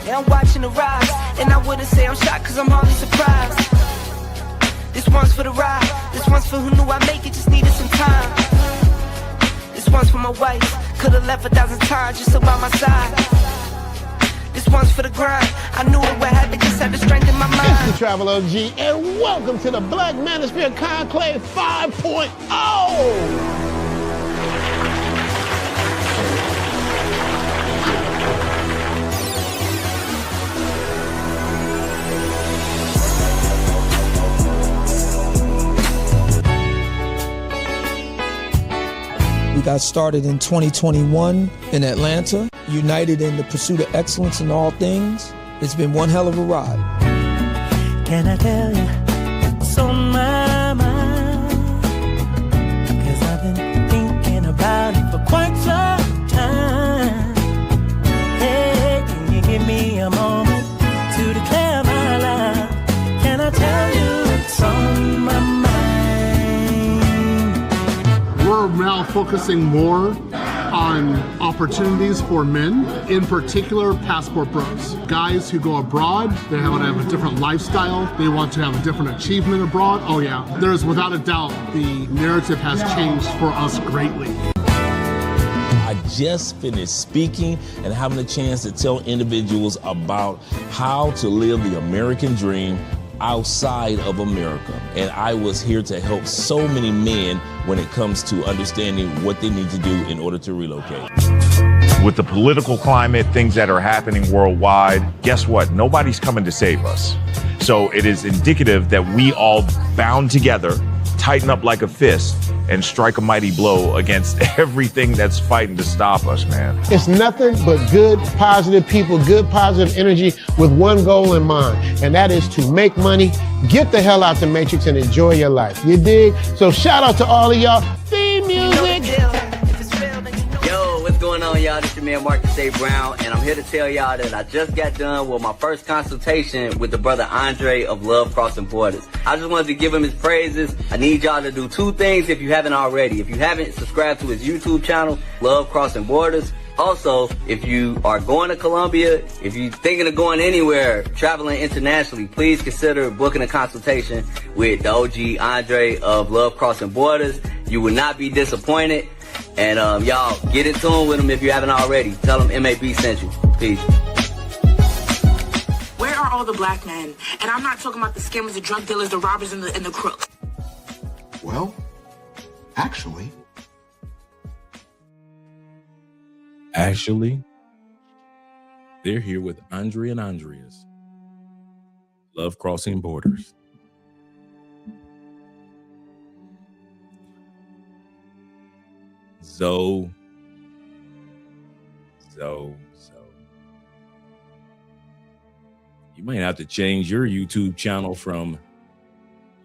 Yeah, I'm watching the rise, and I wouldn't say I'm shocked cause I'm hardly surprised. This one's for the ride, this one's for who knew I'd make it, just needed some time. This one's for my wife, could've left 1,000 times just so by my side. This one's for the grind, I knew it would happen, just had the strength in my mind. It's the Travel OG, and welcome to the Black Manosphere Conclave 5.0! We got started in 2021 in Atlanta, united in the pursuit of excellence in all things. It's been one hell of a ride. Can I tell you what's on my mind? 'Cause I've been thinking about it for quite some time. Hey, can you give me a moment to declare my love? Can I tell you what's on my mind? We're now focusing more on opportunities for men, in particular passport bros. Guys who go abroad, they want to have a different lifestyle, they want to have a different achievement abroad. Oh yeah, there's without a doubt the narrative has changed for us greatly. I just finished speaking and having a chance to tell individuals about how to live the American dream outside of America. And I was here to help so many men when it comes to understanding what they need to do in order to relocate. With the political climate, things that are happening worldwide, guess what? Nobody's coming to save us. So it is indicative that we all bound together, tighten up like a fist, and strike a mighty blow against everything that's fighting to stop us, man. It's nothing but good, positive people, good, positive energy with one goal in mind, and that is to make money, get the hell out the Matrix, and enjoy your life. You dig? So shout out to all of y'all. Theme music! Yo, what's going on, y'all? This your man Marcus A. Brown, and I'm here to tell y'all that I just got done with my first consultation with the brother Andre of Love Crossing Borders. I just wanted to give him his praises. I need y'all to do two things if you haven't already. If you haven't, subscribe to his YouTube channel, Love Crossing Borders. Also, if you are going to Colombia, if you're thinking of going anywhere, traveling internationally, please consider booking a consultation with the OG Andre of Love Crossing Borders. You will not be disappointed. And y'all, get in tune with him if you haven't already. Tell him MAB sent you. Peace. Where are all the black men? And I'm not talking about the scammers, the drug dealers, the robbers, and the crooks. Well, actually, they're here with Andre and Andreas. Love Crossing Borders. Zoe. You might have to change your YouTube channel from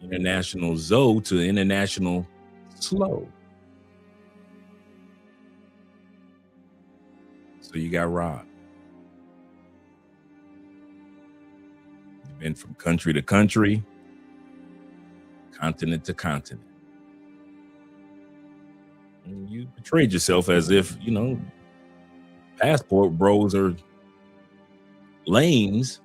International Zoe to International Slow. So you got robbed. You've been from country to country, continent to continent. And you portrayed yourself as if, passport bros are lames.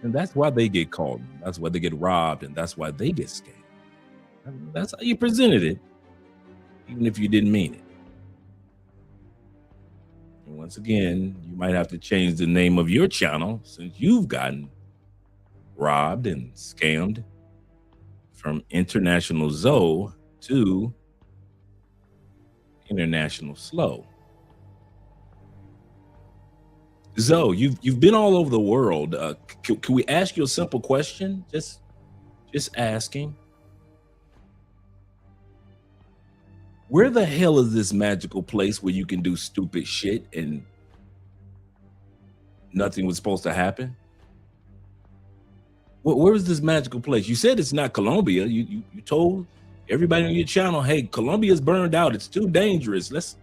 And that's why they get caught. That's why they get robbed. And that's why they get scammed. That's how you presented it, even if you didn't mean it. And once again, you might have to change the name of your channel since you've gotten robbed and scammed from International Zoe to International Slow. Zoe, you've been all over the world. Can we ask you a simple question? Just asking. Where the hell is this magical place where you can do stupid shit and nothing was supposed to happen? Where is this magical place? You said it's not Colombia. You told everybody on your channel, hey, Colombia's burned out. It's too dangerous. Let's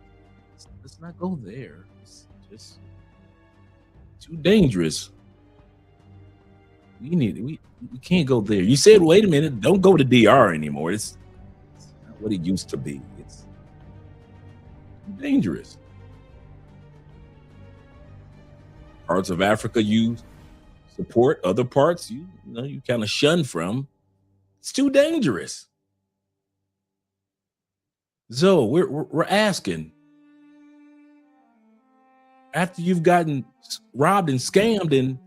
not go there. It's just too dangerous. We can't go there. You said, wait a minute, don't go to DR anymore. It's not what it used to be. It's dangerous. Parts of Africa you support, other parts you kind of shun from. It's too dangerous. So we're asking, after you've gotten robbed and scammed in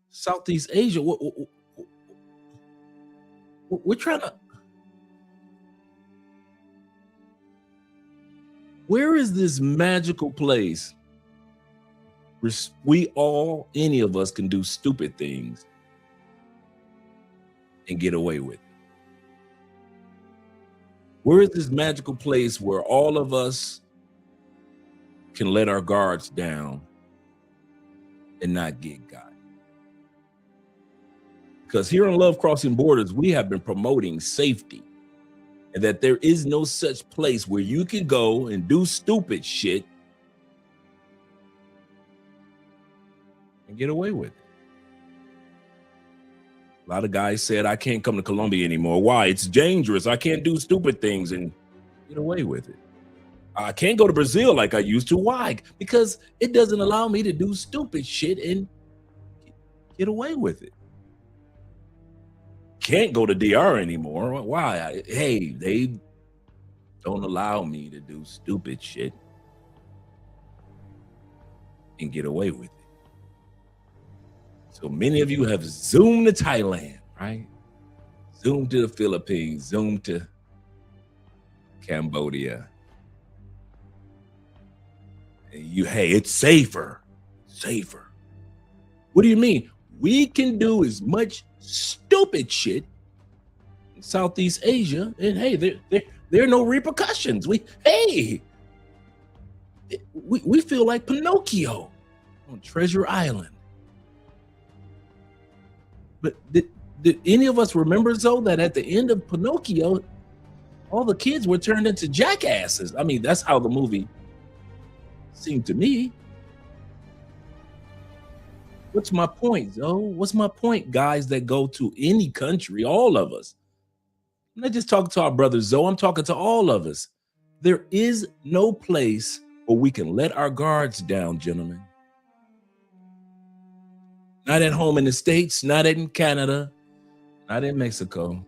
Southeast Asia, we're trying to. Where is this magical place where any of us can do stupid things and get away with it? Where is this magical place where all of us can let our guards down and not get got? Because here on Love Crossing Borders, we have been promoting safety, and that there is no such place where you can go and do stupid shit and get away with it. A lot of guys said, I can't come to Colombia anymore. Why? It's dangerous. I can't do stupid things and get away with it. I can't go to Brazil like I used to. Why? Because it doesn't allow me to do stupid shit and get away with it. Can't go to DR anymore. Why? Hey, they don't allow me to do stupid shit and get away with it. So many of you have zoomed to Thailand, right? Zoomed to the Philippines, zoomed to Cambodia. And hey, it's safer. What do you mean? We can do as much stupid shit in Southeast Asia, and hey, there are no repercussions. We feel like Pinocchio on Treasure Island. But did any of us remember, Zoe, that at the end of Pinocchio, all the kids were turned into jackasses? I mean, that's how the movie seemed to me. What's my point, Zoe? What's my point, guys that go to any country, all of us? I'm not just talking to our brother Zoe, I'm talking to all of us. There is no place where we can let our guards down, gentlemen. Not at home in the States, not in Canada, not in Mexico,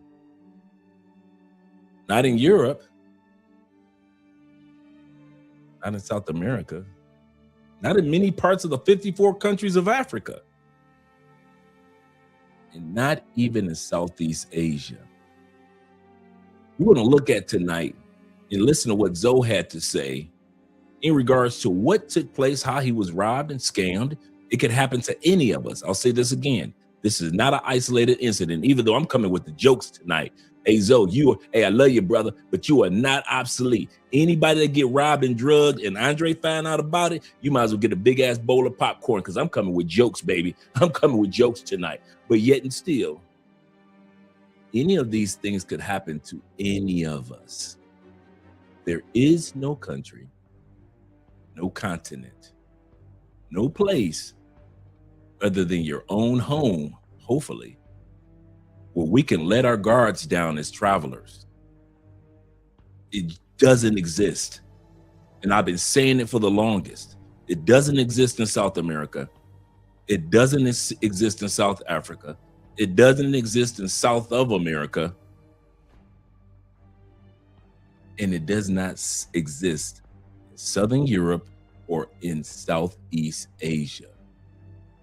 not in Europe, not in South America, not in many parts of the 54 countries of Africa, and not even in Southeast Asia. We're going to look at tonight and listen to what Zoe had to say in regards to what took place, how he was robbed and scammed. It could happen to any of us. I'll say this again. This is not an isolated incident, even though I'm coming with the jokes tonight. Hey, Zoe, I love you, brother, but you are not obsolete. Anybody that get robbed and drugged and Andre found out about it, you might as well get a big ass bowl of popcorn, because I'm coming with jokes, baby. I'm coming with jokes tonight. But yet and still, any of these things could happen to any of us. There is no country, no continent, no place other than your own home, hopefully, where we can let our guards down as travelers. It doesn't exist. And I've been saying it for the longest. It doesn't exist in South America. It doesn't exist in South Africa. It doesn't exist in South of America. And it does not exist in Southern Europe or in Southeast Asia.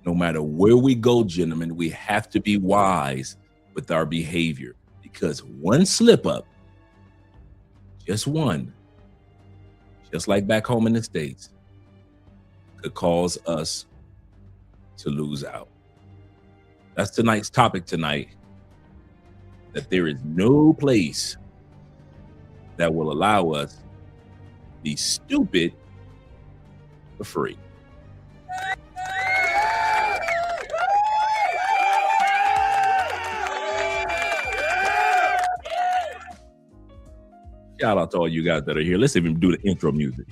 No matter where we go, gentlemen, we have to be wise with our behavior, because one slip up, just one, just like back home in the States, could cause us to lose out. That's tonight's topic tonight, that there is no place that will allow us to be stupid for free. Shout out to all you guys that are here. Let's even do the intro music.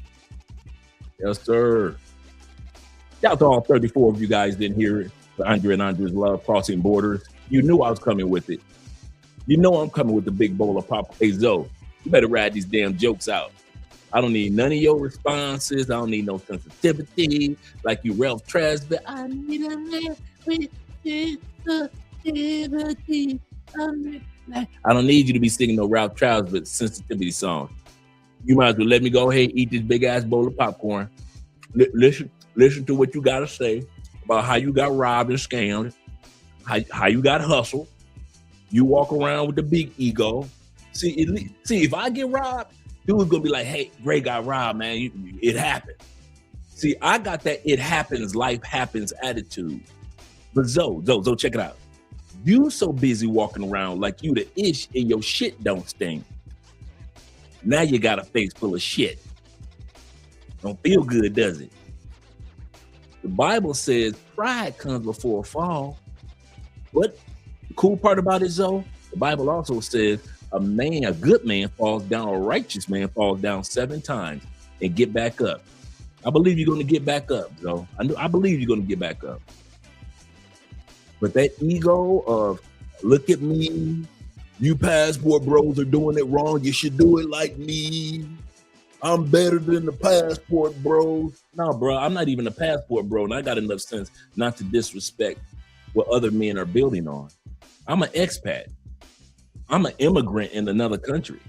Yes, sir. Shout out to all 34 of you guys didn't hear it. The Andre and Andre's Love Crossing Borders. You knew I was coming with it. You know I'm coming with the big bowl of pop. Hey, Zoe, you better ride these damn jokes out. I don't need none of your responses. I don't need no sensitivity like you Ralph Tresvant. I need a man with sensitivity. I don't need you to be singing no Ralph Tresvant sensitivity song. You might as well let me go ahead and eat this big ass bowl of popcorn. Listen to what you gotta say about how you got robbed and scammed, how you got hustled. You walk around with the big ego. See, if I get robbed, dude's gonna be like, "Hey, Ray got robbed, man. It happened." See, I got that "it happens, life happens" attitude. But Zoe, check it out. You so busy walking around like you the ish and your shit don't stink. Now you got a face full of shit. Don't feel good, does it? The Bible says pride comes before a fall. What the cool part about it, Zoe, the Bible also says a good man falls down, a righteous man falls down 7 times and get back up. I believe you're going to get back up, Zoe. I believe you're going to get back up. But that ego of, look at me, you passport bros are doing it wrong, you should do it like me. I'm better than the passport bros. No, bro, I'm not even a passport bro, and I got enough sense not to disrespect what other men are building on. I'm an expat. I'm an immigrant in another country.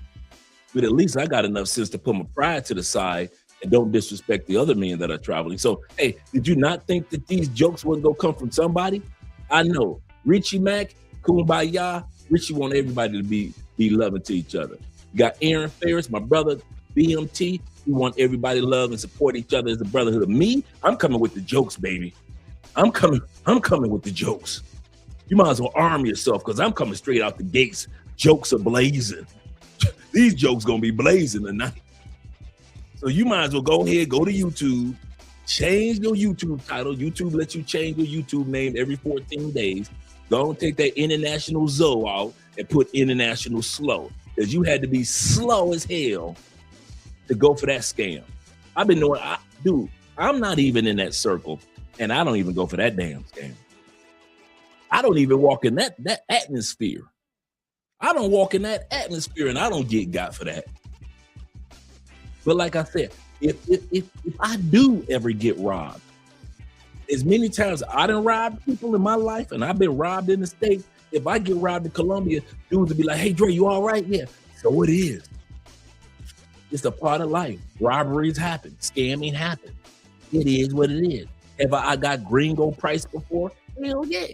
But at least I got enough sense to put my pride to the side and don't disrespect the other men that are traveling. So, hey, did you not think that these jokes wasn't gonna come from somebody? I know. Richie Mack, Kumbaya, Richie want everybody to be loving to each other. You got Aaron Ferris, my brother, BMT. We want everybody to love and support each other as a brotherhood. Me, I'm coming with the jokes, baby. I'm coming with the jokes. You might as well arm yourself because I'm coming straight out the gates. Jokes are blazing. These jokes gonna be blazing tonight. So you might as well go ahead, go to YouTube, change your YouTube title. YouTube lets you change your YouTube name every 14 days. Go and take that International Zoe out and put International Slow. Because you had to be slow as hell to go for that scam. I've been knowing, dude, I'm not even in that circle, and I don't even go for that damn scam. I don't even walk in that atmosphere. I don't walk in that atmosphere, and I don't get got for that. But like I said, if I do ever get robbed, as many times I done robbed people in my life, and I've been robbed in the States, if I get robbed in Colombia, dudes will be like, "Hey, Dre, you all right?" Yeah. So it is. It's a part of life. Robberies happen. Scamming happens. It is what it is. Have I got gringo price before? Hell yeah.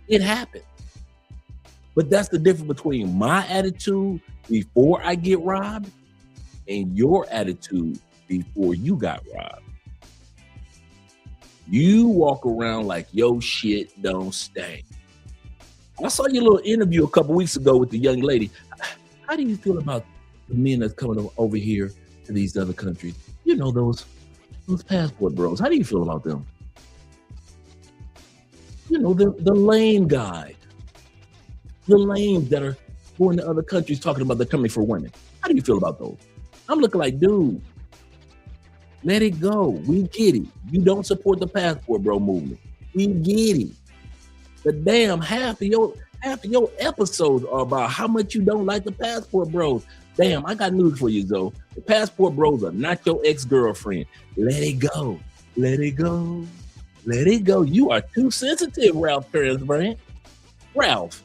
It happened. But that's the difference between my attitude before I get robbed and your attitude before you got robbed. You walk around like your shit don't stink. I saw your little interview a couple weeks ago with the young lady. How do you feel about the men that's coming over here to these other countries? You know, those passport bros. How do you feel about them? You know, the lame guy. The lames that are going to other countries talking about they're coming for women. How do you feel about those? I'm looking like, dude, let it go. We get it. You don't support the passport bro movement. We get it. But damn, half of your episodes are about how much you don't like the passport bros. Damn, I got news for you, Zoe. The passport bros are not your ex-girlfriend. Let it go. Let it go. Let it go. You are too sensitive, Ralph Tresvant. Ralph,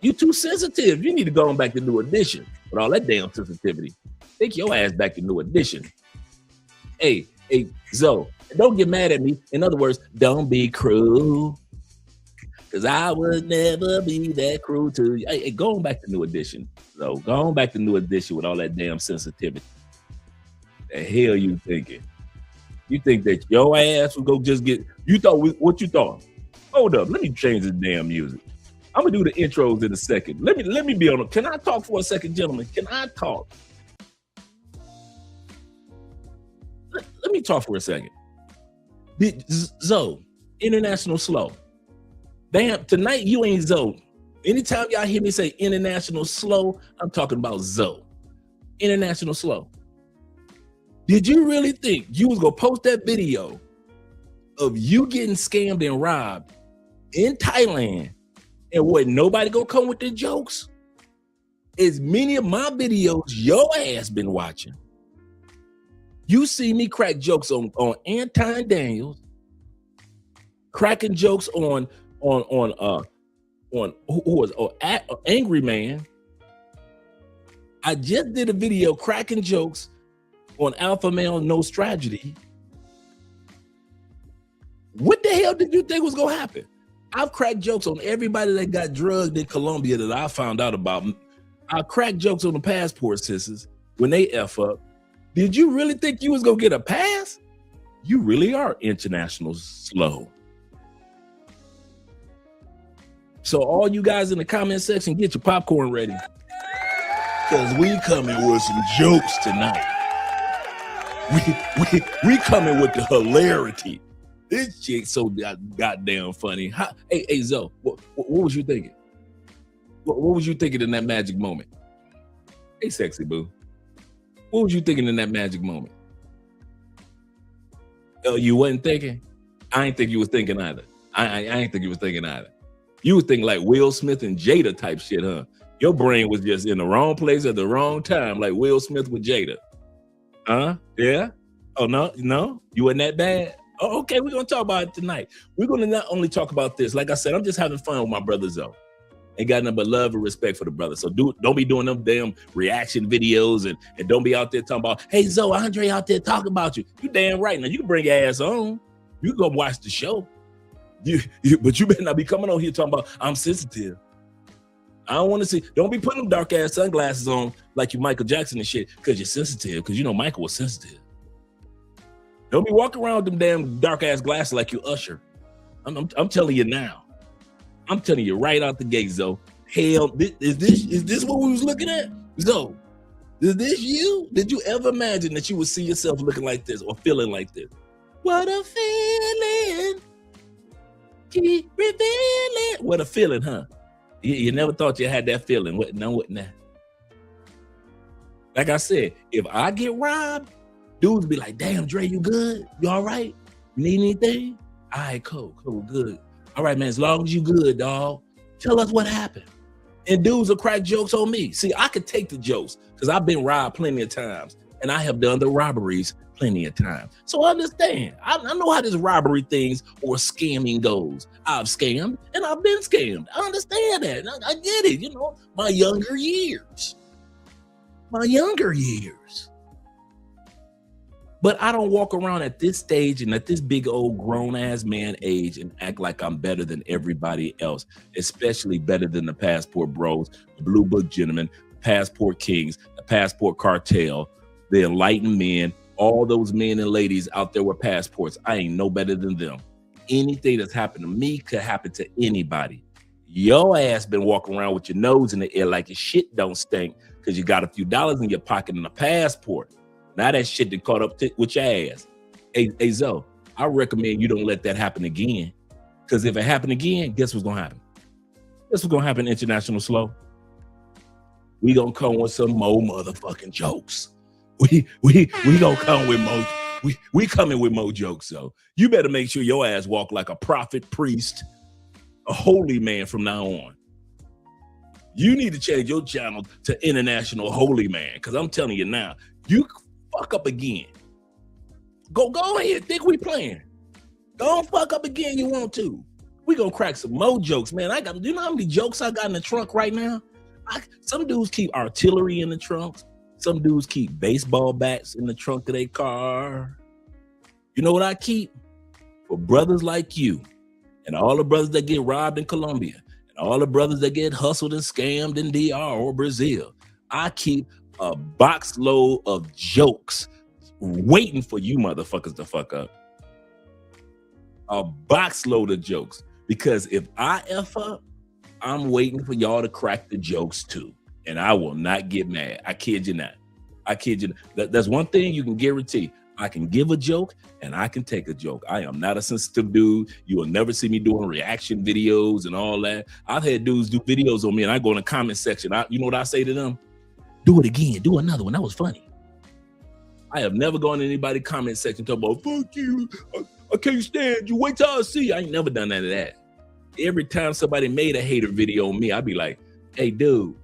you too sensitive. You need to go on back to New Edition with all that damn sensitivity. Take your ass back to New Edition. Hey, Zoe, don't get mad at me. In other words, don't be cruel. Because I would never be that cruel to you. Hey, go on back to New Edition, Zoe. Go on back to New Edition with all that damn sensitivity. The hell you thinking? You think that your ass would go just get, you thought, what you thought? Hold up, let me change the damn music. I'm gonna do the intros in a second. Let me be on. Can I talk for a second, gentlemen? Can I talk? Let me talk for a second. Zoe, International Slow. Damn, tonight you ain't Zoe. Anytime y'all hear me say International Slow, I'm talking about Zoe. International Slow. Did you really think you was gonna post that video of you getting scammed and robbed in Thailand? And what, nobody gonna come with the jokes? as many of my videos your ass been watching. You see me crack jokes on Anton Daniels, cracking jokes on who was Angry Man. I just did a video cracking jokes on Alpha Male No Strategy. What the hell did you think was gonna happen? I've cracked jokes on everybody that got drugged in Colombia that I found out about. I cracked jokes on the passport sisters when they F up. Did you really think you was gonna get a pass? You really are international slow. So all you guys in the comment section, get your popcorn ready. Because we coming with some jokes tonight. We coming with the hilarity. This chick so goddamn funny. Hey Zoe, what was you thinking? What was you thinking in that magic moment? Hey, sexy boo. What was you thinking in that magic moment? Oh, you wasn't thinking? I ain't think you was thinking either. I ain't think you was thinking either. You was thinking like Will Smith and Jada type shit, huh? Your brain was just in the wrong place at the wrong time, like Will Smith with Jada. Huh? Yeah? Oh, no? You wasn't that bad? Oh, okay, we're going to talk about it tonight. We're going to not only talk about this. Like I said, I'm just having fun with my brother Zoe. Ain't got nothing but love and respect for the brother. So don't be doing them damn reaction videos and don't be out there talking about, hey, Zoe, Andre out there talking about you. You damn right. Now, you can bring your ass on. You can go watch the show. But you better not be coming on here talking about, I'm sensitive. I don't want to see. Don't be putting them dark ass sunglasses on like you Michael Jackson and shit because you're sensitive, because you know Michael was sensitive. Don't be walking around with them damn dark ass glasses like you Usher. I'm telling you now. I'm telling you right out the gate, Zoe. Hell, is this what we was looking at? Zoe, is this you? Did you ever imagine that you would see yourself looking like this or feeling like this? What a feeling. Keep revealing. What a feeling, huh? You never thought you had that feeling. What now? Like I said, if I get robbed, dudes be like, damn, Dre, you good? You all right? You need anything? All right, cool, good. All right, man, as long as you good, dog, tell us what happened. And dudes will crack jokes on me. See, I could take the jokes because I've been robbed plenty of times and I have done the robberies plenty of times. So understand, I know how this robbery things or scamming goes. I've scammed and I've been scammed. I understand that. I get it, you know, my younger years. But I don't walk around at this stage and at this big old grown ass man age and act like I'm better than everybody else, especially better than the passport bros, the blue book gentlemen, the passport kings, the passport cartel, the enlightened men, all those men and ladies out there with passports. I ain't no better than them. Anything that's happened to me could happen to anybody. Your ass been walking around with your nose in the air like your shit don't stink because you got a few dollars in your pocket and a passport. Now that shit that caught up with your ass. Hey Zoe, I recommend you don't let that happen again. Because if it happened again, guess what's gonna happen? Guess what's gonna happen, International Slow? We gonna come with some more motherfucking jokes. We gonna come with more. We coming with more jokes, so you better make sure your ass walk like a prophet, priest, a holy man from now on. You need to change your channel to International Holy Man, because I'm telling you now, you fuck up again. Go ahead, think we playing. Go fuck up again, you want to. We gonna crack some more jokes, man. Do you know how many jokes I got in the trunk right now? Some dudes keep artillery in the trunks. Some dudes keep baseball bats in the trunk of their car. You know what I keep? For brothers like you and all the brothers that get robbed in Colombia and all the brothers that get hustled and scammed in DR or Brazil, I keep a box load of jokes waiting for you motherfuckers to fuck up. A box load of jokes. Because if I F up, I'm waiting for y'all to crack the jokes too. And I will not get mad. I kid you not. That's one thing you can guarantee. I can give a joke and I can take a joke. I am not a sensitive dude. You will never see me doing reaction videos and all that. I've had dudes do videos on me and I go in the comment section. You know what I say to them? Do it again. Do another one. That was funny. I have never gone in anybody's comment section talking about, fuck you. I can't stand you. Wait till I see you. I ain't never done none of that. Every time somebody made a hater video on me, I'd be like, hey, dude,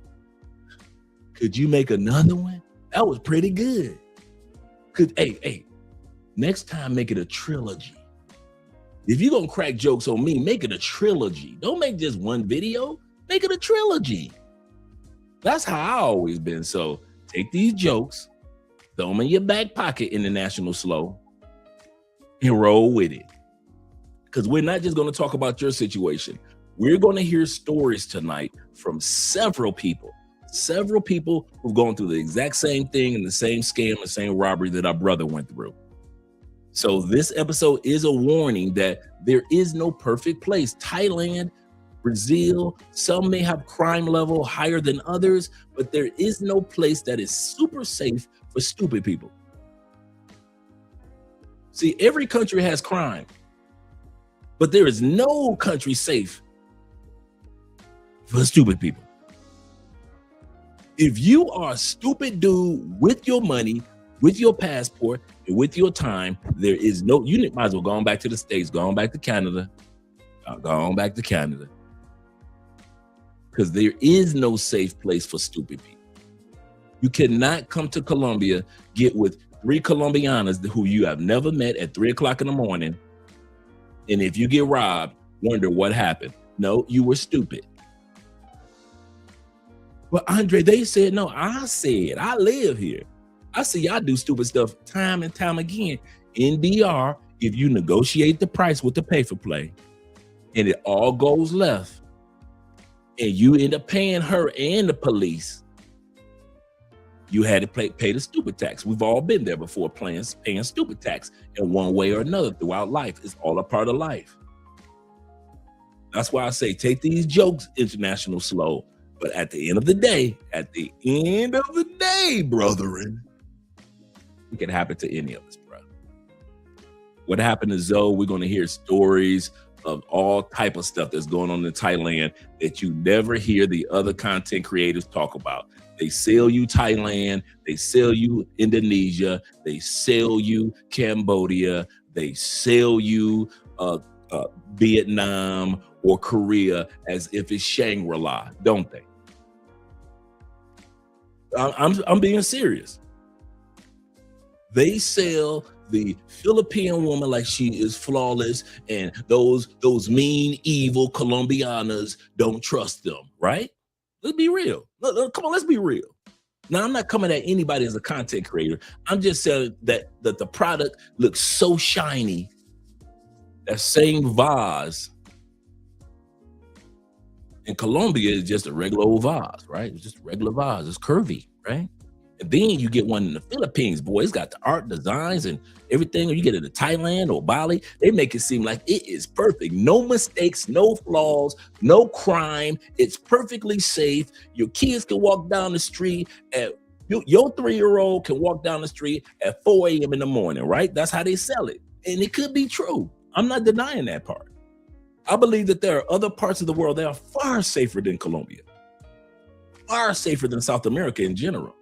Could you make another one? That was pretty good. Hey, next time make it a trilogy. If you're gonna crack jokes on me, make it a trilogy. Don't make just one video, make it a trilogy. That's how I always been. So take these jokes, throw them in your back pocket, International Slow, and roll with it. Because we're not just gonna talk about your situation. We're gonna hear stories tonight from several people who've gone through the exact same thing and the same scam, the same robbery that our brother went through. So this episode is a warning that there is no perfect place. Thailand, Brazil, some may have crime level higher than others, but there is no place that is super safe for stupid people. See, every country has crime, but there is no country safe for stupid people. If you are a stupid dude with your money, with your passport, and with your time, there is no, you might as well go on back to the States, go on back to Canada, because there is no safe place for stupid people. You cannot come to Colombia, get with 3 Colombianas who you have never met at 3 o'clock in the morning, and if you get robbed, wonder what happened. No, you were stupid. But Andre, they said, no, I said, I live here. I see y'all do stupid stuff time and time again. In DR, if you negotiate the price with the pay for play and it all goes left and you end up paying her and the police, you had to pay the stupid tax. We've all been there before, paying stupid tax in one way or another throughout life. It's all a part of life. That's why I say take these jokes, International Slow. But at the end of the day, brethren, it can happen to any of us, bro. What happened to Zoe? We're going to hear stories of all type of stuff that's going on in Thailand that you never hear the other content creators talk about. They sell you Thailand, they sell you Indonesia, they sell you Cambodia, they sell you Vietnam or Korea as if it's Shangri-La, don't they? I'm being serious. They sell the Philippine woman like she is flawless, and those mean, evil Colombianas, don't trust them, right? Let's be real. Come on, let's be real. Now, I'm not coming at anybody as a content creator. I'm just saying that the product looks so shiny. That same vase in Colombia is just a regular old vase, right? It's just a regular vase. It's curvy, right? And then you get one in the Philippines, boy, it's got the art designs and everything. Or you get it in Thailand or Bali, they make it seem like it is perfect. No mistakes, no flaws, no crime. It's perfectly safe. Your kids can walk down the street your 3-year-old can walk down the street at 4 a.m. in the morning, right? That's how they sell it. And it could be true. I'm not denying that part. I believe that there are other parts of the world that are far safer than Colombia, far safer than South America in general,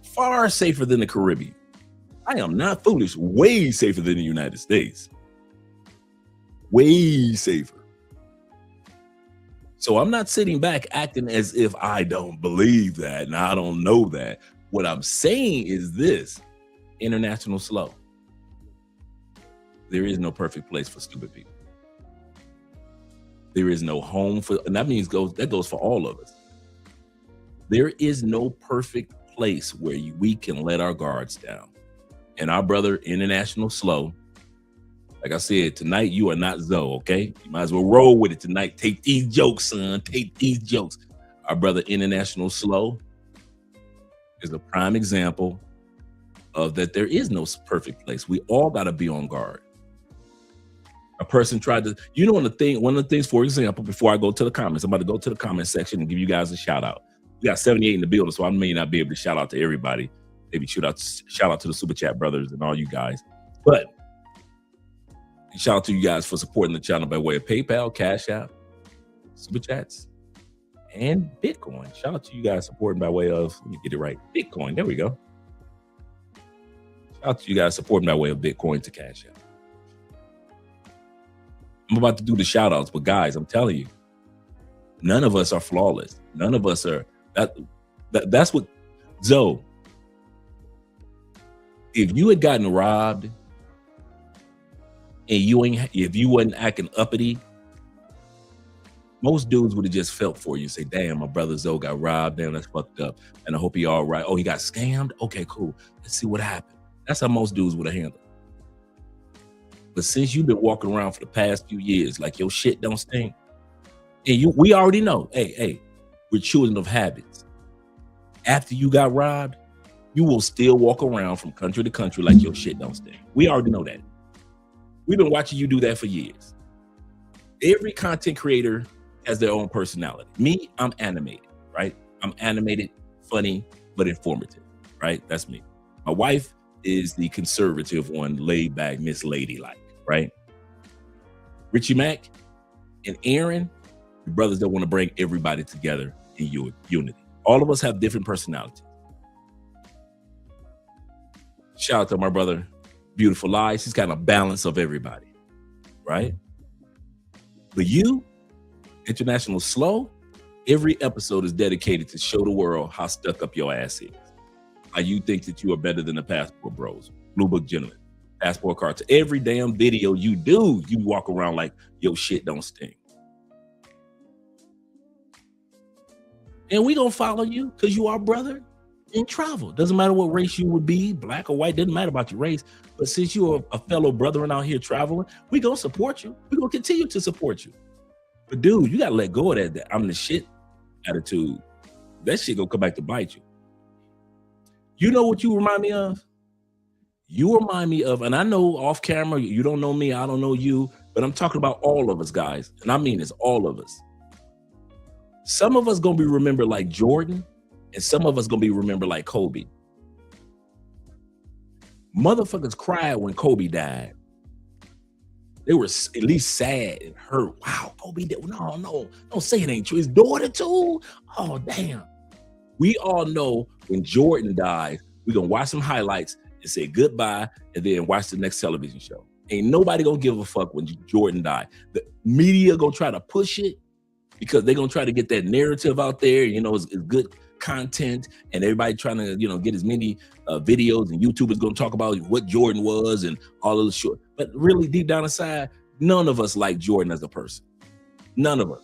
far safer than the Caribbean. I am not foolish, way safer than the United States, way safer. So I'm not sitting back acting as if I don't believe that and I don't know that. What I'm saying is this, International Slow. There is no perfect place for stupid people. There is no home for, and that means that goes for all of us. There is no perfect place where we can let our guards down. And our brother, International Slow, like I said, tonight you are not Zoe, okay? You might as well roll with it tonight. Take these jokes, son. Take these jokes. Our brother, International Slow, is a prime example of that there is no perfect place. We all got to be on guard. A person tried to, one of the things, for example, before I go to the comments, I'm about to go to the comment section and give you guys a shout out. We got 78 in the building, so I may not be able to shout out to everybody. Maybe shout out to the Super Chat brothers and all you guys. But shout out to you guys for supporting the channel by way of PayPal, Cash App, Super Chats, and Bitcoin. Shout out to you guys supporting by way of, let me get it right, Bitcoin. There we go. Shout out to you guys supporting by way of Bitcoin to Cash App. I'm about to do the shout outs, but guys, I'm telling you, none of us are flawless. None of us are. That's what Zoe. If you had gotten robbed and if you wasn't acting uppity, most dudes would have just felt for you and say, damn, my brother Zoe got robbed. Damn, that's fucked up. And I hope he all right. Oh, he got scammed? Okay, cool. Let's see what happened. That's how most dudes would have handled it. But since you've been walking around for the past few years like your shit don't stink, and we already know, hey, we're children of habits. After you got robbed, you will still walk around from country to country like your shit don't stink. We already know that. We've been watching you do that for years. Every content creator has their own personality. Me, I'm animated, right? I'm animated, funny, but informative, right? That's me. My wife is the conservative one, laid back, Miss Ladylike, right? Richie Mack and Aaron, the brothers that want to bring everybody together in unity. All of us have different personalities. Shout out to my brother, Beautiful Lies. He's got a balance of everybody, right? But you, International Slow, every episode is dedicated to show the world how stuck up your ass is. How you think that you are better than the Passport Bros, Blue Book Gentlemen, Passport Cartel. Every damn video you do, you walk around like your shit don't stink. And we gonna follow you because you are brother in travel. Doesn't matter what race you would be, black or white, doesn't matter about your race. But since you're a fellow brethren out here traveling, we gonna support you. We gonna continue to support you. But dude, you gotta let go of that I'm the shit attitude. That shit gonna come back to bite you. You know what you remind me of? You remind me of, and I know off camera, you don't know me, I don't know you, but I'm talking about all of us, guys. And I mean, it's all of us. Some of us gonna be remembered like Jordan, and some of us gonna be remembered like Kobe. Motherfuckers cried when Kobe died. They were at least sad and hurt. Wow, Kobe did. No, don't say it ain't true. His daughter too? Oh, damn. We all know when Jordan dies, we're gonna watch some highlights and say goodbye and then watch the next television show. Ain't nobody gonna give a fuck when Jordan died. The media gonna try to push it because they're gonna try to get that narrative out there. You know, it's good content, and everybody trying to, you know, get as many videos, and YouTubers gonna talk about what Jordan was and all of the short. But really, deep down inside, none of us like Jordan as a person. None of us.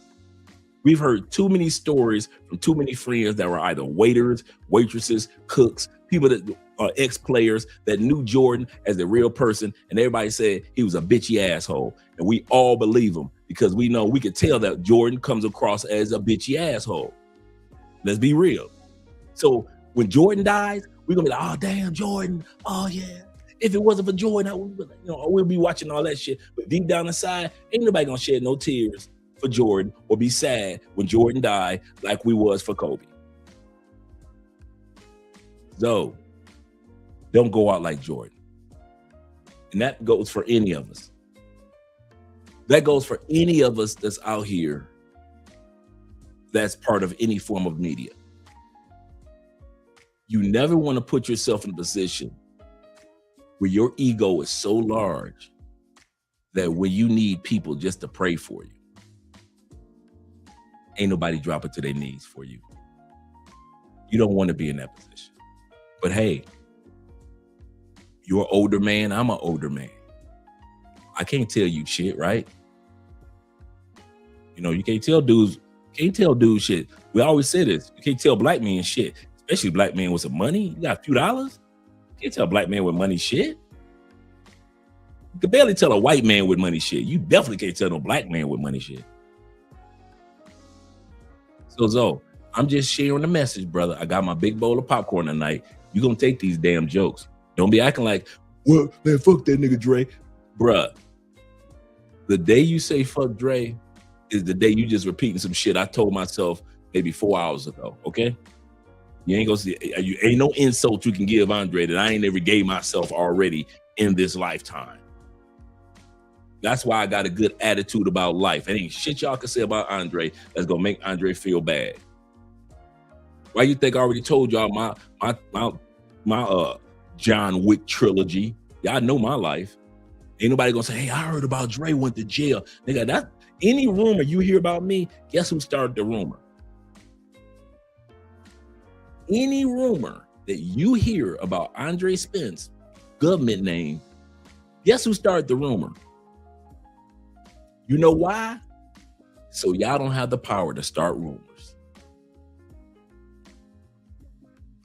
We've heard too many stories from too many friends that were either waiters, waitresses, cooks, people that are ex-players that knew Jordan as a real person, and everybody said he was a bitchy asshole. And we all believe him because we know we could tell that Jordan comes across as a bitchy asshole. Let's be real. So when Jordan dies, we're gonna be like, oh damn, Jordan. Oh yeah. If it wasn't for Jordan, we'll be watching all that shit. But deep down inside, ain't nobody gonna shed no tears for Jordan or be sad when Jordan died like we was for Kobe. So don't go out like Jordan. And that goes for any of us. That goes for any of us that's out here that's part of any form of media. You never want to put yourself in a position where your ego is so large that when you need people just to pray for you, ain't nobody dropping to their knees for you. You don't want to be in that position. But hey, you're an older man, I'm an older man. I can't tell you shit, right? You know, you can't tell dudes shit. We always say this. You can't tell black men shit, especially black men with some money. You got a few dollars. You can't tell a black man with money shit. You can barely tell a white man with money shit. You definitely can't tell no black man with money shit. So Zoe, I'm just sharing the message, brother. I got my big bowl of popcorn tonight. You gonna take these damn jokes. Don't be acting like, well, man, fuck that nigga Dre. Bruh, the day you say fuck Dre is the day you just repeating some shit I told myself maybe 4 hours ago, okay? You ain't gonna see, you ain't no insult you can give Andre that I ain't ever gave myself already in this lifetime. That's why I got a good attitude about life. Ain't shit y'all can say about Andre that's gonna make Andre feel bad. Why you think I already told y'all my John Wick trilogy? Y'all know my life. Ain't nobody gonna say, hey, I heard about Dre went to jail. Nigga, that any rumor you hear about me, guess who started the rumor? Any rumor that you hear about Andre Spence, government name, guess who started the rumor? You know why? So y'all don't have the power to start rumors.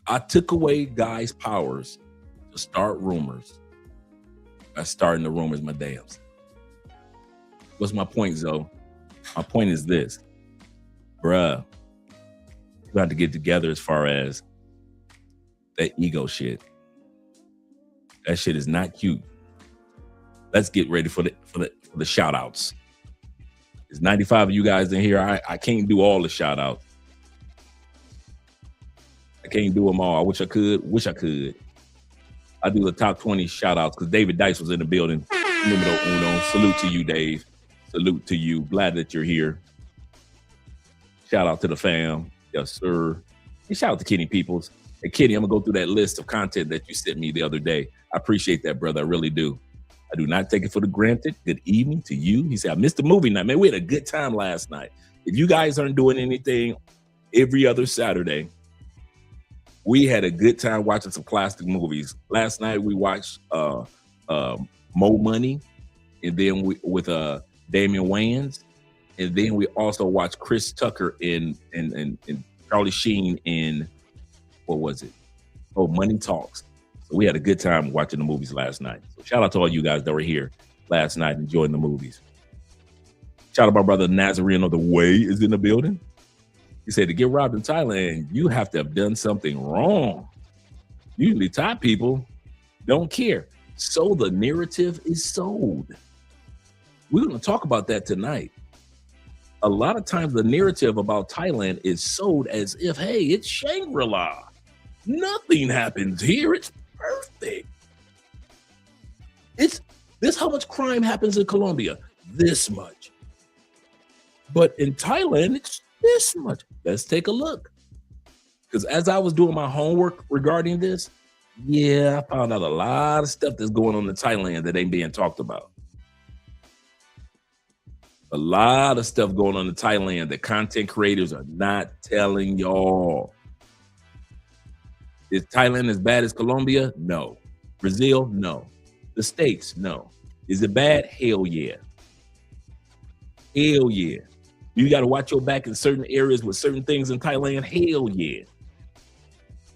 I took away guys' powers to start rumors by starting the rumors my dams. What's my point, Zoe? My point is this. Bruh, you have to get together as far as that ego shit. That shit is not cute. Let's get ready for the shout outs. There's 95 of you guys in here. I can't do all the shout outs. I can't do them all. I wish I could. I do the top 20 shout outs because David Dice was in the building. Numero uno. Salute to you, Dave. Salute to you. Glad that you're here. Shout out to the fam. Yes, sir. And shout out to Kenny Peoples. Hey, Kenny, I'm going to go through that list of content that you sent me the other day. I appreciate that, brother. I really do. I do not take it for granted. Good evening to you. He said, I missed the movie night. Man, we had a good time last night. If you guys aren't doing anything every other Saturday, we had a good time watching some classic movies. Last night we watched Mo Money, and then with Damian Wayans, and then we also watched Chris Tucker and Charlie Sheen in, what was it? Oh, Money Talks. So we had a good time watching the movies last night. So shout out to all you guys that were here last night enjoying the movies. Shout out my brother Nazarene of the Way is in the building. He said to get robbed in Thailand, you have to have done something wrong. Usually Thai people don't care. So the narrative is sold. We're going to talk about that tonight. A lot of times the narrative about Thailand is sold as if, hey, it's Shangri-La. Nothing happens here. It's perfect. It's this how much crime happens in Colombia. This much. But in Thailand, it's this much. Let's take a look. Because as I was doing my homework regarding this, I found out a lot of stuff that's going on in Thailand that ain't being talked about. A lot of stuff going on in Thailand that content creators are not telling y'all. Is Thailand as bad as Colombia? No. Brazil? No. The States? No. Is it bad? Hell yeah. Hell yeah. You got to watch your back in certain areas with certain things in Thailand? Hell yeah.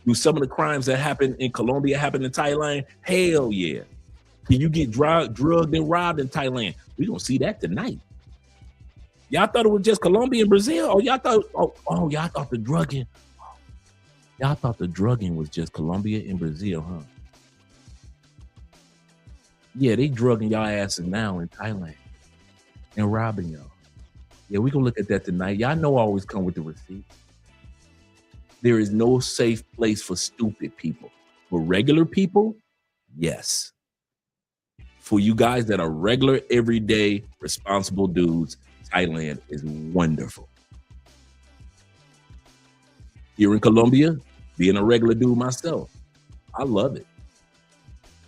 Do some of the crimes that happen in Colombia happen in Thailand? Hell yeah. Can you get drugged and robbed in Thailand? We're going to see that tonight. Y'all thought it was just Colombia and Brazil? Y'all thought the drugging. Y'all thought the drugging was just Colombia and Brazil, huh? Yeah, they drugging y'all asses now in Thailand and robbing y'all. Yeah, we gonna look at that tonight. Y'all know I always come with the receipts. There is no safe place for stupid people. For regular people, yes. For you guys that are regular, everyday, responsible dudes, Thailand is wonderful. Here in Colombia, being a regular dude myself, I love it.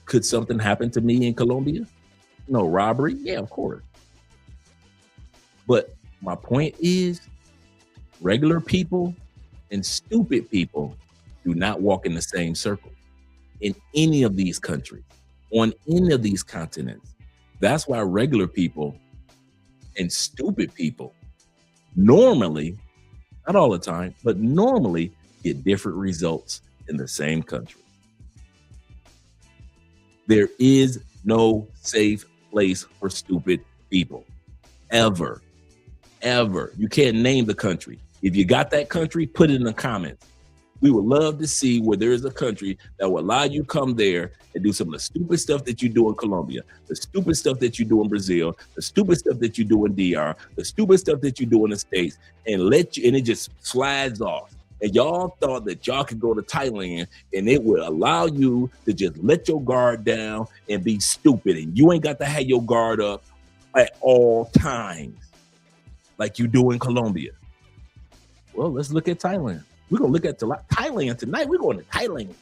Could something happen to me in Colombia? No, robbery? Yeah, of course. But my point is, regular people and stupid people do not walk in the same circle in any of these countries, on any of these continents. That's why regular people and stupid people normally, not all the time, but normally get different results in the same country. There is no safe place for stupid people, ever. You can't name the country. If you got that country, put it in the comments. We would love to see where there is a country that will allow you to come there and do some of the stupid stuff that you do in Colombia, the stupid stuff that you do in Brazil, the stupid stuff that you do in DR, the stupid stuff that you do in the States, and it just slides off. And y'all thought that y'all could go to Thailand and it would allow you to just let your guard down and be stupid. And you ain't got to have your guard up at all times like you do in Colombia. Well, let's look at Thailand. We're going to look at Thailand tonight. We're going to Thailand. We're going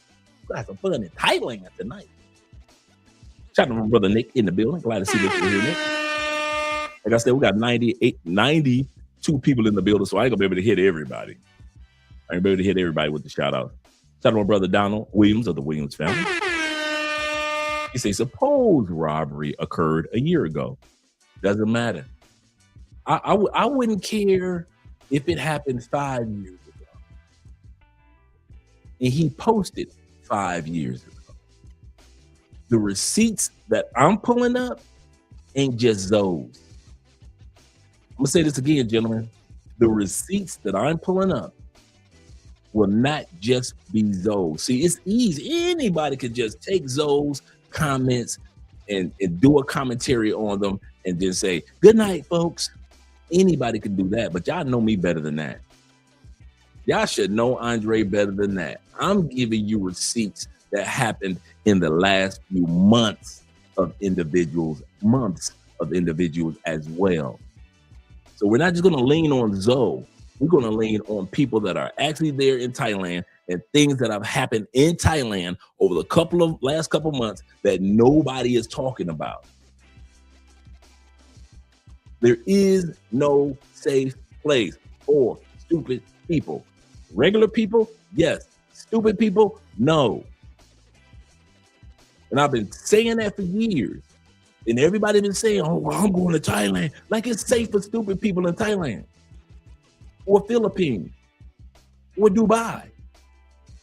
to have some fun in Thailand tonight. Shout out to my brother Nick in the building. Glad to see that you're here, Nick. Like I said, we got 92 people in the building, so I ain't going to be able to hit everybody. I ain't going to be able to hit everybody with the shout out. Shout out to my brother Donald Williams of the Williams family. He says, suppose robbery occurred a year ago. Doesn't matter. I wouldn't care if it happened 5 years ago. And he posted 5 years ago. The receipts that I'm pulling up ain't just those. I'm gonna say this again, gentlemen. The receipts that I'm pulling up will not just be those. See, it's easy. Anybody could just take those comments and do a commentary on them and then say, good night, folks. Anybody can do that, but y'all know me better than that. Y'all should know Andre better than that. I'm giving you receipts that happened in the last few months of individuals as well. So we're not just going to lean on Zoe. We're going to lean on people that are actually there in Thailand and things that have happened in Thailand over the last couple months that nobody is talking about. There is no safe place for stupid people. Regular people, yes. Stupid people, no. And I've been saying that for years. And everybody been saying, oh, well, I'm going to Thailand. Like it's safe for stupid people in Thailand or Philippines or Dubai.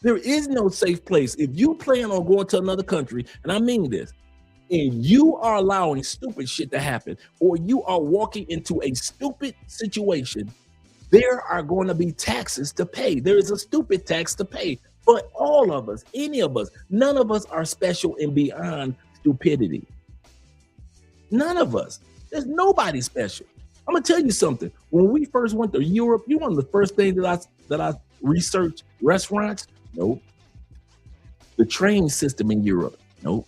There is no safe place. If you plan on going to another country, and I mean this, and you are allowing stupid shit to happen, or you are walking into a stupid situation, there are going to be taxes to pay. There is a stupid tax to pay for all of us, any of us. None of us are special and beyond stupidity. None of us. There's nobody special. I'm gonna tell you something. When we first went to Europe, you know the first thing that I researched restaurants? Nope. The train system in Europe? Nope.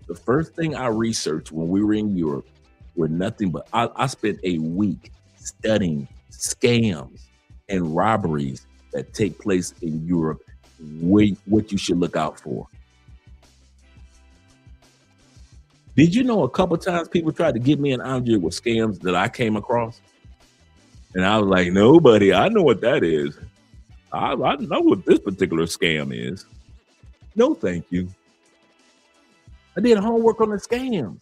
The first thing I researched when we were in Europe were nothing but I spent a week studying scams and robberies that take place in Europe, what you should look out for. Did you know a couple times people tried to get me and Andre with scams that I came across? And I was like, nobody, I know what that is. I know what this particular scam is. No, thank you. I did homework on the scams.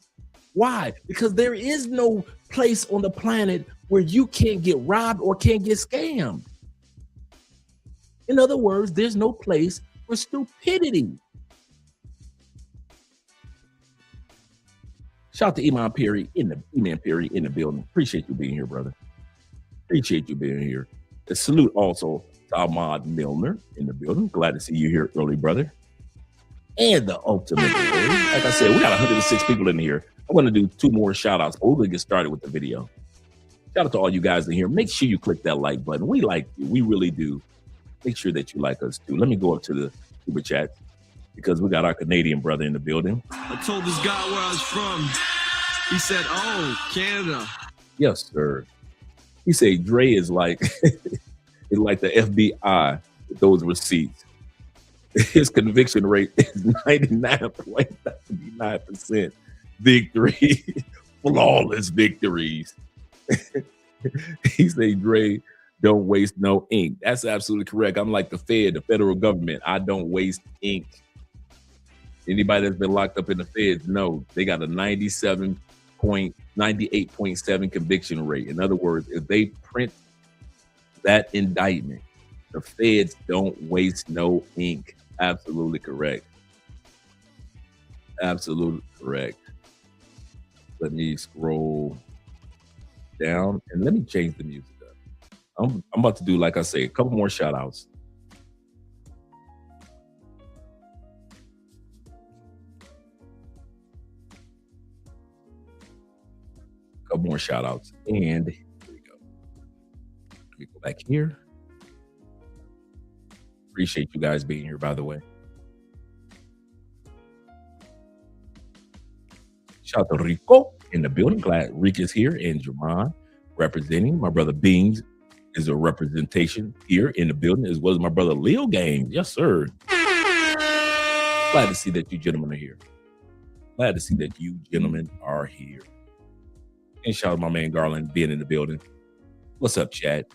Why? Because there is no place on the planet where you can't get robbed or can't get scammed. In other words, there's no place for stupidity. Shout out to Iman Perry in the building. Appreciate you being here, brother. Appreciate you being here. A salute also to Ahmad Milner in the building. Glad to see you here early, brother. And the ultimate warrior. Like I said, we got 106 people in here. I'm going to do 2 more shout outs, but we're going to get started with the video. Shout out to all you guys in here. Make sure you click that like button. We like you. We really do. Make sure that you like us too. Let me go up to the super chat because we got our Canadian brother in the building. I told this guy where I was from. He said, oh, Canada. Yes, sir. He said Dre is like, is like the FBI with those receipts. His conviction rate is 99.99% victory, flawless victories. He said Dre don't waste no ink. That's absolutely correct. I'm like the federal government. I don't waste ink. Anybody that's been locked up in the feds, no, they got a 98.7 conviction rate. In other words, if they print that indictment, the feds don't waste no ink. Absolutely correct. Absolutely correct. Let me scroll down and let me change the music up. I'm about to do, like I say, a couple more shout outs. Couple more shout outs. And here we go. Let me go back here. Appreciate you guys being here, by the way. Shout out to Rico in the building. Glad Rick is here, and Jermon representing. My brother Beans is a representation here in the building, as well as my brother Leo Games. Yes, sir. Glad to see that you gentlemen are here. Glad to see that you gentlemen are here. And shout out to my man Garland being in the building. What's up, Chad?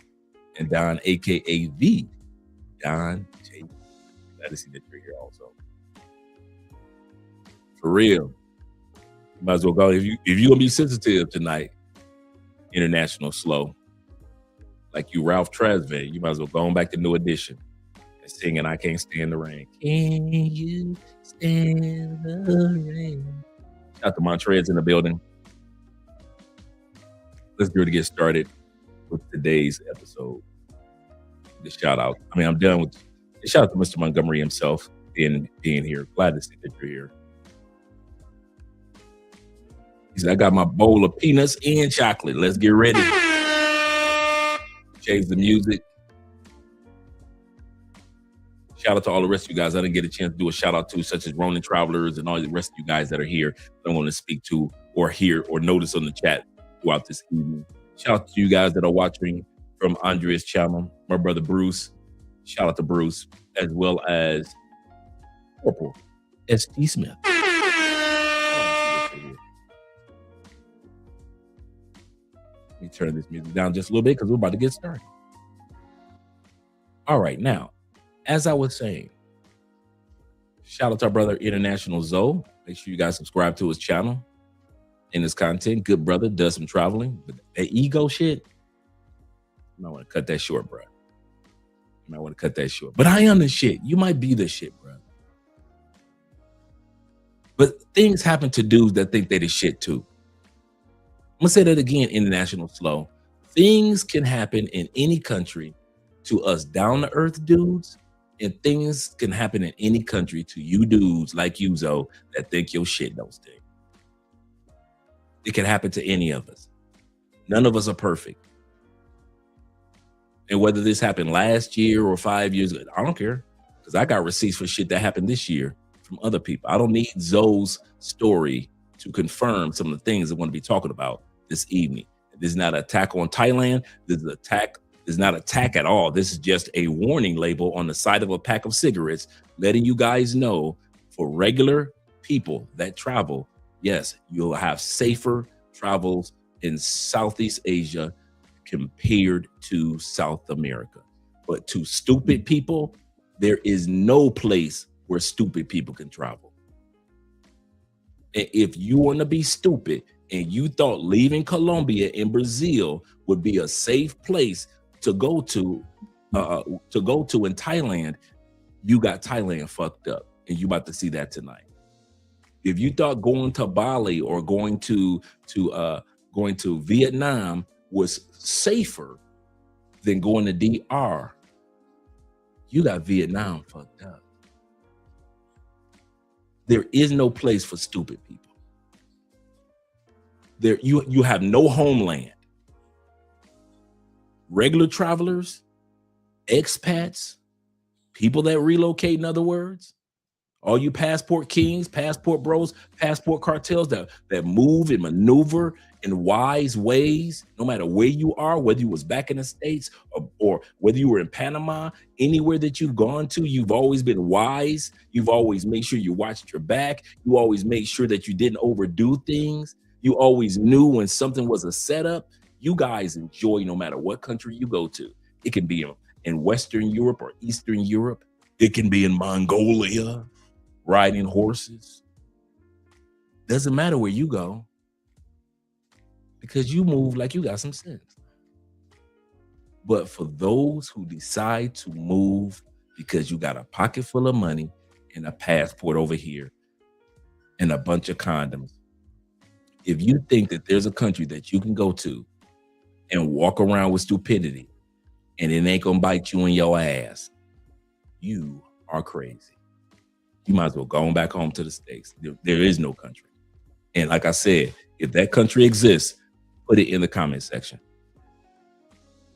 And Don, aka V. Don J. Glad to see that you're here also. For real. You might as well go. If you're gonna be sensitive tonight, International Slow, like you Ralph Tresvant, you might as well go on back to New Edition and singing I Can't Stand the Rain. Can you stand the rain? Shout out to Montrez in the building. Let's do it to get started with today's episode. The shout out. I mean, I'm done with the shout out to Mr. Montgomery himself being here. Glad to see that you're here. He said, I got my bowl of peanuts and chocolate. Let's get ready. Change the music. Shout out to all the rest of you guys I didn't get a chance to do a shout out to, such as Ronin Travelers and all the rest of you guys that are here that I want to speak to or hear or notice on the chat throughout this evening. Shout out to you guys that are watching from Andrea's channel, my brother Bruce. Shout out to Bruce, as well as Corporal S.T. Smith. Let me turn this music down just a little bit because we're about to get started. All right, now, as I was saying, shout out to our brother International Zoe. Make sure you guys subscribe to his channel and his content. Good brother, does some traveling. But that ego shit, you might want to cut that short, bro. You might want to cut that short. But I am the shit. You might be the shit, bro. But things happen to dudes that think they the shit too. I'm gonna say that again, International Slow. Things can happen in any country to us down-to-earth dudes, and things can happen in any country to you dudes like you, Zoe, that think your shit don't stink. It can happen to any of us. None of us are perfect. And whether this happened last year or 5 years ago, I don't care, because I got receipts for shit that happened this year from other people. I don't need Zoe's story to confirm some of the things I want to be talking about this evening. This is not an attack on Thailand. This is not attack at all. This is just a warning label on the side of a pack of cigarettes, letting you guys know for regular people that travel, yes, you'll have safer travels in Southeast Asia compared to South America. But to stupid people, there is no place where stupid people can travel. And if you want to be stupid and you thought leaving Colombia and Brazil would be a safe place to go to in Thailand, you got Thailand fucked up, and you about to see that tonight. If you thought going to Bali or going to Vietnam was safer than going to DR, you got Vietnam fucked up. There is no place for stupid people. There, you have no homeland. Regular travelers, expats, people that relocate, in other words, all you passport kings, passport bros, passport cartels that move and maneuver in wise ways, no matter where you are, whether you was back in the States or whether you were in Panama, anywhere that you've gone to, you've always been wise. You've always made sure you watched your back. You always made sure that you didn't overdo things. You always knew when something was a setup. You guys enjoy no matter what country you go to. It can be in Western Europe or Eastern Europe. It can be in Mongolia, riding horses. Doesn't matter where you go, because you move like you got some sense. But for those who decide to move because you got a pocket full of money and a passport over here and a bunch of condoms, if you think that there's a country that you can go to and walk around with stupidity and it ain't gonna bite you in your ass, you are crazy. You might as well go on back home to the States. There is no country. And like I said, if that country exists, put it in the comment section.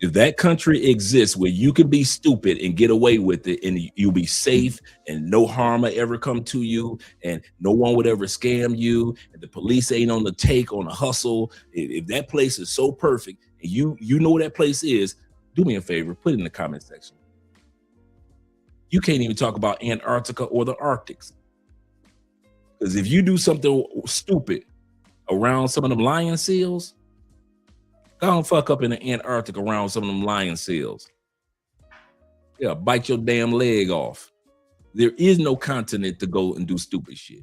If that country exists where you can be stupid and get away with it and you'll be safe and no harm will ever come to you and no one would ever scam you and the police ain't on the take, on the hustle, if that place is so perfect and you know where that place is, do me a favor, put it in the comment section. You can't even talk about Antarctica or the Arctics. Because if you do something stupid around some of them lion seals, go and fuck up in the Antarctica around some of them lion seals. Yeah, bite your damn leg off. There is no continent to go and do stupid shit.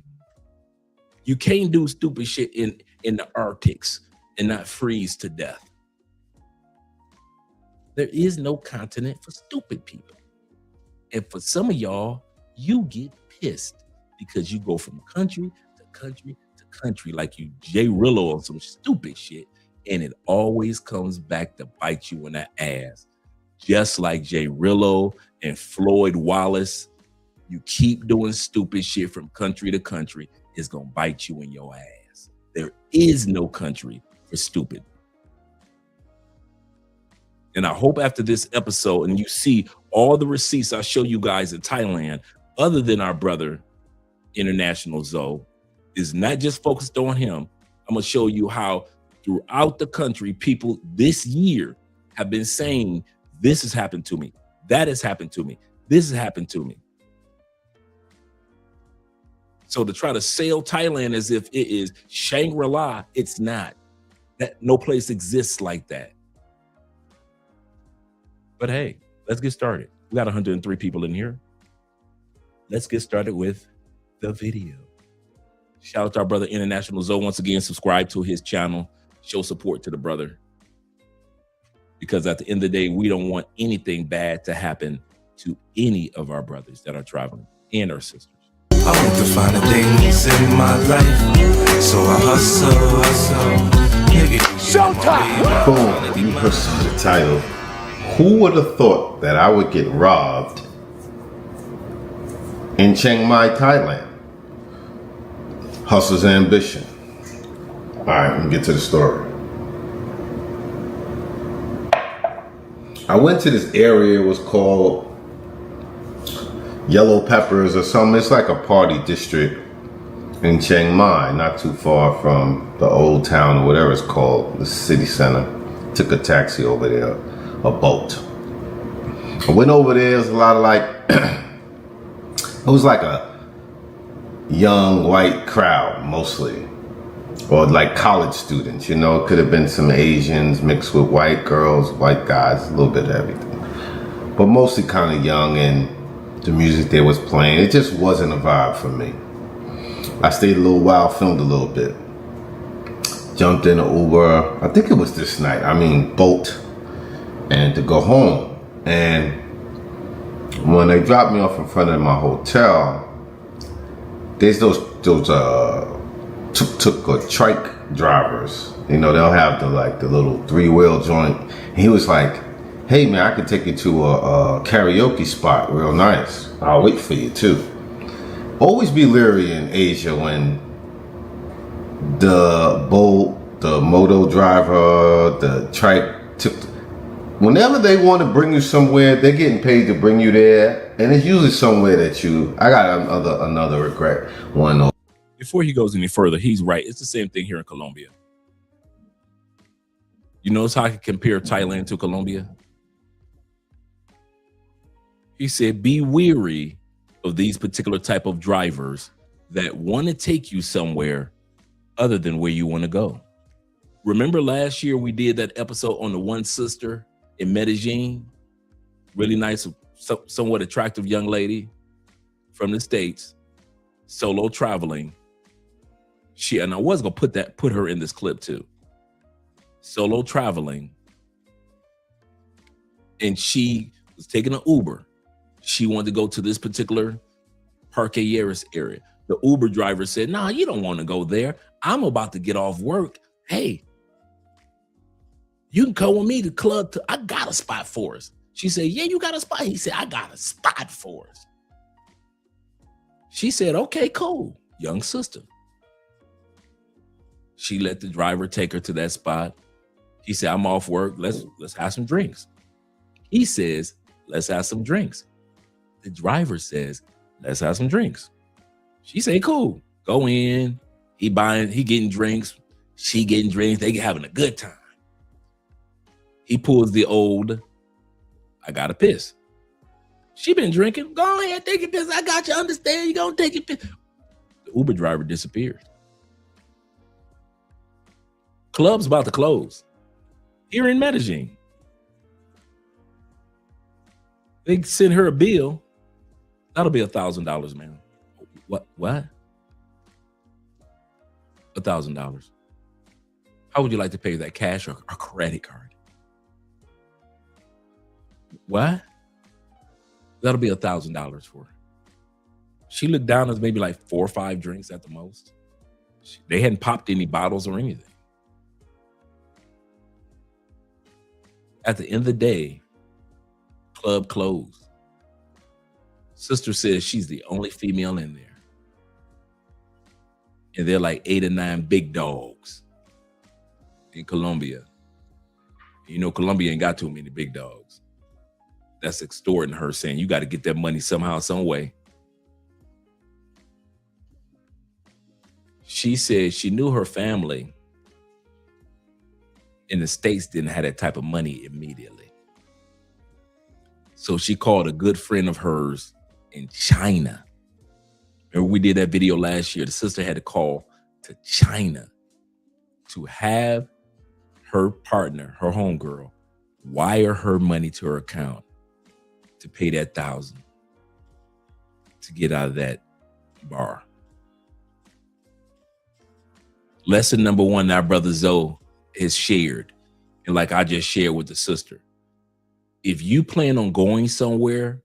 You can't do stupid shit in the Arctics and not freeze to death. There is no continent for stupid people. And for some of y'all, you get pissed because you go from country to country to country like you Jay Rillo on some stupid shit, and it always comes back to bite you in the ass. Just like Jay Rillo and Floyd Wallace, you keep doing stupid shit from country to country, it's gonna bite you in your ass. There is no country for stupid. And I hope after this episode, and you see all the receipts I show you guys in Thailand, other than our brother, International Zoe, is not just focused on him. I'm gonna show you how throughout the country, people this year have been saying, this has happened to me, that has happened to me, this has happened to me. So to try to sell Thailand as if it is Shangri-La, it's not. That no place exists like that. But hey, let's get started. We got 103 people in here. Let's get started with the video. Shout out to our brother International Zoe. Once again, subscribe to his channel. Show support to the brother. Because at the end of the day, we don't want anything bad to happen to any of our brothers that are traveling and our sisters. I want to find the things in my life, so I hustle. Showtime! Boom, you heard the title. Who would have thought that I would get robbed in Chiang Mai, Thailand? Hustle's ambition. All right, let me get to the story. I went to this area, it was called Yellow Peppers or something. It's like a party district in Chiang Mai, not too far from the old town or whatever it's called, the city center. Took a taxi over there, a boat. I went over there, it was a lot of like, it was like a young white crowd mostly, or like college students, you know. It could have been some Asians mixed with white girls, white guys, a little bit of everything. But mostly kind of young, and the music they was playing, it just wasn't a vibe for me. I stayed a little while, filmed a little bit. Jumped in an Uber, I think it was this night, boat, and to go home. And when they dropped me off in front of my hotel, there's those tuk-tuk trike drivers. You know, they'll have the little 3-wheel joint. And he was like, hey man, I can take you to a karaoke spot, real nice. I'll wait for you too. Always be leery in Asia when the boat, the moto driver, the trike, whenever they want to bring you somewhere, they're getting paid to bring you there. And it's usually somewhere that I got another regret one. Before he goes any further, he's right. It's the same thing here in Colombia. You notice how I can compare Thailand to Colombia? He said, be weary of these particular type of drivers that want to take you somewhere other than where you want to go. Remember last year we did that episode on the one sister in Medellin? Really nice, somewhat attractive young lady from the States, solo traveling. And I was going to put her in this clip too. Solo traveling. And she was taking an Uber. She wanted to go to this particular Parque Yeris area. The Uber driver said, nah, you don't want to go there. I'm about to get off work. Hey, you can come with me to the club. I got a spot for us. She said, yeah, you got a spot? He said, I got a spot for us. She said, okay, cool. Young sister. She let the driver take her to that spot. He said, I'm off work. Let's have some drinks. He says, let's have some drinks. The driver says, let's have some drinks. She said, cool. Go in. He getting drinks. She getting drinks. They having a good time. He pulls the old, I got to piss. She been drinking. Go ahead, take your piss. I got you. Understand. You gonna take your piss. The Uber driver disappeared. Club's about to close. Here in Medellin. They sent her a bill. That'll be $1,000, man. What? $1,000. How would you like to pay that, cash or a credit card? What? That'll be $1,000 for her. She looked down as maybe like 4 or 5 drinks at the most. They hadn't popped any bottles or anything. At the end of the day, club closed. Sister says she's the only female in there. And they're like 8 or 9 big dogs in Colombia. You know, Colombia ain't got too many big dogs. That's extorting her, saying you got to get that money somehow, some way. She said she knew her family in the States didn't have that type of money immediately. So she called a good friend of hers in China. Remember we did that video last year. The sister had to call to China to have her partner, her homegirl, wire her money to her account to pay that $1,000 to get out of that bar. Lesson number 1 our brother Zoe has shared, and like I just shared with the sister, if you plan on going somewhere,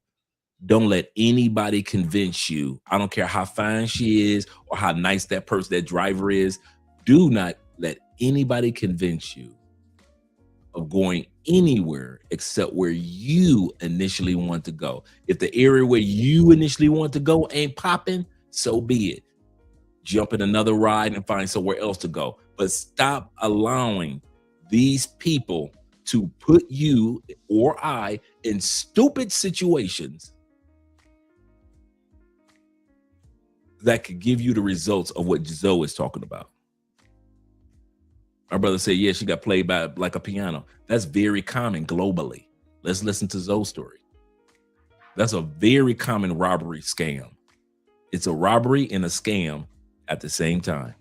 don't let anybody convince you. I don't care how fine she is or how nice that person, that driver is. Do not let anybody convince you of going anywhere except where you initially want to go. If the area where you initially want to go ain't popping, so be it. Jump in another ride and find somewhere else to go. But stop allowing these people to put you or I in stupid situations that could give you the results of what Zoe is talking about. My brother said, yeah, she got played by like a piano. That's very common globally. Let's listen to Zoe's story. That's a very common robbery scam. It's a robbery and a scam at the same time.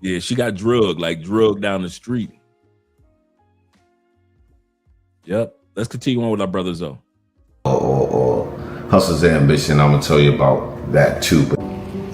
Yeah, she got drugged down the street. Yep. Let's continue on with our brother Zoe. Or Hustle's Ambition, I'm gonna tell you about that too.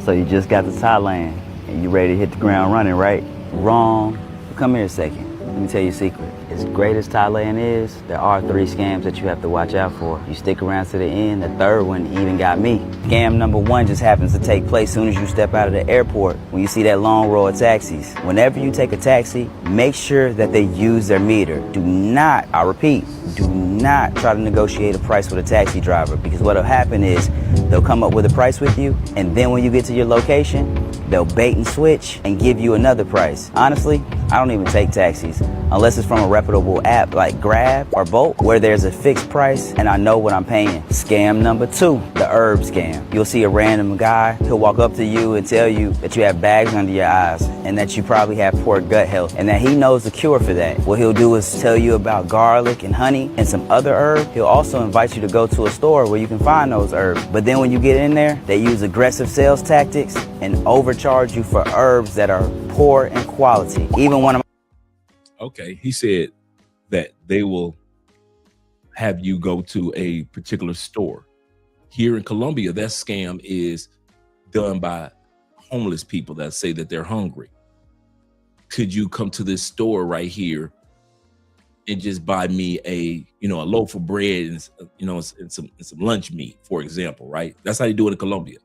So you just got to Thailand and you ready to hit the ground running, right? Wrong. Come here a second. Let me tell you a secret. As great as Thailand is, there are 3 scams that you have to watch out for. You stick around to the end, the 3rd one even got me. Scam number 1 just happens to take place soon as you step out of the airport, when you see that long row of taxis. Whenever you take a taxi, make sure that they use their meter. Do not, I repeat, do not try to negotiate a price with a taxi driver, because what'll happen is they'll come up with a price with you, and then when you get to your location, they'll bait and switch and give you another price. Honestly, I don't even take taxis unless it's from a reputable app like Grab or Bolt, where there's a fixed price and I know what I'm paying. Scam number 2, the herb scam. You'll see a random guy, he'll walk up to you and tell you that you have bags under your eyes and that you probably have poor gut health and that he knows the cure for that. What he'll do is tell you about garlic and honey and some other herb. He'll also invite you to go to a store where you can find those herbs. But then when you get in there, they use aggressive sales tactics and overcharge you for herbs that are poor in quality. Even one of Okay, he said that they will have you go to a particular store. Here in Colombia, that scam is done by homeless people that say that they're hungry. Could you come to this store right here and just buy me a loaf of bread and some lunch meat, for example, right? That's how you do it in Colombia.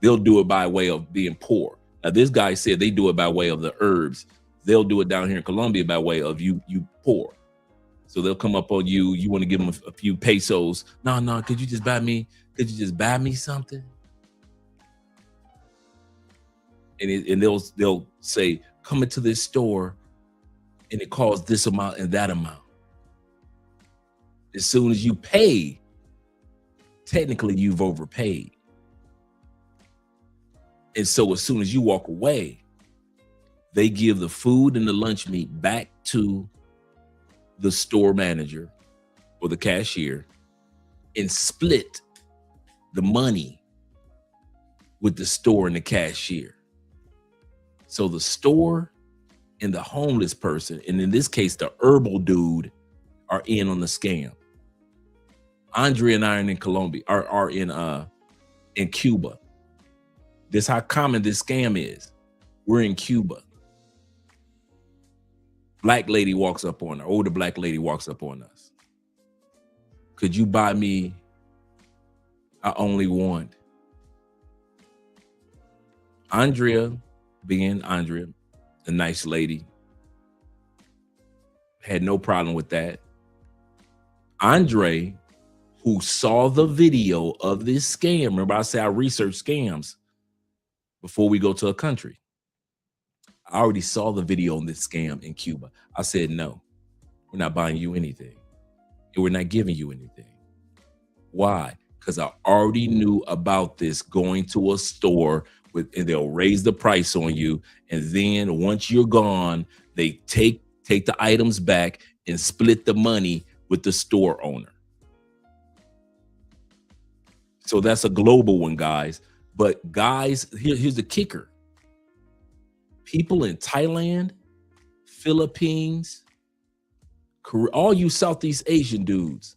They'll do it by way of being poor. Now, this guy said they do it by way of the herbs. They'll do it down here in Colombia by way of you poor. So they'll come up on you. You want to give them a few pesos. No, could you just buy me something? And they'll say, come into this store and it costs this amount and that amount. As soon as you pay, technically you've overpaid. And so as soon as you walk away, they give the food and the lunch meat back to the store manager or the cashier and split the money with the store and the cashier. So the store and the homeless person, and in this case, the herbal dude, are in on the scam. Andrea and I are in Colombia, are in Cuba. This is how common this scam is. We're in Cuba. Black lady walks up on her, older black lady walks up on us. Could you buy me? I only want. Andrea, being Andrea, a nice lady, had no problem with that. Andre, who saw the video of this scam, remember I said I research scams before we go to a country. I already saw the video on this scam in Cuba. I said, no, we're not buying you anything. And we're not giving you anything. Why? Because I already knew about this going to a store and they'll raise the price on you. And then once you're gone, they take the items back and split the money with the store owner. So that's a global one, guys. But guys, here's the kicker. People in Thailand, Philippines, Korea, all you Southeast Asian dudes,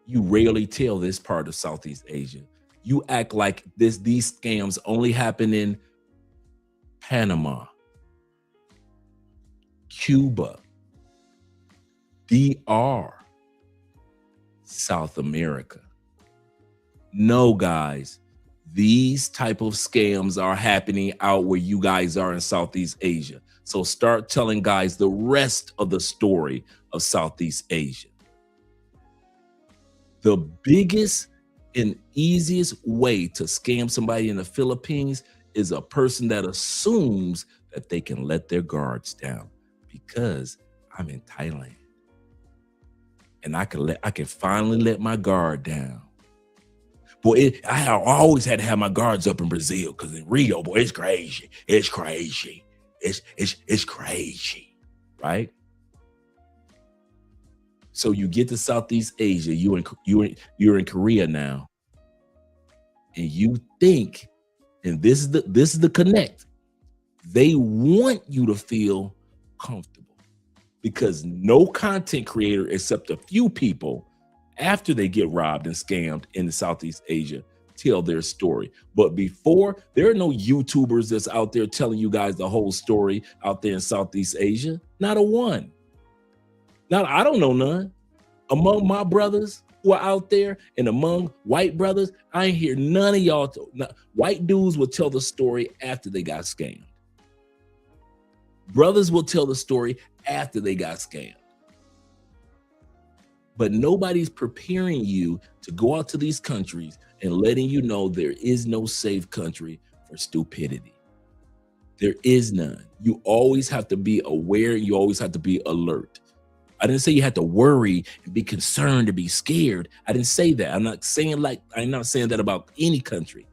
you rarely tell this part of Southeast Asia. You act like these scams only happen in Panama, Cuba, DR, South America. No, guys, these type of scams are happening out where you guys are in Southeast Asia. So start telling guys the rest of the story of Southeast Asia. The biggest and easiest way to scam somebody in the Philippines is a person that assumes that they can let their guards down because I'm in Thailand and I can finally let my guard down. Boy, I always had to have my guards up in Brazil because in Rio, boy, it's crazy. It's crazy. It's crazy, right? So you get to Southeast Asia, you're in Korea now, and you think, and this is the connect. They want you to feel comfortable because no content creator except a few people after they get robbed and scammed in Southeast Asia tell their story. But before, there are no YouTubers that's out there telling you guys the whole story out there in Southeast Asia. Not a one. Now, I don't know none. Among my brothers who are out there and among white brothers, I ain't hear none of y'all. White dudes will tell the story after they got scammed. Brothers will tell the story after they got scammed. But nobody's preparing you to go out to these countries and letting you know there is no safe country for stupidity. There is none. You always have to be aware. You always have to be alert. I didn't say you had to worry and be concerned or be scared. I didn't say that. I'm not saying that about any country.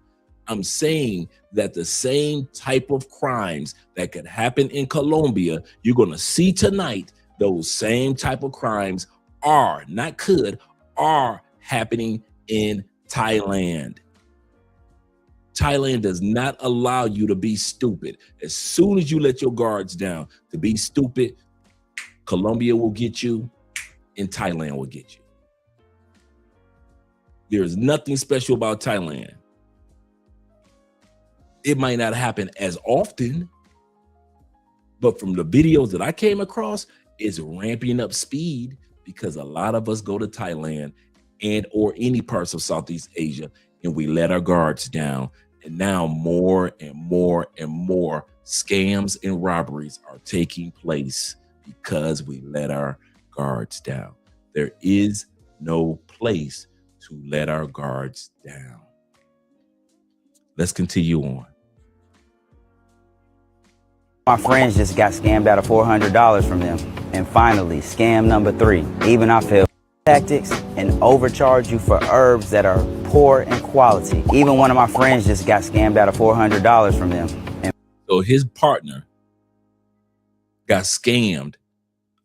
I'm saying that the same type of crimes that could happen in Colombia, you're going to see tonight, those same type of crimes are happening in Thailand. Thailand does not allow you to be stupid. As soon as you let your guards down to be stupid, Colombia will get you and Thailand will get you. There's nothing special about Thailand. It might not happen as often, but from the videos that I came across, it's ramping up speed because a lot of us go to Thailand and or any parts of Southeast Asia and we let our guards down. And now more and more and more scams and robberies are taking place because we let our guards down. There is no place to let our guards down. Let's continue on. My friends just got scammed out of $400 from them. And finally, scam number 3. Even I failed tactics and overcharge you for herbs that are poor in quality. Even one of my friends just got scammed out of $400 from them. And so his partner got scammed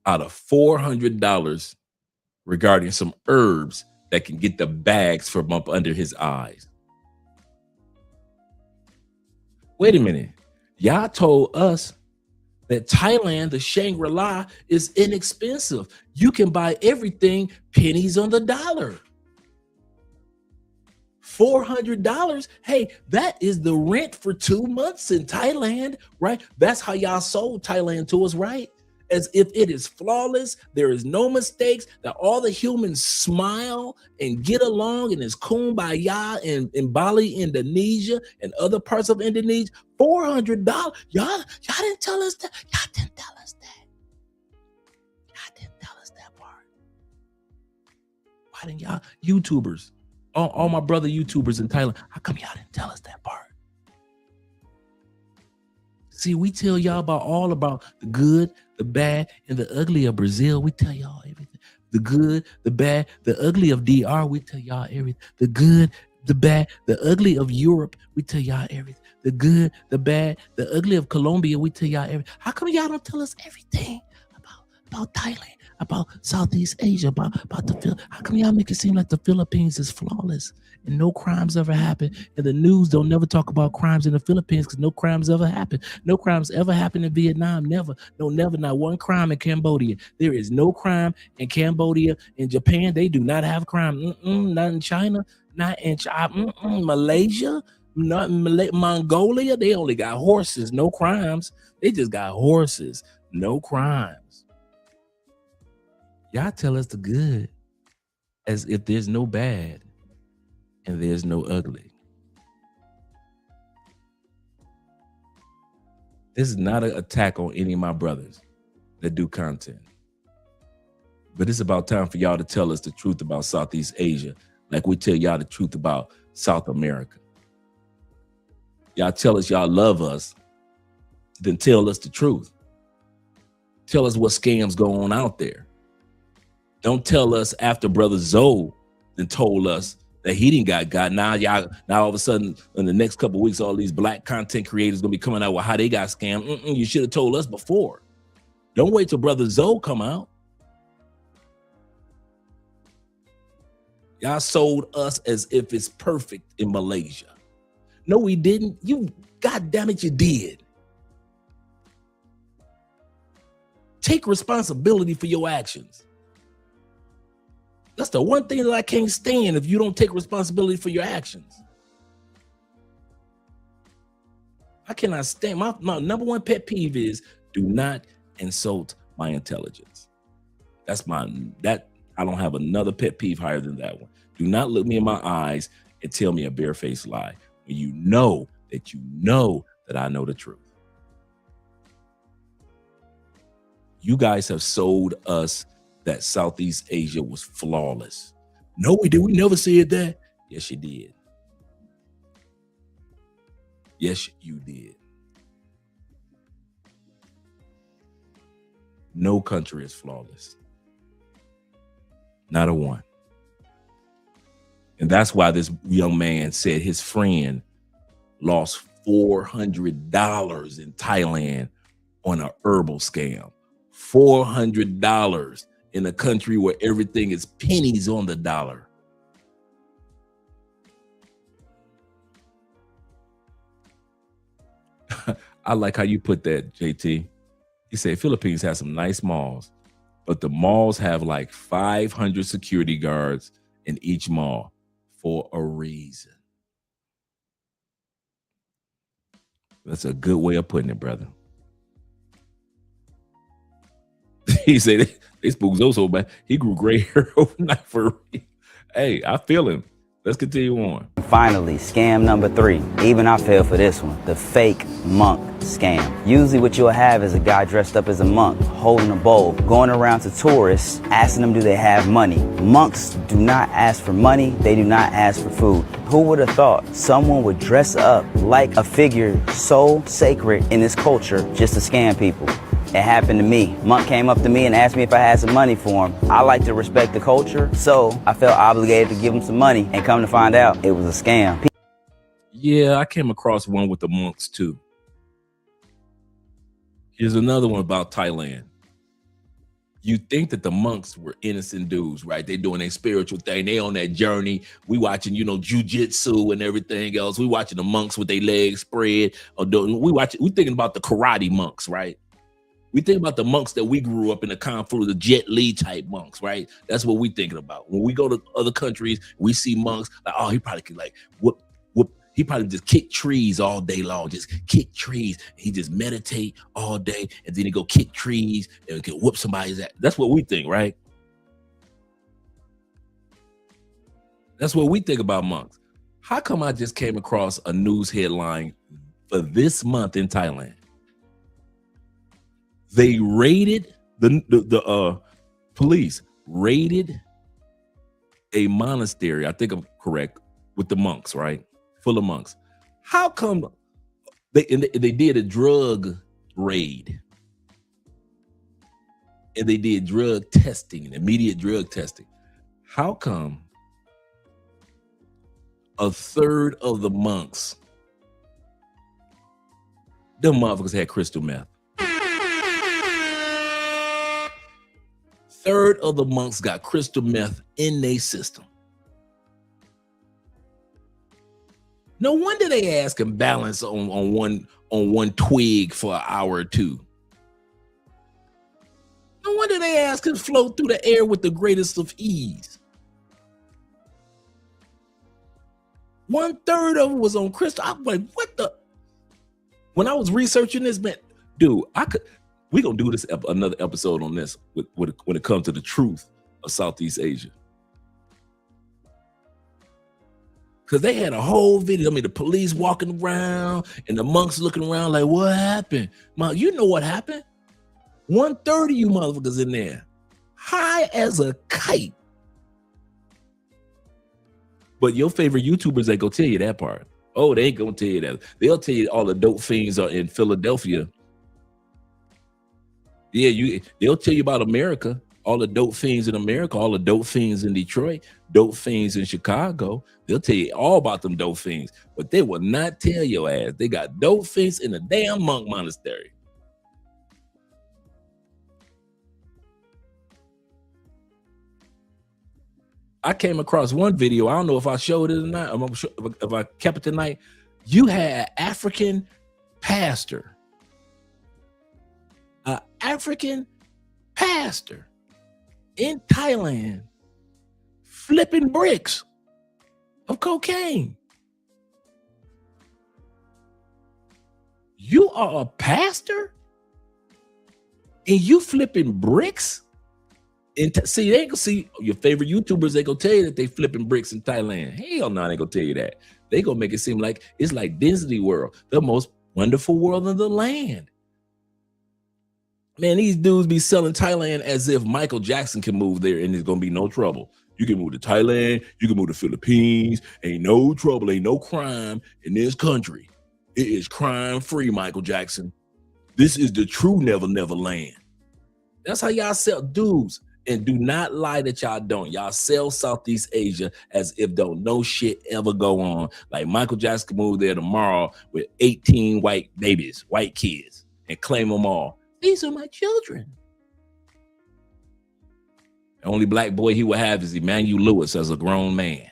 out of $400 regarding some herbs that can get the bags from up under his eyes. Wait a minute. Y'all told us that Thailand, the Shangri-La, is inexpensive. You can buy everything pennies on the dollar. $400. Hey, that is the rent for 2 months in Thailand, right? That's how y'all sold Thailand to us, right? As if it is flawless, there is no mistakes, that all the humans smile and get along, and it's kumbaya in Bali, Indonesia, and other parts of Indonesia. $400. Y'all didn't tell us that. Y'all didn't tell us that. Y'all didn't tell us that part. Why didn't y'all YouTubers? All my brother YouTubers in Thailand, how come y'all didn't tell us that part? See, we tell y'all about the good, the bad, and the ugly of Brazil. We tell y'all everything. The good, the bad, the ugly of DR. We tell y'all everything. The good, the bad, the ugly of Europe. We tell y'all everything. The good, the bad, the ugly of Colombia. We tell y'all everything. How come y'all don't tell us everything about Thailand, about Southeast Asia, about the Philippines? How come y'all make it seem like the Philippines is flawless and no crimes ever happen? And the news don't never talk about crimes in the Philippines because no crimes ever happen. No crimes ever happen in Vietnam. Never. No, never. Not one crime in Cambodia. There is no crime in Cambodia. In Japan, they do not have crime. Not in China. Not in China. Malaysia. Not in Mongolia. They only got horses. No crimes. They just got horses. No crimes. Y'all tell us the good as if there's no bad and there's no ugly. This is not an attack on any of my brothers that do content. But it's about time for y'all to tell us the truth about Southeast Asia, like we tell y'all the truth about South America. Y'all tell us y'all love us, then tell us the truth. Tell us what scams go on out there. Don't tell us after Brother Zoe then told us that he didn't got. Now all of a sudden in the next couple of weeks, all these black content creators gonna be coming out with how they got scammed. You should have told us before. Don't wait till Brother Zoe come out. Y'all sold us as if it's perfect in Malaysia. No, we didn't. You, God damn it, you did. Take responsibility for your actions. That's the one thing that I can't stand, if you don't take responsibility for your actions. I cannot stand, my number one pet peeve is do not insult my intelligence. That I don't have another pet peeve higher than that one. Do not look me in my eyes and tell me a barefaced lie when you know that I know the truth. You guys have sold us that Southeast Asia was flawless. No, we did. We never said that. Yes, you did. Yes, you did. No country is flawless. Not a one. And that's why this young man said his friend lost $400 in Thailand on an herbal scam. $400 in a country where everything is pennies on the dollar. I like how you put that, JT. You say Philippines has some nice malls, but the malls have like 500 security guards in each mall for a reason. That's a good way of putting it, brother. He said they spooked Zoe so bad he grew gray hair overnight for a reason. Hey, I feel him. Let's continue on. Finally, scam number 3. Even I fell for this one. The fake monk scam. Usually what you'll have is a guy dressed up as a monk, holding a bowl, going around to tourists, asking them do they have money. Monks do not ask for money. They do not ask for food. Who would have thought someone would dress up like a figure so sacred in this culture just to scam people? It happened to me. Monk came up to me and asked me if I had some money for him. I like to respect the culture, so I felt obligated to give him some money, and come to find out, it was a scam. Yeah, I came across one with the monks too. Here's another one about Thailand. You think that the monks were innocent dudes, right? They're doing their spiritual thing. They on that journey. We watching, jujitsu and everything else. We watching the monks with their legs spread. We thinking about the karate monks, right? We think about the monks that we grew up in, the kung fu, the Jet Li type monks, right? That's what we thinking about. When we go to other countries, we see monks like, oh, he probably could like whoop. He probably just kick trees all day long, just kick trees. He just meditate all day, and then he go kick trees and can whoop somebody's ass. That's what we think, right? That's what we think about monks. How come I just came across a news headline for this month in Thailand? They raided the police raided a monastery. I think I'm correct with the monks, right? Full of monks. How come they did a drug raid and they did drug testing, immediate drug testing? How come a third of the monks, them motherfuckers had crystal meth? Third of the monks got crystal meth in their system. No wonder they ask and balance on one twig for an hour or two. No wonder they ask and float through the air with the greatest of ease. 1/3 of it was on crystal. I'm like, what the? When I was researching this, man, dude, we gonna do this another episode on this when it comes to the truth of Southeast Asia. Because they had a whole video. I mean, the police walking around and the monks looking around like, what happened? Mom, you know what happened? 1/3 of you motherfuckers in there, high as a kite. But your favorite YouTubers ain't gonna tell you that part. Oh, they ain't gonna tell you that. They'll tell you all the dope fiends are in Philadelphia. Yeah, they'll tell you about America, all the dope fiends in America, all the dope fiends in Detroit, dope fiends in Chicago. They'll tell you all about them dope fiends, but they will not tell your ass they got dope fiends in a damn monk monastery. I came across one video. I don't know if I showed it or not. I'm sure if I kept it tonight. You had African pastor, an African pastor in Thailand flipping bricks of cocaine. You are a pastor and you flipping bricks? See, they ain't gonna see your favorite YouTubers. They gonna tell you that they flipping bricks in Thailand. Hell no, they gonna tell you that. They gonna make it seem like it's like Disney World, the most wonderful world in the land. Man, these dudes be selling Thailand as if Michael Jackson can move there and there's gonna be no trouble. You can move to Thailand, you can move to Philippines, ain't no trouble, ain't no crime in this country. It is crime free, Michael Jackson. This is the true Never Never land. That's how y'all sell dudes. And do not lie that y'all don't. Y'all sell Southeast Asia as if don't no shit ever go on. Like Michael Jackson can move there tomorrow with 18 white babies, white kids, and claim them all. These are my children. The only black boy he will have is Emmanuel Lewis as a grown man.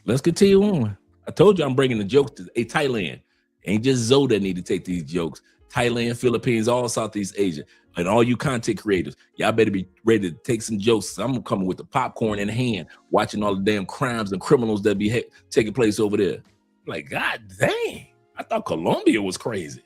Let's continue on. I told you I'm bringing the jokes to Thailand. Ain't just Zoe that need to take these jokes. Thailand, Philippines, all Southeast Asia. And all you content creators, y'all better be ready to take some jokes. I'm coming with the popcorn in hand, watching all the damn crimes and criminals that be taking place over there. Like, God dang, I thought Colombia was crazy.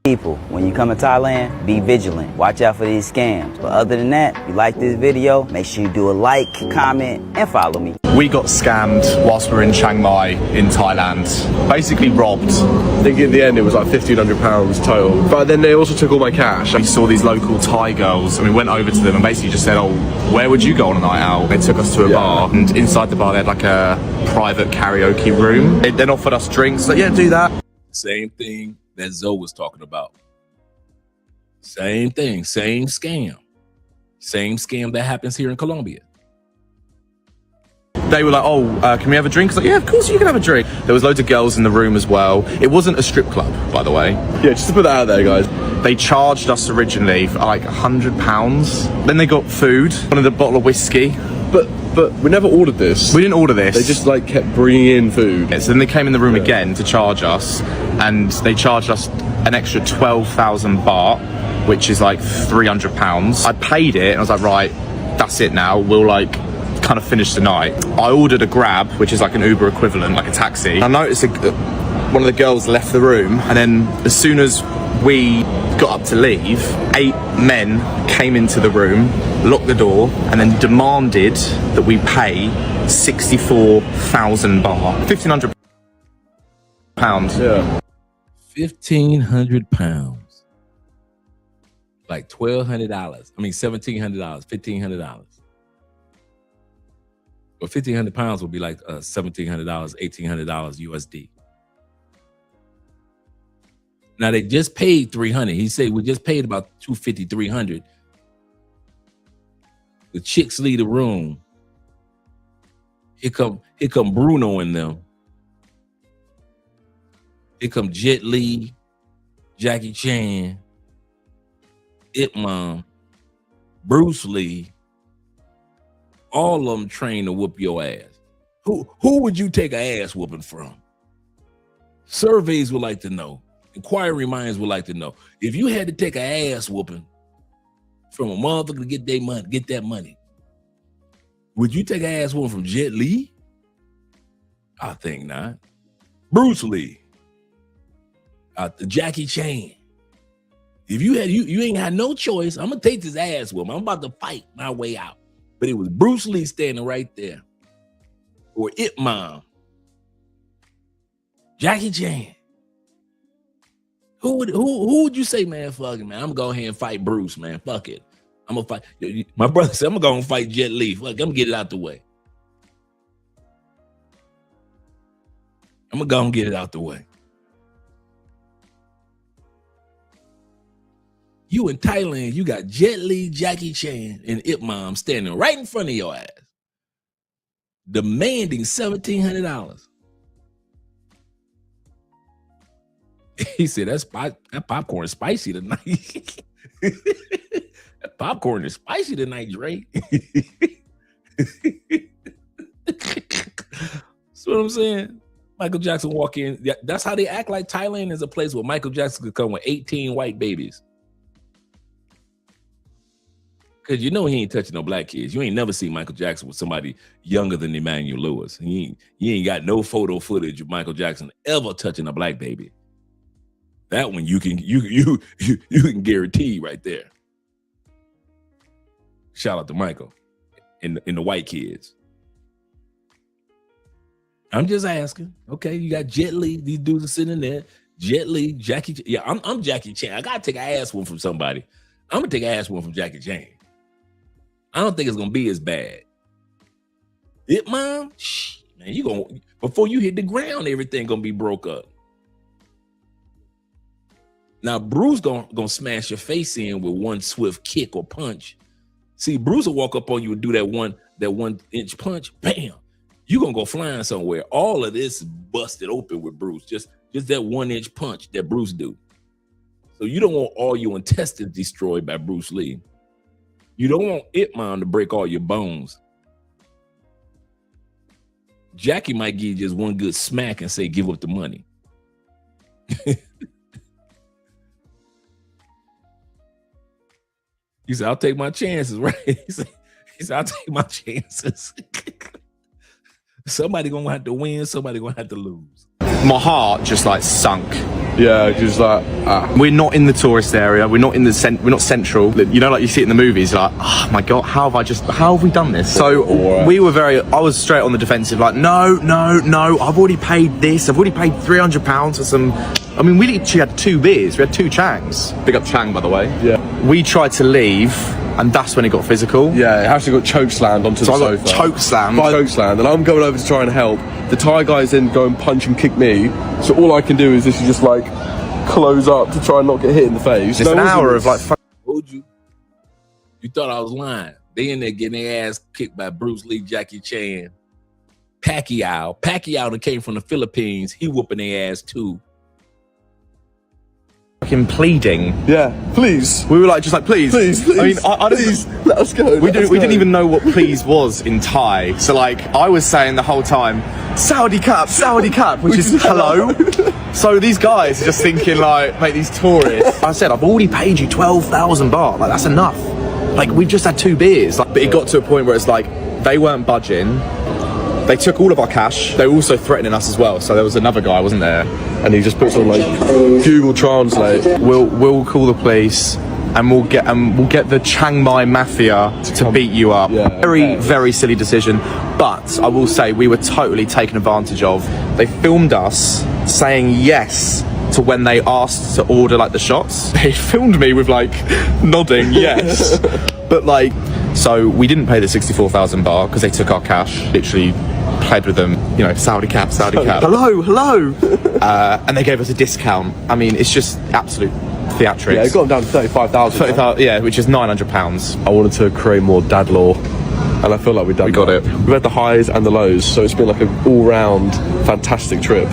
People, when you come to Thailand, be vigilant. Watch out for these scams. But other than that, if you like this video, make sure you do a like, comment, and follow me. We got scammed whilst we were in Chiang Mai in Thailand. Basically robbed. I think in the end it was like £1,500 total. But then they also took all my cash. We saw these local Thai girls and we went over to them and basically just said, oh, where would you go on a night out? They took us to a bar, and inside the bar they had like a private karaoke room. They then offered us drinks. Like, yeah, do that. Same thing that Zoe was talking about. Same thing, same scam. Same scam that happens here in Colombia. They were like, oh, can we have a drink? I was like, yeah, of course you can have a drink. There was loads of girls in the room as well. It wasn't a strip club, by the way. Yeah, just to put that out there, guys. They charged us originally for like £100. Then they got food, wanted a bottle of whiskey. But But we never ordered this. We didn't order this. They just like kept bringing in food. So then they came in the room again to charge us, and they charged us an extra 12,000 baht, which is like £300. I paid it and I was like, right, that's it now. We'll like kind of finish the night. I ordered a Grab, which is like an Uber equivalent, like a taxi. I noticed one of the girls left the room, and then as soon as we got up to leave, 8 men came into the room, locked the door, and then demanded that we pay 64,000 baht, £1,500. Yeah. £1,500. Like $1,200. I mean, $1,700, $1,500. Well, £1,500 would be like $1,700, $1,800 USD. Now they just paid $300. He said we just paid about $250, $300. The chicks leave the room. Here come Bruno and them. Here come Jet Li, Jackie Chan, Ip Man, Bruce Lee. All of them trained to whoop your ass. Who would you take an ass whooping from? Surveys would like to know. Inquiry minds would like to know. If you had to take an ass whooping from a motherfucker to get that money, would you take an ass whooping from Jet Li? I think not. Bruce Lee. Jackie Chan. If you ain't had no choice, I'm gonna take this ass whooping. I'm about to fight my way out. But it was Bruce Lee standing right there. Or Ip Man. Jackie Chan. Who would you say, man, fuck it, man? I'm gonna go ahead and fight Bruce, man. Fuck it. I'm gonna fight. My brother said, I'm gonna go and fight Jet Li. Fuck, I'm gonna get it out the way. I'm gonna go and get it out the way. You in Thailand, you got Jet Li, Jackie Chan, and Ip Man standing right in front of your ass, demanding $1,700. He said, that popcorn is spicy tonight. That popcorn is spicy tonight, Dre. See what I'm saying? Michael Jackson walk in. That's how they act like Thailand is a place where Michael Jackson could come with 18 white babies. Because you know he ain't touching no black kids. You ain't never seen Michael Jackson with somebody younger than Emmanuel Lewis. He ain't got no photo footage of Michael Jackson ever touching a black baby. That one you can guarantee right there. Shout out to Michael and the white kids. I'm just asking. Okay, you got Jet Li. These dudes are sitting there. Jet Li, Jackie. Yeah, I'm Jackie Chan. I gotta take an ass one from somebody. I'm gonna take an ass one from Jackie Chan. I don't think it's gonna be as bad. Ip Man, man, you gonna before you hit the ground, everything gonna be broke up. Now Bruce gonna smash your face in with one swift kick or punch. See, Bruce will walk up on you and do that 1 inch punch. Bam, you gonna go flying somewhere. All of this is busted open with Bruce. Just that 1 inch punch that Bruce do. So you don't want all your intestines destroyed by Bruce Lee. You don't want Ip Man to break all your bones. Jackie might give you just one good smack and say, give up the money. He said, I'll take my chances, right? He said, I'll take my chances. Somebody gonna have to win, somebody gonna have to lose. My heart just like sunk. Yeah, just like we're not in the tourist area. We're not in the we're not central. You know, like you see it in the movies. Like, oh my god, how have we done this? So I was straight on the defensive. Like, no. I've already paid this. I've already paid £300 for some. I mean, we literally had 2 beers. We had 2 Changs. Big up Chang, by the way. Yeah. We tried to leave, and that's when it got physical. Yeah, it actually got chokeslammed onto the sofa. Chokeslammed, and I'm going over to try and help. The Thai guys then go and punch and kick me. So all I can do is just like close up to try and not get hit in the face. It's an hour of like. Told you. You thought I was lying. They in there getting their ass kicked by Bruce Lee, Jackie Chan, Pacquiao that came from the Philippines. He whooping their ass too. fucking pleading. Yeah, please. We were like, just like, please. Please. I mean, I please, let us go. We didn't even know what please was in Thai. So like, I was saying the whole time, Saudi cap, which is hello. So these guys are just thinking like, mate, these tourists. I said, I've already paid you 12,000 baht. Like, that's enough. Like, we've just had 2 beers. Like, but it got to a point where it's like, they weren't budging. They took all of our cash. They were also threatening us as well. So there was another guy, wasn't there? And he just puts on like Google Translate. We'll call the police, and we'll get the Chiang Mai mafia to beat you up. Yeah, very silly decision. But I will say we were totally taken advantage of. They filmed us saying yes to when they asked to order like the shots. They filmed me with like nodding yes. But like, so we didn't pay the 64,000 baht because they took our cash. Literally pled with them, you know, Saudi cap. Hello. And they gave us a discount. I mean, it's just absolute theatrics. Yeah, it got them down to 35,000. 30,000, yeah, which is £900. I wanted to create more dad law, and I feel like we got it. We've had the highs and the lows, so it's been like an all-round fantastic trip.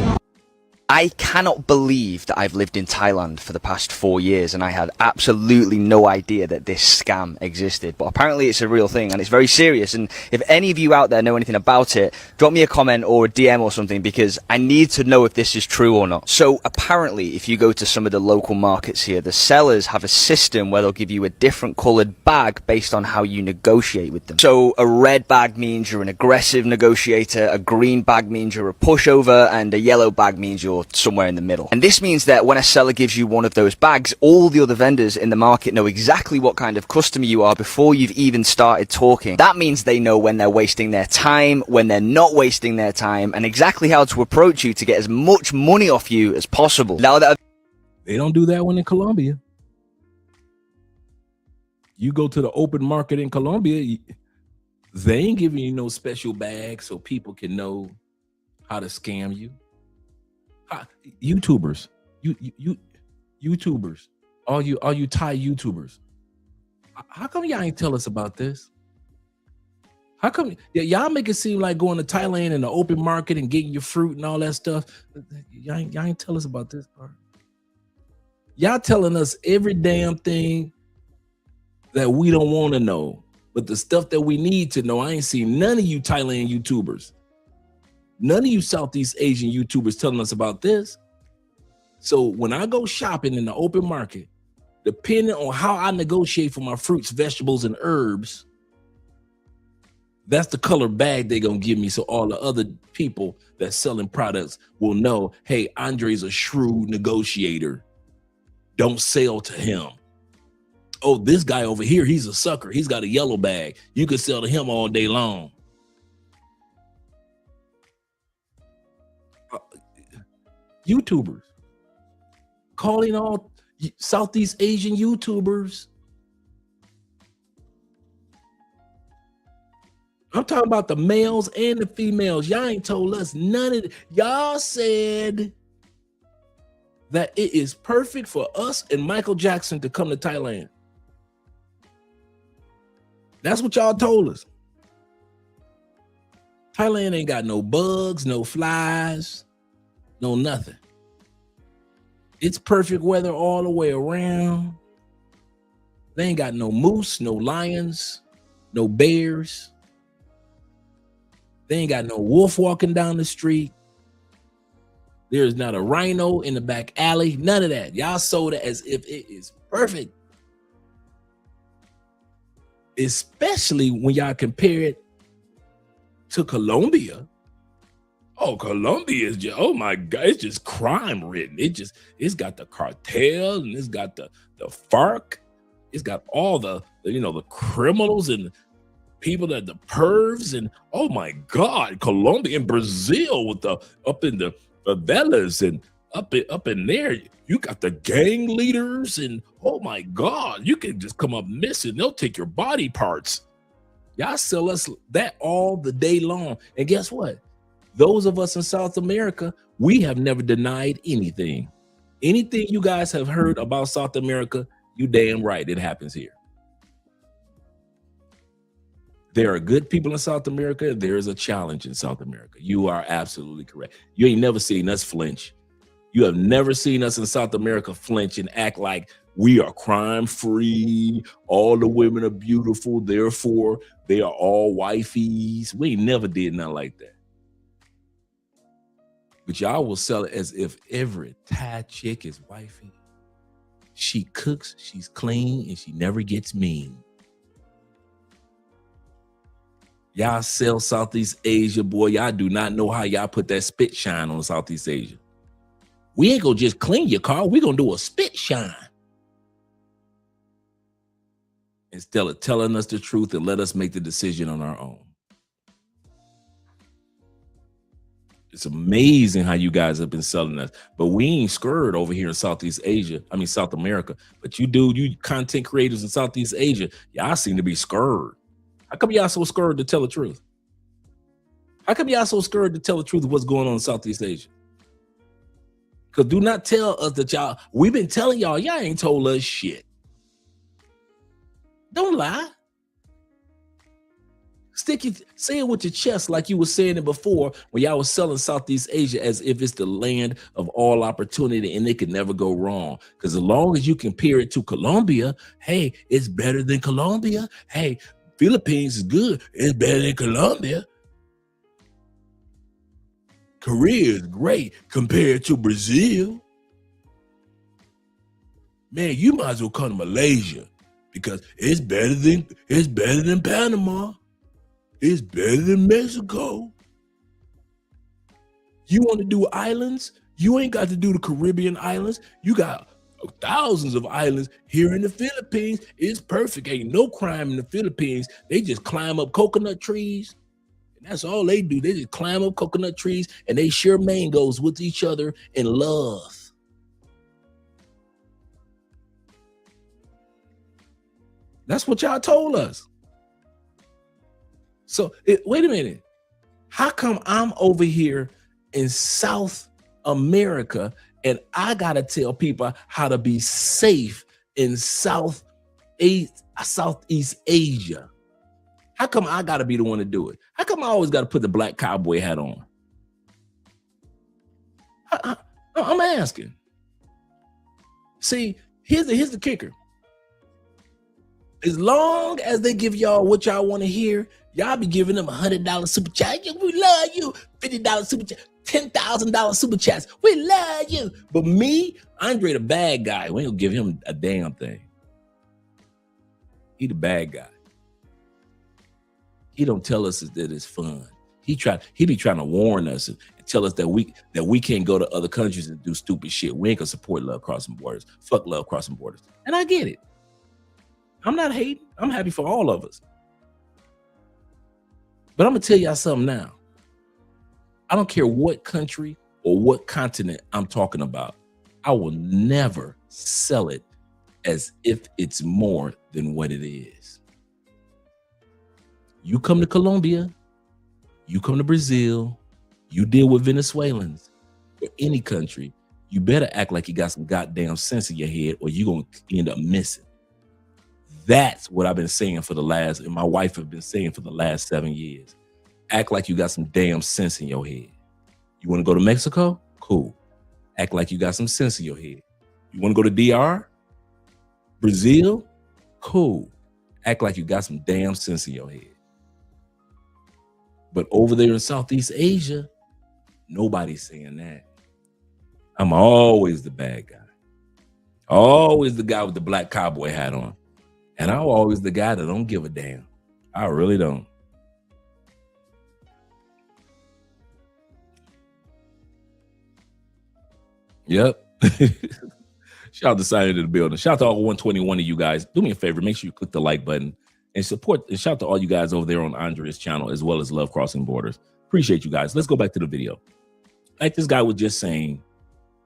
I cannot believe that I've lived in Thailand for the past 4 years and I had absolutely no idea that this scam existed. But apparently it's a real thing and it's very serious. And if any of you out there know anything about it, drop me a comment or a DM or something, because I need to know if this is true or not. So apparently, if you go to some of the local markets here, the sellers have a system where they'll give you a different coloured bag based on how you negotiate with them. So a red bag means you're an aggressive negotiator, a green bag means you're a pushover, and a yellow bag means you're somewhere in the middle. And this means that when a seller gives you one of those bags, all the other vendors in the market know exactly what kind of customer you are before you've even started talking. That means they know when they're wasting their time, when they're not wasting their time, and exactly how to approach you to get as much money off you as possible. Now that they don't do that one in Colombia. You go to the open market in Colombia, they ain't giving you no special bag so people can know how to scam you. YouTubers, YouTubers, all you Thai YouTubers, how come y'all ain't tell us about this? How come y'all make it seem like going to Thailand in the open market and getting your fruit and all that stuff? Y'all ain't tell us about this part. Y'all telling us every damn thing that we don't want to know, but the stuff that we need to know, I ain't seen none of you Thailand YouTubers. None of you Southeast Asian YouTubers telling us about this. So when I go shopping in the open market, depending on how I negotiate for my fruits, vegetables, and herbs, that's the color bag they're going to give me. So all the other people that's selling products will know, hey, Andre's a shrewd negotiator. Don't sell to him. Oh, this guy over here, he's a sucker. He's got a yellow bag. You could sell to him all day long. YouTubers, calling all Southeast Asian YouTubers. I'm talking about the males and the females. Y'all ain't told us none of it. Y'all said that it is perfect for us and Michael Jackson to come to Thailand. That's what y'all told us. Thailand ain't got no bugs, no flies, no nothing. It's perfect weather all the way around. They ain't got no moose, no lions, no bears. They ain't got no wolf walking down the street. There's not a rhino in the back alley. None of that. Y'all sold it as if it is perfect. Especially when y'all compare it to Colombia. Oh, Colombia is just, oh my God, it's just crime ridden. It's got the cartel and it's got the FARC. It's got all the criminals and people that the pervs and oh my God, Colombia and Brazil with the up in the favelas and up in there, you got the gang leaders and oh my God, you can just come up missing. They'll take your body parts. Y'all sell us that all the day long. And guess what? Those of us in South America, we have never denied anything. Anything you guys have heard about South America, you damn right, it happens here. There are good people in South America. There is a challenge in South America. You are absolutely correct. You ain't never seen us flinch. You have never seen us in South America flinch and act like we are crime free. All the women are beautiful. Therefore, they are all wifeys. We never did nothing like that. But y'all will sell it as if every Thai chick is wifey. She cooks, she's clean, and she never gets mean. Y'all sell Southeast Asia, boy. Y'all do not know how y'all put that spit shine on Southeast Asia. We ain't gonna just clean your car. We gonna do a spit shine. Instead of telling us the truth and let us make the decision on our own. It's amazing how you guys have been selling us, but we ain't scared over here in Southeast Asia. I mean, South America, but you content creators in Southeast Asia, y'all seem to be scared. How come y'all so scared to tell the truth? How come y'all so scared to tell the truth of what's going on in Southeast Asia? Because do not tell us that we've been telling y'all ain't told us shit. Don't lie. Say it with your chest like you were saying it before when y'all was selling Southeast Asia as if it's the land of all opportunity and it could never go wrong. Because as long as you compare it to Colombia, hey, it's better than Colombia. Hey, Philippines is good. It's better than Colombia. Korea is great compared to Brazil. Man, you might as well come to Malaysia because it's better than Panama. It's better than Mexico. You want to do islands? You ain't got to do the Caribbean islands. You got thousands of islands here in the Philippines. It's perfect. Ain't no crime in the Philippines. They just climb up coconut trees. And that's all they do. They just climb up coconut trees and they share mangoes with each other in love. That's what y'all told us. So wait a minute. How come I'm over here in South America and I gotta tell people how to be safe in Southeast Asia? How come I gotta be the one to do it? How come I always gotta put the black cowboy hat on? I'm asking. See, here's the kicker. As long as they give y'all what y'all want to hear, y'all be giving them $100 super chat. We love you. $50 super chat. $10,000 super chats. We love you. But me, Andre the bad guy, we ain't gonna give him a damn thing. He the bad guy. He don't tell us that it's fun. He be trying to warn us and tell us that we can't go to other countries and do stupid shit. We ain't gonna support Love Crossing Borders. Fuck Love Crossing Borders. And I get it. I'm not hating. I'm happy for all of us. But I'm gonna tell y'all something now. I don't care what country or what continent I'm talking about. I will never sell it as if it's more than what it is. You come to Colombia, you come to Brazil, you deal with Venezuelans or any country, you better act like you got some goddamn sense in your head or you're gonna end up missing. That's what I've been saying and my wife have been saying for the last 7 years. Act like you got some damn sense in your head. You want to go to Mexico? Cool. Act like you got some sense in your head. You want to go to DR? Brazil? Cool. Act like you got some damn sense in your head. But over there in Southeast Asia, nobody's saying that. I'm always the bad guy. Always the guy with the black cowboy hat on. And I'm always the guy that don't give a damn. I really don't. Yep. Shout out to Sign into the building. Shout out to all 121 of you guys. Do me a favor. Make sure you click the like button and support. And shout out to all you guys over there on Andrea's channel as well as Love Crossing Borders. Appreciate you guys. Let's go back to the video. Like this guy was just saying,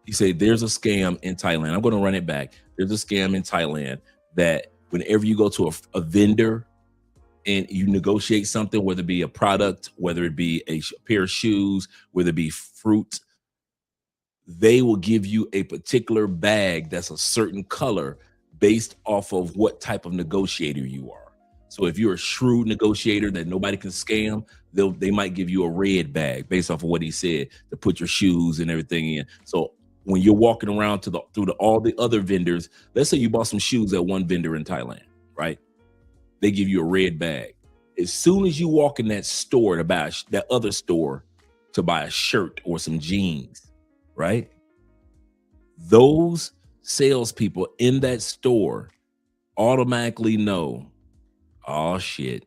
he said, there's a scam in Thailand. I'm going to run it back. There's a scam in Thailand that whenever you go to a vendor and you negotiate something, whether it be a product, whether it be a pair of shoes, whether it be fruit, they will give you a particular bag that's a certain color based off of what type of negotiator you are. So if you're a shrewd negotiator that nobody can scam, they might give you a red bag based off of what he said to put your shoes and everything in. So when you're walking around through all the other vendors, let's say you bought some shoes at one vendor in Thailand, right? They give you a red bag. As soon as you walk in that store to buy that other store to buy a shirt or some jeans, right? Those salespeople in that store automatically know, oh shit,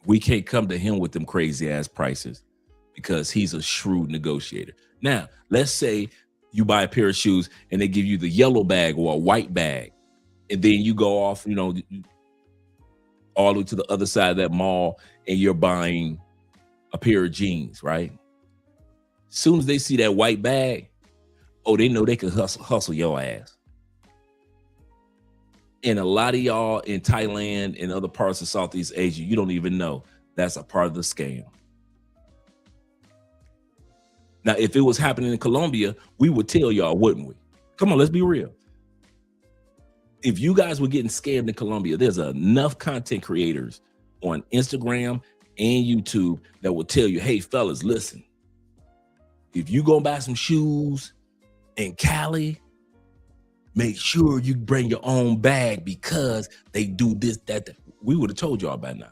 we can't come to him with them crazy ass prices because he's a shrewd negotiator. Now, let's say you buy a pair of shoes and they give you the yellow bag or a white bag, and then you go off, all the way to the other side of that mall and you're buying a pair of jeans, right? As soon as they see that white bag, they know they can hustle your ass. And a lot of y'all in Thailand and other parts of Southeast Asia, you don't even know that's a part of the scam. Now, if it was happening in Colombia, we would tell y'all, wouldn't we? Come on, let's be real. If you guys were getting scammed in Colombia, there's enough content creators on Instagram and YouTube that will tell you, hey, fellas, listen, if you go buy some shoes in Cali, make sure you bring your own bag because they do this, that. We would have told y'all by now.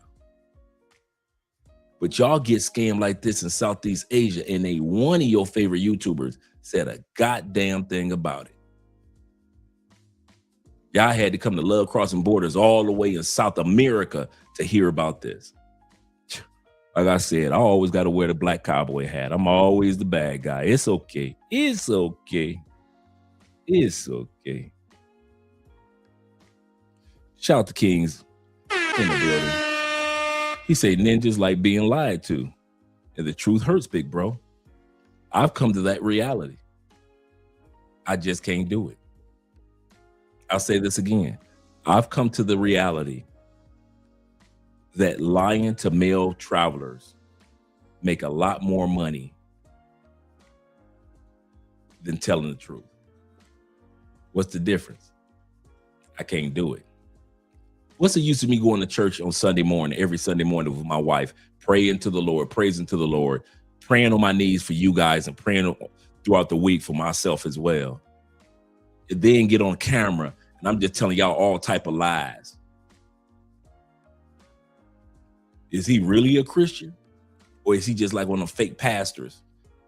But y'all get scammed like this in Southeast Asia, and ain't one of your favorite YouTubers said a goddamn thing about it. Y'all had to come to Love Crossing Borders all the way in South America to hear about this. Like I said, I always got to wear the black cowboy hat. I'm always the bad guy. It's okay. It's okay. It's okay. Shout out to Kings in the building. He said ninjas like being lied to. And the truth hurts, big bro. I've come to that reality. I just can't do it. I'll say this again. I've come to the reality that lying to male travelers make a lot more money than telling the truth. What's the difference? I can't do it. What's the use of me going to church on Sunday morning, every Sunday morning with my wife, praying to the Lord, praising to the Lord, praying on my knees for you guys and praying throughout the week for myself as well. And then get on camera and I'm just telling y'all all type of lies. Is he really a Christian? Or is he just like one of them fake pastors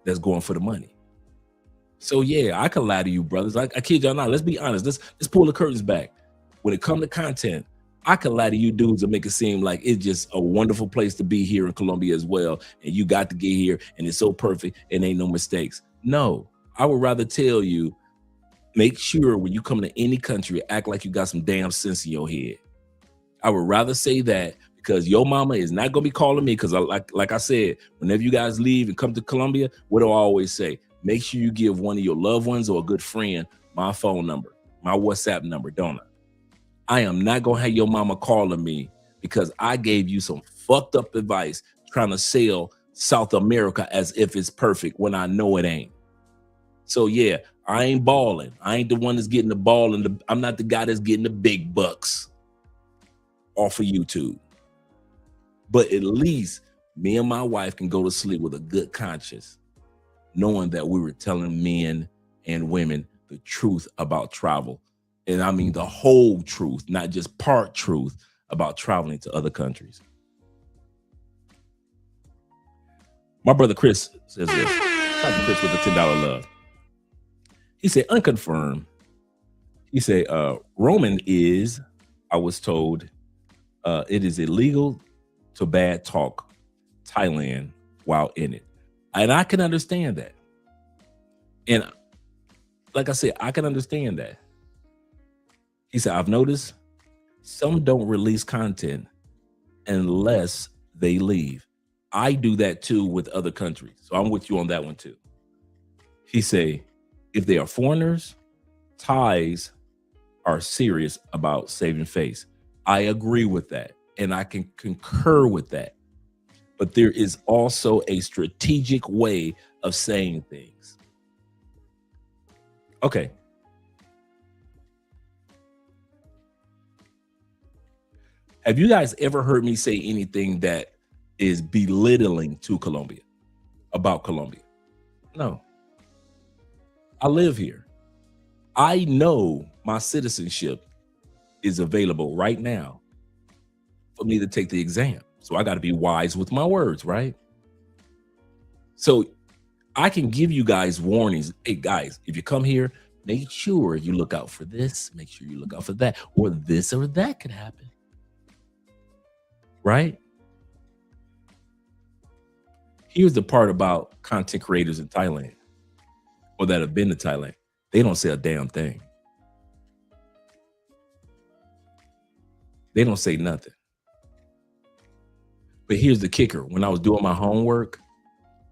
that's going for the money? So yeah, I can lie to you, brothers. I kid y'all not. Let's be honest. Let's pull the curtains back. When it comes to content, I can lie to you dudes and make it seem like it's just a wonderful place to be here in Colombia as well. And you got to get here and it's so perfect and ain't no mistakes. No, I would rather tell you, make sure when you come to any country, act like you got some damn sense in your head. I would rather say that because your mama is not going to be calling me because like I said, whenever you guys leave and come to Colombia, what do I always say? Make sure you give one of your loved ones or a good friend my phone number, my WhatsApp number, don't I am not going to have your mama calling me because I gave you some fucked up advice trying to sell South America as if it's perfect when I know it ain't. So yeah, I ain't balling. I ain't the one that's getting the ball and I'm not the guy that's getting the big bucks off of YouTube. But at least me and my wife can go to sleep with a good conscience, knowing that we were telling men and women the truth about travel. And I mean the whole truth, not just part truth about traveling to other countries. My brother Chris says this. Shout out to Chris with the $10 love. He said, unconfirmed. He said, Roman is, I was told, it is illegal to bad talk Thailand while in it. And I can understand that. And like I said, I can understand that. He said, I've noticed some don't release content unless they leave. I do that too with other countries. So I'm with you on that one too. He said, if they are foreigners, Thais are serious about saving face. I agree with that. And I can concur with that. But there is also a strategic way of saying things. Okay. Have you guys ever heard me say anything that is belittling to Colombia, about Colombia? No. I live here. I know my citizenship is available right now for me to take the exam. So I got to be wise with my words, right? So I can give you guys warnings. Hey, guys, if you come here, make sure you look out for this. Make sure you look out for that. Or this or that could happen. Right? Here's the part about content creators in Thailand or that have been to Thailand. They don't say a damn thing. They don't say nothing. But here's the kicker. When I was doing my homework,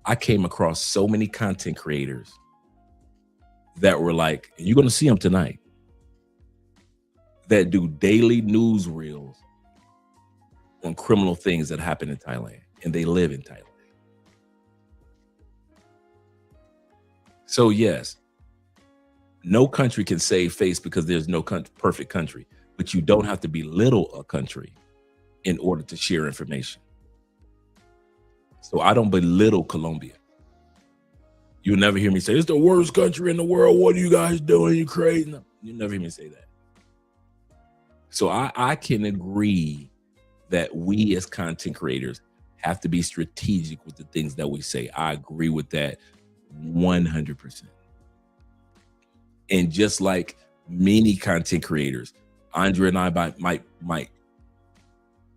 I came across so many content creators that were like, and you're going to see them tonight, that do daily news reels on criminal things that happen in Thailand, and they live in Thailand. So yes, no country can save face because there's no perfect country, but you don't have to belittle a country in order to share information. So I don't belittle Colombia. You'll never hear me say, it's the worst country in the world. What are you guys doing? You crazy? No, you'll never hear me say that. So I can agree that we as content creators have to be strategic with the things that we say. I agree with that 100%. And just like many content creators, Andre and I might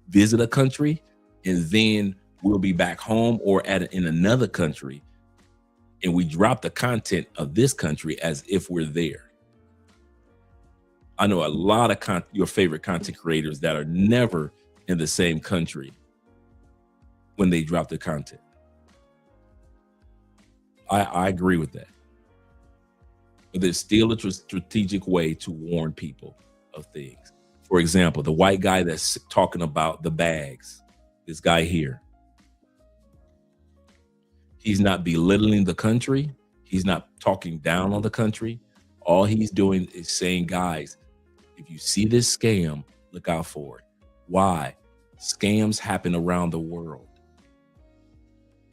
visit a country and then we'll be back home or in another country, and we drop the content of this country as if we're there. I know a lot of your favorite content creators that are never in the same country when they drop the content. I agree with that. But there's still a strategic way to warn people of things. For example, the white guy that's talking about the bags, this guy here, he's not belittling the country. He's not talking down on the country. All he's doing is saying, guys, if you see this scam, look out for it. Why? Scams happen around the world.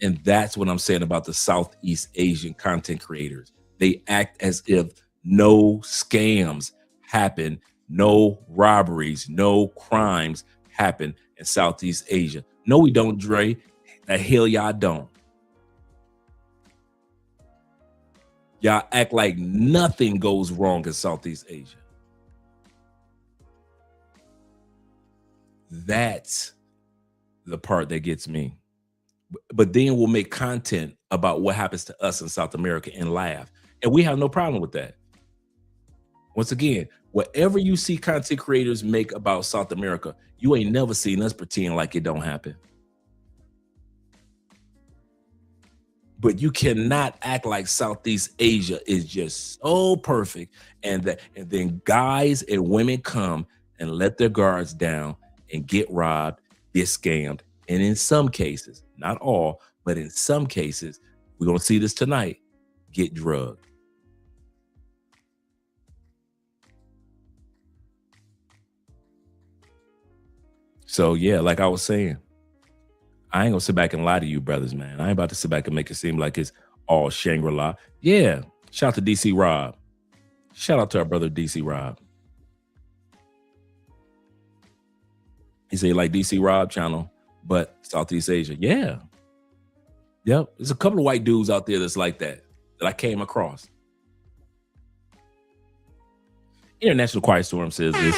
And that's what I'm saying about the Southeast Asian content creators. They act as if no scams happen, no robberies, no crimes happen in Southeast Asia. No, we don't, Dre. The hell y'all don't. Y'all act like nothing goes wrong in Southeast Asia. That's the part that gets me. But then we'll make content about what happens to us in South America and laugh. And we have no problem with that. Once again, whatever you see content creators make about South America, you ain't never seen us pretend like it don't happen. But you cannot act like Southeast Asia is just so perfect and then guys and women come and let their guards down and get robbed, get scammed. And in some cases, not all, but in some cases, we're going to see this tonight, get drugged. So yeah, like I was saying, I ain't gonna sit back and lie to you brothers, man. I ain't about to sit back and make it seem like it's all Shangri-La. Yeah, shout out to DC Rob. Shout out to our brother DC Rob. He said like DC Rob channel, but Southeast Asia. Yeah. Yep. There's a couple of white dudes out there that's like that I came across. International Quiet Storm says this.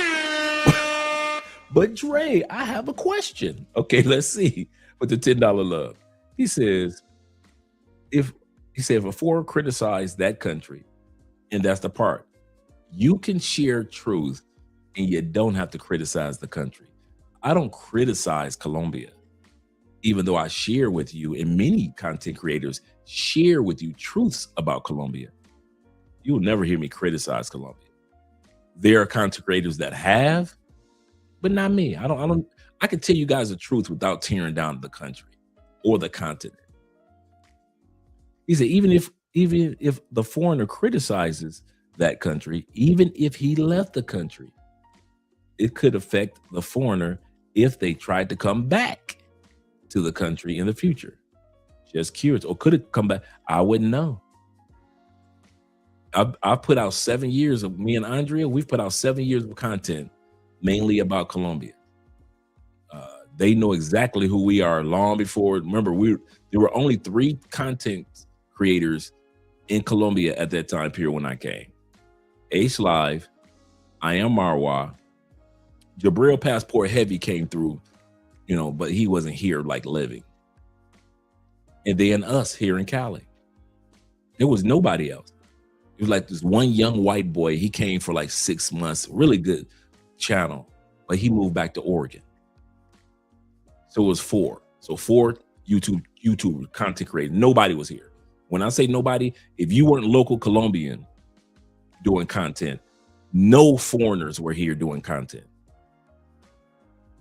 But Dre, I have a question. Okay, let's see. With the $10 love. He says, if a foreigner criticized that country, and that's the part, you can share truth and you don't have to criticize the country. I don't criticize Colombia, even though I share with you, and many content creators share with you truths about Colombia. You'll never hear me criticize Colombia. There are content creators that have, but not me. I can tell you guys the truth without tearing down the country or the continent. He said, even if the foreigner criticizes that country, even if he left the country, it could affect the foreigner if they tried to come back to the country in the future. Just curious. Or could it come back? I wouldn't know. I've put out 7 years of me and Andrea. We've put out 7 years of content, mainly about Colombia. They know exactly who we are long before. Remember, there were only 3 content creators in Colombia at that time period when I came. Ace Live, I Am Marwa, Jabril Passport Heavy came through, but he wasn't here like living. And then us here in Cali. There was nobody else. It was like this one young white boy. He came for like 6 months, really good channel, but he moved back to Oregon. So it was 4. So 4 YouTube content creators. Nobody was here. When I say nobody, if you weren't local Colombian doing content, no foreigners were here doing content.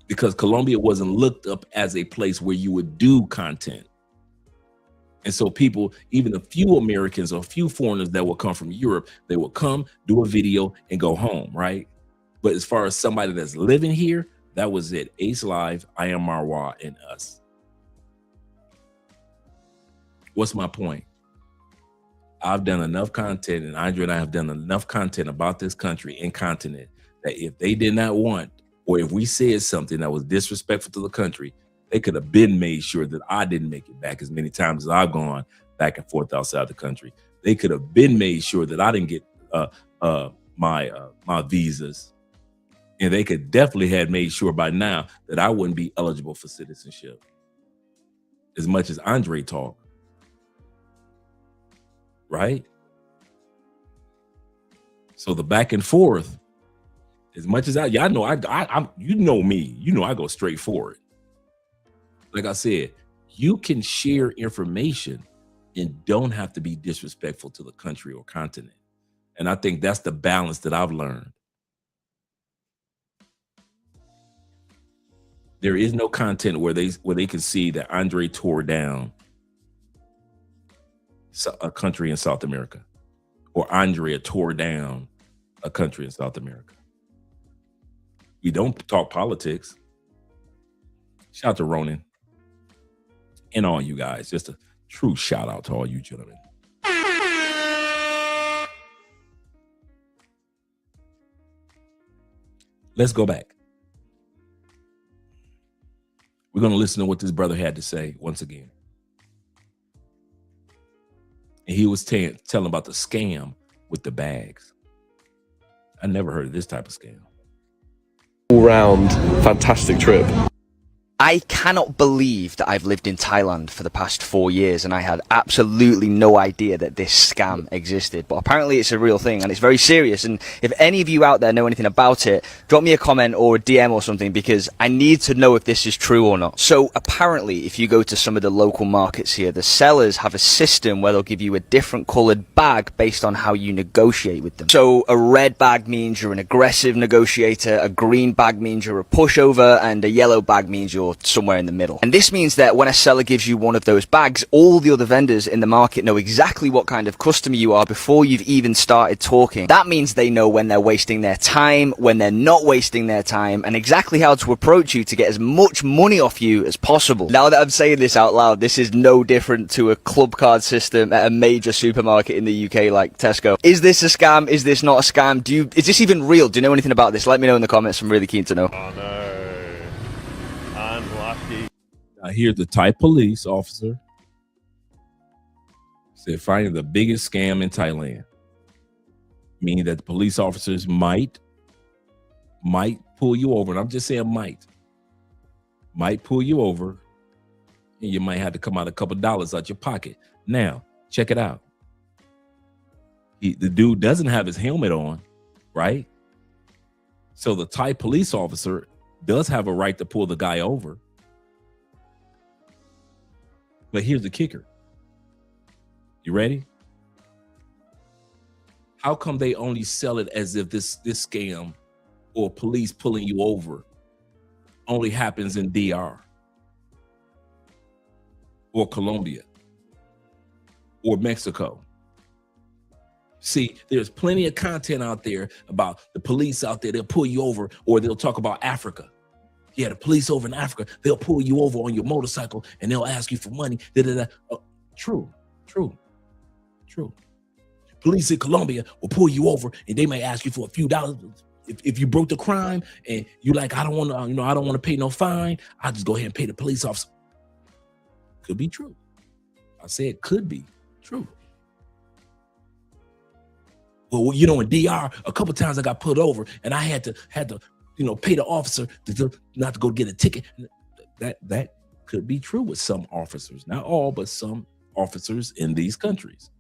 Because Colombia wasn't looked up as a place where you would do content. And so people, even a few Americans or a few foreigners that will come from Europe, they will come, do a video, and go home, right? But as far as somebody that's living here, that was it. Ace Live, I Am Marwa, and us. What's my point? I've done enough content, and Andre and I have done enough content about this country and continent that if they did not want, or if we said something that was disrespectful to the country, they could have been made sure that I didn't make it back as many times as I've gone back and forth outside the country. They could have been made sure that I didn't get my visas. And they could definitely have made sure by now that I wouldn't be eligible for citizenship. As much as Andre talked. Right? So the back and forth, as much as y'all know, I'm you know me, I go straight for it. Like I said, you can share information and don't have to be disrespectful to the country or continent. And I think that's the balance that I've learned. There is no content where they can see that Andre tore down a country in South America, or Andrea tore down a country in South America. We don't talk politics. Shout out to Ronan and all you guys. Just a true shout out to all you gentlemen. Let's go back. We're going to listen to what this brother had to say once again. And he was telling about the scam with the bags. I never heard of this type of scam. All round, fantastic trip. I cannot believe that I've lived in Thailand for the past 4 years and I had absolutely no idea that this scam existed. But apparently it's a real thing and it's very serious. And if any of you out there know anything about it, drop me a comment or a DM or something, because I need to know if this is true or not. So apparently, if you go to some of the local markets here, the sellers have a system where they'll give you a different colored bag based on how you negotiate with them. So a red bag means you're an aggressive negotiator, a green bag means you're a pushover, and a yellow bag means you're somewhere in the middle. And this means that when a seller gives you one of those bags, all the other vendors in the market know exactly what kind of customer you are before you've even started talking. That means they know when they're wasting their time, when they're not wasting their time, and exactly how to approach you to get as much money off you as possible. Now that I'm saying this out loud, this is no different to a club card system at a major supermarket in the UK like Tesco. Is this a scam? Is this not a scam? Is this even real? Do you know anything about this? Let me know in the comments. I'm really keen to know. Oh no. Unlucky. I hear the Thai police officer said finding the biggest scam in Thailand, meaning that the police officers might pull you over, and I'm just saying might pull you over, and you might have to come out a couple dollars out your pocket. Now, check it out. The dude doesn't have his helmet on, right? So the Thai police officer does have a right to pull the guy over. But here's the kicker. You ready? How come they only sell it as if this scam or police pulling you over only happens in DR or Colombia or Mexico? See, there's plenty of content out there about the police out there. They'll pull you over, or they'll talk about Africa. Yeah, the police over in Africa, they'll pull you over on your motorcycle and they'll ask you for money. True. police in Colombia will pull you over and they may ask you for a few dollars. If you broke the crime and you're like, I don't want to, I don't want to pay no fine, I'll just go ahead and pay the police officer. Could be true. I say it could be true. Well, in DR, a couple times I got pulled over and I had to, pay the officer not to go get a ticket. That could be true with some officers, not all, but some officers in these countries.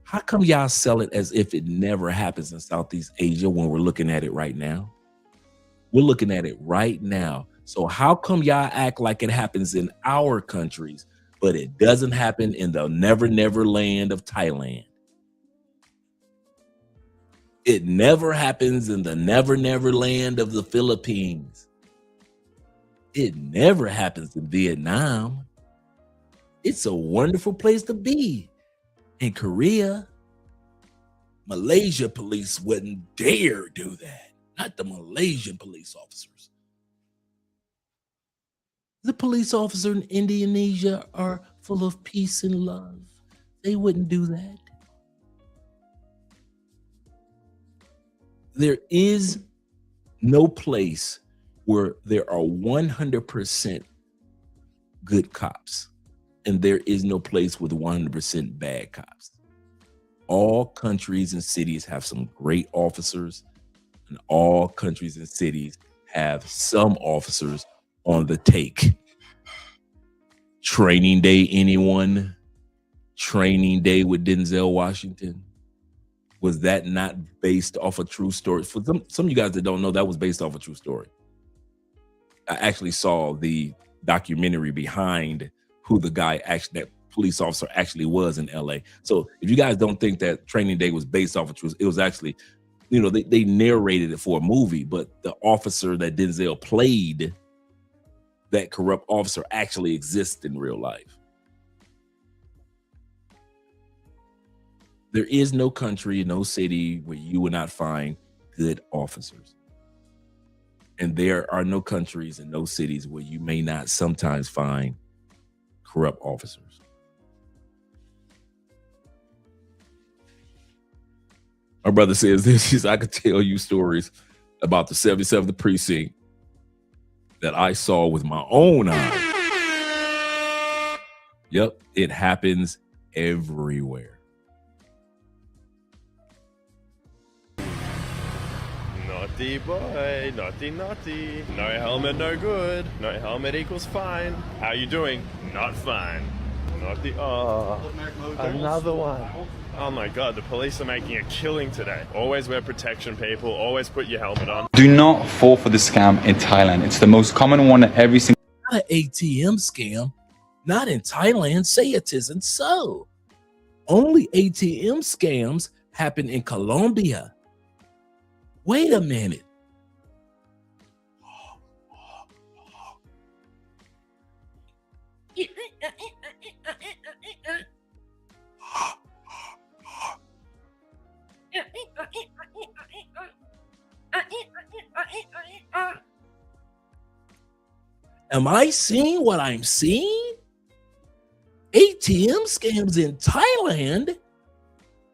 How come y'all sell it as if it never happens in Southeast Asia when we're looking at it right now? We're looking at it right now. So how come y'all act like it happens in our countries, but it doesn't happen in the never, never land of Thailand? It never happens in the never, never land of the Philippines. It never happens in Vietnam. It's a wonderful place to be. In Korea, Malaysia police wouldn't dare do that. Not the Malaysian police officers. The police officers in Indonesia are full of peace and love. They wouldn't do that. There is no place where there are 100% good cops. And there is no place with 100% bad cops. All countries and cities have some great officers, and all countries and cities have some officers on the take. Training Day, anyone? Training Day with Denzel Washington? Was that not based off a true story? For some of you guys that don't know, that was based off a true story. I actually saw the documentary behind who the guy that police officer actually was in LA. So if you guys don't think that Training Day was based off of truth, it was actually, they narrated it for a movie, but the officer that Denzel played, that corrupt officer, actually exists in real life. There is no country, no city where you will not find good officers. And there are no countries and no cities where you may not sometimes find corrupt officers. My brother says this, I could tell you stories about the 77th precinct that I saw with my own eyes. Yep, it happens everywhere. Naughty boy, naughty, naughty. No helmet, no good. No helmet equals fine. How you doing? Not fine. Naughty, oh, another one. Oh my God, the police are making a killing today. Always wear protection, people. Always put your helmet on. Do not fall for the scam in Thailand. It's the most common one that every single... Not an ATM scam. Not in Thailand. Say it isn't so. Only ATM scams happen in Colombia. Wait a minute. Am I seeing what I'm seeing? ATM scams in Thailand?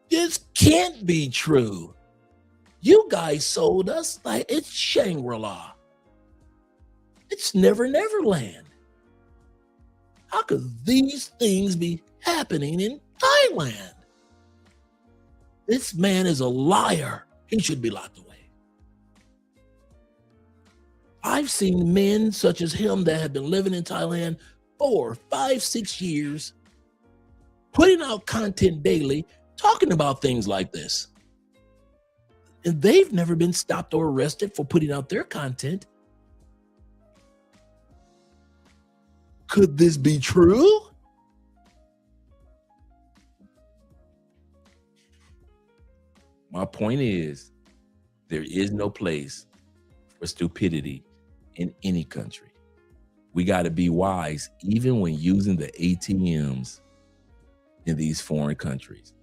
This can't be true. You guys sold us like it's Shangri-La. It's Never Never Land. How could these things be happening in Thailand? This man is a liar. He should be locked away. I've seen men such as him that have been living in Thailand 4, 5, 6 years, putting out content daily, talking about things like this. And they've never been stopped or arrested for putting out their content. Could this be true? My point is, there is no place for stupidity in any country. We got to be wise even when using the ATMs in these foreign countries.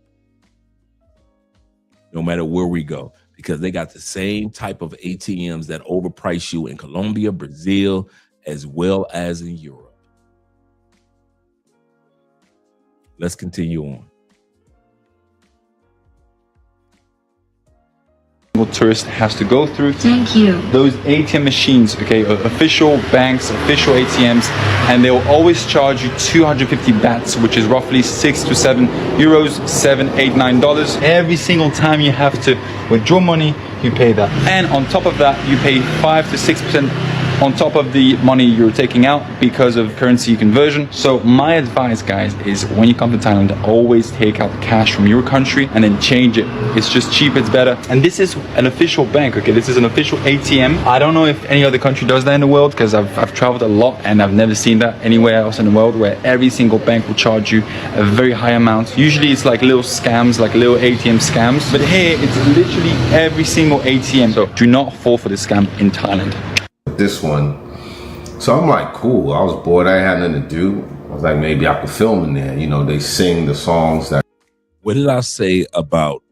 No matter where we go, because they got the same type of ATMs that overprice you in Colombia, Brazil, as well as in Europe. Let's continue on. single tourist has to go through. Thank you. Those ATM machines, okay, are official banks, official ATMs, and they'll always charge you 250 bahts, which is roughly 6 to 7 euros, $7, $8, $9. Every single time you have to withdraw money, you pay that. And on top of that, you pay 5 to 6% on top of the money you're taking out because of currency conversion. So my advice, guys, is when you come to Thailand, always take out cash from your country and then change it. It's just cheap, it's better. And this is an official bank, okay? This is an official ATM. I don't know if any other country does that in the world, because I've traveled a lot and I've never seen that anywhere else in the world, where every single bank will charge you a very high amount. Usually it's like little scams, like little ATM scams. But here, it's literally every single ATM. So do not fall for this scam in Thailand. This one. So I'm like, cool. I was bored. I had nothing to do. I was like, maybe I could film in there. You know, they sing the songs that. What did I say about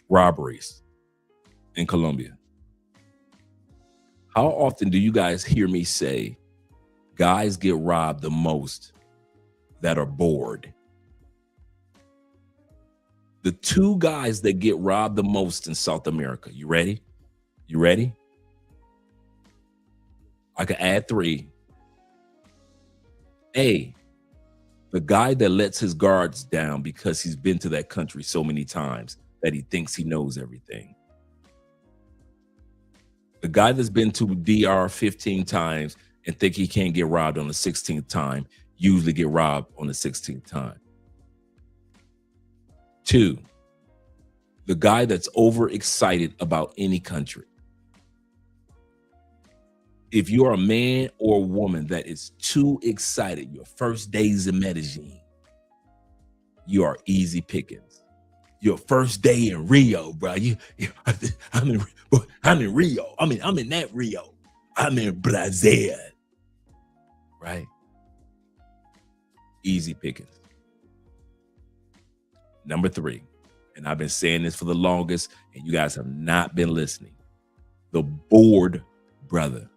robberies in Colombia? How often do you guys hear me say guys get robbed the most that are bored? The two guys that get robbed the most in South America. You ready? You ready? I could add 3. A, the guy that lets his guards down because he's been to that country so many times that he thinks he knows everything. The guy that's been to DR 15 times and think he can't get robbed on the 16th time usually get robbed on the 16th time. 2, the guy that's overexcited about any country. If you're a man or a woman that is too excited, your first days in Medellin, you are easy pickings. Your first day in Rio, bro. I'm in Rio. I'm in that Rio. I'm in Brazil. Right? Easy pickings. Number 3, and I've been saying this for the longest, and you guys have not been listening. The bored brother.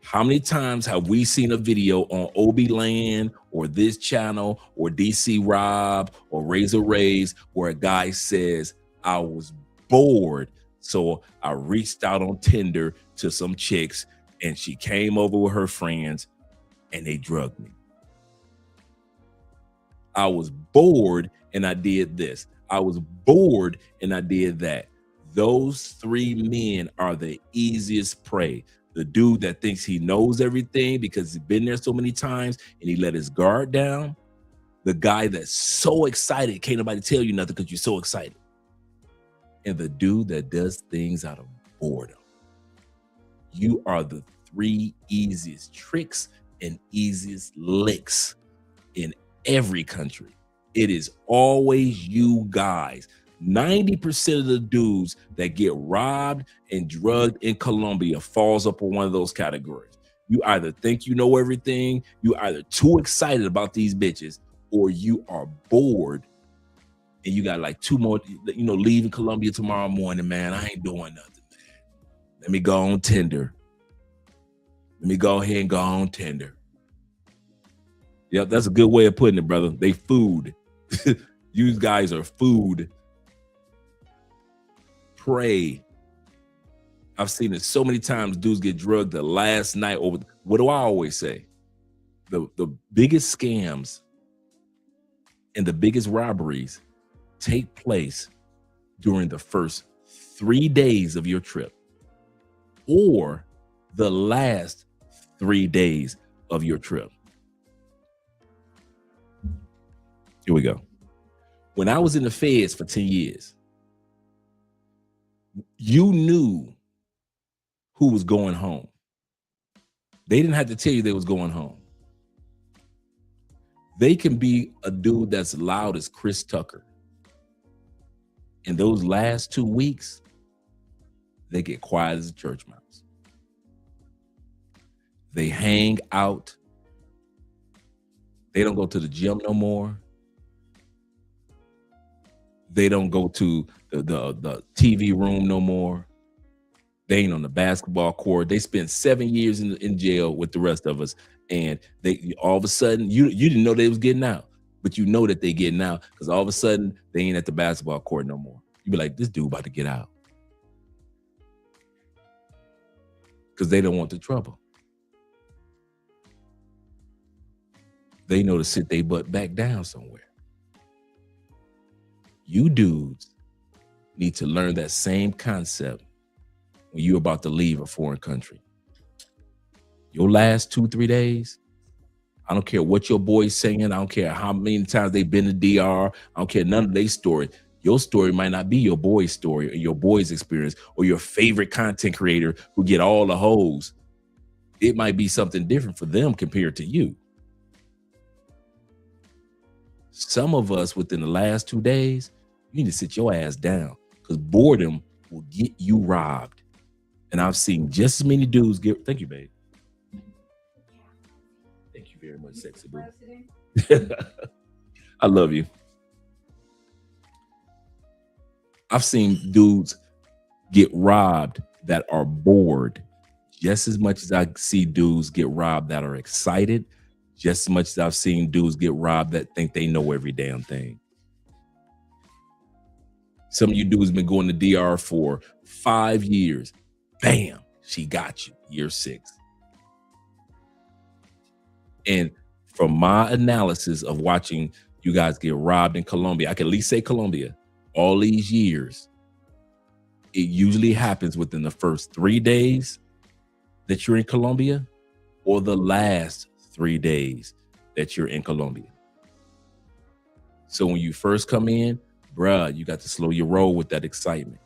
How many times have we seen a video on Obi Land or this channel or DC Rob or Razor Rays where a guy says, I was bored, so I reached out on Tinder to some chicks and she came over with her friends and they drugged me. I was bored and I did this. I was bored and I did that. Those 3 men are the easiest prey. The dude that thinks he knows everything because he's been there so many times and he let his guard down. The guy that's so excited, can't nobody tell you nothing because you're so excited. And the dude that does things out of boredom. You are the 3 easiest tricks and easiest licks in every country. It is always you guys. 90% of the dudes that get robbed and drugged in Colombia falls up on one of those categories. You either think you know everything, you either too excited about these bitches, or you are bored and you got like 2 more, leaving Colombia tomorrow morning, man. I ain't doing nothing, man. Let me go on Tinder. Let me go ahead and go on Tinder. Yep, that's a good way of putting it, brother. They food. You guys are food. Pray. I've seen it so many times. Dudes get drugged the last night over. What do I always say? The biggest scams and the biggest robberies take place during the first 3 days of your trip or the last 3 days of your trip. Here we go. When I was in the feds for 10 years, you knew who was going home. They didn't have to tell you they was going home. They can be a dude that's loud as Chris Tucker. In those last 2 weeks, they get quiet as a church mouse. They hang out. They don't go to the gym no more. They don't go to the TV room no more. They ain't on the basketball court. They spent 7 years in jail with the rest of us. And they all of a sudden, you didn't know they was getting out, but you know that they getting out because all of a sudden they ain't at the basketball court no more. You be like, this dude about to get out. Because they don't want the trouble. They know to sit their butt back down somewhere. You dudes need to learn that same concept when you're about to leave a foreign country. Your last 2-3 days, I don't care what your boy's saying. I don't care how many times they've been to DR. I don't care none of their story. Your story might not be your boy's story or your boy's experience or your favorite content creator who get all the hoes. It might be something different for them compared to you. Some of us within the last 2 days, you need to sit your ass down because boredom will get you robbed. And I've seen just as many dudes get, thank you, babe. Thank you very much, sexy boo. I love you. I've seen dudes get robbed that are bored just as much as I see dudes get robbed that are excited, just as much as I've seen dudes get robbed that think they know every damn thing. Some of you dudes been going to DR for 5 years. Bam, she got you, year 6. And from my analysis of watching you guys get robbed in Colombia, I can at least say Colombia, all these years, it usually happens within the first 3 days that you're in Colombia or the last 3 days that you're in Colombia. So when you first come in, bruh, you got to slow your roll with that excitement.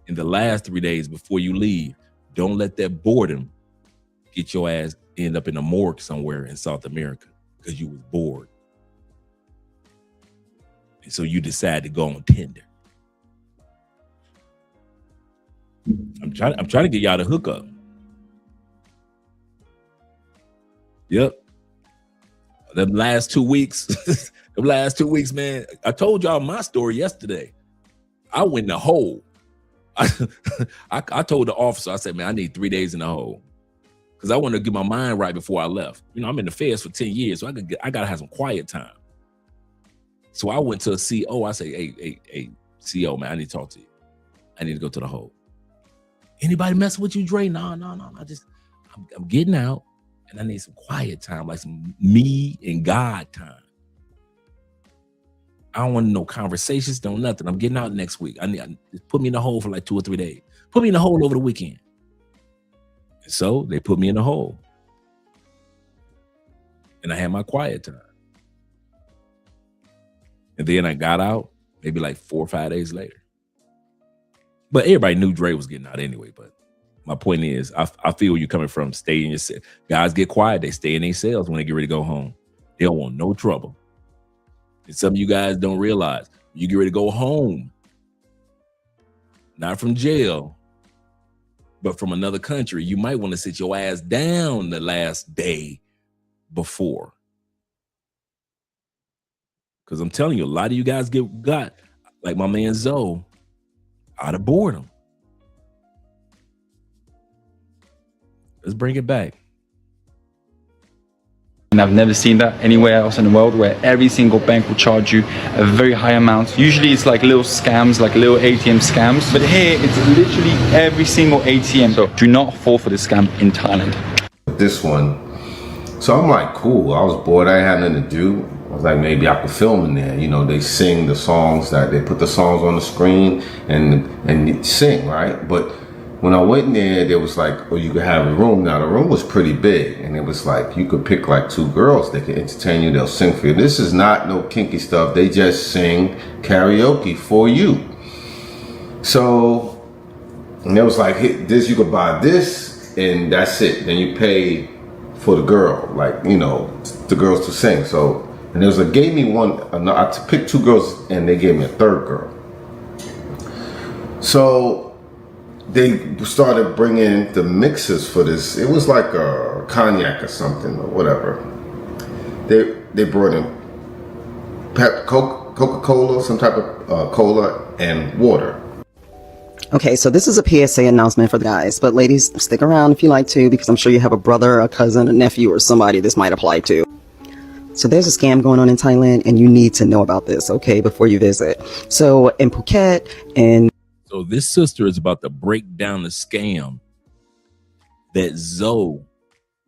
In the last 3 days before you leave, don't let that boredom get your ass end up in a morgue somewhere in South America because you was bored. And so you decide to go on Tinder. I'm trying to get y'all to hook up. Yep. Them last 2 weeks, man. I told y'all my story yesterday. I went in the hole. I told the officer, I said, man, I need 3 days in the hole. Because I wanted to get my mind right before I left. You know, I'm in the feds for 10 years, so I gotta have some quiet time. So I went to a CO. I say, hey, CO, man, I need to talk to you. I need to go to the hole. Anybody messing with you, Dre? No. I'm getting out, and I need some quiet time, like some me and God time. I don't want no conversations, no nothing. I'm getting out next week. I just put me in the hole for like 2 or 3 days. Put me in the hole over the weekend. And so they put me in the hole. And I had my quiet time. And then I got out maybe like 4 or 5 days later. But everybody knew Dre was getting out anyway. But my point is, I feel where you're coming from. Stay in your cell. Guys get quiet. They stay in their cells when they get ready to go home. They don't want no trouble. And some of you guys don't realize, you get ready to go home, not from jail, but from another country, you might want to sit your ass down the last day before. Because I'm telling you, a lot of you guys got, like my man Zoe, out of boredom. Let's bring it back. And I've never seen that anywhere else in the world, where every single bank will charge you a very high amount. Usually it's like little scams, like little ATM scams. But here it's literally every single ATM. So do not fall for the scam in Thailand. This one. So I'm like, cool. I was bored. I had nothing to do. I was like, maybe I could film in there. You know, they sing the songs, that they put the songs on the screen and sing, right? But when I went in there was like, oh, you could have a room. Now the room was pretty big, and it was like, you could pick like 2 girls. They could entertain you. They'll sing for you. This is not no kinky stuff. They just sing karaoke for you. So, and it was like, this, you could buy this and that's it. Then you pay for the girl, like, you know, the girls to sing. So, and there was gave me one, I picked 2 girls and they gave me a 3rd girl. So, they started bringing the mixers for this. It was like a cognac or something or whatever. They brought in Coca-Cola, some type of cola, and water. Okay, so this is a PSA announcement for the guys, but ladies, stick around if you like to, because I'm sure you have a brother, a cousin, a nephew, or somebody this might apply to. So there's a scam going on in Thailand, and you need to know about this, okay, before you visit. So in Phuket and... So this sister is about to break down the scam that Zoe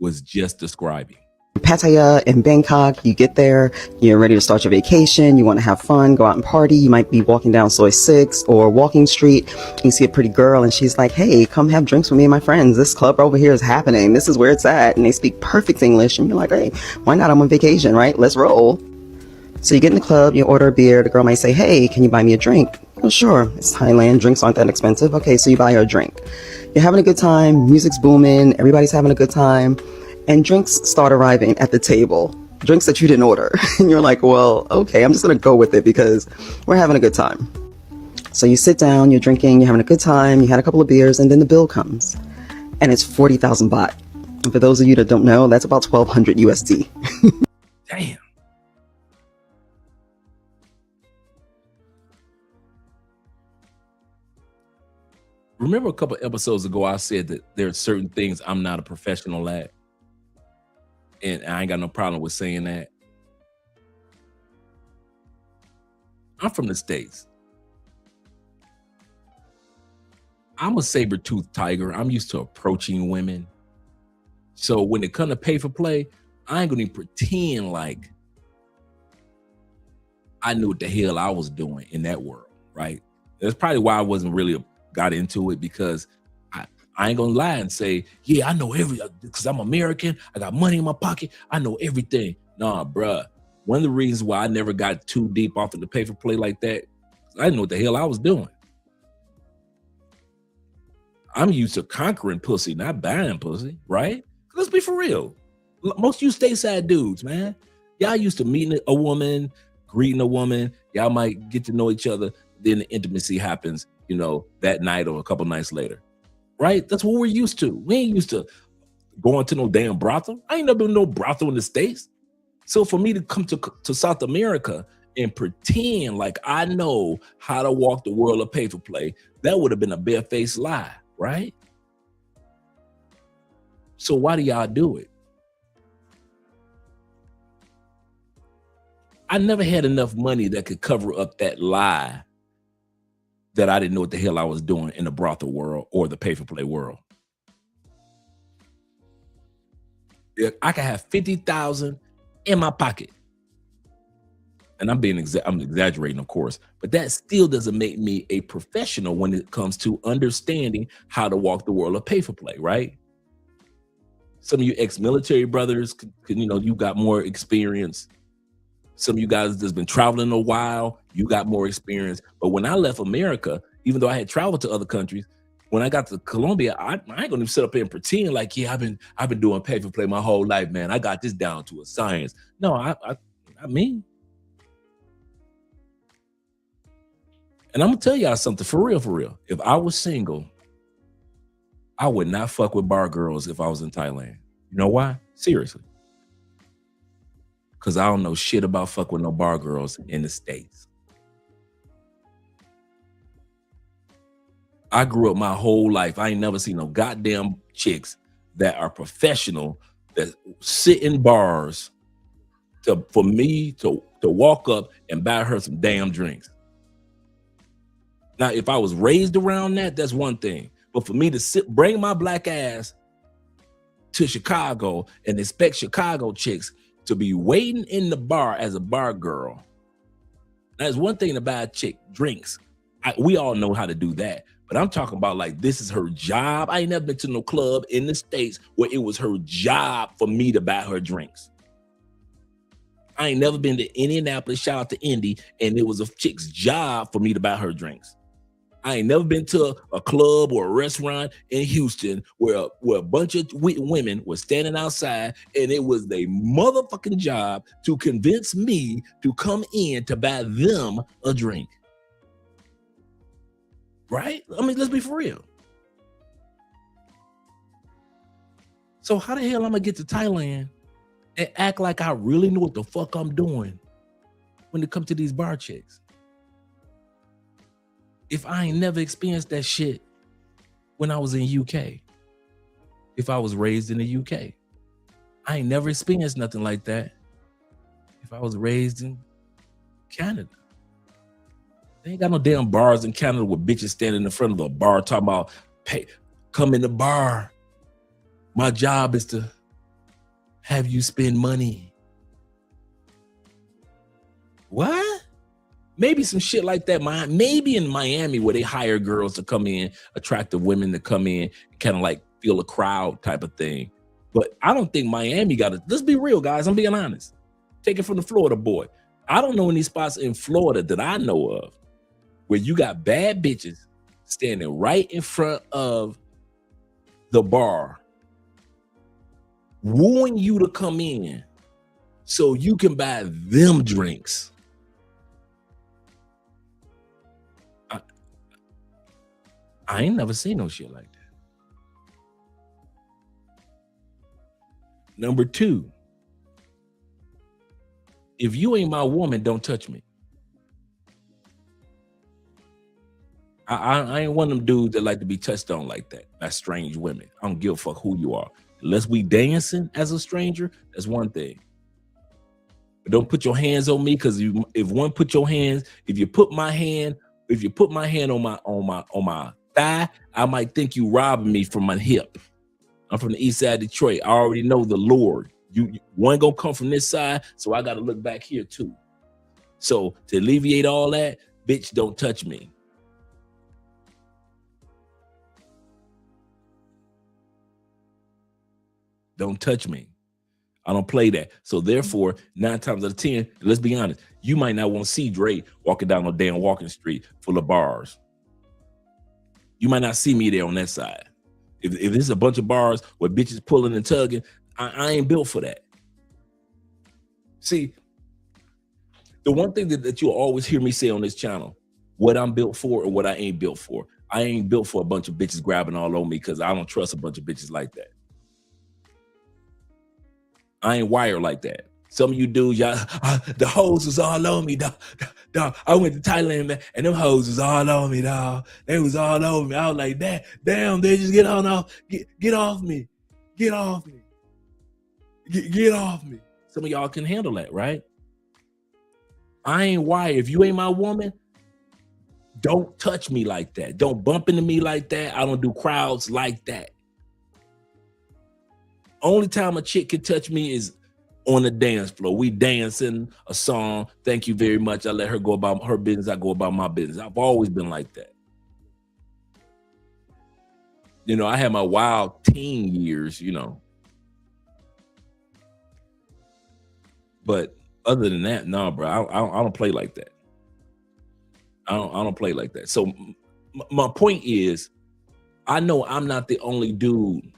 was just describing. Pattaya in Bangkok, you get there, you're ready to start your vacation, you want to have fun, go out and party, you might be walking down Soi 6 or Walking Street, you see a pretty girl and she's like, hey, come have drinks with me and my friends, this club over here is happening, this is where it's at, and they speak perfect English, and you're like, hey, why not, I'm on vacation, right, let's roll. So you get in the club, you order a beer, the girl might say, hey, can you buy me a drink? Oh, sure, it's Thailand, drinks aren't that expensive, okay, so you buy her a drink. You're having a good time, music's booming, everybody's having a good time, and drinks start arriving at the table. Drinks that you didn't order. And you're like, well, okay, I'm just gonna go with it because we're having a good time. So you sit down, you're drinking, you're having a good time, you had a couple of beers, and then the bill comes. And it's 40,000 baht. And for those of you that don't know, that's about 1,200 USD. Damn. Remember a couple episodes ago, I said that there are certain things I'm not a professional at. And I ain't got no problem with saying that. I'm from the States. I'm a saber-toothed tiger. I'm used to approaching women. So when it comes to pay for play, I ain't gonna even pretend like I knew what the hell I was doing in that world, right? That's probably why I wasn't really got into it, because I ain't gonna lie and say, yeah, I know because I'm American, I got money in my pocket, I know everything. Nah, bruh. One of the reasons why I never got too deep off of the pay for play like that, I didn't know what the hell I was doing. I'm used to conquering pussy, not buying pussy, right? Let's be for real. Most of you stateside dudes, man, y'all used to meeting a woman, greeting a woman, y'all might get to know each other, then the intimacy happens, you know, that night or a couple nights later. Right? That's what we're used to. We ain't used to going to no damn brothel. I ain't never been to no brothel in the States. So for me to come to South America and pretend like I know how to walk the world of pay for play, that would have been a barefaced lie, right? So why do y'all do it? I never had enough money that could cover up that lie that I didn't know what the hell I was doing in the brothel world or the pay for play world. I could have 50,000 in my pocket. And I'm exaggerating, of course, but that still doesn't make me a professional when it comes to understanding how to walk the world of pay for play, right? Some of you ex-military brothers, you know, you got more experience. Some of you guys that's been traveling a while, you got more experience. But when I left America, even though I had traveled to other countries, when I got to Colombia, I ain't gonna even sit up here and pretend like, yeah, I've been doing pay for play my whole life, man. I got this down to a science. No, I mean, and I'm gonna tell y'all something for real. If I was single, I would not fuck with bar girls if I was in Thailand. You know why? Seriously. Because I don't know shit about fuck with no bar girls in the States. I grew up my whole life. I ain't never seen no goddamn chicks that are professional that sit in bars for me to walk up and buy her some damn drinks. Now, if I was raised around that, that's one thing. But for me to bring my black ass to Chicago and expect Chicago chicks to be waiting in the bar as a bar girl. That's one thing to buy a chick drinks. We all know how to do that. But I'm talking about like this is her job. I ain't never been to no club in the States where it was her job for me to buy her drinks. I ain't never been to Indianapolis, shout out to Indy, and it was a chick's job for me to buy her drinks. I ain't never been to a club or a restaurant in Houston where a bunch of women were standing outside and it was their motherfucking job to convince me to come in to buy them a drink. Right? I mean, let's be for real. So how the hell I'm gonna get to Thailand and act like I really know what the fuck I'm doing when it comes to these bar chicks? If I ain't never experienced that shit when I was in UK, if I was raised in the UK, I ain't never experienced nothing like that. if I was raised in Canada. They ain't got no damn bars in Canada with bitches standing in front of a bar talking about, "Pay, come in the bar. My job is to have you spend money." What? Maybe some shit like that. Maybe in Miami where they hire girls to come in, attractive women to come in, kind of like feel a crowd type of thing. But I don't think Miami got it. Let's be real, guys. I'm being honest. Take it from the Florida boy. I don't know any spots in Florida that I know of where you got bad bitches standing right in front of the bar, wooing you to come in so you can buy them drinks. I ain't never seen no shit like that. Number two, if you ain't my woman, don't touch me. I ain't one of them dudes that like to be touched on like that by strange women. I don't give a fuck who you are. Unless we dancing as a stranger, that's one thing. But don't put your hands on me, because if you put my hand on my thigh, I might think you robbing me from my hip. I'm from the east side of Detroit. I already know the Lord. You one gonna come from this side, so I gotta look back here too. So to alleviate all that, bitch, don't touch me. Don't touch me. I don't play that. So therefore, 9 times out of 10, let's be honest, you might not want to see Dre walking down no damn walking street full of bars. You might not see me there on that side. If there's a bunch of bars where bitches pulling and tugging, I ain't built for that. See, the one thing that you'll always hear me say on this channel, what I'm built for and what I ain't built for. I ain't built for a bunch of bitches grabbing all on me, because I don't trust a bunch of bitches like that. I ain't wired like that. Some of you dudes, y'all, the hoes was all on me, dog. I went to Thailand, man, and them hoes was all on me, dog. They was all over me. I was like, damn, they just get off me. Get off me. Get off me. Some of y'all can handle that, right? I ain't wired. If you ain't my woman, don't touch me like that. Don't bump into me like that. I don't do crowds like that. Only time a chick can touch me is on the dance floor. We dancing a song. Thank you very much. I let her go about her business. I go about my business. I've always been like that. You know, I had my wild teen years, you know. But other than that, no, bro, I don't play like that. I don't play like that. So my point is, I know I'm not the only dude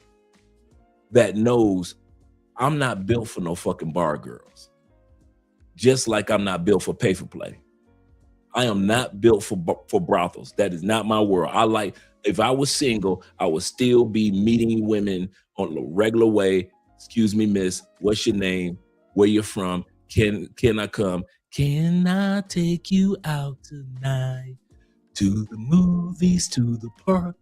that knows I'm not built for no fucking bar girls. Just like I'm not built for pay for play. I am not built for brothels. That is not my world. If I was single, I would still be meeting women on a regular way. Excuse me, miss, what's your name? Where you from? Can I come? Can I take you out tonight? To the movies, to the park.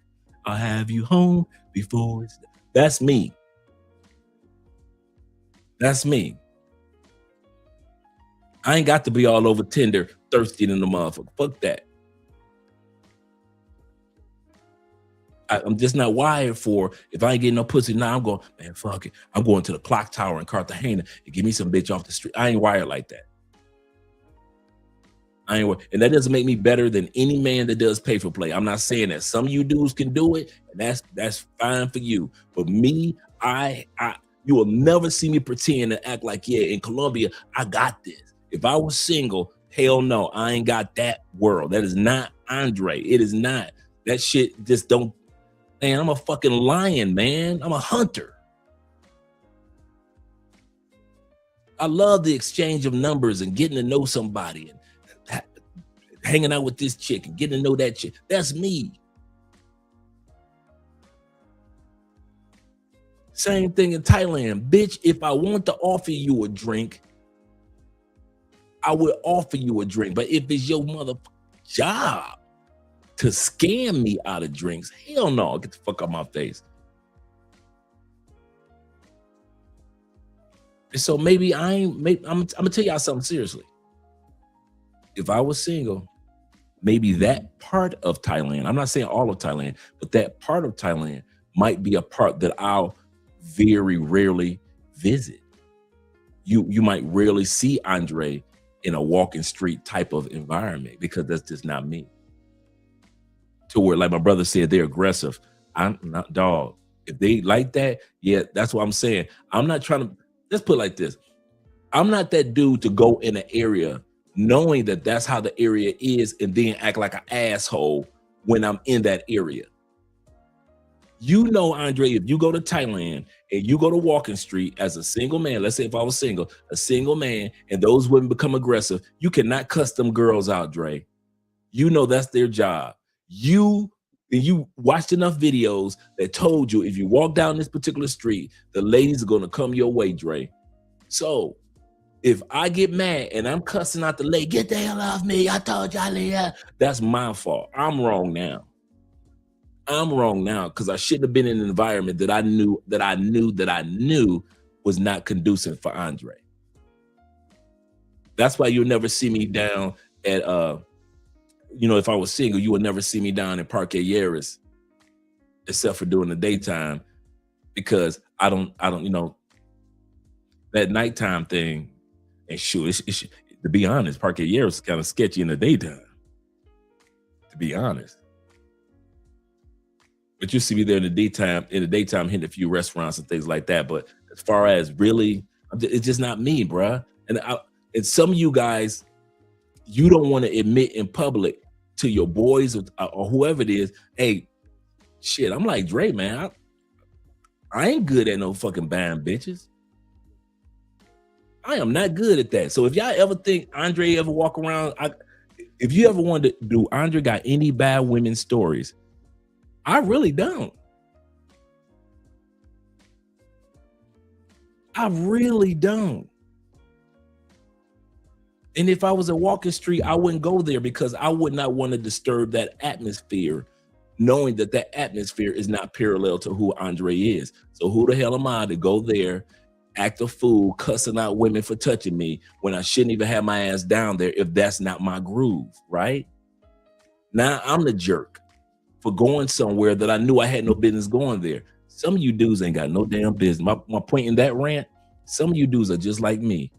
I'll have you home before it's... That's me. That's me. I ain't got to be all over Tinder, thirsty in the motherfucker. Fuck that. I'm just not wired for, if I ain't getting no pussy now, I'm going, man, fuck it. I'm going to the clock tower in Cartagena and give me some bitch off the street. I ain't wired like that. And that doesn't make me better than any man that does pay for play. I'm not saying that. Some of you dudes can do it, and that's fine for you. But me, you will never see me pretend and act like, yeah, in Colombia, I got this. If I was single, hell no, I ain't got that world. That is not Andre. It is not. That shit just don't, man, I'm a fucking lion, man. I'm a hunter. I love the exchange of numbers and getting to know somebody and hanging out with this chick and getting to know that chick. That's me. Same thing in Thailand. Bitch, if I want to offer you a drink, I would offer you a drink. But if it's your motherfucking job to scam me out of drinks, hell no, get the fuck out my face. And so maybe I'm gonna tell y'all something seriously. If I was single, maybe that part of Thailand, I'm not saying all of Thailand, but that part of Thailand might be a part that I'll very rarely visit. You might rarely see Andre in a walking street type of environment because that's just not me. To where, like my brother said, they're aggressive. I'm not, dog. If they like that, yeah, that's what I'm saying. I'm not trying to, let's put it like this. I'm not that dude to go in an area knowing that that's how the area is and then act like an asshole when I'm in that area. You know, Andre, if you go to Thailand and you go to Walking Street as a single man, let's say if I was single, a single man, and those women become aggressive, you cannot cuss them girls out, Dre. You know that's their job. You watched enough videos that told you if you walk down this particular street, the ladies are going to come your way, Dre. So if I get mad and I'm cussing out the lady, get the hell off me, I told y'all, yeah, that's my fault. I'm wrong now. I'm wrong now because I shouldn't have been in an environment that I knew was not conducive for Andre. That's why you'll never see me down at if I was single, you would never see me down in Parque Yeris, except for during the daytime, because I don't, that nighttime thing. And sure, to be honest, Parque Yeris is kind of sketchy in the daytime. To be honest. But you see me there in the daytime hitting a few restaurants and things like that. But as far as really, it's just not me, bruh. And some of you guys, you don't want to admit in public to your boys or whoever it is, hey, shit, I'm like Dre, man. I ain't good at no fucking buying bitches. I am not good at that. So if y'all ever think Andre ever walk around, if you ever wonder, do Andre got any bad women stories? I really don't. I really don't. And if I was at Walking Street, I wouldn't go there because I would not want to disturb that atmosphere, knowing that that atmosphere is not parallel to who Andre is. So who the hell am I to go there, act a fool, cussing out women for touching me when I shouldn't even have my ass down there if that's not my groove, right? Now I'm the jerk for going somewhere that I knew I had no business going there. Some of you dudes ain't got no damn business. My point in that rant, some of you dudes are just like me.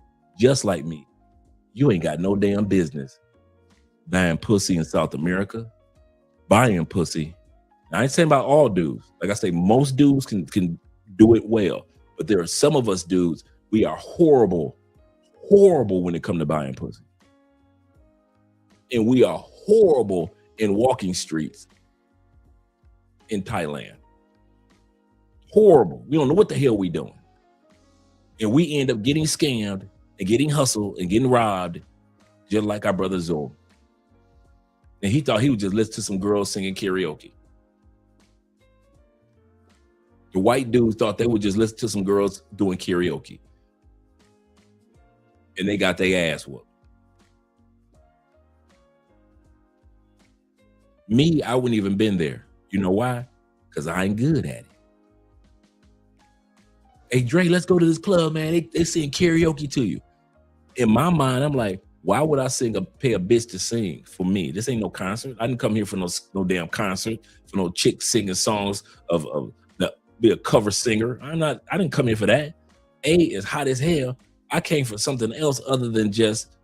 You ain't got no damn business buying pussy in South America, buying pussy. Now, I ain't saying about all dudes. Like I say, most dudes can do it well. But there are some of us dudes, we are horrible when it comes to buying pussy. And we are horrible in walking streets in Thailand. Horrible. We don't know what the hell we doing. And we end up getting scammed and getting hustled and getting robbed, just like our brother Zoe. And he thought he would just listen to some girls singing karaoke. The white dudes thought they would just listen to some girls doing karaoke. And they got their ass whooped. Me, I wouldn't even been there. You know why? Because I ain't good at it. Hey, Dre, let's go to this club, man. They sing karaoke to you. In my mind, I'm like, why would I pay a bitch to sing for me? This ain't no concert. I didn't come here for no damn concert, for no chick singing songs be a cover singer. I didn't come here for that. It's hot as hell. I came for something else other than just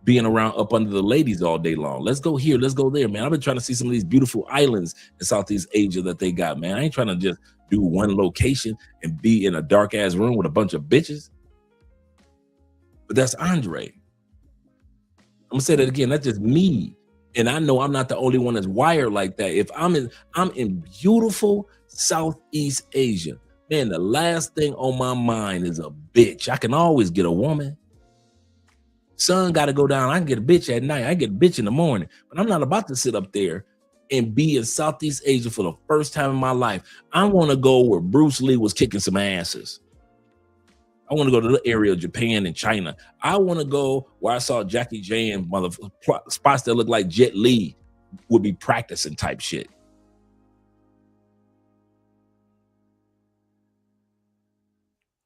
being around up under the ladies all day long. Let's go here, let's go there, man. I've been trying to see some of these beautiful islands in Southeast Asia that they got, man. I ain't trying to just do one location and be in a dark ass room with a bunch of bitches. But that's Andre. I'm gonna say that again. That's just me. And I know I'm not the only one that's wired like that. If I'm in beautiful Southeast Asia, man, the last thing on my mind is a bitch. I can always get a woman. Sun got to go down. I can get a bitch at night. I get a bitch in the morning. But I'm not about to sit up there and be in Southeast Asia for the first time in my life. I want to go where Bruce Lee was kicking some asses. I want to go to the area of Japan and China. I want to go where I saw Jackie Chan, spots that look like Jet Li would be practicing type shit.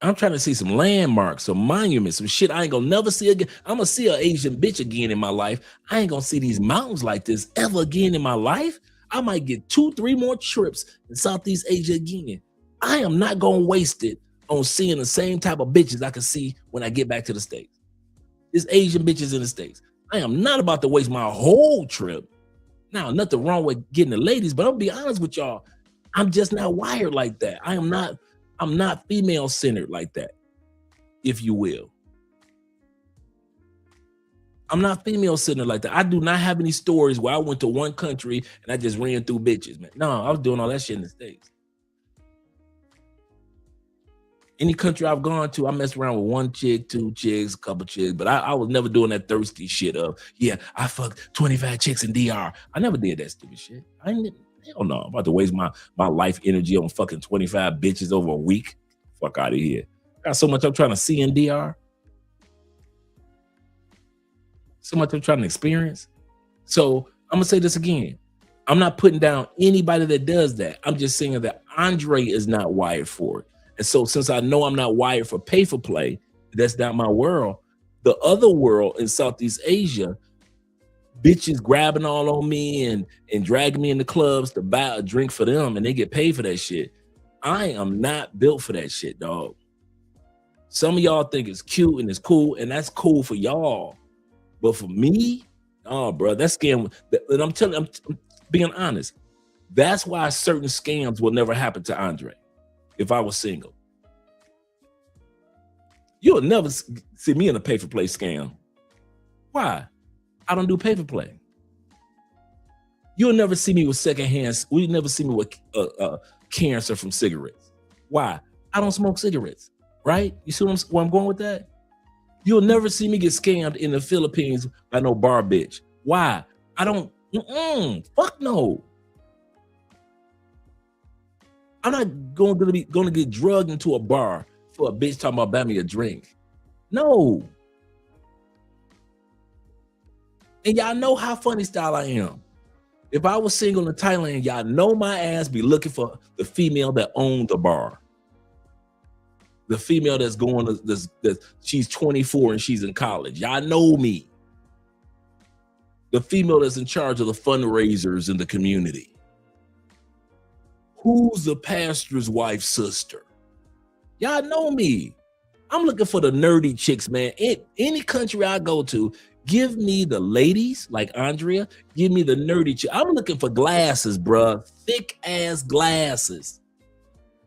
I'm trying to see some landmarks, some monuments, some shit I ain't gonna never see again. I'm gonna see an Asian bitch again in my life. I ain't gonna see these mountains like this ever again in my life. I might get 2-3 more trips in Southeast Asia again. I am not gonna waste it on seeing the same type of bitches I can see when I get back to the States. There's Asian bitches in the States. I am not about to waste my whole trip. Now, nothing wrong with getting the ladies, but I'll be honest with y'all. I'm just not wired like that. I'm not female centered like that, if you will. I'm not female centered like that. I do not have any stories where I went to one country and I just ran through bitches, man. No, I was doing all that shit in the States. Any country I've gone to, I messed around with 1 chick, 2 chicks, a couple chicks, but I was never doing that thirsty shit of, yeah, I fucked 25 chicks in DR. I never did that stupid shit. Hell no, I'm about to waste my life energy on fucking 25 bitches over a week. Fuck out of here. Got so much I'm trying to see in DR. So much I'm trying to experience. So I'm gonna say this again. I'm not putting down anybody that does that. I'm just saying that Andre is not wired for it. And so since I know I'm not wired for pay for play, that's not my world. The other world in Southeast Asia, bitches grabbing all on me and dragging me in the clubs to buy a drink for them and they get paid for that shit. I am not built for that shit, dog. Some of y'all think it's cute and it's cool, and that's cool for y'all. But for me, oh, bro, that scam. And I'm being honest. That's why certain scams will never happen to Andre. If I was single, you'll never see me in a pay for play scam. Why? I don't do pay for play. You'll never see me with secondhand. You'll never see me with cancer from cigarettes. Why? I don't smoke cigarettes. Right? You see where I'm going with that? You'll never see me get scammed in the Philippines by no bar bitch. Why? I don't. Fuck no. I'm not going to get drugged into a bar for a bitch talking about buy me a drink. No. And y'all know how funny style I am. If I was single in Thailand, y'all know my ass be looking for the female that owned the bar. The female that's going to, she's 24 and she's in college. Y'all know me. The female that's in charge of the fundraisers in the community. Who's the pastor's wife's sister? Y'all know me. I'm looking for the nerdy chicks, man. In any country I go to, give me the ladies like Andrea. Give me the nerdy chick. I'm looking for glasses, bruh. Thick ass glasses.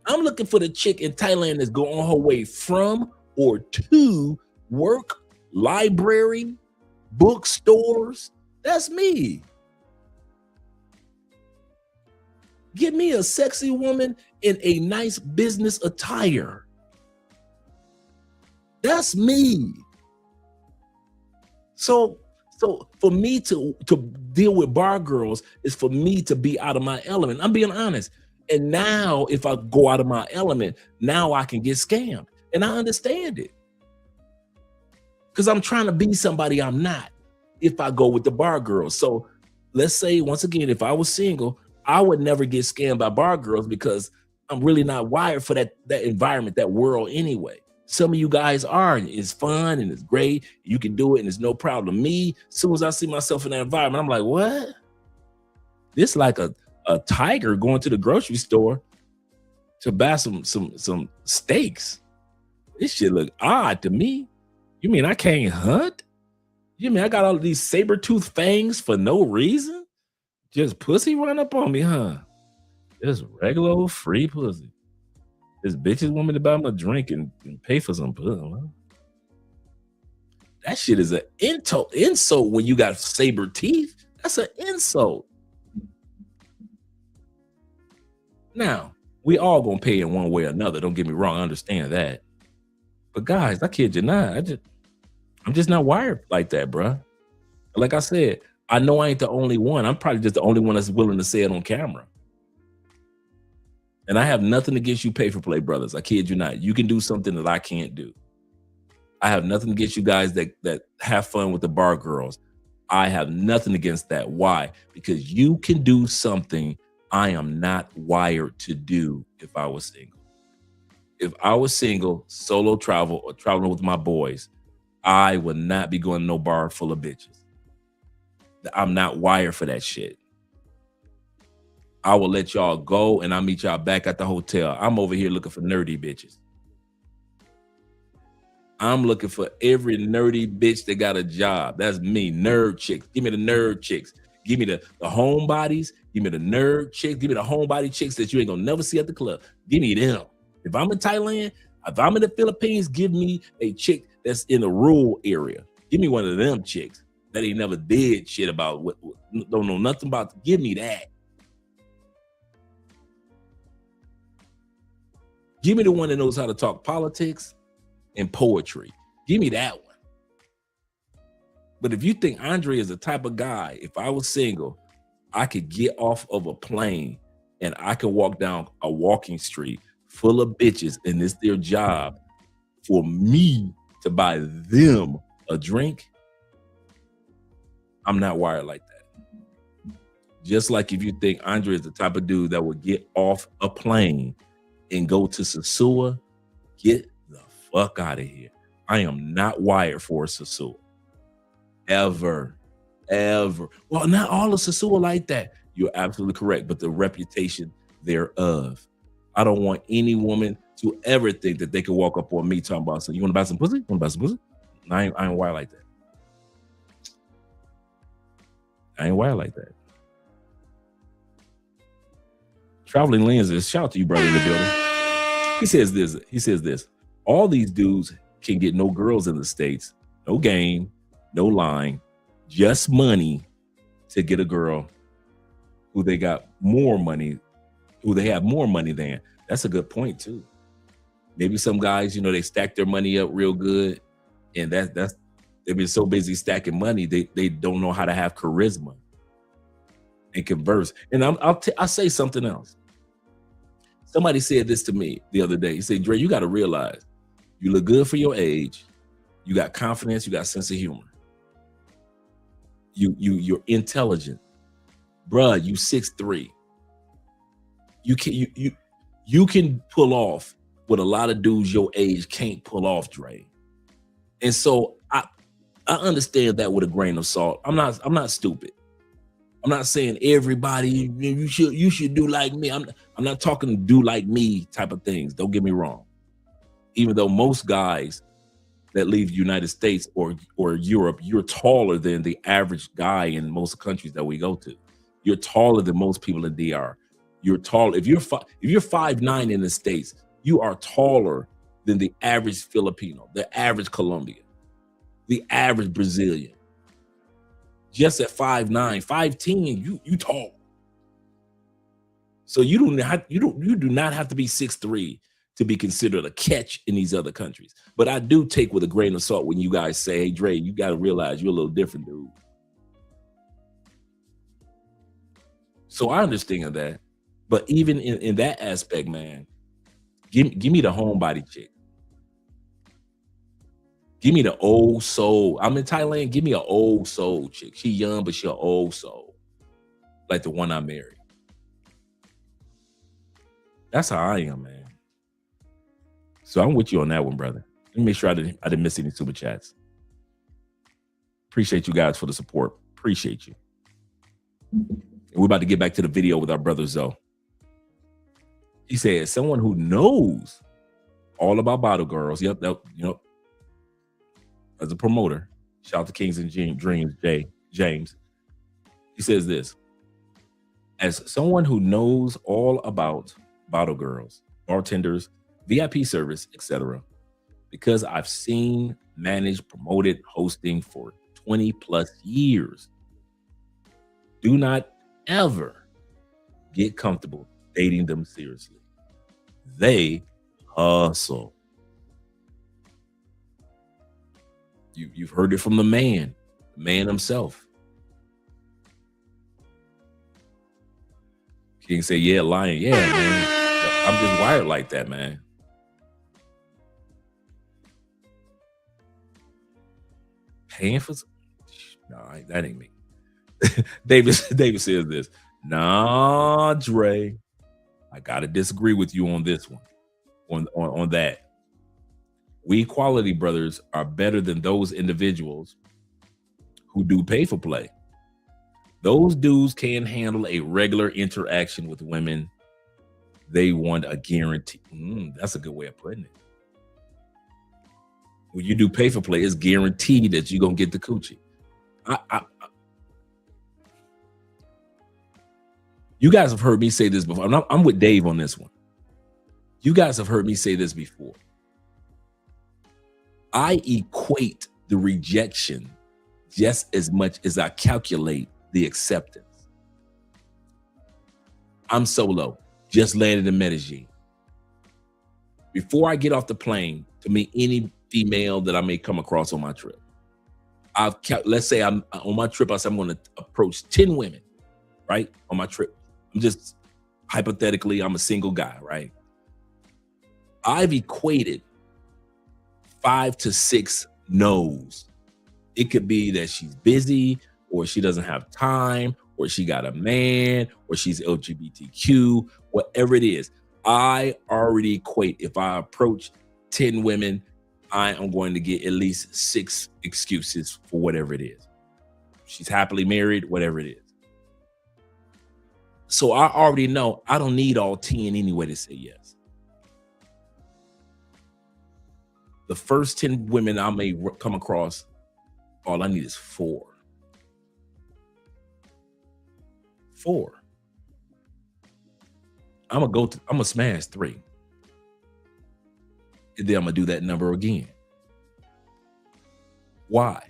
I'm looking for the chick in Thailand that's going on her way from or to work, library, bookstores. That's me. Give me a sexy woman in a nice business attire. That's me. So for me to deal with bar girls is for me to be out of my element. I'm being honest. And now if I go out of my element, now I can get scammed. And I understand it. Because I'm trying to be somebody I'm not if I go with the bar girls. So let's say, once again, if I was single, I would never get scammed by bar girls because I'm really not wired for that environment, that world anyway. Some of you guys are, and it's fun and it's great. You can do it and it's no problem. Me, as soon as I see myself in that environment, I'm like, what? This like a tiger going to the grocery store to buy some steaks. This shit look odd to me. You mean I can't hunt? You mean I got all of these saber-toothed fangs for no reason? Just pussy run up on me, huh? Just regular old free pussy. This bitches want me to buy them a drink and pay for some pussy. Huh? That shit is an insult when you got saber teeth. That's an insult. Now, we all gonna pay in one way or another. Don't get me wrong, I understand that. But guys, I kid you not. I'm just not wired like that, bruh. Like I said, I know I ain't the only one. I'm probably just the only one that's willing to say it on camera. And I have nothing against you pay for play brothers. I kid you not. You can do something that I can't do. I have nothing against you guys that have fun with the bar girls. I have nothing against that. Why? Because you can do something I am not wired to do if I was single. If I was single, solo travel, or traveling with my boys, I would not be going to no bar full of bitches. I'm not wired for that shit. I will let y'all go and I'll meet y'all back at the hotel. I'm over here looking for nerdy bitches. I'm looking for every nerdy bitch that got a job. That's me, nerd chicks. Give me the nerd chicks. Give me the homebodies. Give me the nerd chicks. Give me the homebody chicks that you ain't gonna never see at the club. Give me them. If I'm in Thailand, if I'm in the Philippines, give me a chick that's in a rural area. Give me one of them chicks that ain't never did shit about, don't know nothing about. Give me that. Give me the one that knows how to talk politics and poetry. Give me that one. But if you think Andre is the type of guy, if I was single, I could get off of a plane and I could walk down a walking street full of bitches and it's their job for me to buy them a drink, I'm not wired like that. Just like if you think Andre is the type of dude that would get off a plane and go to Sasua, get the fuck out of here. I am not wired for a Sasua. Ever. Well, not all of Sasua like that. You're absolutely correct, but the reputation thereof. I don't want any woman to ever think that they can walk up on me talking about, so you want to buy some pussy? Want to buy some pussy? I ain't wired like that. I ain't wired like that. Traveling lenses. Shout out to you, brother, in the building. He says this. All these dudes can get no girls in the States, no game, no line, just money to get a girl who they got more money, who they have more money than. That's a good point too. Maybe some guys, they stack their money up real good, and that's they've been so busy stacking money they don't know how to have charisma and converse. And I'll say something else. Somebody said this to me the other day. He said, Dre, you got to realize you look good for your age. You got confidence. You got sense of humor. You're intelligent. Bruh, you 6'3". You can pull off what a lot of dudes your age can't pull off, Dre. And so I understand that with a grain of salt. I'm not stupid. I'm not saying everybody you should do like me. I'm not talking do like me type of things. Don't get me wrong. Even though most guys that leave the United States or Europe, you're taller than the average guy in most countries that we go to. You're taller than most people in DR. You're tall. If you're 5'9" in the States, you are taller than the average Filipino, the average Colombian, the average Brazilian. Just at 5'9", 5'10", you tall. So you do not have to be 6'3" to be considered a catch in these other countries. But I do take with a grain of salt when you guys say, hey, Dre, you got to realize you're a little different, dude. So I understand that. But even in that aspect, man, give me the homebody chick. Give me the old soul. I'm in Thailand. Give me an old soul chick. She young, but she an old soul. Like the one I married. That's how I am, man. So I'm with you on that one, brother. Let me make sure I didn't miss any super chats. Appreciate you guys for the support. Appreciate you. And we're about to get back to the video with our brother Zoe. He said, someone who knows all about bottle girls. Yep, as a promoter, shout out to Kings and Dreams, James. He says this: as someone who knows all about bottle girls, bartenders, VIP service, etc., because I've seen, managed, promoted, hosting for 20 plus years, do not ever get comfortable dating them seriously. They hustle. You've heard it from the man himself. King say, yeah, lying. Yeah, man. I'm just wired like that, man. Paying for some? No, that ain't me. David says this. Nah, Dre, I gotta disagree with you on this one. on that. We quality brothers are better than those individuals who do pay for play. Those dudes can handle a regular interaction with women. They want a guarantee. That's a good way of putting it. When you do pay for play, it's guaranteed that you're going to get the coochie. You guys have heard me say this before. I'm with Dave on this one. You guys have heard me say this before. I equate the rejection just as much as I calculate the acceptance. I'm solo, just landed in Medellin. Before I get off the plane to meet any female that I may come across on my trip, let's say I'm on my trip, I say I'm going to approach 10 women, right? On my trip. I'm just hypothetically, I'm a single guy, right? I've equated 5 to 6 no's. It could be that she's busy, or she doesn't have time, or she got a man, or she's LGBTQ, whatever it is. I already equate, if I approach 10 women, I am going to get at least 6 excuses for whatever it is. She's happily married, whatever it is. So I already know I don't need all 10 anyway to say yes. The first 10 women I may come across, all I need is 4. 4. I'm gonna smash 3. And then I'm gonna do that number again. Why?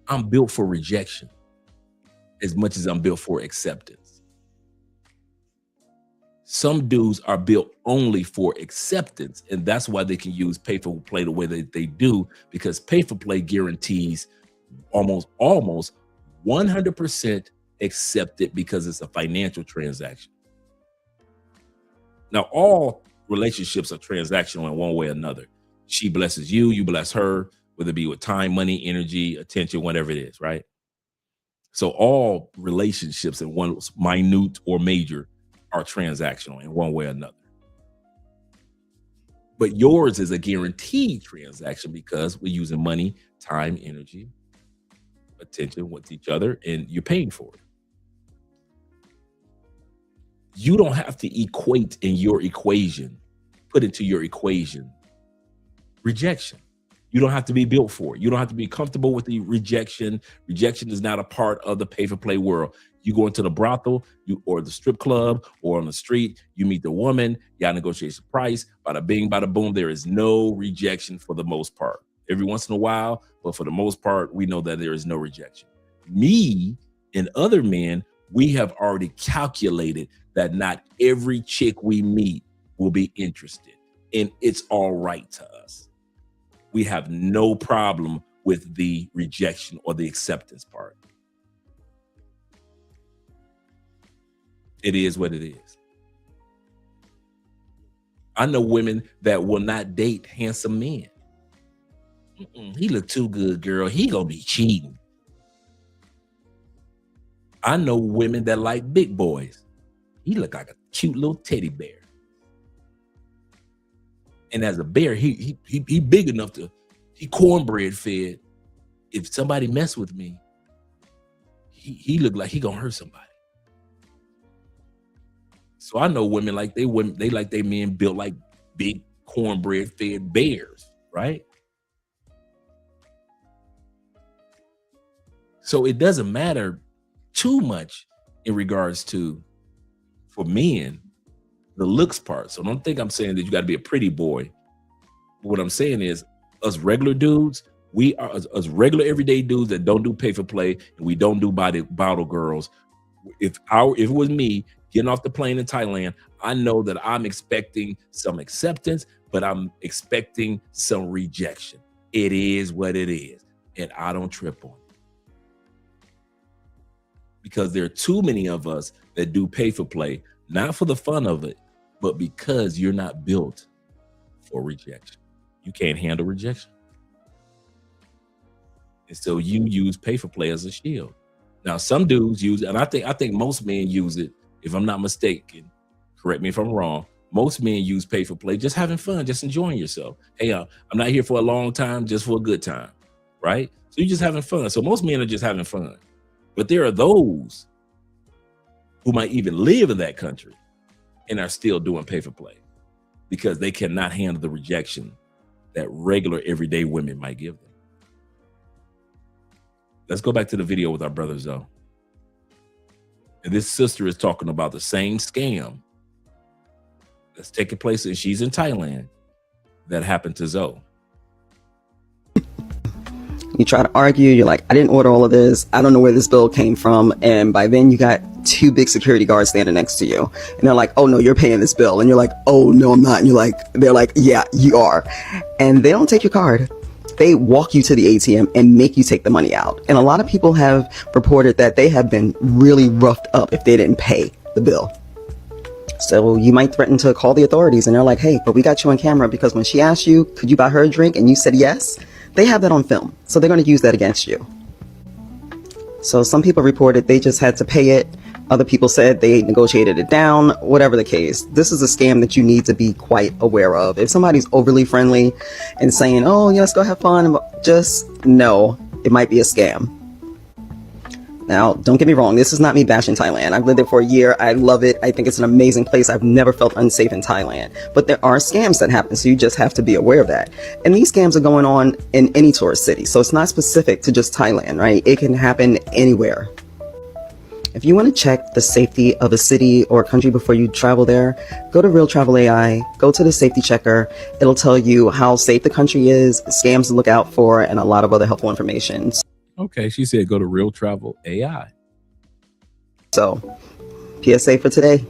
I'm built for rejection as much as I'm built for acceptance. Some dudes are built only for acceptance, and that's why they can use pay for play the way that they do, because pay for play guarantees almost 100% accepted because it's a financial transaction. Now, all relationships are transactional in one way or another. She blesses you, you bless her, whether it be with time, money, energy, attention, whatever it is, right? So all relationships, in one minute or major, are transactional in one way or another. But yours is a guaranteed transaction because we're using money, time, energy, attention with each other, and you're paying for it. You don't have to equate in your equation, put into your equation, rejection. You don't have to be built for it. You don't have to be comfortable with the rejection. Rejection is not a part of the pay-for-play world. You go into the brothel, or the strip club, or on the street, you meet the woman, y'all negotiate the price, bada bing, bada boom. There is no rejection for the most part. Every once in a while, but for the most part, we know that there is no rejection. Me and other men, we have already calculated that not every chick we meet will be interested, and it's all right to us. We have no problem with the rejection or the acceptance part. It is what it is. I know women that will not date handsome men. He look too good, girl. He gonna be cheating. I know women that like big boys. He look like a cute little teddy bear. And as a bear, he big enough to, he cornbread fed. If somebody mess with me, he look like he gonna hurt somebody. So I know women like they like their men built like big cornbread fed bears, right? So it doesn't matter too much in regards to, for men, the looks part. So don't think I'm saying that you got to be a pretty boy. What I'm saying is, us regular dudes, we are us regular everyday dudes that don't do pay for play, and we don't do bottle girls. If it was me getting off the plane in Thailand, I know that I'm expecting some acceptance, but I'm expecting some rejection. It is what it is, and I don't trip on it. Because there are too many of us that do pay for play, not for the fun of it, but because you're not built for rejection. You can't handle rejection. And so you use pay for play as a shield. Now, some dudes use, and I think most men use it, if I'm not mistaken, correct me if I'm wrong, Most men use pay for play, just having fun, just enjoying yourself. Hey, I'm not here for a long time, just for a good time, right? So you're just having fun. So most men are just having fun. But there are those who might even live in that country and are still doing pay for play because they cannot handle the rejection that regular everyday women might give them. Let's go back to the video with our brother Zoe. And this sister is talking about the same scam that's taking place, and she's in Thailand, that happened to Zoe. You try to argue, you're like, I didn't order all of this. I don't know where this bill came from. And by then you got 2 big security guards standing next to you. And they're like, oh no, you're paying this bill. And you're like, oh no, I'm not. And they're like, yeah, you are. And they don't take your card. They walk you to the ATM and make you take the money out. And a lot of people have reported that they have been really roughed up if they didn't pay the bill. So you might threaten to call the authorities, and they're like, hey, but we got you on camera because when she asked you, could you buy her a drink? And you said yes. They have that on film. So they're going to use that against you. So some people reported they just had to pay it. Other people said they negotiated it down, whatever the case. This is a scam that you need to be quite aware of. If somebody's overly friendly and saying, oh, yeah, let's go have fun, just know it might be a scam. Now, don't get me wrong, this is not me bashing Thailand. I've lived there for a year. I love it. I think it's an amazing place. I've never felt unsafe in Thailand. But there are scams that happen, so you just have to be aware of that. And these scams are going on in any tourist city, so it's not specific to just Thailand, right? It can happen anywhere. If you want to check the safety of a city or country before you travel there, go to Real Travel AI, go to the safety checker. It'll tell you how safe the country is, scams to look out for, and a lot of other helpful information. Okay, she said go to Real Travel AI. So, PSA for today.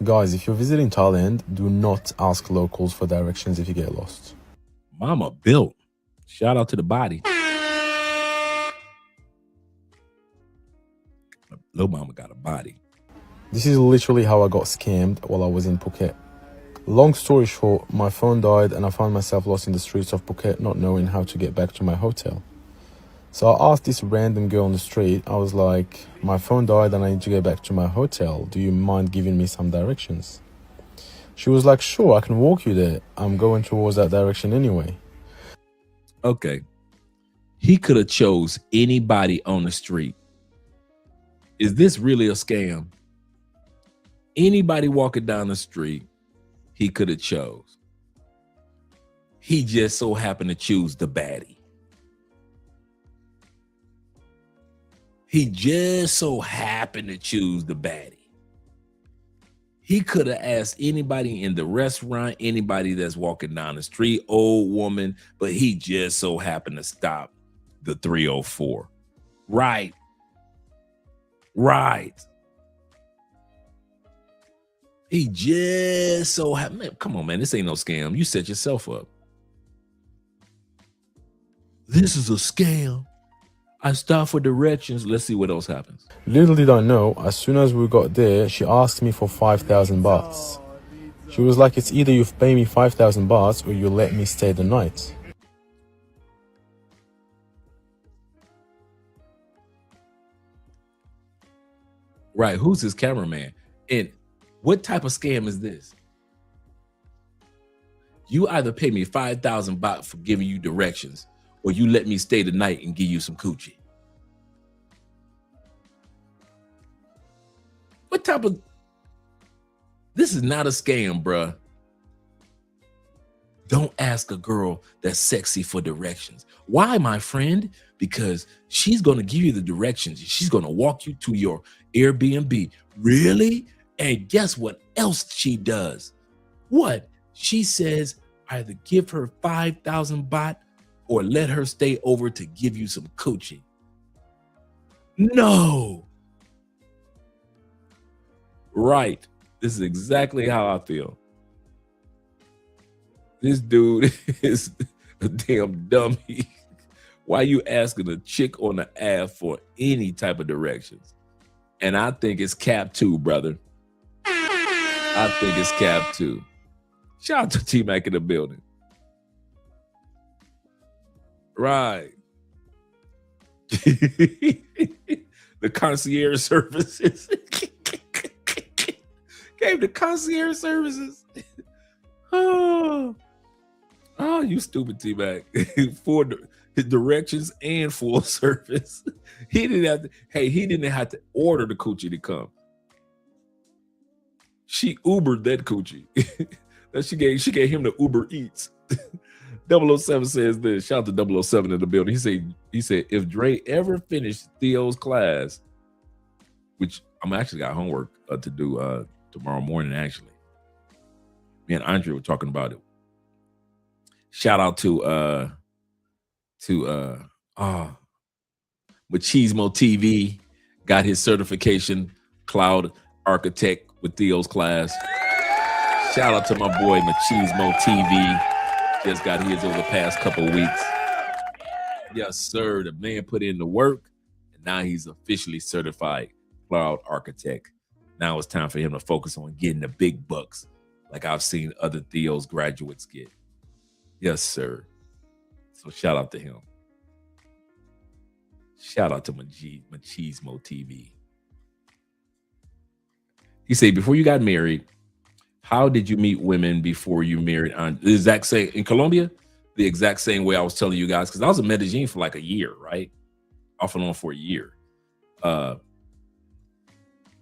Guys, if you're visiting Thailand, do not ask locals for directions if you get lost. Mama built. Shout out to the body. Little mama got a body. This is literally how I got scammed while I was in Phuket. Long story short, my phone died and I found myself lost in the streets of Phuket, not knowing how to get back to my hotel. So I asked this random girl on the street, I was like, my phone died and I need to get back to my hotel. Do you mind giving me some directions? She was like, sure, I can walk you there. I'm going towards that direction anyway. Okay. He could have chose anybody on the street. Is this really a scam? Anybody walking down the street, he could have chose. He just so happened to choose the baddie. He just so happened to choose the baddie. He could have asked anybody in the restaurant, anybody that's walking down the street, old woman, but he just so happened to stop the 304. Right. Right. He just so happened. Man, come on, man. This ain't no scam. You set yourself up. This is a scam. I stopped for directions. Let's see what else happens. Little did I know, as soon as we got there, she asked me for 5,000 bahts. She was like, it's either you pay me 5,000 bahts or you let me stay the night. Right. Who's his cameraman? And what type of scam is this? You either pay me 5,000 baht for giving you directions, or you let me stay the night and give you some coochie. What type of... This is not a scam, bruh. Don't ask a girl that's sexy for directions. Why, my friend? Because she's going to give you the directions. She's going to walk you to your Airbnb. Really? And guess what else she does? What? She says either give her 5,000 baht or let her stay over to give you some coochie. No. Right. This is exactly how I feel. This dude is a damn dummy. Why you asking a chick on the app for any type of directions? And I think it's cap too, brother. I think it's cap too. Shout out to T-Mac in the building. Right. The concierge services. Gave the concierge services. Oh, you stupid T-Mac. For his directions and full service. He didn't have to order the coochie to come. She Ubered that coochie. She gave him the Uber Eats. 007 says this. Shout out to 007 in the building. He said if Dre ever finished Theo's class, which I'm actually got homework to do tomorrow morning, actually. Me and Andre were talking about it. Shout out to Machismo TV, got his certification, cloud architect with Theo's class. Shout out to my boy Machismo TV. Just got his over the past couple of weeks. Yes, sir. The man put in the work, and now he's officially certified cloud architect. Now it's time for him to focus on getting the big bucks, like I've seen other Theo's graduates get. Yes, sir. So shout out to him. Shout out to Machismo TV. He said, before you got married, how did you meet women before you married? On the exact same in Colombia, the exact same way I was telling you guys, because I was in Medellin for like a year, right? Off and on for a year.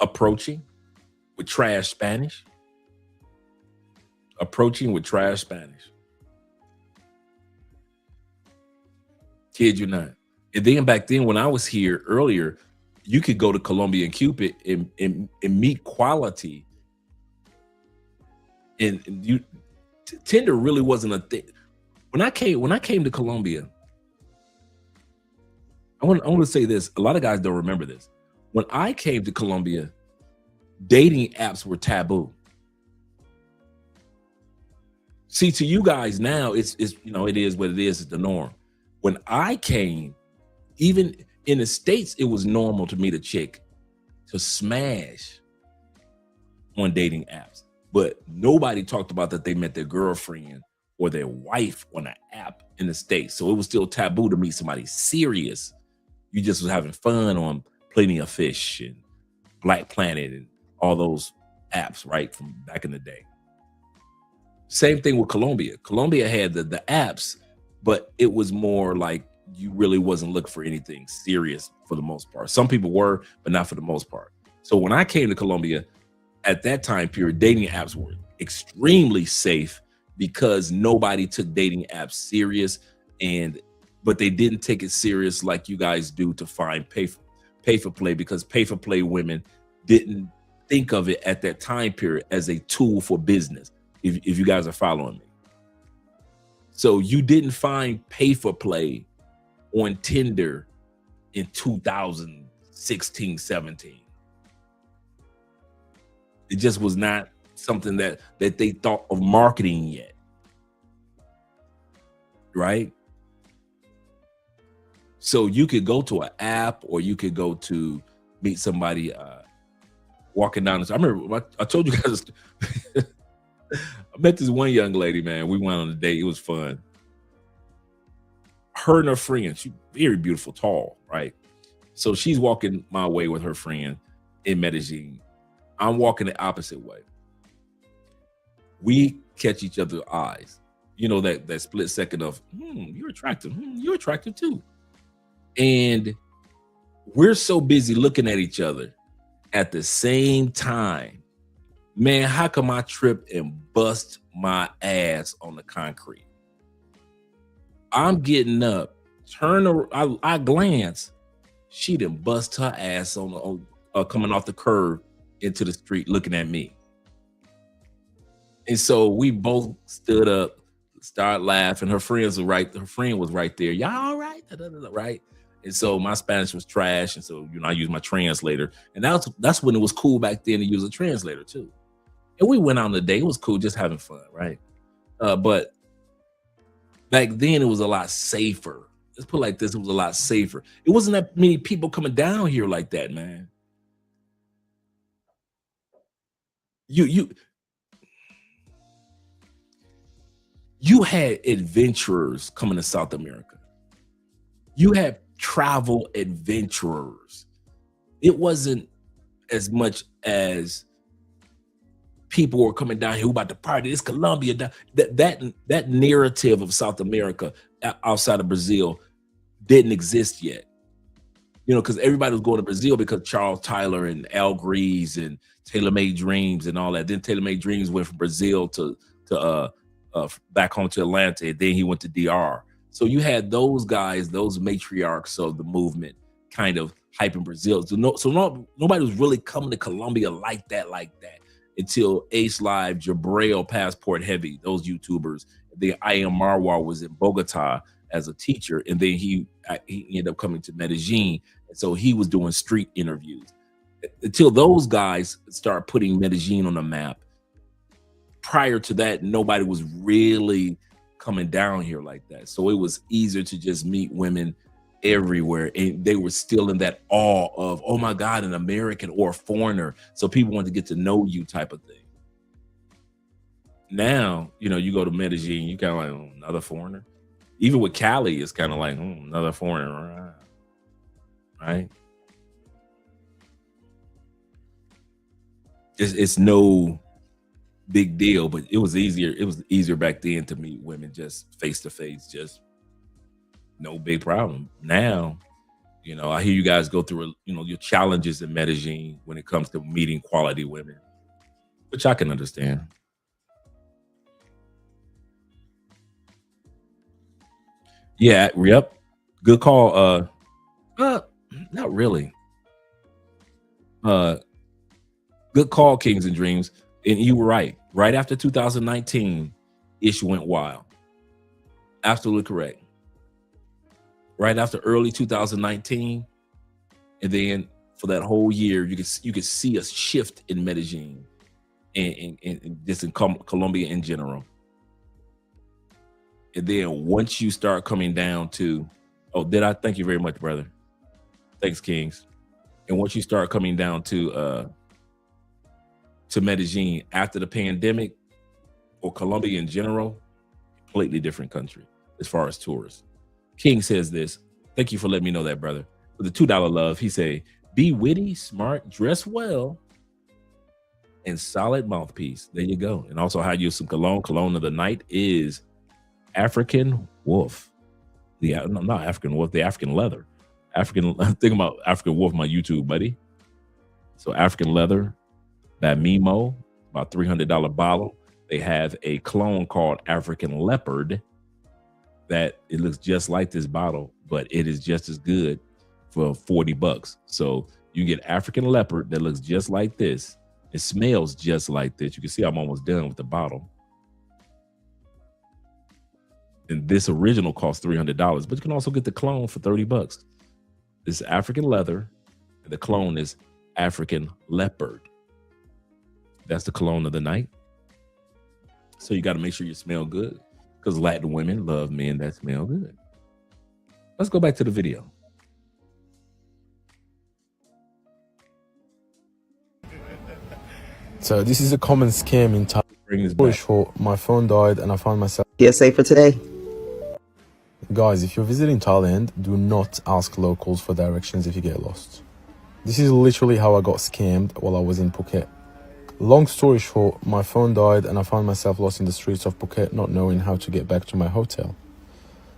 Approaching with trash Spanish. Approaching with trash Spanish. Kid you not. And then back then, when I was here earlier, you could go to Colombia and Cupid and meet quality. And you Tinder really wasn't a thing. When I came to Colombia, I want to say this. A lot of guys don't remember this. When I came to Colombia, dating apps were taboo. See, to you guys now, it's it is what it is. It's the norm. When I came, even in the States, it was normal to meet a chick to smash on dating apps. But nobody talked about that they met their girlfriend or their wife on an app in the States. So it was still taboo to meet somebody serious. You just was having fun on Plenty of Fish and Black Planet and all those apps, right, from back in the day. Same thing with Colombia. Colombia had the apps, but it was more like you really wasn't looking for anything serious for the most part. Some people were, but not for the most part. So when I came to Colombia, at that time period, dating apps were extremely safe because nobody took dating apps serious, but they didn't take it serious like you guys do to find pay for play, because pay for play women didn't think of it at that time period as a tool for business. If you guys are following me. So you didn't find pay for play on Tinder in 2016, 17. It just was not something that they thought of marketing yet. Right? So you could go to an app, or you could go to meet somebody walking down the. I remember I told you guys. I met this one young lady, man. We went on a date. It was fun. Her and her friend, she's very beautiful, tall, right? So she's walking my way with her friend in Medellin. I'm walking the opposite way. We catch each other's eyes. You know, that split second of, you're attractive. You're attractive too. And we're so busy looking at each other at the same time. Man, how come I trip and bust my ass on the concrete? I'm getting up, I glance. She done bust her ass on coming off the curb into the street looking at me. And so we both stood up, started laughing. Her friend was right there. Y'all all right? Right? And so my Spanish was trash. And so, I used my translator. And that's when it was cool back then to use a translator too. And we went on the day. It was cool, just having fun, right? But back then, it was a lot safer. Let's put it like this. It was a lot safer. It wasn't that many people coming down here like that, man. You had adventurers coming to South America. You had travel adventurers. It wasn't as much as people were coming down here who about to party. It's Colombia. That narrative of South America outside of Brazil didn't exist yet. You know, because everybody was going to Brazil because Charles Tyler and Al Grease and Taylor Made Dreams and all that. Then Taylor Made Dreams went from Brazil to back home to Atlanta, and then he went to DR. So you had those guys, those matriarchs of the movement, kind of hyping Brazil. So nobody was really coming to Colombia like that until Ace Live, Jabril, Passport Heavy, those YouTubers. Then I Am Marwar was in Bogota as a teacher, and then he ended up coming to Medellin, and so he was doing street interviews. Until those guys start putting Medellin on the map. Prior to that, nobody was really coming down here like that. So it was easier to just meet women everywhere, and they were still in that awe of, oh my God, an American or a foreigner. So people wanted to get to know you type of thing. Now, you know, you go to Medellin, you kind of like, oh, another foreigner. Even with Cali, it's kind of like, another foreigner, right? It's no big deal, but it was easier. It was easier back then to meet women just face to face, just no big problem. Now, you know, I hear you guys go through, you know, your challenges in Medellin when it comes to meeting quality women, which I can understand. Yeah, yep. Good call. Not really. Good call, Kings and Dreams. And you were right. Right after 2019, ish went wild. Absolutely correct. Right after early 2019, and then for that whole year, you could see a shift in Medellin and just in Colombia in general. And then once you start coming down to, thank you very much, brother. Thanks, Kings. And once you start coming down to Medellin after the pandemic, or Colombia in general, completely different country as far as tourists. King says this. Thank you for letting me know that, brother. For the $2 love, he say, be witty, smart, dress well, and solid mouthpiece. There you go. And also how you use some cologne. Cologne of the night is African Wolf. Not African Wolf, the African Leather. Think about African Wolf, my YouTube buddy. So African Leather by Mimo, about $300 bottle. They have a clone called African Leopard that it looks just like this bottle, but it is just as good for $40. So you get African Leopard that looks just like this. It smells just like this. You can see I'm almost done with the bottle. And this original costs $300, but you can also get the clone for $30. This is African Leather, and the clone is African Leopard. That's the cologne of the night. So you got to make sure you smell good, because Latin women love men that smell good. Let's go back to the video. So this is a common scam in Thailand. My phone died and I found myself. PSA for today. Guys, if you're visiting Thailand, do not ask locals for directions if you get lost. This is literally how I got scammed while I was in Phuket. Long story short, my phone died and I found myself lost in the streets of Phuket, not knowing how to get back to my hotel.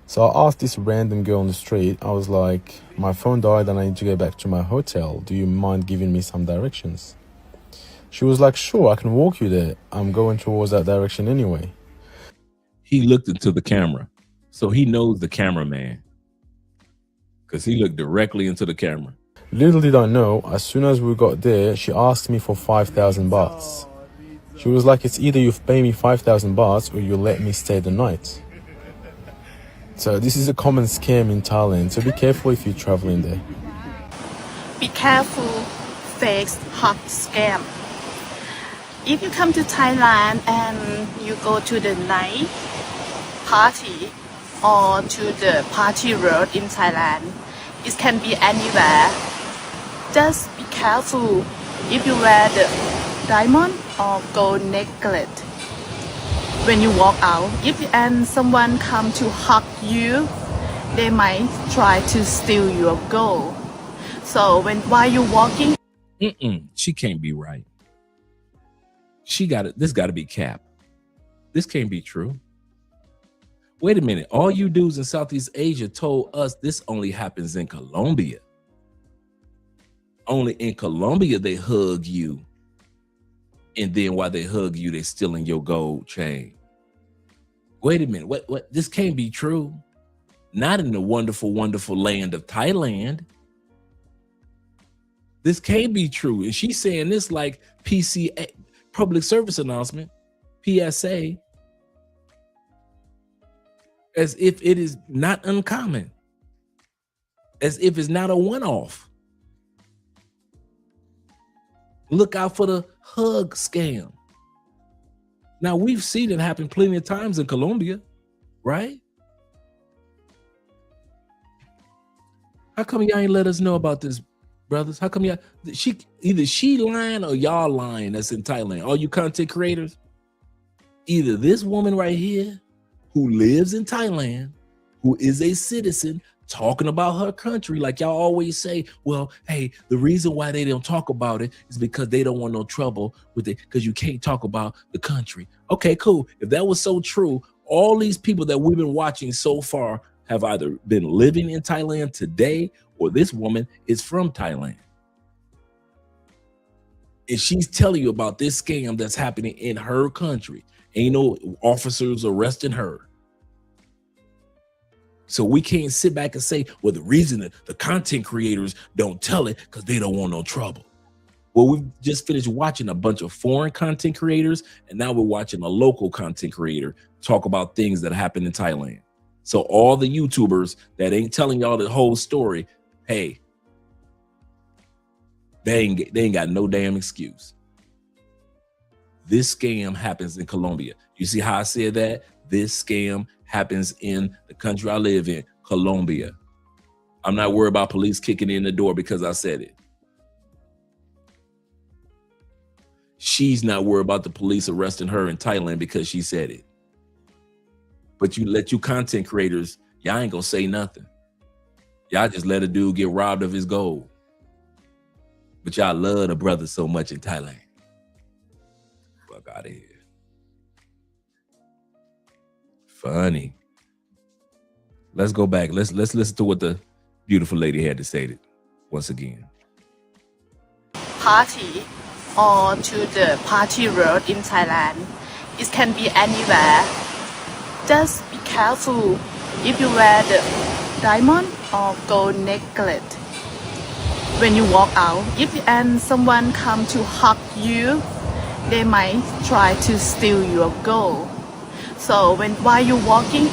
So I asked this random girl on the street, I was like, my phone died and I need to get back to my hotel. Do you mind giving me some directions? She was like, sure, I can walk you there. I'm going towards that direction anyway. He looked into the camera. So he knows the cameraman, because he looked directly into the camera. Little did I know, as soon as we got there, she asked me for 5,000 bahts. She was like, it's either you pay me 5,000 bahts or you let me stay the night. So this is a common scam in Thailand, so be careful if you're traveling there. Be careful, fake hot scam. If you come to Thailand and you go to the night party or to the party road in Thailand, it can be anywhere. Just be careful if you wear the diamond or gold necklace when you walk out. If someone come to hug you, they might try to steal your gold. So while you're walking, She can't be right. This got to be cap. This can't be true. Wait a minute. All you dudes in Southeast Asia told us this only happens in Colombia. Only in Colombia they hug you. And then while they hug you, they're stealing your gold chain. Wait a minute. What? This can't be true. Not in the wonderful, wonderful land of Thailand. This can't be true. And she's saying this like PCA, public service announcement, PSA, as if it is not uncommon, as if it's not a one-off. Look out for the hug scam. Now, we've seen it happen plenty of times in Colombia, right? How come y'all ain't let us know about this, brothers? How come y'all, either she lying or y'all lying that's in Thailand? All you content creators, either this woman right here who lives in Thailand, who is a citizen, talking about her country, like y'all always say, well, hey, the reason why they don't talk about it is because they don't want no trouble with it, because you can't talk about the country. Okay, cool. If that was so true, all these people that we've been watching so far have either been living in Thailand today, or this woman is from Thailand. And she's telling you about this scam that's happening in her country. Ain't no officers arresting her. So we can't sit back and say, well, the reason that the content creators don't tell it because they don't want no trouble. Well, we've just finished watching a bunch of foreign content creators, and now we're watching a local content creator talk about things that happen in Thailand. So all the YouTubers that ain't telling y'all the whole story, hey, they ain't got no damn excuse. This scam happens in Colombia. You see how I said that? This scam happens in the country I live in, Colombia. I'm not worried about police kicking in the door because I said it. She's not worried about the police arresting her in Thailand because she said it. But you let you content creators, y'all ain't gonna say nothing. Y'all just let a dude get robbed of his gold. But y'all love the brother so much in Thailand. Fuck out of here. Funny. Let's go back. Let's listen to what the beautiful lady had to say once again. Party or to the party road in Thailand. It can be anywhere. Just be careful if you wear the diamond or gold necklace. When you walk out, and someone come to hug you, they might try to steal your gold. So while you're walking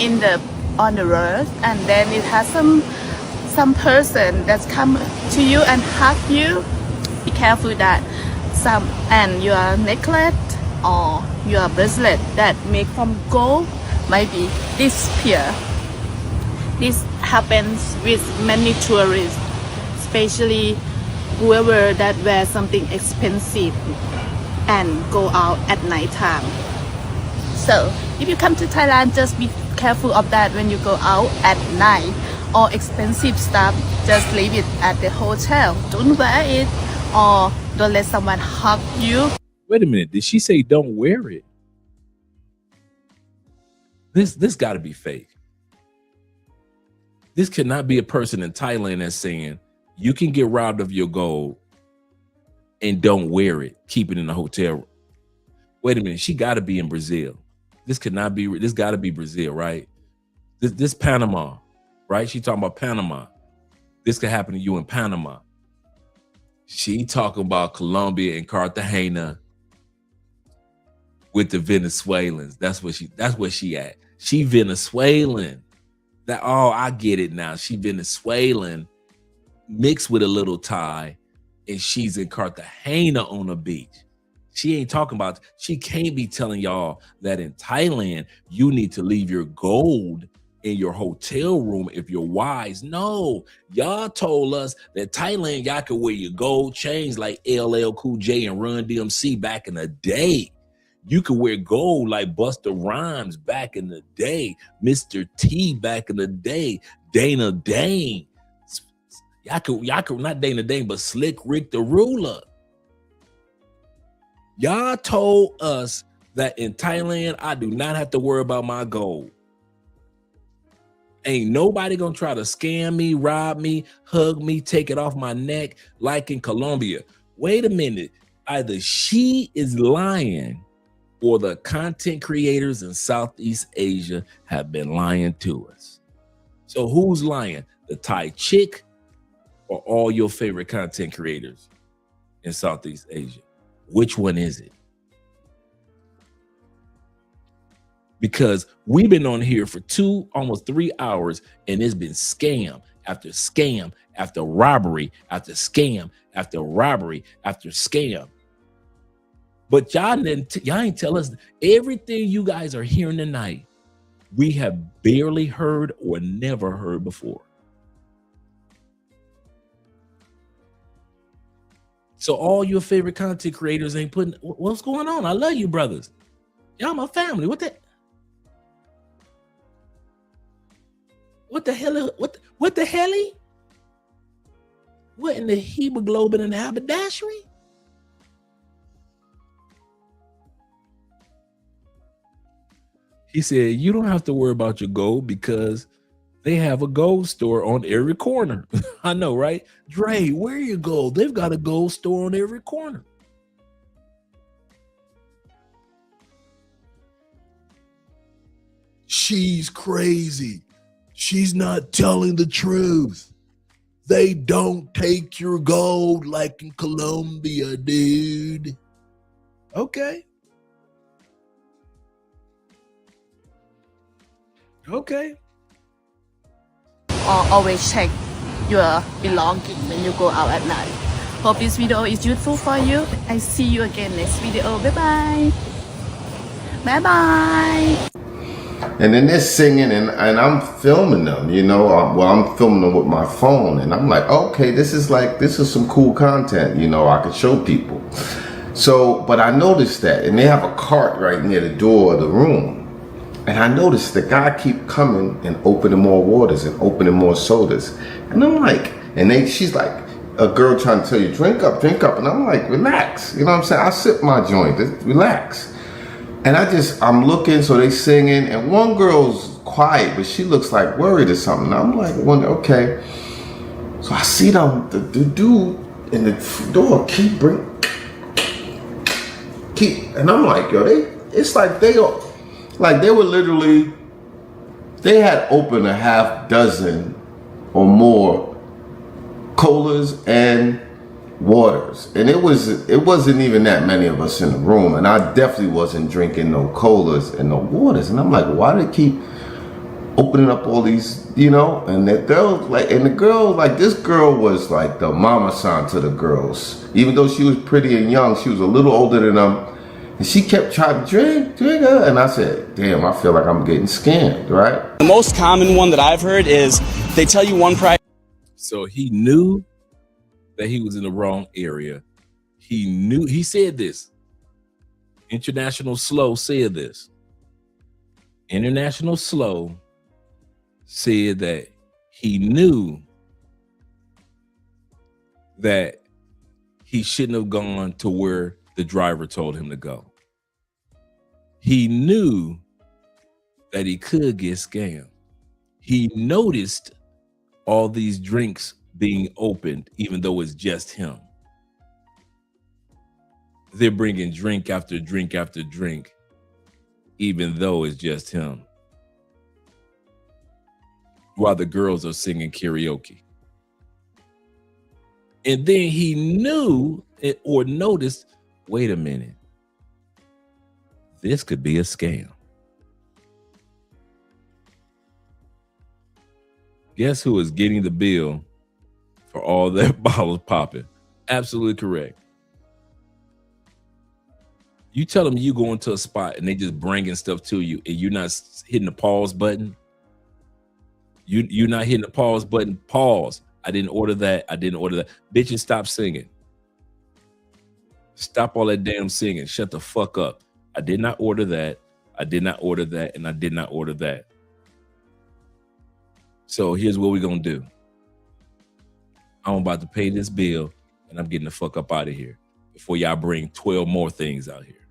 on the road, and then it has some person that's come to you and hug you, be careful that and your necklace or your bracelet that made from gold might be disappear. This happens with many tourists, especially whoever that wear something expensive and go out at night time. So if you come to Thailand, just be careful of that when you go out at night, or expensive stuff, just leave it at the hotel. Don't wear it, or don't let someone hug you. Wait a minute, did she say don't wear it? This got to be fake. This cannot be a person in Thailand that's saying you can get robbed of your gold and don't wear it, keep it in the hotel. Wait a minute, she got to be in Brazil. This got to be Brazil, right? This Panama, right? She talking about Panama. This could happen to you in Panama. She talking about Colombia and Cartagena with the Venezuelans. That's where she at. She Venezuelan. I get it now. She Venezuelan mixed with a little Thai, and she's in Cartagena on a beach. She ain't talking about, she can't be telling y'all that in Thailand, you need to leave your gold in your hotel room if you're wise. No, y'all told us that Thailand, y'all could wear your gold chains like LL Cool J and Run DMC back in the day. You could wear gold like Busta Rhymes back in the day, Mr. T back in the day, Dana Dane. Y'all could not Dana Dane, but Slick Rick the Ruler. Y'all told us that in Thailand, I do not have to worry about my gold. Ain't nobody gonna try to scam me, rob me, hug me, take it off my neck like in Colombia. Wait a minute. Either she is lying or the content creators in Southeast Asia have been lying to us. So who's lying? The Thai chick or all your favorite content creators in Southeast Asia? Which one is it? Because we've been on here for almost 3 hours, and it's been scam after scam after robbery after scam after robbery after scam. But y'all ain't tell us everything you guys are hearing tonight. We have barely heard or never heard before. So all your favorite content creators ain't putting, what's going on? I love you, brothers. Y'all my family. What the hell? What the hell? What in the hemoglobin and haberdashery? He said, you don't have to worry about your gold because they have a gold store on every corner. I know, right? Dre, where you go? They've got a gold store on every corner. She's crazy. She's not telling the truth. They don't take your gold like in Colombia, dude. Okay. Okay. Always check your belongings when you go out at night. Hope this video is useful for you. I see you again next video. Bye bye. Bye bye. And then they're singing, and I'm filming them, you know. I'm filming them with my phone, and I'm like, okay, this is some cool content, you know, I could show people. So, but I noticed that, and they have a cart right near the door of the room. And I noticed the guy keep coming and opening more waters and opening more sodas. And I'm like, she's like, a girl trying to tell you, drink up. And I'm like, relax. You know what I'm saying? I sip my joint, relax. And I'm looking, so they singing, and one girl's quiet, but she looks like worried or something. I'm like, okay. So I see them, the dude in the door and I'm like, yo, it's like they were literally, they had opened a half dozen or more colas and waters, and it wasn't even that many of us in the room, and I definitely wasn't drinking no colas and no waters. And I'm like, why do they keep opening up all these, you know? And the girl, like, this girl was like the mama san to the girls, even though she was pretty and young. She was a little older than them, and she kept trying to drink, and I said, damn, I feel like I'm getting scammed, right? The most common one that I've heard is they tell you one price. So he knew that he was in the wrong area. He said this. International Slow said this. International Slow said that he knew that he shouldn't have gone to where the driver told him to go. He knew that he could get scammed. He noticed all these drinks being opened, even though it's just him. They're bringing drink after drink after drink, even though it's just him, while the girls are singing karaoke. And then he knew or noticed, wait a minute, this could be a scam. Guess who is getting the bill for all that bottles popping? Absolutely correct. You tell them you go into a spot and they just bringing stuff to you and you're not hitting the pause button. You're not hitting the pause button. Pause. I didn't order that. Bitches, stop singing. Stop all that damn singing. Shut the fuck up. I did not order that. I did not order that. And I did not order that. So here's what we're going to do. I'm about to pay this bill and I'm getting the fuck up out of here. before y'all bring 12 more things out here.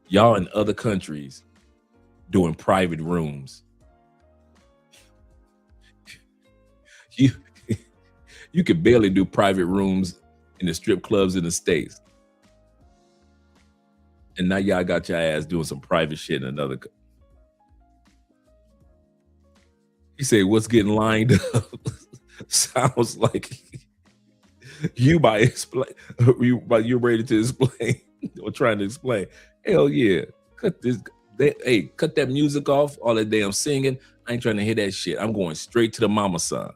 Y'all in other countries doing private rooms. You can barely do private rooms in the strip clubs in the States. And now y'all got your ass doing some private shit in another. He said, what's getting lined up? Sounds like you're ready to explain or trying to explain. Hell yeah. Cut that music off, all that damn singing. I ain't trying to hear that shit. I'm going straight to the mama son.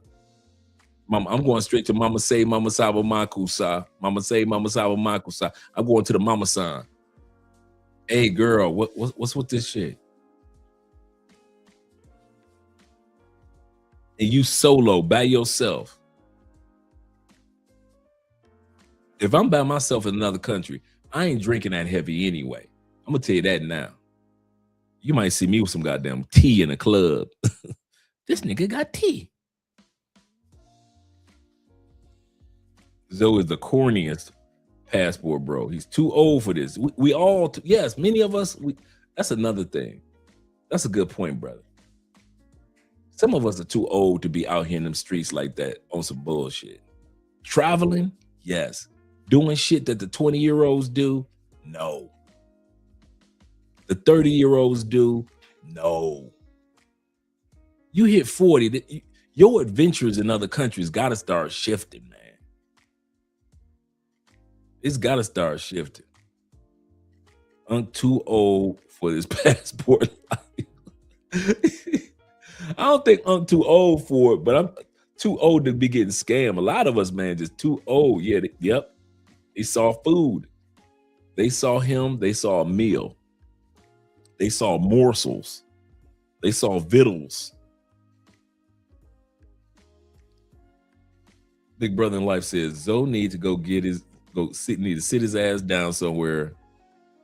I'm going straight to Mama Say, Mama Saba Makusa. Mama Say, Mama Saba Makusa. I'm going to the mama son. Hey girl, what's with this shit? And you solo by yourself. If I'm by myself in another country, I ain't drinking that heavy anyway. I'm gonna tell you that now. You might see me with some goddamn tea in a club. This nigga got tea. Zoe is the corniest passport bro. He's too old for this. We all, yes, many of us, that's another thing. That's a good point, brother. Some of us are too old to be out here in them streets like that on some bullshit. Traveling, yes. Doing shit that the 20-year-olds do, no. The 30-year-olds do, no. You hit 40, your adventures in other countries got to start shifting, man. It's got to start shifting. I'm too old for this passport life. I don't think I'm too old for it, but I'm too old to be getting scammed. A lot of us, man, just too old. Yeah, yep. They saw food. They saw him. They saw a meal. They saw morsels. They saw victuals. Big Brother in Life says, Zoe need to sit his ass down somewhere.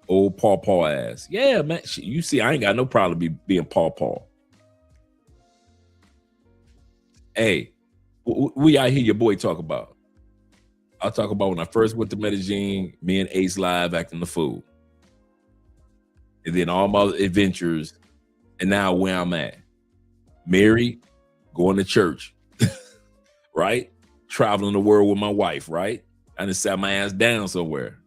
Old paw ass. Yeah, man. You see, I ain't got no problem being paw. Hey, we out here your boy talk about. I'll talk about when I first went to Medellin, me and Ace Live acting the fool. And then all my adventures, and now where I'm at. Married, going to church, right? Traveling the world with my wife, right? I just sat my ass down somewhere.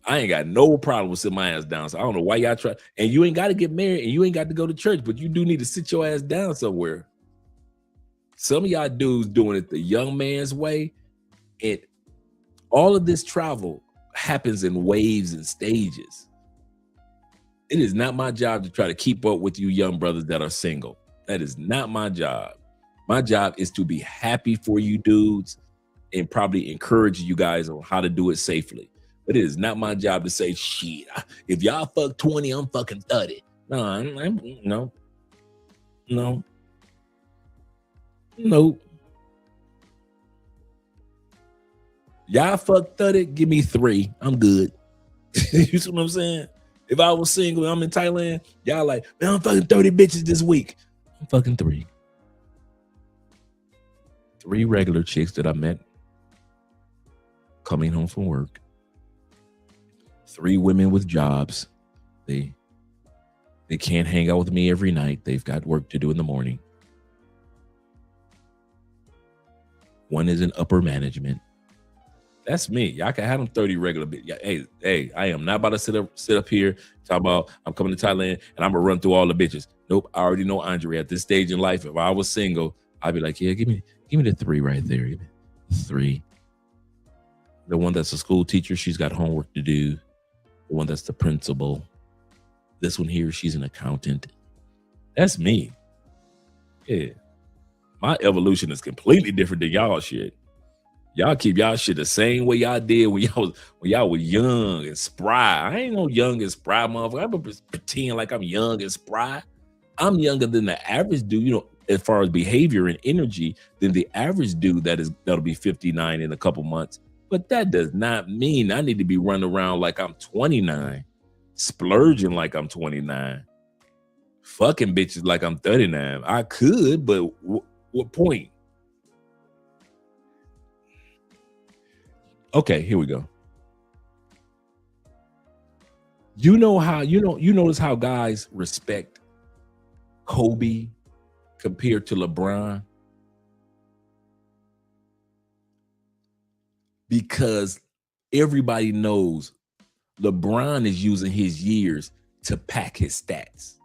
I ain't got no problem with sitting my ass down. So I don't know why y'all try. And you ain't got to get married and you ain't got to go to church, but you do need to sit your ass down somewhere. Some of y'all dudes doing it the young man's way. And all of this travel happens in waves and stages. It is not my job to try to keep up with you young brothers that are single. That is not my job. My job is to be happy for you dudes and probably encourage you guys on how to do it safely. But it is not my job to say, shit, if y'all fuck 20, I'm fucking 30. No. Y'all fuck 30, give me 3. I'm good. You see what I'm saying? If I was single, I'm in Thailand, y'all like, man, I'm fucking 30 bitches this week. I'm fucking 3. 3 regular chicks that I met coming home from work. 3 women with jobs. They can't hang out with me every night. They've got work to do in the morning. 1 is in upper management. That's me. Y'all can have them 30 regular bitches. Hey, I am not about to sit up here talk about I'm coming to Thailand and I'm gonna run through all the bitches. Nope. I already know Andre at this stage in life. If I was single, I'd be like, yeah, give me the 3 right there. Give me 3. The one that's a school teacher, she's got homework to do. The one that's the principal. This one here, she's an accountant. That's me. Yeah. My evolution is completely different than y'all shit. Y'all keep y'all shit the same way y'all did when y'all were young and spry. I ain't no young and spry motherfucker. I'm gonna pretend like I'm young and spry. I'm younger than the average dude, as far as behavior and energy, than the average dude that'll be 59 in a couple months. But that does not mean I need to be running around like I'm 29, splurging like I'm 29, fucking bitches like I'm 39. I could, but What point? Okay, here we go. You notice how guys respect Kobe compared to LeBron? Because everybody knows LeBron is using his years to pack his stats.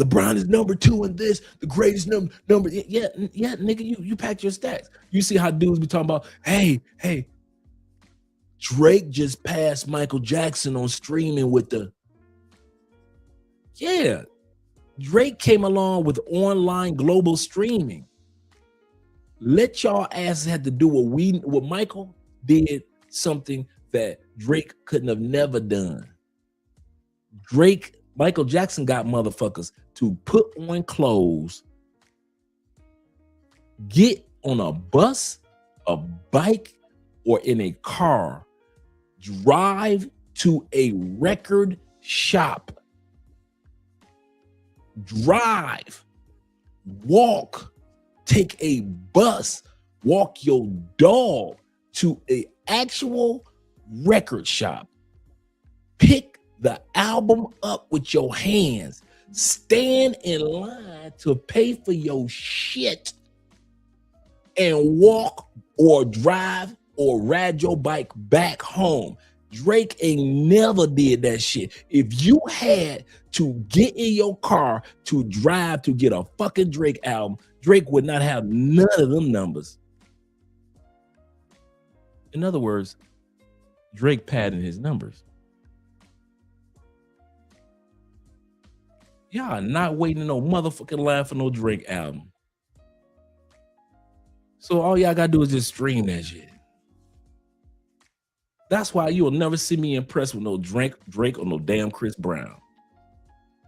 LeBron is number 2 in this, the greatest number. Yeah, nigga, you pack your stats. You see how dudes be talking about, hey, Drake just passed Michael Jackson on streaming with the. Yeah, Drake came along with online global streaming. Let y'all asses have to do what Michael did, something that Drake couldn't have never done. Michael Jackson got motherfuckers to put on clothes, get on a bus, a bike, or in a car, drive to a record shop, drive, walk, take a bus, walk your dog to an actual record shop, pick the album up with your hands, stand in line to pay for your shit, and walk or drive or ride your bike back home. Drake ain't never did that shit. If you had to get in your car to drive to get a fucking Drake album, Drake would not have none of them numbers. In other words, Drake padding his numbers. Y'all not waiting in no motherfucking line for no Drake album. So all y'all gotta do is just stream that shit. That's why you will never see me impressed with no Drake or no damn Chris Brown.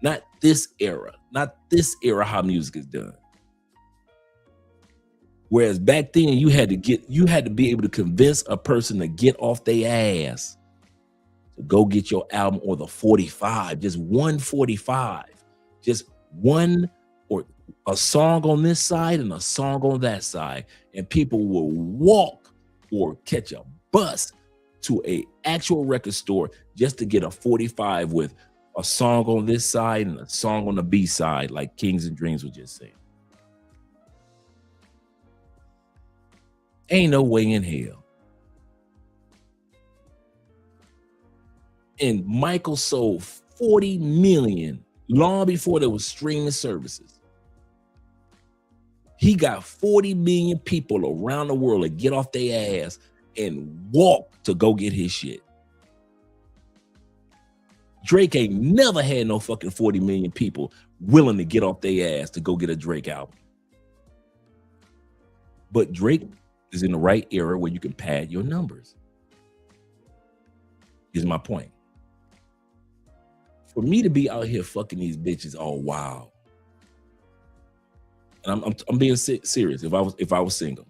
Not this era. Not this era how music is done. Whereas back then you had to be able to convince a person to get off their ass to go get your album or the 45, just 145. Just one or a song on this side and a song on that side. And people will walk or catch a bus to a actual record store just to get a 45 with a song on this side and a song on the B side, like Kings and Dreams was just saying. Ain't no way in hell. And Michael sold 40 million long before there was streaming services. He got 40 million people around the world to get off their ass and walk to go get his shit. Drake ain't never had no fucking 40 million people willing to get off their ass to go get a Drake album. But Drake is in the right era where you can pad your numbers. Is my point. For me to be out here fucking these bitches all wild, and I'm being serious. If I was single,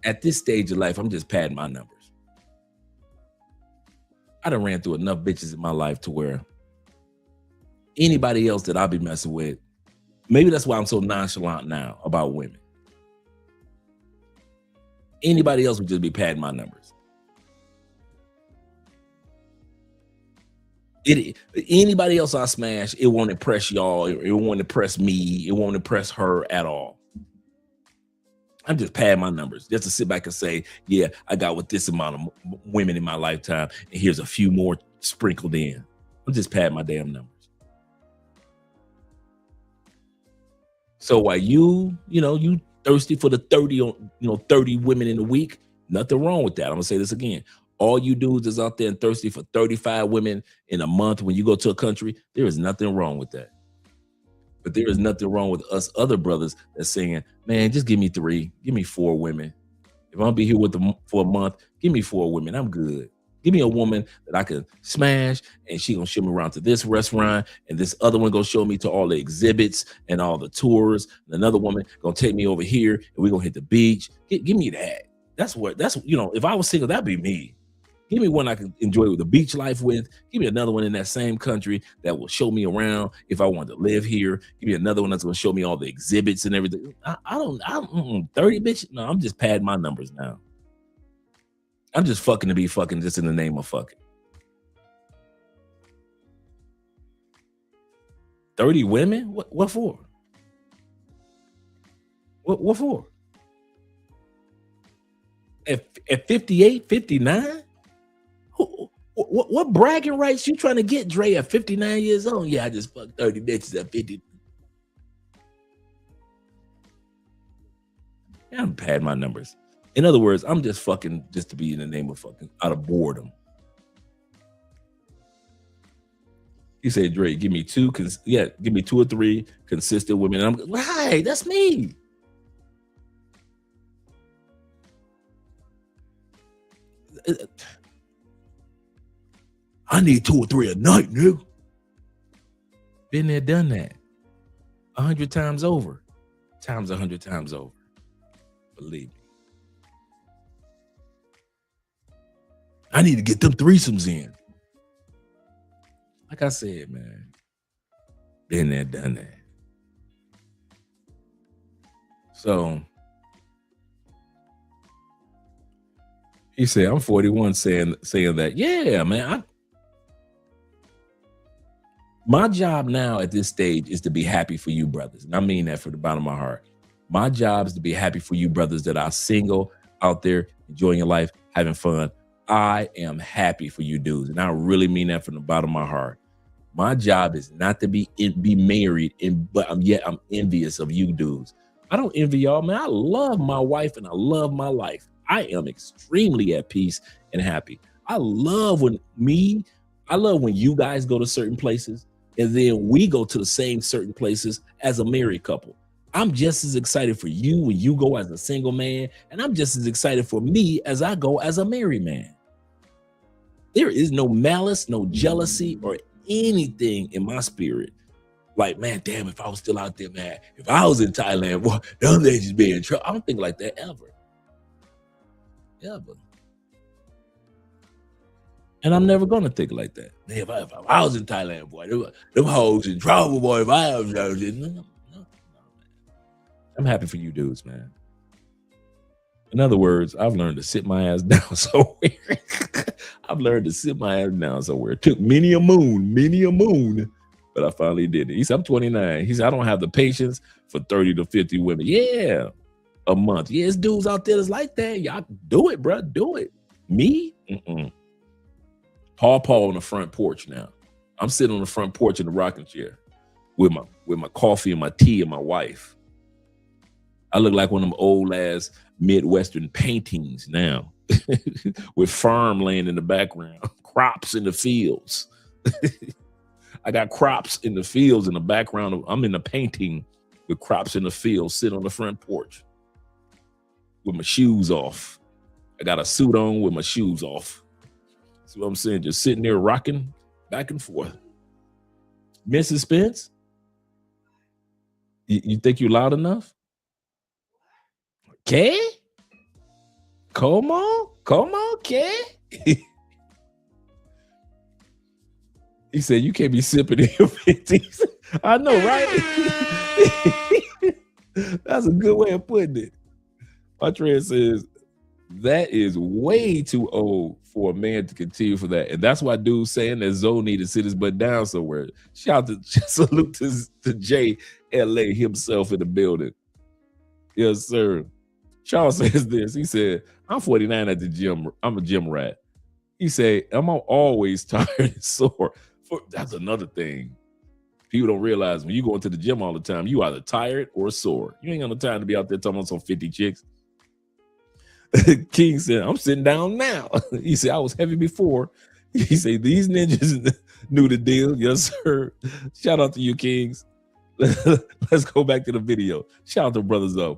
at this stage of life, I'm just padding my numbers. I done ran through enough bitches in my life to where anybody else that I'll be messing with, maybe that's why I'm so nonchalant now about women. Anybody else would just be padding my numbers. Anybody else I smash, it won't impress y'all. It won't impress me. It won't impress her at all. I'm just padding my numbers just to sit back and say, yeah, I got with this amount of women in my lifetime, and here's a few more sprinkled in. I'm just padding my damn numbers. So while you thirsty for the 30 women in a week, nothing wrong with that. I'm gonna say this again. All you dudes is out there and thirsty for 35 women in a month when you go to a country, there is nothing wrong with that. But there is nothing wrong with us other brothers that's saying, man, just give me 3, give me 4 women. If I'm gonna be here with them for a month, give me 4 women, I'm good. Give me a woman that I can smash and she gonna show me around to this restaurant and this other one gonna show me to all the exhibits and all the tours. And another woman gonna take me over here and we gonna hit the beach. Give me that. That's if I was single, that'd be me. Give me one I can enjoy the beach life with. Give me another one in that same country that will show me around if I want to live here. Give me another one that's going to show me all the exhibits and everything. I don't 30 bitch. No, I'm just padding my numbers now. I'm just fucking to be fucking just in the name of fucking. 30 women? What for? What for? At 58, 59? What bragging rights you trying to get, Dre, at 59 years old? Yeah, I just fucked 30 bitches at 50. Yeah, I'm padding my numbers. In other words, I'm just fucking just to be in the name of fucking out of boredom. He said, Dre, give me two or three consistent women. And I'm right, that's me. I need 2 or 3 a night, nigga. Been there, done that. 100 times over. Times 100 times over. Believe me. I need to get them threesomes in. Like I said, man. Been there, done that. So he said, I'm 41 saying that. Yeah, man. My job now at this stage is to be happy for you brothers. And I mean that from the bottom of my heart. My job is to be happy for you brothers that are single, out there, enjoying your life, having fun. I am happy for you dudes. And I really mean that from the bottom of my heart. My job is not to be married, but I'm envious of you dudes. I don't envy y'all, man. I love my wife and I love my life. I am extremely at peace and happy. I love when you guys go to certain places and then we go to the same certain places as a married couple. I'm just as excited for you when you go as a single man, and I'm just as excited for me as I go as a married man. There is no malice, no jealousy, or anything in my spirit. Like, man, damn, if I was still out there, man, if I was in Thailand, boy, them ladies be in trouble. I don't think like that ever. Ever. And I'm never gonna think like that. Man, if I was in Thailand, boy, them hoes in trouble, boy. If I was no, I'm happy for you dudes, man. In other words, I've learned to sit my ass down somewhere. I've learned to sit my ass down somewhere. It took many a moon, but I finally did it. He said, I'm 29. He said, I don't have the patience for 30 to 50 women. Yeah, a month. Yeah, it's dudes out there that's like that. Y'all do it, bro. Do it. Me? Paw on the front porch now. I'm sitting on the front porch in the rocking chair with my coffee and my tea and my wife. I look like one of them old ass Midwestern paintings now with farmland in the background, crops in the fields. I got crops in the fields in the background. I'm in the painting with crops in the fields, sitting on the front porch with my shoes off. I got a suit on with my shoes off. See what I'm saying? Just sitting there rocking back and forth. Mrs. Spence, you think you loud enough? Okay. Come on, okay. He said, you can't be sipping in your 50s. I know, right? That's a good way of putting it. Patria says, that is way too old for a man to continue for that. And that's why dude's saying that Zoe need to sit his butt down somewhere. Salute to Jay LA himself in the building. Yes, sir. Charles says this. He said, I'm 49 at the gym. I'm a gym rat. He said, I'm always tired and sore. That's another thing. People don't realize when you go into the gym all the time, you either tired or sore. You ain't got no time to be out there talking about some 50 chicks. King said, I'm sitting down now. He said, I was heavy before. He said, these ninjas knew the deal. Yes, sir. Shout out to you, Kings. Let's go back to the video. Shout out to Brother Zoe.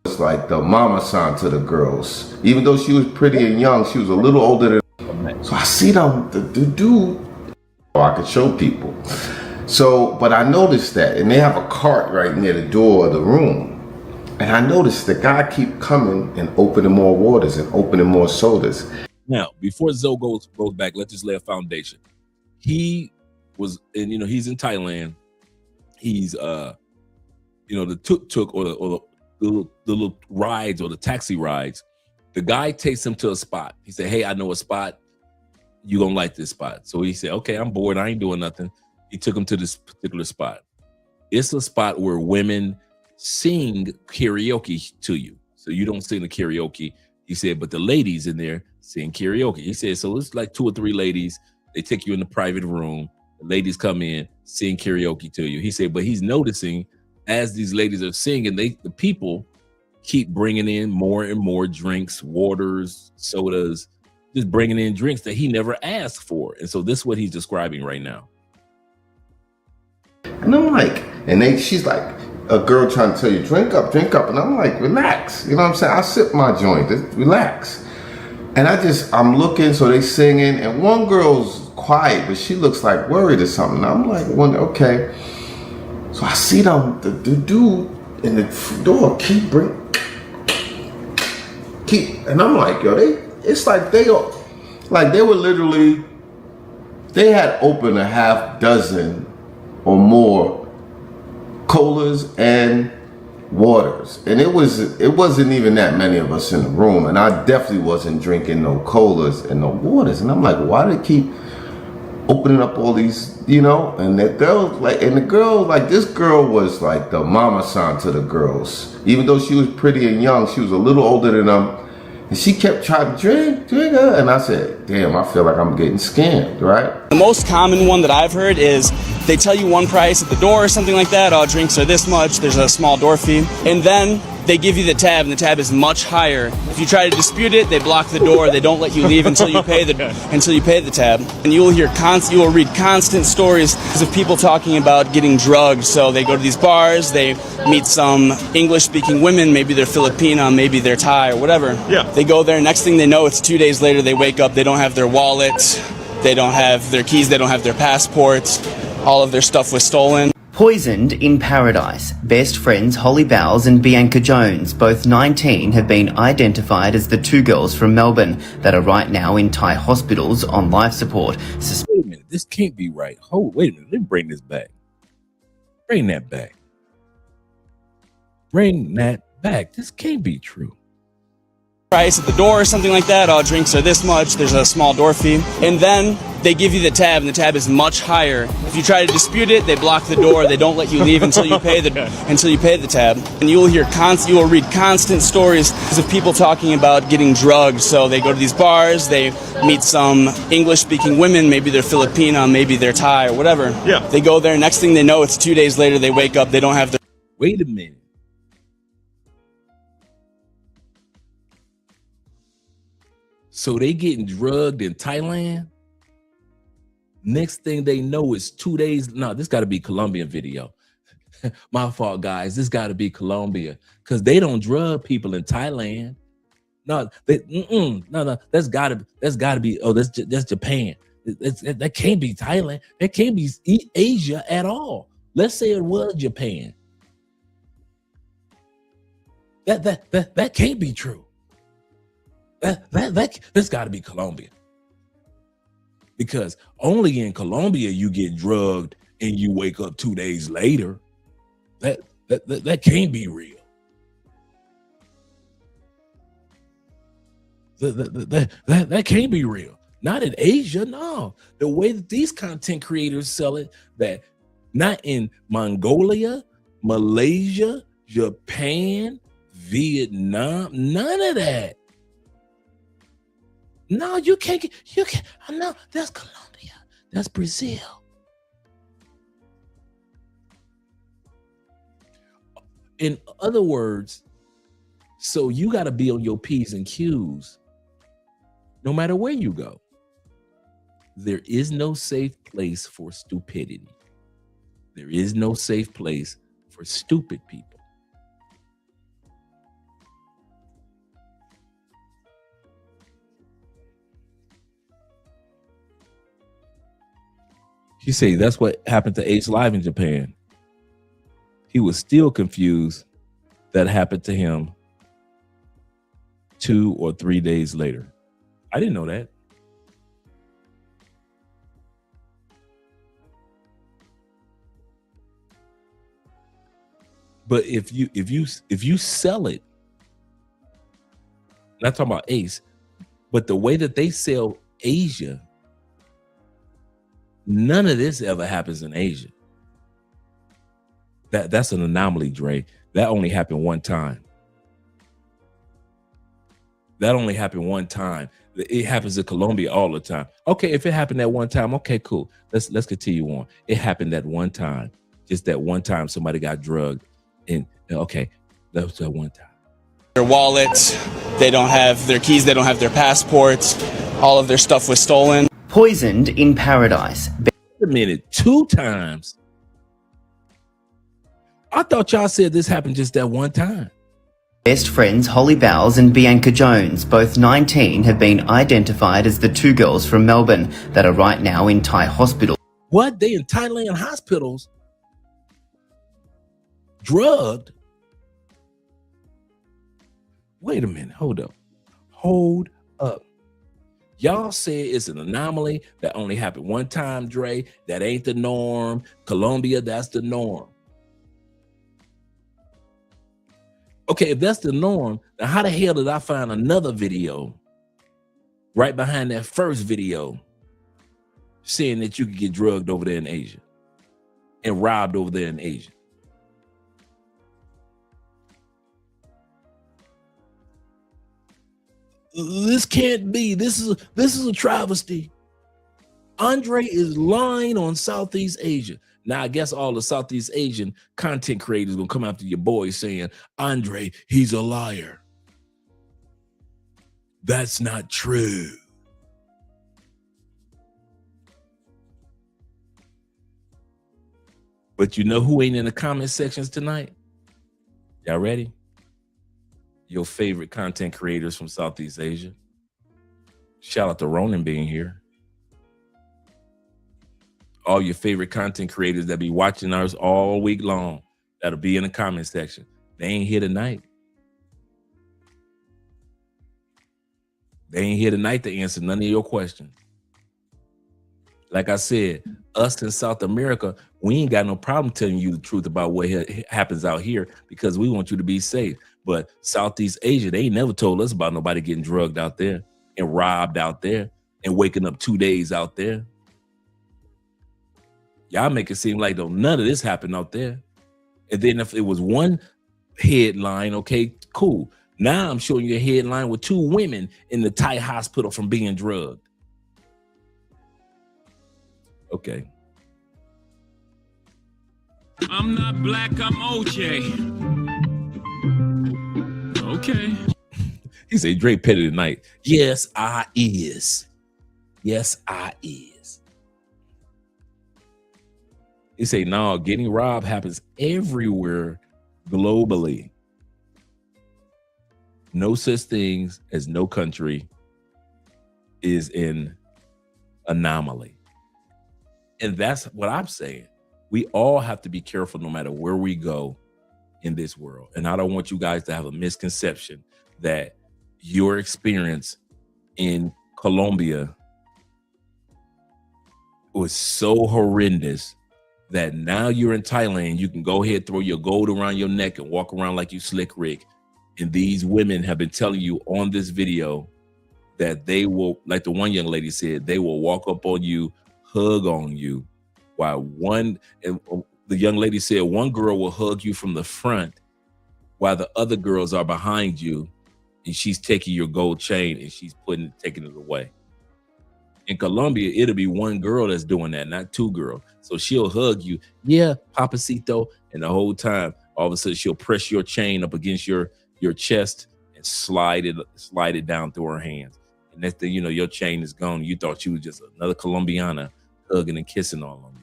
It's like the mama son to the girls. Even though she was pretty and young, she was a little older than. So I see the dude. I could show people. So, but I noticed that, and they have a cart right near the door of the room. And I noticed the guy keep coming and opening more waters and opening more sodas. Now, before Zoe goes back, let's just lay a foundation. He was, and he's in Thailand. He's the tuk-tuk or the little rides or the taxi rides. The guy takes him to a spot. He said, "Hey, I know a spot. You gonna like this spot." So he said, "Okay, I'm bored. I ain't doing nothing." He took him to this particular spot. It's a spot where women sing karaoke to you. So you don't sing the karaoke. He said, but the ladies in there sing karaoke. He said, so it's like 2 or 3 ladies. They take you in the private room. The ladies come in, sing karaoke to you. He said, but he's noticing as these ladies are singing, the people keep bringing in more and more drinks, waters, sodas, just bringing in drinks that he never asked for. And so this is what he's describing right now. And I'm like, she's like, a girl trying to tell you, drink up. And I'm like, relax. You know what I'm saying? I sip my joint, just relax. And I'm looking, so they singing, and one girl's quiet, but she looks like worried or something. I'm like, okay. So I see them, the dude in the door and I'm like, yo, it's like they were literally, they had opened a half dozen or more colas and waters, and it wasn't even that many of us in the room, and I definitely wasn't drinking no colas and no waters. And I'm like, why do they keep opening up all these, and this girl was like the mama san to the girls, even though she was pretty and young. She was a little older than them, and she kept trying to drink, and I said, damn, I feel like I'm getting scammed, right? The most common one that I've heard is they tell you one price at the door or something like that. Oh, drinks are this much. There's a small door fee. And then they give you the tab, and the tab is much higher. If you try to dispute it, they block the door. They don't let you leave until you pay the tab. And you will read constant stories of people talking about getting drugged. So they go to these bars, they meet some English-speaking women, maybe they're Filipina, maybe they're Thai or whatever. Yeah. They go there, next thing they know, it's 2 days later, they wake up, they don't have their wallet, they don't have their keys, they don't have their passports, all of their stuff was stolen. Poisoned in Paradise. Best friends Holly Bowles and Bianca Jones, both 19, have been identified as the 2 girls from Melbourne that are right now in Thai hospitals on life support. Wait a minute, this can't be right. Wait a minute, let me bring this back. Bring that back. Bring that back. This can't be true. Price at the door or something like that. Oh, drinks are this much. There's a small door fee. And then they give you the tab, and the tab is much higher. If you try to dispute it, they block the door. They don't let you leave until you pay the tab. And you will read constant stories of people talking about getting drugged. So they go to these bars, they meet some English-speaking women, maybe they're Filipina, maybe they're Thai or whatever. Yeah. They go there, next thing they know, it's 2 days later, they wake up, they don't have their... Wait a minute. So they getting drugged in Thailand. Next thing they know is 2 days. No, this got to be Colombian video. My fault, guys. This got to be Colombia because they don't drug people in Thailand. No, no. That's got to be. Oh, that's Japan. That can't be Thailand. That can't be Asia at all. Let's say it was Japan. That can't be true. That's got to be Colombia, because only in Colombia you get drugged and you wake up 2 days later. That can't be real. That can't be real. Not in Asia, no. The way that these content creators sell it, that not in Mongolia, Malaysia, Japan, Vietnam, none of that. No, you can't. No, that's Colombia. That's Brazil. In other words, so you got to be on your P's and Q's no matter where you go. There is no safe place for stupidity. There is no safe place for stupid people. You say that's what happened to Ace Live in Japan. He was still confused that happened to him 2 or 3 days later. I didn't know that. But if you sell it, not talking about Ace, but the way that they sell Asia, none of this ever happens in Asia. That's an anomaly, Dre. That only happened one time. That only happened one time. It happens in Colombia all the time. Okay, if it happened that one time, okay, cool. Let's continue on. It happened that one time. Just that one time somebody got drugged. And okay, that was that one time. Their wallets, they don't have their keys, they don't have their passports, all of their stuff was stolen. Poisoned in paradise. Wait a minute, 2 times? I thought y'all said this happened just that one time. Best friends Holly Bowles and Bianca Jones, both 19, have been identified as the 2 girls from Melbourne that are right now in Thai hospital. What? They in Thailand hospitals? Drugged? Wait a minute, hold up. Hold up. Y'all say it's an anomaly that only happened one time, Dre. That ain't the norm. Colombia, that's the norm. Okay, if that's the norm, then how the hell did I find another video right behind that first video saying that you could get drugged over there in Asia and robbed over there in Asia? This can't be. This is a travesty. Andre is lying on Southeast Asia. Now, I guess all the Southeast Asian content creators gonna come after your boy saying, Andre, he's a liar. That's not true. But you know who ain't in the comment sections tonight? Y'all ready? Your favorite content creators from Southeast Asia. Shout out to Ronan being here. All your favorite content creators that be watching us all week long, that'll be in the comment section. They ain't here tonight. They ain't here tonight to answer none of your questions. Like I said, us in South America, we ain't got no problem telling you the truth about what happens out here because we want you to be safe. But Southeast Asia, they ain't never told us about nobody getting drugged out there and robbed out there and waking up 2 days out there. Y'all make it seem like none of this happened out there. And then if it was one headline, okay, cool. Now I'm showing you a headline with 2 women in the Thai hospital from being drugged. Okay. I'm not black, I'm OJ. Okay. He said Drake petty tonight. Yes, I is. Yes, I is. He say, no, getting robbed happens everywhere globally. No such things as no country is in anomaly. And that's what I'm saying. We all have to be careful no matter where we go in this world. And I don't want you guys to have a misconception that your experience in Colombia was so horrendous that now you're in Thailand, you can go ahead, throw your gold around your neck and walk around like you Slick Rick. And these women have been telling you on this video that they will, like the one young lady said, they will walk up on you, hug on you, while the young lady said one girl will hug you from the front while the other girls are behind you and she's taking your gold chain and she's taking it away. In Colombia, it'll be one girl that's doing that, not 2 girls. So she'll hug you, yeah, Papacito, and the whole time, all of a sudden she'll press your chain up against your chest and slide it down through her hands. And next thing you know, your chain is gone. You thought you was just another Colombiana hugging and kissing all on you.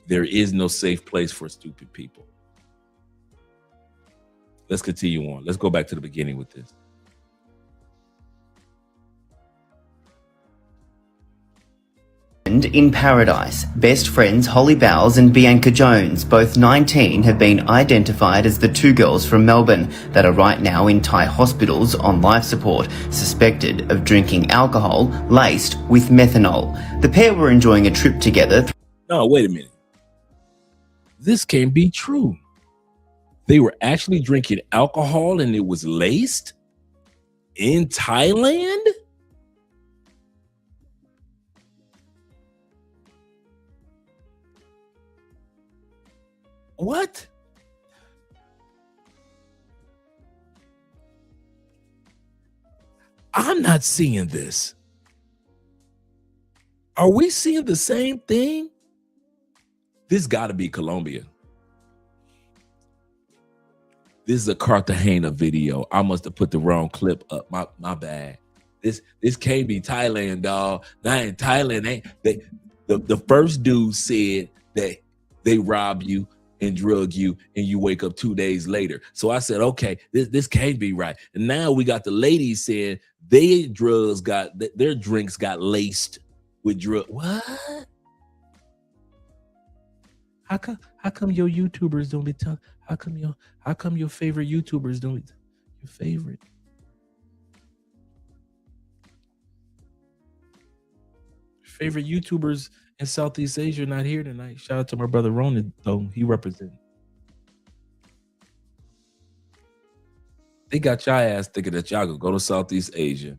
There is no safe place for stupid people. Let's continue on. Let's go back to the beginning with this. Island in paradise. Best friends Holly Bowles and Bianca Jones, both 19, have been identified as the two girls from Melbourne that are right now in Thai hospitals on life support, suspected of drinking alcohol laced with methanol. The pair were enjoying a trip together. No, wait a minute. This can't be true. They were actually drinking alcohol and it was laced in Thailand? What? I'm not seeing this. Are we seeing the same thing? This got to be Colombia. This is a Cartagena video. I must have put the wrong clip up. My bad. This can't be Thailand, dog. Not in Thailand. The first dude said that they rob you and drug you and you wake up 2 days later. So I said, okay, this can't be right. And now we got the ladies saying their drinks got laced with drug. What? How come your YouTubers don't be telling? How come your favorite YouTubers don't be your favorite? Favorite YouTubers in Southeast Asia not here tonight. Shout out to my brother Ronan, though. He represented. They got y'all ass thinking that y'all could go to Southeast Asia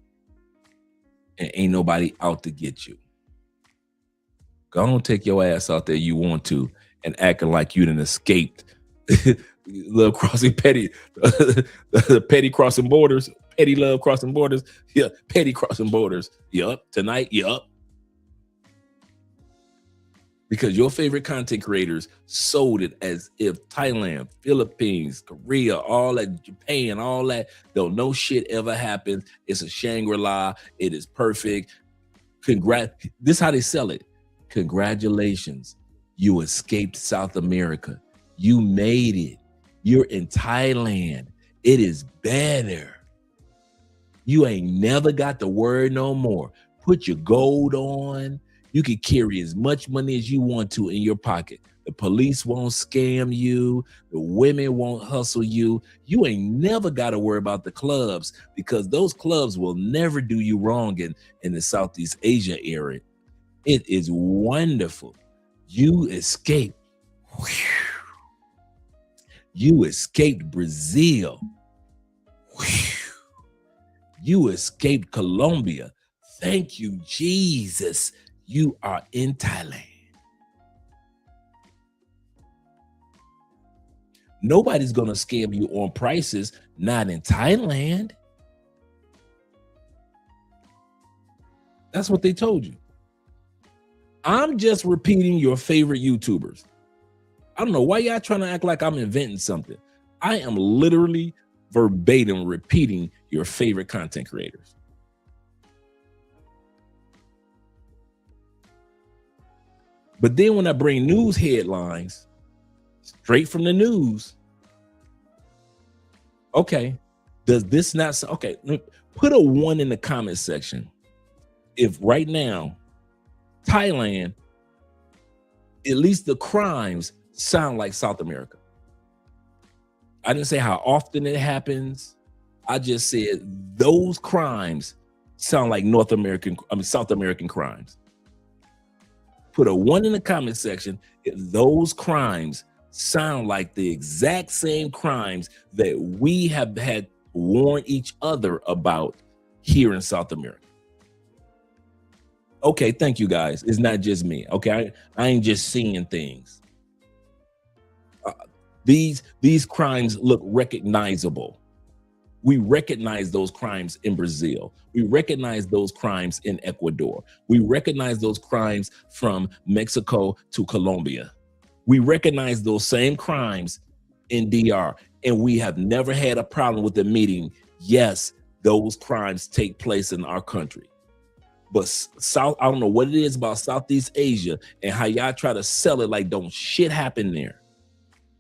and ain't nobody out to get you. Go on, take your ass out there you want to and acting like you done escaped love crossing petty petty crossing borders, petty love crossing borders. Yeah, petty crossing borders. Yup, tonight, yup. Because your favorite content creators sold it as if Thailand, Philippines, Korea, all that, Japan, all that, though no shit ever happens. It's a Shangri-La. It is perfect. This is how they sell it. Congratulations. You escaped South America. You made it. You're in Thailand. It is better. You ain't never got the word no more. Put your gold on. You can carry as much money as you want to in your pocket. The police won't scam you. The women won't hustle you. You ain't never got to worry about the clubs because those clubs will never do you wrong in the Southeast Asia area. It is wonderful. You escaped. You escaped Brazil. You escaped Colombia. Thank you, Jesus. You are in Thailand. Nobody's going to scam you on prices, not in Thailand. That's what they told you. I'm just repeating your favorite YouTubers. I don't know why y'all trying to act like I'm inventing something. I am literally verbatim repeating your favorite content creators. But then when I bring news headlines straight from the news, okay, does this not, okay, put a 1 in the comment section. If right now, Thailand, at least the crimes sound like South America. I didn't say how often it happens. I just said those crimes sound like South American crimes. Put a 1 in the comment section if those crimes sound like the exact same crimes that we have had warned each other about here in South America. Okay, thank you guys. It's not just me. Okay, I ain't just seeing things. These crimes look recognizable. We recognize those crimes in Brazil. We recognize those crimes in Ecuador. We recognize those crimes from Mexico to Colombia. We recognize those same crimes in DR, and we have never had a problem with admitting, yes, those crimes take place in our country. But I don't know what it is about Southeast Asia and how y'all try to sell it like don't shit happen there.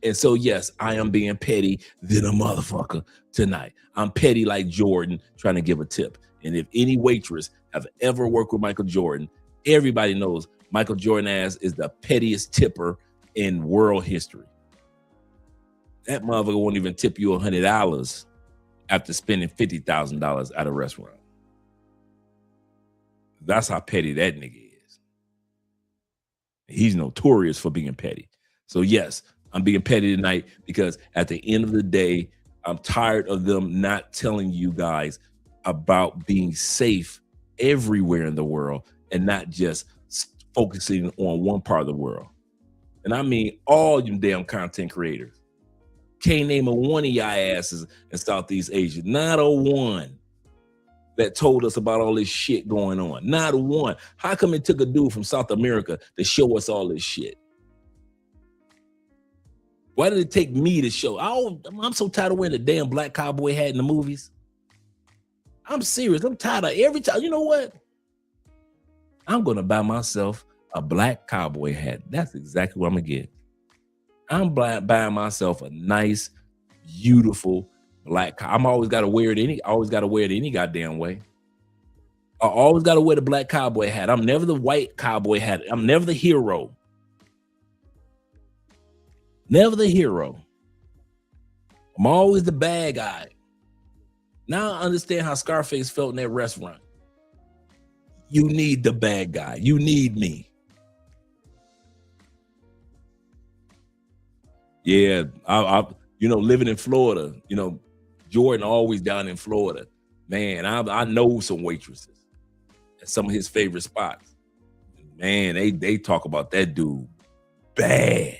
And so, yes, I am being petty than a motherfucker tonight. I'm petty like Jordan trying to give a tip. And if any waitress have ever worked with Michael Jordan, everybody knows Michael Jordan ass is the pettiest tipper in world history. That motherfucker won't even tip you $100 after spending $50,000 at a restaurant. That's how petty that nigga is. He's notorious for being petty. So yes, I'm being petty tonight because at the end of the day, I'm tired of them not telling you guys about being safe everywhere in the world and not just focusing on one part of the world. And I mean all you damn content creators. Can't name a one of y'all asses in Southeast Asia. Not a one that told us about all this shit going on. Not a one. How come it took a dude from South America to show us all this shit? Why did it take me to show? I'm so tired of wearing the damn black cowboy hat in the movies. I'm serious. I'm tired of every time. You know what? I'm going to buy myself a black cowboy hat. That's exactly what I'm going to get. I'm buying myself a nice, beautiful black. I'm always got to wear it any goddamn way. I always got to wear the black cowboy hat. I'm never the white cowboy hat. I'm never the hero. Never the hero. I'm always the bad guy. Now I understand how Scarface felt in that restaurant. You need the bad guy. You need me. Yeah, I living in Florida, Jordan always down in Florida. Man, I know some waitresses at some of his favorite spots. Man, they talk about that dude bad.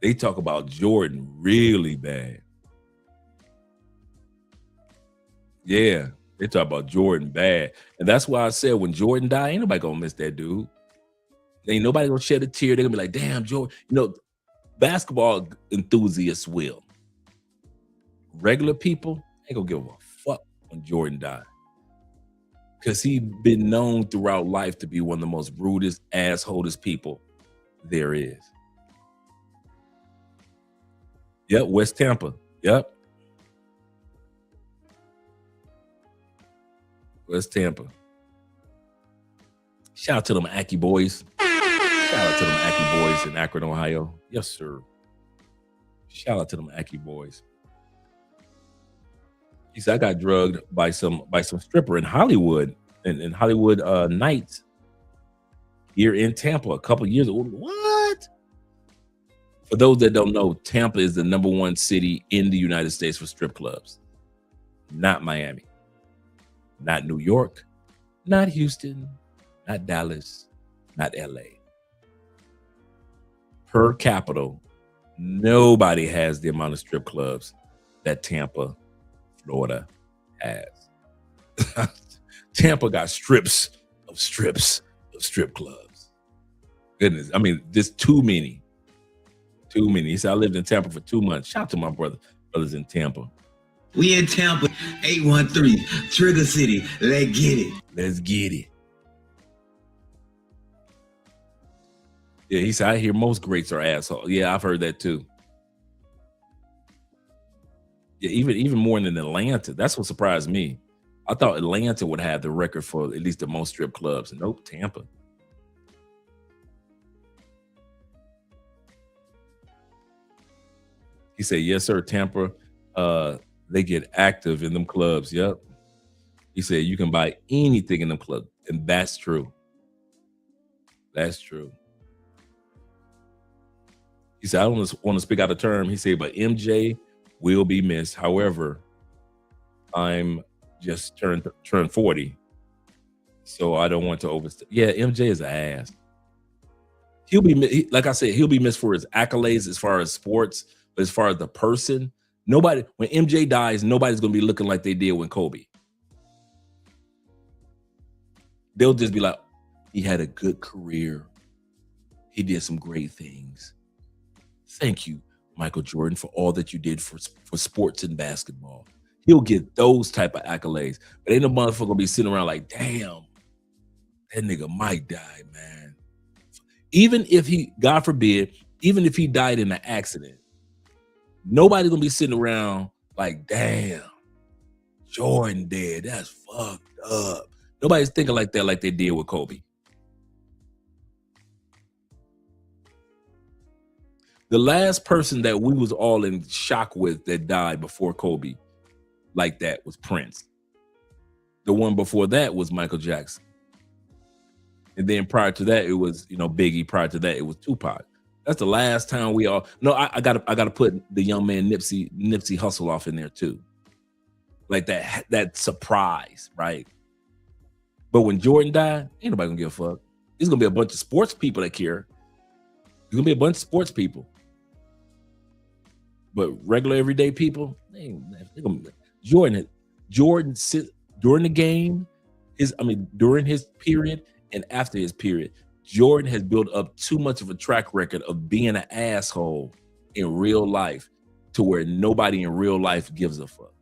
They talk about Jordan really bad. Yeah, they talk about Jordan bad. And that's why I said when Jordan died, ain't nobody gonna miss that dude. Ain't nobody gonna shed a tear. They're gonna be like, damn, Jordan. Basketball enthusiasts will. Regular people ain't gonna give a fuck when Jordan died. Because he been known throughout life to be one of the most rudest, assholest people there is. Yep, West Tampa. Yep. West Tampa. Shout out to them Aki boys. Shout out to them Aki boys in Akron, Ohio. Yes, sir. Shout out to them Aki boys. He said I got drugged by some stripper in Hollywood, in Hollywood Nights here in Tampa a couple years ago. What? For those that don't know, Tampa is the #1 city in the United States for strip clubs. Not Miami. Not New York. Not Houston. Not Dallas. Not LA. Per capita, nobody has the amount of strip clubs that Tampa, Florida has. Tampa got strips of strip clubs. Goodness, I mean, just too many. Too many. He said, I lived in Tampa for 2 months. Shout out to my brothers in Tampa. We in Tampa, 813, Trigger City. Let's get it. Let's get it. Yeah, he said, I hear most greats are assholes. Yeah, I've heard that too. Yeah, even more than Atlanta. That's what surprised me. I thought Atlanta would have the record for at least the most strip clubs. Nope, Tampa. He said, yes, sir, Tampa. They get active in them clubs. Yep. He said, you can buy anything in them clubs. And that's true. That's true. He said, I don't want to speak out of term. He said, but MJ will be missed. However, I'm just turned 40. So I don't want to overstay. Yeah, MJ is an ass. He'll be, like I said, he'll be missed for his accolades as far as sports, but as far as the person, nobody, when MJ dies, nobody's going to be looking like they did when Kobe. They'll just be like, he had a good career. He did some great things. Thank you, Michael Jordan, for all that you did for sports and basketball. He'll get those type of accolades. But ain't no motherfucker gonna be sitting around like, damn, that nigga might die, man. Even if he, God forbid, even if he died in an accident, nobody's gonna be sitting around like, damn, Jordan dead. That's fucked up. Nobody's thinking like that like they did with Kobe. The last person that we was all in shock with that died before Kobe like that was Prince. The one before that was Michael Jackson. And then prior to that, it was, Biggie. Prior to that, it was Tupac. That's the last time we all. No, I gotta put the young man Nipsey Hussle off in there too. Like that surprise, right? But when Jordan died, ain't nobody gonna give a fuck. There's gonna be a bunch of sports people that care. There's gonna be a bunch of sports people. But regular everyday people, Jordan sit during the game, during his period and after his period, Jordan has built up too much of a track record of being an asshole in real life to where nobody in real life gives a fuck.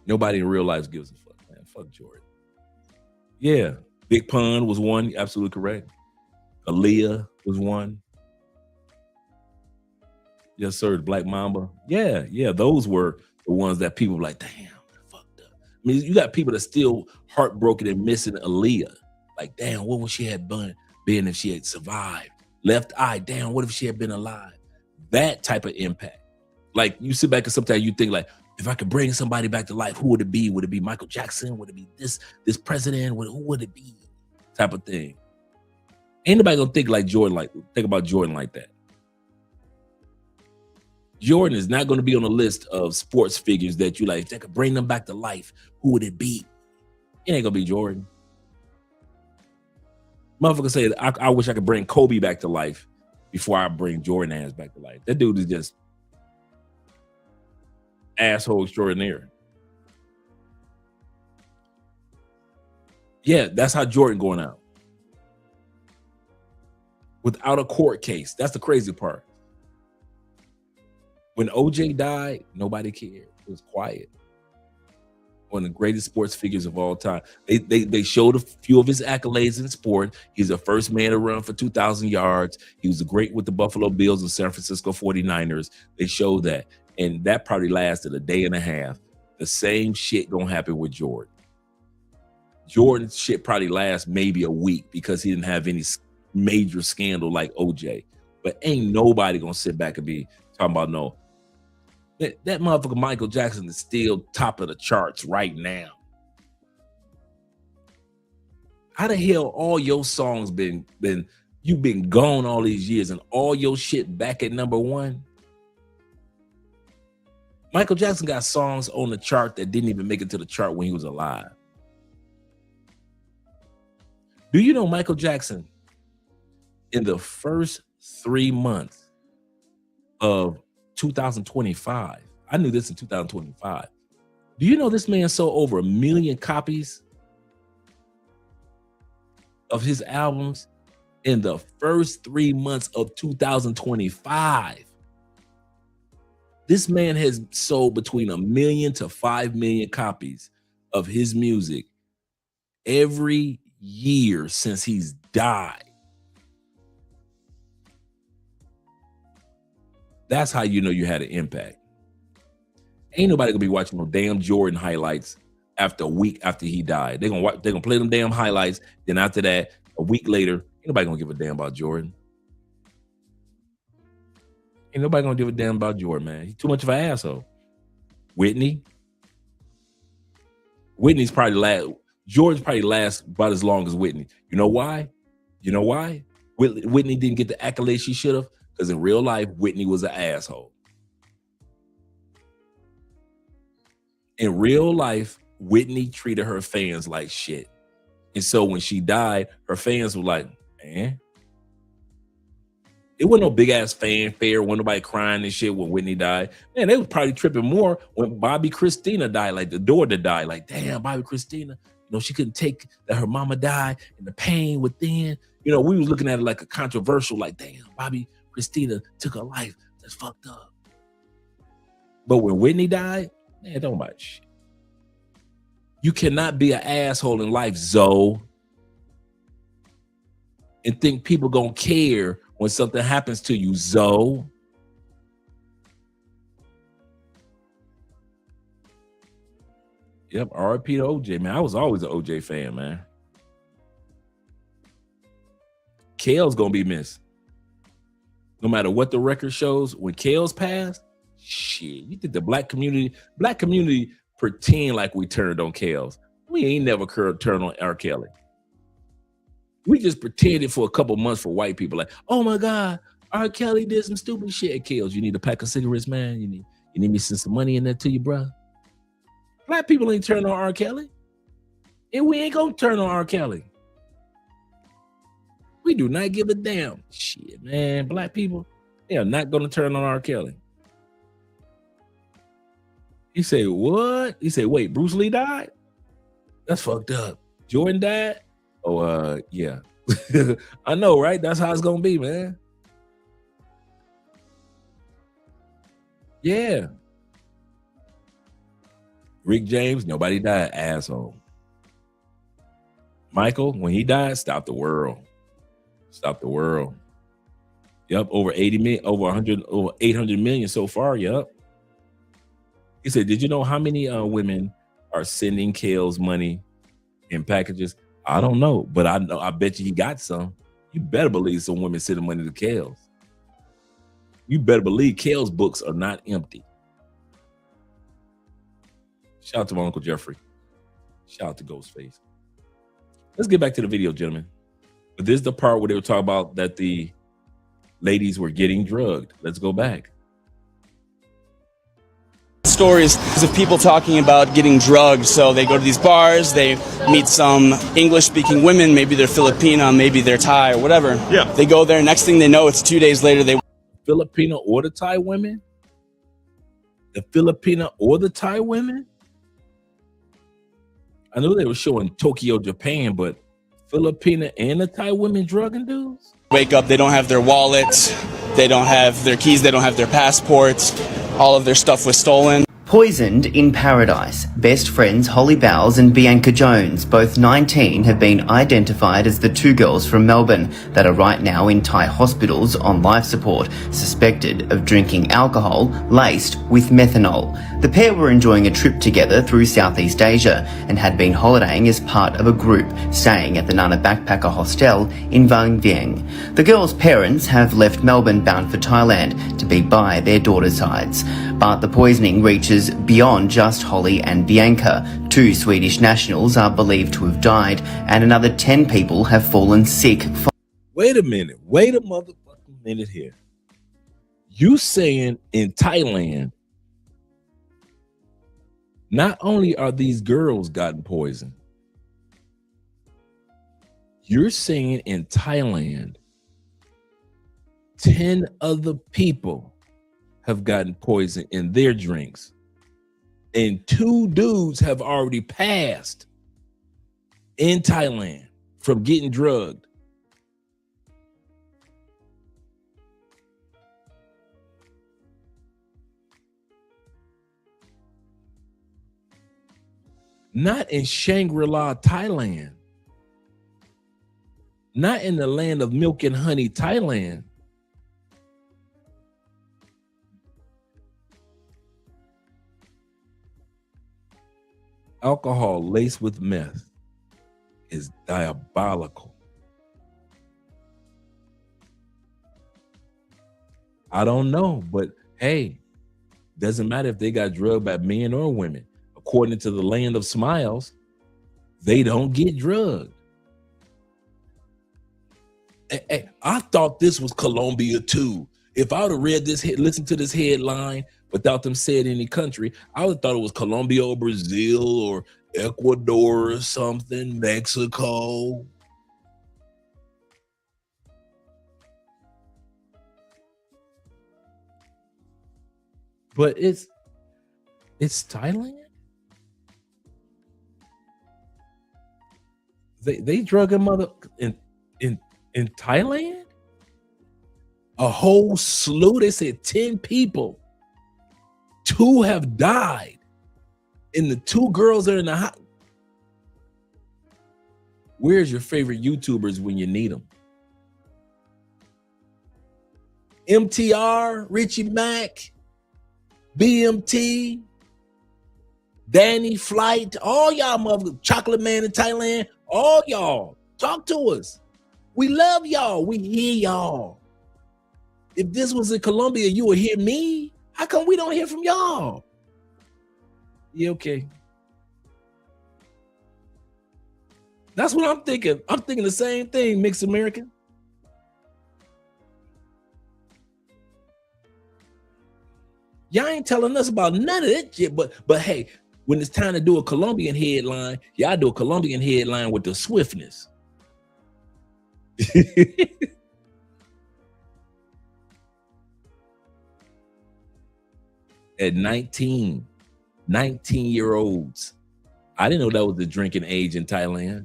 Nobody in real life gives a fuck, man. Fuck Jordan. Yeah, Big Pun was one, absolutely correct. Aaliyah was one. Yes, sir. The Black Mamba. Yeah. Those were the ones that people were like, damn, fucked up. I mean, you got people that still heartbroken and missing Aaliyah. Like, damn, what would she have been if she had survived? Left eye, damn, what if she had been alive? That type of impact. Like, you sit back and sometimes you think like, if I could bring somebody back to life, who would it be? Would it be Michael Jackson? Would it be this president? Who would it be? Type of thing. Ain't nobody gonna think about Jordan like that. Jordan is not going to be on the list of sports figures that you like. If they could bring them back to life, who would it be? It ain't going to be Jordan. Motherfucker say, I wish I could bring Kobe back to life before I bring Jordan ass back to life. That dude is just asshole extraordinaire. Yeah, that's how Jordan going out. Without a court case. That's the crazy part. When OJ died, nobody cared. It was quiet. One of the greatest sports figures of all time. They showed a few of his accolades in sport. He's the first man to run for 2,000 yards. He was great with the Buffalo Bills and San Francisco 49ers. They showed that. And that probably lasted a day and a half. The same shit gonna happen with Jordan. Jordan's shit probably lasts maybe a week because he didn't have any major scandal like OJ. But ain't nobody gonna sit back and be talking about no. That motherfucker Michael Jackson is still top of the charts right now. How the hell all your songs you've been gone all these years and all your shit back at number one? Michael Jackson got songs on the chart that didn't even make it to the chart when he was alive. Do you know Michael Jackson in the first 3 months of 2025. I knew this in 2025. Do you know this man sold over 1 million copies of his albums in the first 3 months of 2025? This man has sold between 1 million to 5 million copies of his music every year since he's died. That's how you know you had an impact. Ain't nobody gonna be watching no damn Jordan highlights after a week after he died. They're gonna play them damn highlights. Then after that, a week later, ain't nobody gonna give a damn about Jordan. Ain't nobody gonna give a damn about Jordan, man. He's too much of an asshole. Whitney's probably last. Jordan's probably last about as long as Whitney. You know why? Whitney didn't get the accolades she should have. Because in real life, Whitney was an asshole. In real life, Whitney treated her fans like shit. And so when she died, her fans were like, man. It wasn't no big ass fanfare. Wasn't nobody crying and shit when Whitney died. Man, they was probably tripping more when Bobby Christina died, like the daughter died. Like, damn, Bobby Christina, she couldn't take that her mama died and the pain within. We was looking at it like a controversial, like, damn, Bobby Christina took her life. That's fucked up. But when Whitney died, man, don't about shit. You cannot be an asshole in life, Zoe, and think people gonna care when something happens to you, Zoe. Yep, R.I.P. to OJ, man. I was always an OJ fan, man. Kale's gonna be missed. No matter what the record shows, when Kels passed, shit, you think the black community pretend like we turned on Kels. We ain't never turned on R. Kelly. We just pretended for a couple months for white people, like, oh my God, R. Kelly did some stupid shit. Kels, you need a pack of cigarettes, man. You need me to send some money in there to you, bro. Black people ain't turning on R. Kelly. And we ain't gonna turn on R. Kelly. We do not give a damn. Shit, man. Black people, they are not gonna turn on R. Kelly. He said, what? He said, wait, Bruce Lee died? That's fucked up. Jordan died? Oh, yeah. I know, right? That's how it's gonna be, man. Yeah. Rick James, nobody died, asshole. Michael, when he died, stop the world. Stop the world. Yep, over 80 million, over 100, over 800 million so far. Yep. He said, did you know how many women are sending Kels money in packages? I don't know, but I know. I bet you he got some. You better believe some women sending money to Kels. You better believe Kels books are not empty. Shout out to my Uncle Jeffrey. Shout out to Ghostface. Let's get back to the video, gentlemen. But this is the part where they were talking about that the ladies were getting drugged. Let's go back. Stories of people talking about getting drugged. So they go to these bars, they meet some English-speaking women, maybe they're Filipino, maybe they're Thai or whatever. Yeah. They go there, next thing they know, it's 2 days later, they... Filipino or the Thai women? The Filipino or the Thai women? I know they were showing Tokyo, Japan, but Filipina and the Thai women drugging dudes? Wake up, they don't have their wallets, they don't have their keys, they don't have their passports, all of their stuff was stolen. Poisoned in paradise. Best friends Holly Bowles and Bianca Jones, both 19, have been identified as the two girls from Melbourne that are right now in Thai hospitals on life support, suspected of drinking alcohol laced with methanol. The pair were enjoying a trip together through Southeast Asia and had been holidaying as part of a group staying at the Nana Backpacker Hostel in Vang Vieng. The girls' parents have left Melbourne bound for Thailand to be by their daughter's sides. But the poisoning reaches beyond just Holly and Bianca. 2 Swedish nationals are believed to have died and another 10 people have fallen sick. Wait a minute. Wait a motherfucking minute here. You saying in Thailand, not only are these girls gotten poisoned, you're saying in Thailand, 10 other people have gotten poison in their drinks, and 2 dudes have already passed in Thailand from getting drugged. Not in Shangri-La, Thailand. Not in the land of milk and honey, Thailand. Alcohol laced with meth is diabolical. I don't know, but hey, doesn't matter if they got drugged by men or women. According to the land of smiles, they don't get drugged. Hey, I thought this was Colombia too. If I would have read this, listened to this headline without them saying any country, I would have thought it was Colombia or Brazil or Ecuador or something, Mexico. But it's Thailand. They drug a mother in Thailand. A whole slew. They said 10 people. 2 have died. And the 2 girls are in the house. Where's your favorite YouTubers when you need them? MTR, Richie Mack, BMT, Danny Flight, all y'all motherfuckers, Chocolate Man in Thailand, all y'all, talk to us. We love y'all. We hear y'all. If this was in Colombia, you would hear me. How come we don't hear from y'all? Yeah, okay. That's what I'm thinking. I'm thinking the same thing, Mixed American. Y'all ain't telling us about none of that shit, but hey, when it's time to do a Colombian headline, y'all do a Colombian headline with the swiftness. At 19-year-olds. I didn't know that was the drinking age in Thailand.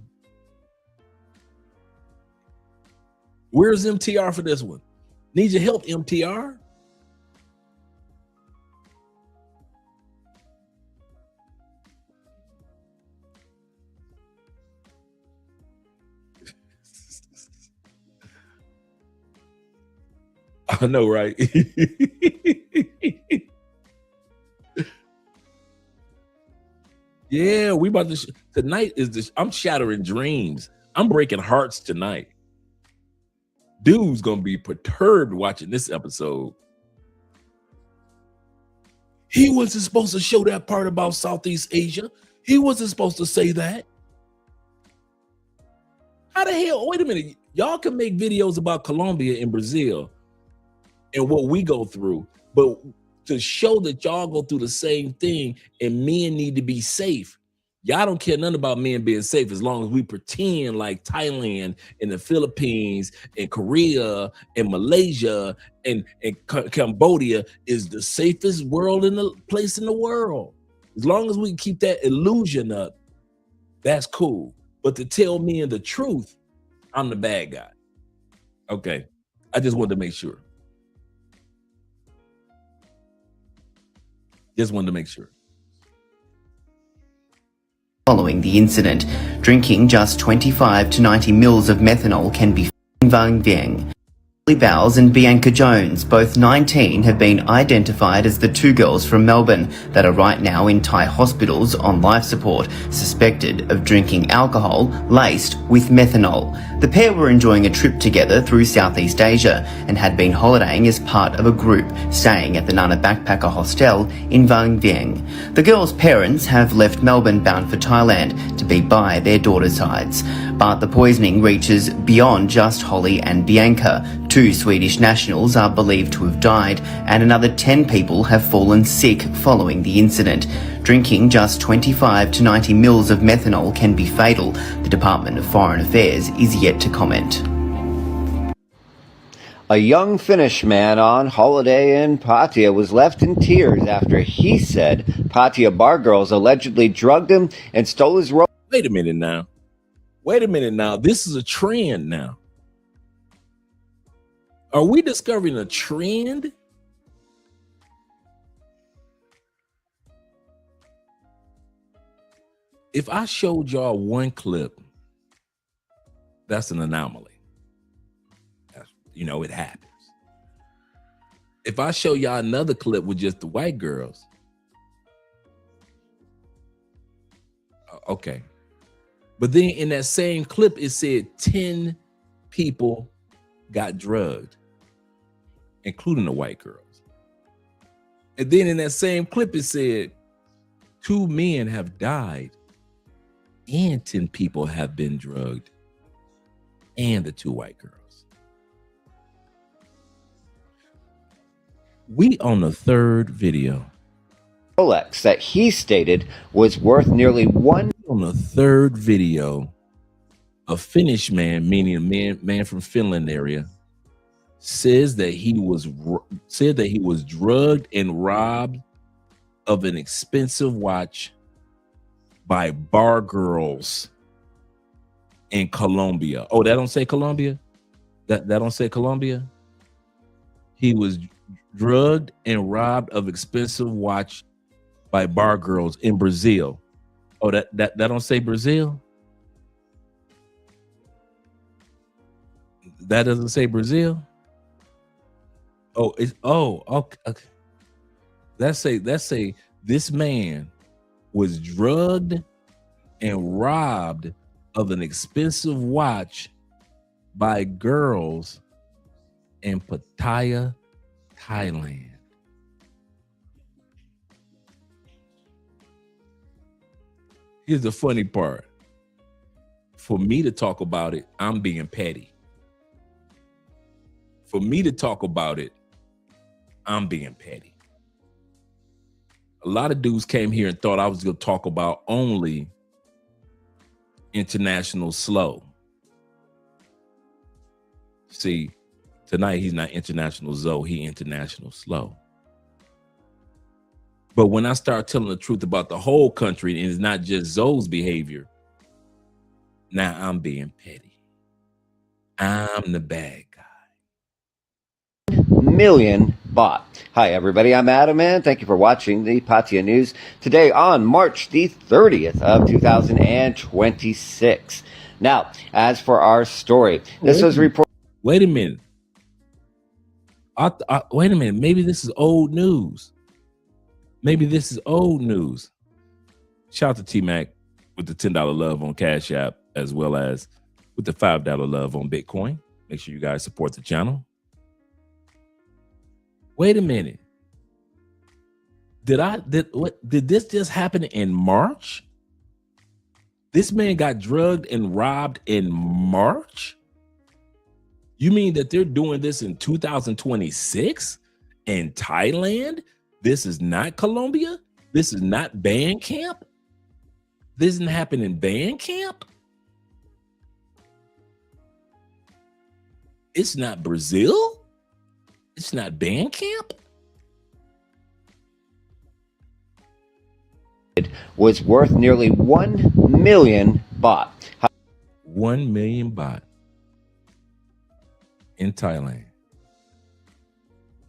Where's MTR for this one? Need your help, MTR? I know, right? Yeah, we about to tonight is this. I'm shattering dreams. I'm breaking hearts tonight. Dude's gonna be perturbed watching this episode. He wasn't supposed to show that part about Southeast Asia. He wasn't supposed to say that. How the hell? Wait a minute. Y'all can make videos about Colombia and Brazil and what we go through, but to show that y'all go through the same thing and men need to be safe. Y'all don't care nothing about men being safe as long as we pretend like Thailand and the Philippines and Korea and Malaysia and Cambodia is the safest place in the world. As long as we keep that illusion up, that's cool. But to tell men the truth, I'm the bad guy. Okay, I just wanted to make sure. Just wanted to make sure. Following the incident, drinking just 25 to 90 mils of methanol can be Vang Vieng. Holly Bowles and Bianca Jones, both 19, have been identified as the two girls from Melbourne that are right now in Thai hospitals on life support, suspected of drinking alcohol laced with methanol. The pair were enjoying a trip together through Southeast Asia and had been holidaying as part of a group staying at the Nana Backpacker Hostel in Vang Vieng. The girls' parents have left Melbourne bound for Thailand to be by their daughter's sides. But the poisoning reaches beyond just Holly and Bianca. 2 Swedish nationals are believed to have died and another 10 people have fallen sick following the incident. Drinking just 25 to 90 mils of methanol can be fatal. The Department of Foreign Affairs is yet to comment. A young Finnish man on holiday in Pattaya was left in tears after he said Pattaya bar girls allegedly drugged him and stole his robe. Wait a minute now. This is a trend now. Are we discovering a trend? If I showed y'all one clip, that's an anomaly. It happens. If I show y'all another clip with just the white girls, okay. But then in that same clip, it said 10 people got drugged, including the white girls. And then in that same clip, it said 2 men have died and 10 people have been drugged and the 2 white girls. We on the 3rd video. Rolex that he stated was worth nearly $1. On the 3rd video, a Finnish man, meaning a man from Finland area, said that he was drugged and robbed of an expensive watch by bar girls in Colombia. Oh, that don't say Colombia? That don't say Colombia? He was drugged and robbed of expensive watch by bar girls in Brazil. Oh, that don't say Brazil? That doesn't say Brazil? Okay. Let's say this man was drugged and robbed of an expensive watch by girls in Pattaya, Thailand. Here's the funny part. For me to talk about it, I'm being petty. For me to talk about it, I'm being petty. A lot of dudes came here and thought I was going to talk about only International Slow. See, tonight he's not International Zoe, he International Slow. But when I start telling the truth about the whole country, and it's not just Zoe's behavior, now I'm being petty. I'm the bad guy. Million baht. Hi, everybody. I'm Adam, and thank you for watching the Pattaya News today on March the 30th of 2026. Now, as for our story, this was reported. Wait a minute. Wait a minute. Maybe this is old news. Maybe this is old news. Shout out to T-Mac with the $10 love on Cash App, as well as with the $5 love on Bitcoin. Make sure you guys support the channel. Wait a minute. Did this just happen in March? This man got drugged and robbed in March? You mean that they're doing this in 2026 in Thailand? This is not Colombia? This is not band camp? This didn't happen in band camp? It's not Brazil? It's not band camp? It was worth nearly 1 million baht. 1 million baht in Thailand.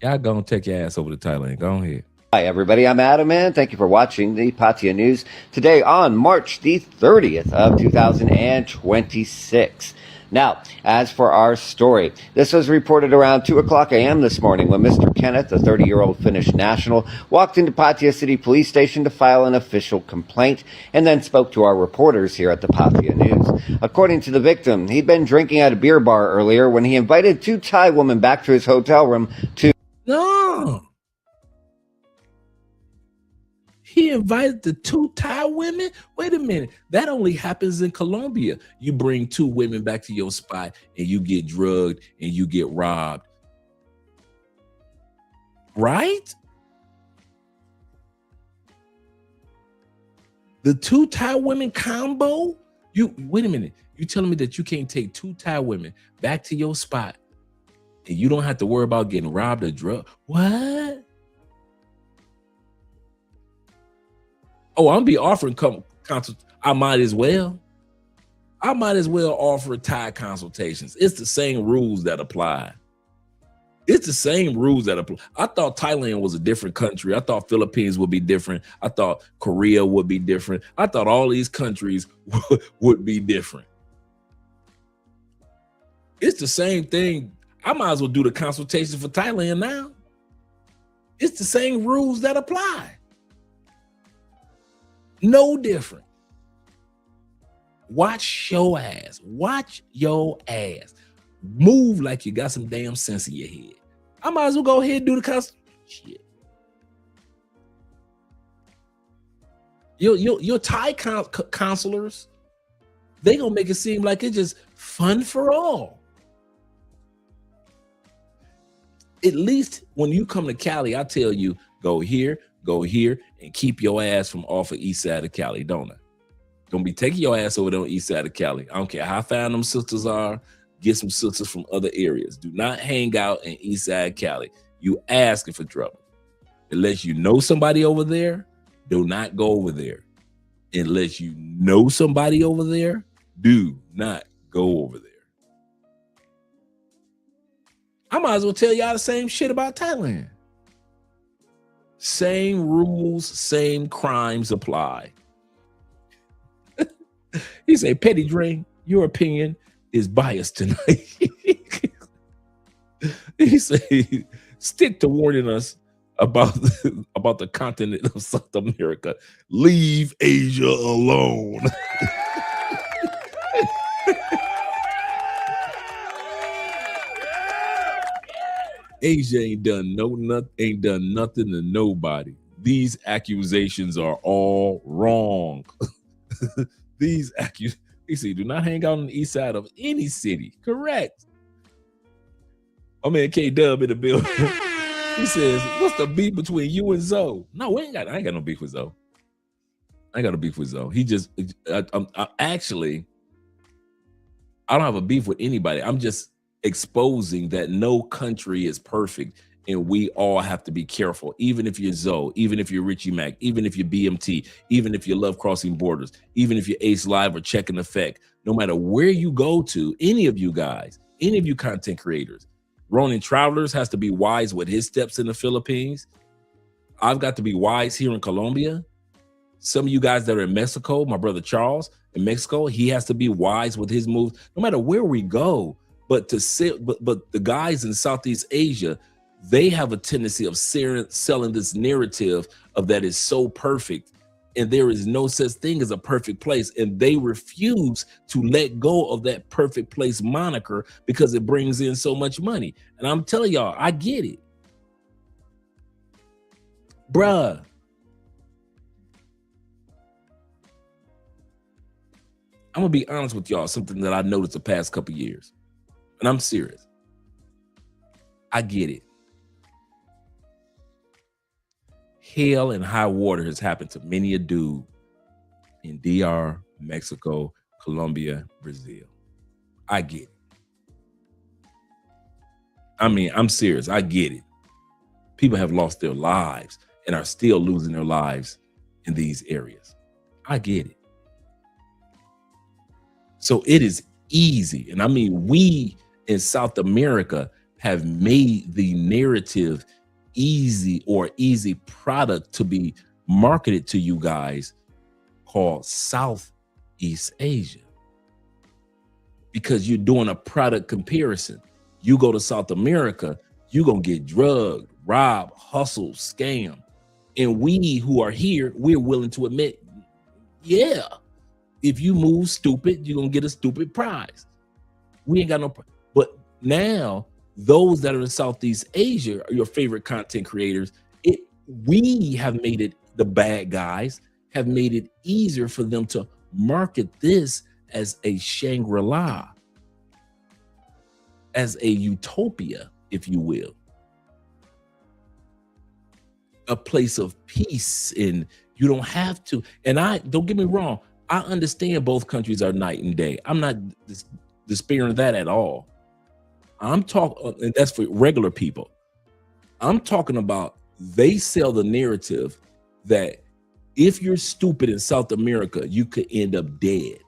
Y'all gonna take your ass over to Thailand. Go ahead. Hi, everybody. I'm Adam, and thank you for watching the Pattaya News today on March the 30th of 2026. Now, as for our story, this was reported around 2 o'clock a.m. this morning when Mr. Kenneth, a 30-year-old Finnish national, walked into Pattaya City Police Station to file an official complaint and then spoke to our reporters here at the Pattaya News. According to the victim, he'd been drinking at a beer bar earlier when he invited two Thai women back to his hotel room to... No. He invited the two Thai women? Wait a minute. That only happens in Colombia. You bring two women back to your spot and you get drugged and you get robbed. Right? The two Thai women combo? Wait a minute. You telling me that you can't take two Thai women back to your spot and you don't have to worry about getting robbed or drugged? What? Oh, I'm be offering consult. I might as well offer Thai consultations. It's the same rules that apply. It's the same rules that apply. I thought Thailand was a different country. I thought Philippines would be different. I thought Korea would be different. I thought all these countries would be different. It's the same thing. I might as well do the consultation for Thailand now. It's the same rules that apply. No different. Watch your ass. Watch your ass. Move like you got some damn sense in your head. I might as well go ahead and do the custom. Shit. Your Thai counselors, they gonna make it seem like it's just fun for all. At least when you come to Cali, I tell you, go here, and keep your ass from off of east side of Cali, don't I? Gonna be taking your ass over there on east side of Cali. I don't care how fine them sisters are. Get some sisters from other areas. Do not hang out in east side Cali. You asking for trouble. Unless you know somebody over there, do not go over there. Unless you know somebody over there, do not go over there. I might as well tell y'all the same shit about Thailand. Same rules, same crimes apply. He say, Petty Dre, your opinion is biased tonight. He say, stick to warning us about the continent of South America. Leave Asia alone. Asia ain't done nothing to nobody. These accusations are all wrong. These accusations. He said, do not hang out on the east side of any city. Correct. Oh man, K-Dub in the building. He says, what's the beef between you and Zoe? No, I ain't got no beef with Zoe. I ain't got no beef with Zoe. He just, actually, I don't have a beef with anybody. I'm just exposing that no country is perfect and we all have to be careful. Even if you're Zoe, even if you're Richie Mac, even if you're BMT, even if you love crossing borders, even if you're Ace Live or Check in Effect, no matter where you go to, any of you guys, any of you content creators, Ronin Travelers has to be wise with his steps in the Philippines. I've got to be wise here in Colombia. Some of you guys that are in Mexico, my brother Charles in Mexico, he has to be wise with his moves, no matter where we go. But the guys in Southeast Asia, they have a tendency of selling this narrative of that is so perfect. And there is no such thing as a perfect place. And they refuse to let go of that perfect place moniker because it brings in so much money. And I'm telling y'all, I get it. Bruh. I'm gonna be honest with y'all, something that I noticed the past couple of years. And I'm serious. I get it. Hell and high water has happened to many a dude in DR, Mexico, Colombia, Brazil. I get it. I mean, I'm serious. I get it. People have lost their lives and are still losing their lives in these areas. I get it. So it is easy. And I mean, we in South America have made the narrative easy or easy product to be marketed to you guys called Southeast Asia. Because you're doing a product comparison. You go to South America, you're going to get drugged, robbed, hustled, scammed. And we who are here, we're willing to admit, yeah, if you move stupid, you're going to get a stupid prize. We ain't got no, but now those that are in Southeast Asia are your favorite content creators. We have made it, the bad guys have made it easier for them to market this as a Shangri-La, as a utopia, if you will. A place of peace, and you don't have to. And don't get me wrong, I understand both countries are night and day. I'm not despairing of that at all. I'm talking, and that's for regular people. I'm talking about they sell the narrative that if you're stupid in South America, you could end up dead.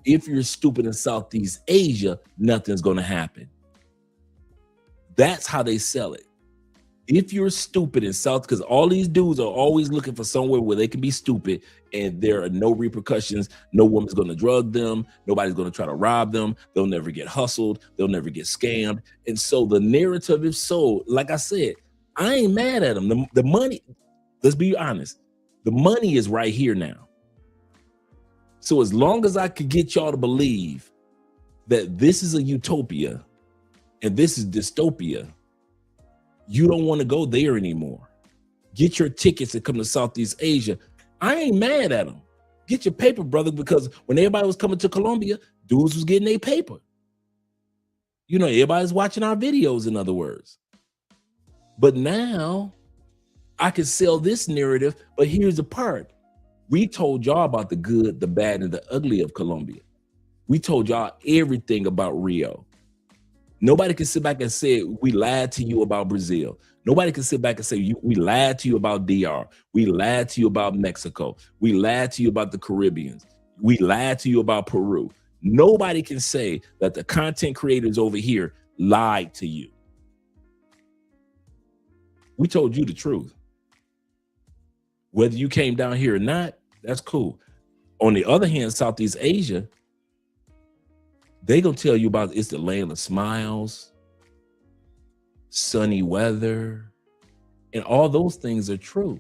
If you're stupid in Southeast Asia, nothing's going to happen. That's how they sell it. If you're stupid in South, because all these dudes are always looking for somewhere where they can be stupid and there are no repercussions. No woman's going to drug them. Nobody's going to try to rob them. They'll never get hustled. They'll never get scammed. And so the narrative is sold. Like I said, I ain't mad at them. The money, let's be honest, the money is right here now. So as long as I could get y'all to believe that this is a utopia and this is dystopia, you don't want to go there anymore. Get your tickets and come to Southeast Asia. I ain't mad at them. Get your paper, brother, because when everybody was coming to Colombia, dudes was getting their paper. You know, everybody's watching our videos, in other words. But now I can sell this narrative, but here's the part. We told y'all about the good, the bad, and the ugly of Colombia. We told y'all everything about Rio. Nobody can sit back and say, we lied to you about Brazil. Nobody can sit back and say, we lied to you about DR. We lied to you about Mexico. We lied to you about the Caribbeans. We lied to you about Peru. Nobody can say that the content creators over here lied to you. We told you the truth. Whether you came down here or not, that's cool. On the other hand, Southeast Asia, they gonna tell you about it's the land of smiles, sunny weather, and all those things are true.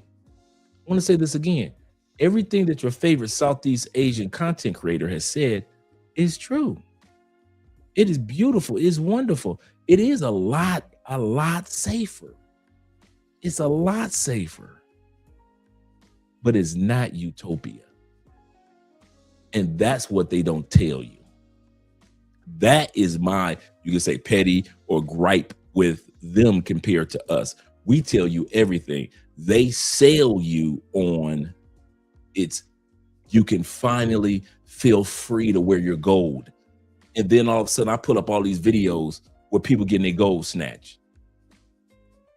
I want to say this again. Everything that your favorite Southeast Asian content creator has said is true. It is beautiful. It is wonderful. It is a lot a lot safer. It's a lot safer. But it's not utopia. And that's what they don't tell you. That is my, you can say, petty or gripe with them compared to us. We tell you everything. They sell you on you can finally feel free to wear your gold. And then all of a sudden I put up all these videos where people getting their gold snatched.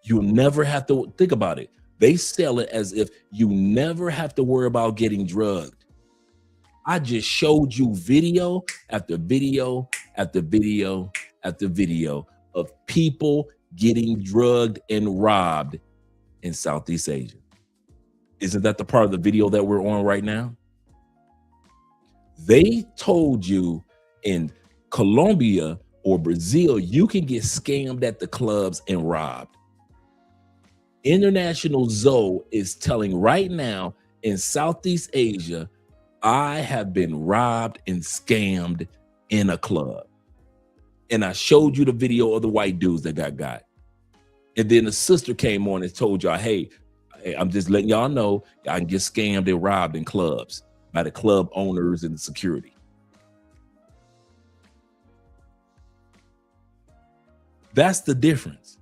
You'll never have to think about it. They sell it as if you never have to worry about getting drugged. I just showed you video after video after video after video of people getting drugged and robbed in Southeast Asia. Isn't that the part of the video that we're on right now? They told you in Colombia or Brazil, you can get scammed at the clubs and robbed. International Zoe is telling right now in Southeast Asia, I have been robbed and scammed in a club. And I showed you the video of the white dudes that got. And then the sister came on and told y'all, hey, I'm just letting y'all know I can get scammed and robbed in clubs by the club owners and the security. That's the difference.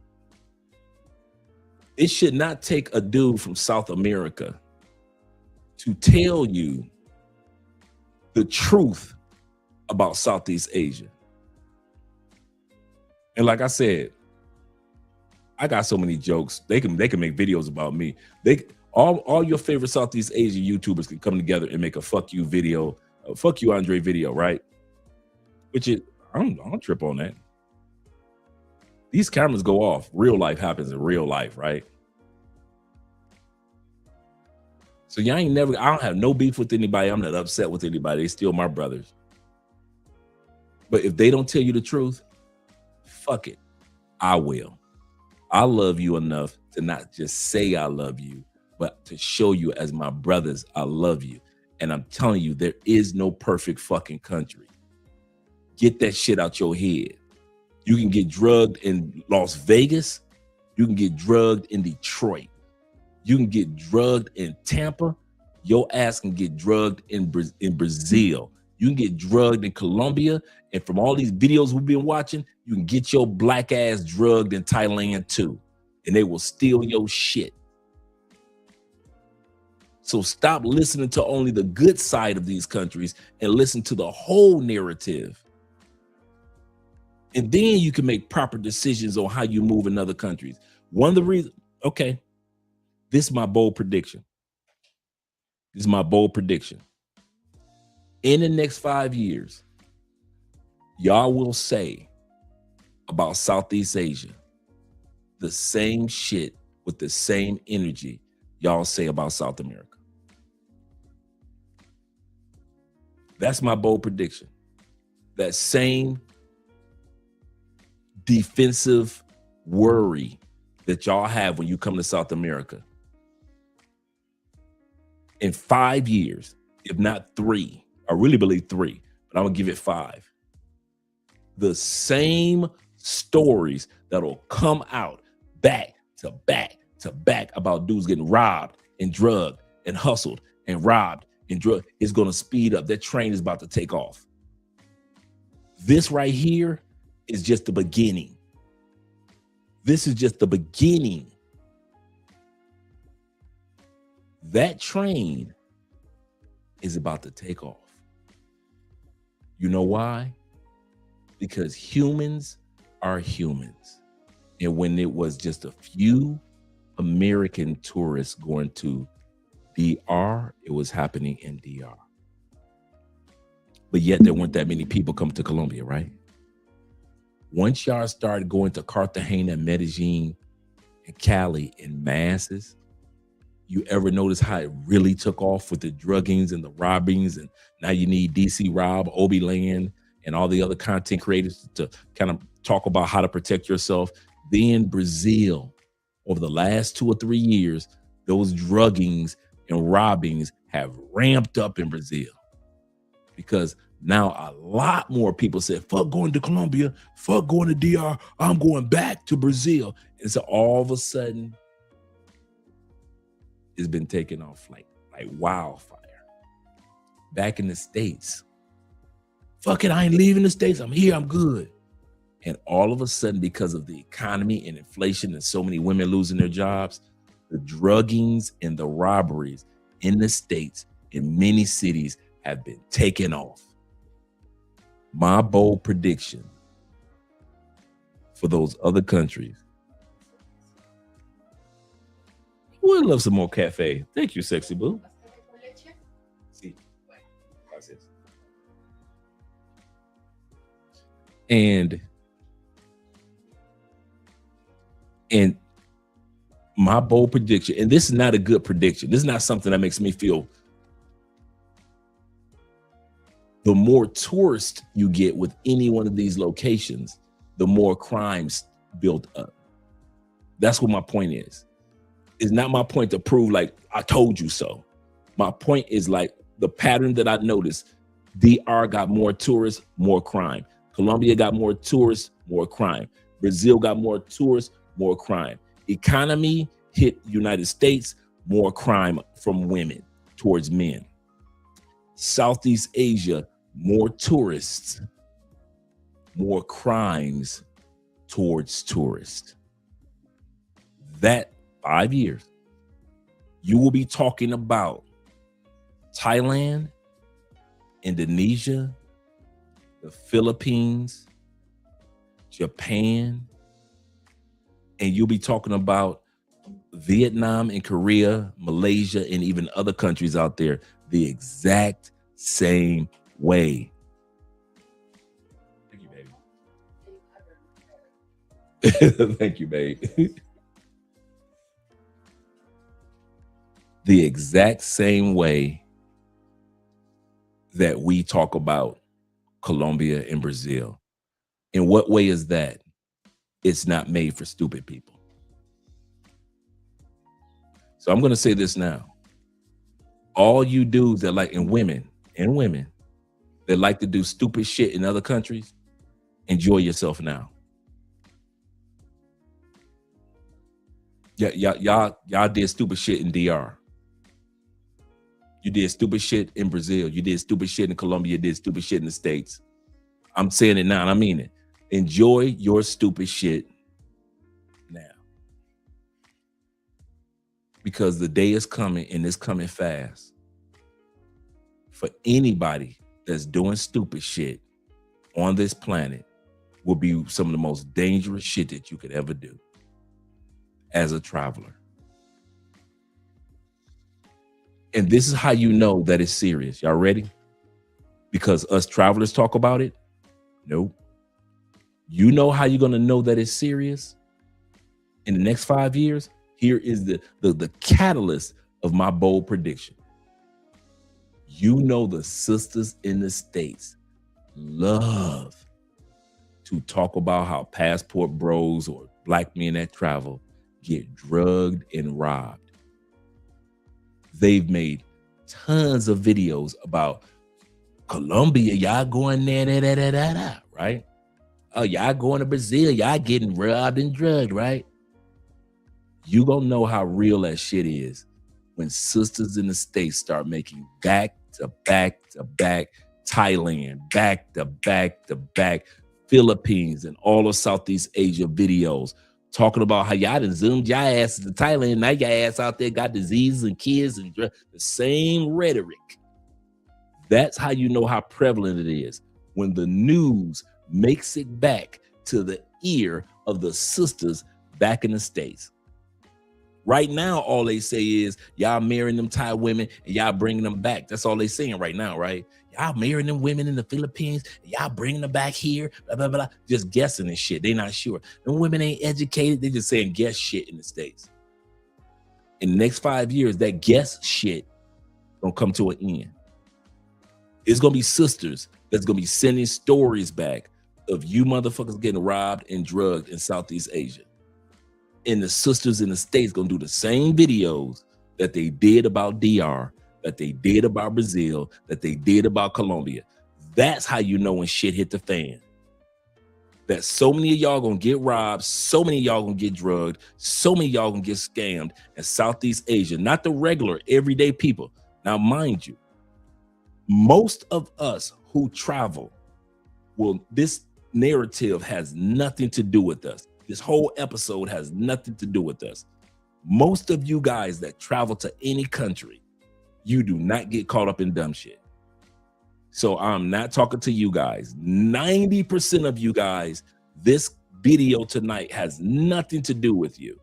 It should not take a dude from South America to tell you the truth about Southeast Asia. And like I said, I got so many jokes. They can make videos about me. All your favorite Southeast Asian YouTubers can come together and make a fuck you video, fuck you Andre video, right? Which is I don't trip on that. These cameras go off. Real life happens in real life, right? So y'all ain't never, I don't have no beef with anybody. I'm not upset with anybody. They still my brothers. But if they don't tell you the truth, fuck it. I will. I love you enough to not just say I love you, but to show you as my brothers, I love you. And I'm telling you, there is no perfect fucking country. Get that shit out your head. You can get drugged in Las Vegas. You can get drugged in Detroit. You can get drugged in Tampa. Your ass can get drugged in Brazil. You can get drugged in Colombia. And from all these videos we've been watching, you can get your black ass drugged in Thailand too. And they will steal your shit. So stop listening to only the good side of these countries and listen to the whole narrative. And then you can make proper decisions on how you move in other countries. One of the reasons, okay, this is my bold prediction. This is my bold prediction. In the next 5 years, y'all will say about Southeast Asia the same shit with the same energy y'all say about South America. That's my bold prediction. That same defensive worry that y'all have when you come to South America. In 5 years, if not 3, I really believe 3, but I'm gonna give it 5. The same stories that'll come out back to back to back about dudes getting robbed and drugged and hustled and robbed and drugged is gonna speed up. That train is about to take off. This right here is just the beginning. This is just the beginning. That train is about to take off. You know why? Because humans are humans. And when it was just a few American tourists going to DR, it was happening in DR. But yet there weren't that many people coming to Colombia, right? Once y'all started going to Cartagena, Medellin, and Cali in masses, you ever notice how it really took off with the druggings and the robbings? And now you need DC Rob, Obi Land, and all the other content creators to kind of talk about how to protect yourself. Then Brazil, over the last 2 or 3 years, those druggings and robbings have ramped up in Brazil because Now a lot more people said, fuck going to Colombia, fuck going to DR, I'm going back to Brazil. And so all of a sudden, it's been taken off like wildfire. Back in the States, fuck it, I ain't leaving the States, I'm here, I'm good. And all of a sudden, because of the economy and inflation and so many women losing their jobs, the druggings and the robberies in the States, in many cities, have been taken off. My bold prediction for those other countries. I would love some more cafe. Thank you, sexy boo. And my bold prediction, and this is not a good prediction. This is not something that makes me feel. The more tourists you get with any one of these locations, the more crimes built up. That's what my point is. It's not my point to prove like I told you so. My point is like the pattern that I noticed. DR got more tourists, more crime. Colombia got more tourists, more crime. Brazil got more tourists, more crime. Economy hit United States, more crime from women towards men. Southeast Asia, more tourists, more crimes towards tourists. That 5 years, you will be talking about Thailand, Indonesia, the Philippines, Japan, and you'll be talking about Vietnam and Korea, Malaysia, and even other countries out there the exact same way. Thank you, baby. Thank you, babe. The exact same way that we talk about Colombia and Brazil. In what way is that? It's not made for stupid people. So I'm going to say this now. All you dudes that like, and women that like to do stupid shit in other countries, enjoy yourself now. Yeah, y'all did stupid shit in DR. You did stupid shit in Brazil. You did stupid shit in Colombia. You did stupid shit in the States. I'm saying it now and I mean it. Enjoy your stupid shit now. Because the day is coming and it's coming fast. For anybody that's doing stupid shit on this planet will be some of the most dangerous shit that you could ever do as a traveler. And this is how you know that it's serious. Y'all ready? Because us travelers talk about it? Nope. You know how you're going to know that it's serious? In the next 5 years, here is the catalyst of my bold prediction. You know the sisters in the States love to talk about how passport bros or black men that travel get drugged and robbed. They've made tons of videos about Colombia, y'all going there, right? Oh, y'all going to Brazil, y'all getting robbed and drugged, right? You gonna know how real that shit is when sisters in the States start making back to back to back Thailand, back to back to back Philippines, and all of Southeast Asia videos talking about how y'all done zoomed y'all asses to Thailand. Now y'all ass out there got diseases and kids and the same rhetoric. That's how you know how prevalent it is when the news makes it back to the ear of the sisters back in the States. Right now, all they say is y'all marrying them Thai women and y'all bringing them back. That's all they saying right now, right? Y'all marrying them women in the Philippines and y'all bringing them back here, blah, blah, blah. Just guessing and shit. They not sure. Them women ain't educated. They just saying guess shit in the States. In the next 5 years, that guess shit gonna come to an end. It's gonna be sisters that's gonna be sending stories back of you motherfuckers getting robbed and drugged in Southeast Asia. And the sisters in the States gonna do the same videos that they did about DR, that they did about Brazil, that they did about Colombia. That's how you know when shit hit the fan. That so many of y'all gonna get robbed, so many of y'all gonna get drugged, so many of y'all gonna get scammed in Southeast Asia, not the regular everyday people. Now, mind you, most of us who travel, well, this narrative has nothing to do with us. This whole episode has nothing to do with us. Most of you guys that travel to any country, you do not get caught up in dumb shit. So I'm not talking to you guys. 90% of you guys, this video tonight has nothing to do with you.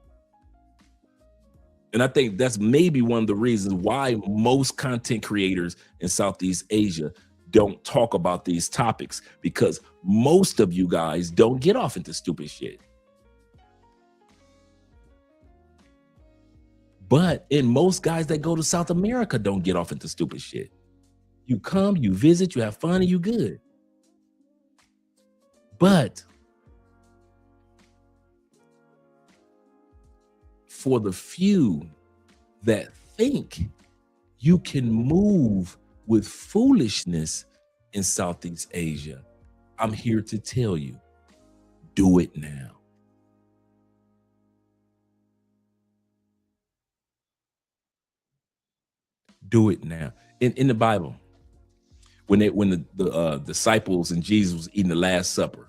And I think that's maybe one of the reasons why most content creators in Southeast Asia don't talk about these topics, because most of you guys don't get off into stupid shit. But and most guys that go to South America don't get off into stupid shit. You come, you visit, you have fun, and you good. But for the few that think you can move with foolishness in Southeast Asia, I'm here to tell you, do it now. Do it now. In the Bible, when the disciples and Jesus was eating the Last Supper,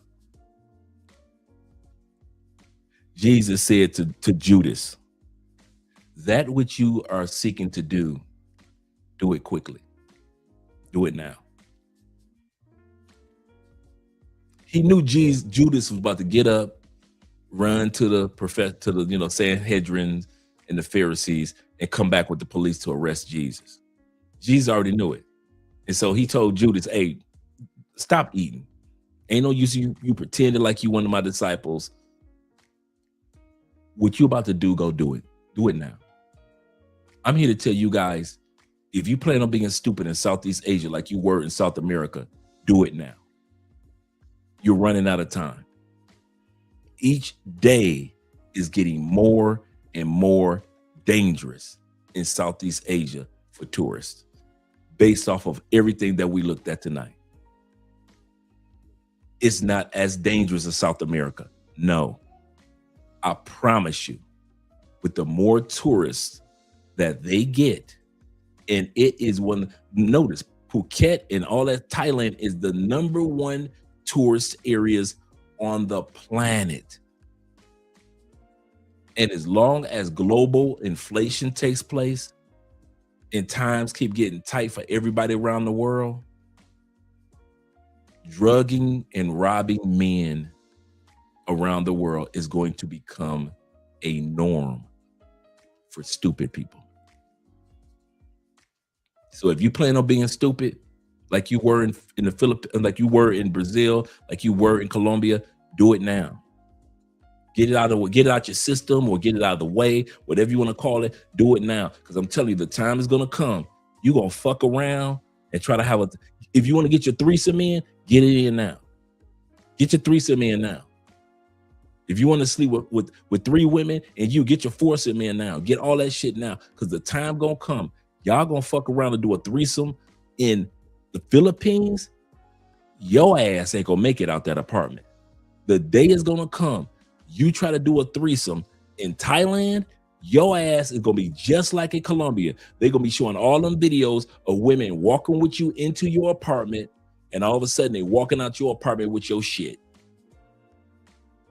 Jesus said to Judas, that which you are seeking to do it quickly. Do it now. He knew Judas was about to get up, run to the Sanhedrin and the Pharisees and come back with the police to arrest Jesus. Jesus already knew it. And so he told Judas, hey, stop eating. Ain't no use you pretending like you one of my disciples. What you about to do, go do it. Do it now. I'm here to tell you guys, if you plan on being stupid in Southeast Asia like you were in South America, do it now. You're running out of time. Each day is getting more and more dangerous in Southeast Asia for tourists, based off of everything that we looked at tonight. It's not as dangerous as South America. No, I promise you, with the more tourists that they get, and it is notice Phuket and all that, Thailand is the #1 tourist areas on the planet. And as long as global inflation takes place and times keep getting tight for everybody around the world, drugging and robbing men around the world is going to become a norm for stupid people. So if you plan on being stupid, like you were in the Philippines, like you were in Brazil, like you were in Colombia, do it now. Get it out your system, or get it out of the way, whatever you want to call it. Do it now, because I'm telling you, the time is gonna come. You're gonna fuck around and try to have if you want to get your threesome in, get it in now. Get your threesome in now. If you want to sleep with 3 women and you get your foursome in now, get all that shit now, because the time gonna come. Y'all gonna fuck around and do a threesome in the Philippines. Your ass ain't gonna make it out that apartment. The day is gonna come. You try to do a threesome in Thailand, your ass is gonna be just like in Colombia. They're gonna be showing all them videos of women walking with you into your apartment, and all of a sudden they walking out your apartment with your shit.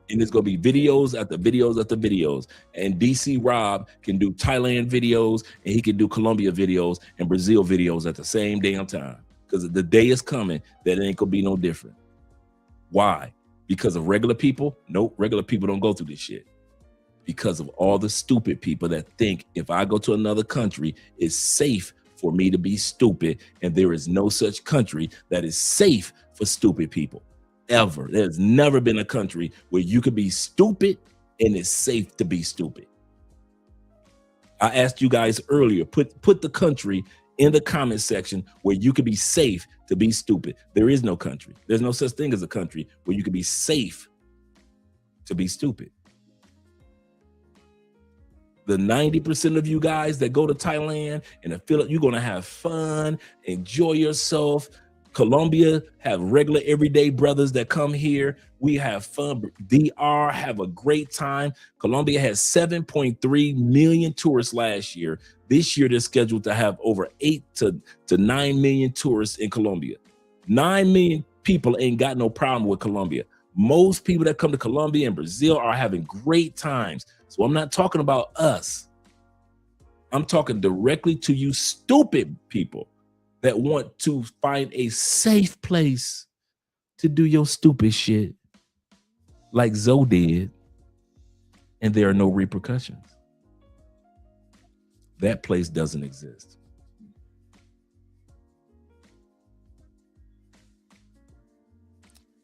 And there's gonna be videos after videos after videos. And DC Rob can do Thailand videos, and he can do Colombia videos and Brazil videos at the same damn time. Because the day is coming that it ain't gonna be no different. Why? Because of regular people? Nope, regular people don't go through this shit. Because of all the stupid people that think if I go to another country, it's safe for me to be stupid, and there is no such country that is safe for stupid people. Ever. There's never been a country where you could be stupid and it's safe to be stupid. I asked you guys earlier, put the country in the comment section where you could be safe to be stupid. There is no country. There's no such thing as a country where you could be safe to be stupid. The 90% of you guys that go to Thailand and feel like you're gonna have fun, enjoy yourself, Colombia have regular everyday brothers that come here. We have fun. DR have a great time. Colombia has 7.3 million tourists last year. This year, they're scheduled to have over 8 to 9 million tourists in Colombia. 9 million people ain't got no problem with Colombia. Most people that come to Colombia and Brazil are having great times. So I'm not talking about us. I'm talking directly to you stupid people that want to find a safe place to do your stupid shit like Zoe did, and there are no repercussions. That place doesn't exist.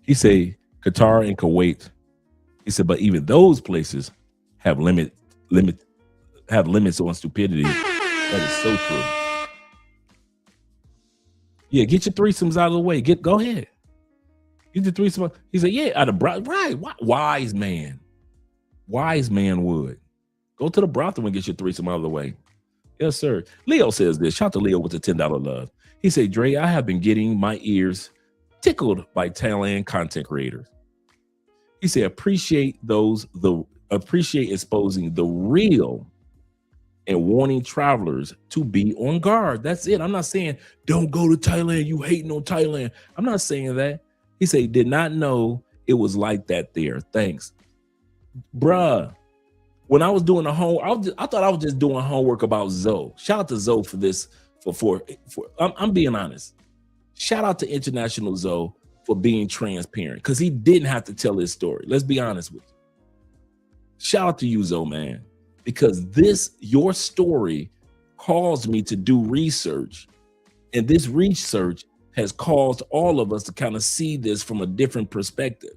He said Qatar and Kuwait. He said, but even those places have limits on stupidity. That is so true. Yeah, get your threesomes out of the way. Go ahead. Get your threesome. He said, yeah, out of right. Wise man. Wise man would. Go to the brothel and get your threesome out of the way. Yes, sir. Leo says this. Shout out to Leo with the $10 love. He said, Dre, I have been getting my ears tickled by Thailand content creators. He said, appreciate exposing the real and warning travelers to be on guard. That's it. I'm not saying don't go to Thailand. You hating on Thailand. I'm not saying that. He said, did not know it was like that there. Thanks. Bruh, when I was doing the homework, I thought I was just doing homework about Zoe. Shout out to Zoe for this. I'm being honest. Shout out to International Zoe for being transparent, because he didn't have to tell his story. Let's be honest with you. Shout out to you, Zoe, man, because your story caused me to do research, and this research has caused all of us to kind of see this from a different perspective,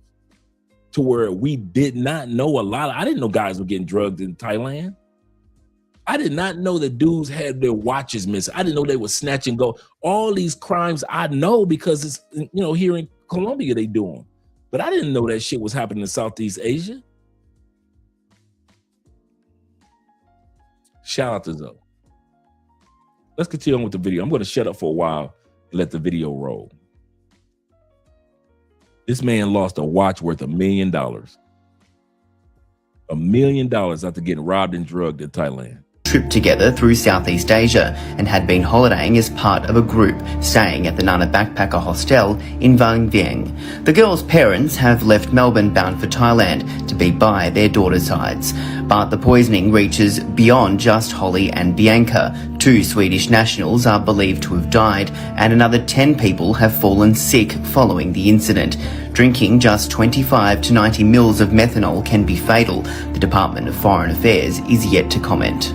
to where we did not know a lot. I didn't know guys were getting drugged in Thailand. I did not know that dudes had their watches missing. I didn't know they were snatching gold. All these crimes I know because it's, here in Colombia they do them. But I didn't know that shit was happening in Southeast Asia. Shout out to Zoe. Let's continue on with the video. I'm going to shut up for a while and let the video roll. This man lost a watch worth $1 million. $1 million after getting robbed and drugged in Thailand. Trip together through Southeast Asia and had been holidaying as part of a group staying at the Nana Backpacker Hostel in Vang Vieng. The girls' parents have left Melbourne bound for Thailand to be by their daughter's sides. But the poisoning reaches beyond just Holly and Bianca. 2 Swedish nationals are believed to have died, and another 10 people have fallen sick following the incident. Drinking just 25 to 90 mils of methanol can be fatal. The Department of Foreign Affairs is yet to comment.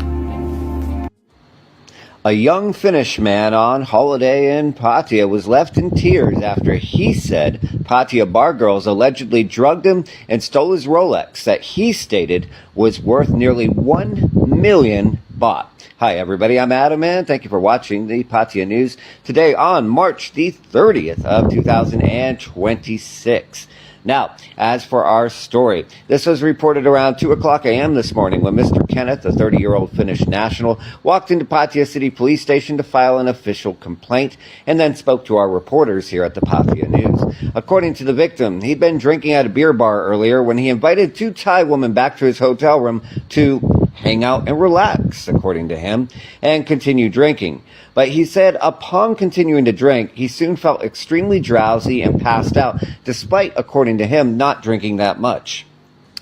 A young Finnish man on holiday in Pattaya was left in tears after he said Pattaya bar girls allegedly drugged him and stole his Rolex that he stated was worth nearly 1 million baht. Hi everybody, I'm Adam and thank you for watching the Pattaya News today on March the 30th of 2026. Now, as for our story, this was reported around 2 o'clock a.m. this morning when Mr. Kenneth, a 30-year-old Finnish national, walked into Pattaya City Police Station to file an official complaint and then spoke to our reporters here at the Pattaya News. According to the victim, he'd been drinking at a beer bar earlier when he invited 2 Thai women back to his hotel room to hang out and relax, according to him, and continue drinking. But he said upon continuing to drink, he soon felt extremely drowsy and passed out, despite, according to him, not drinking that much.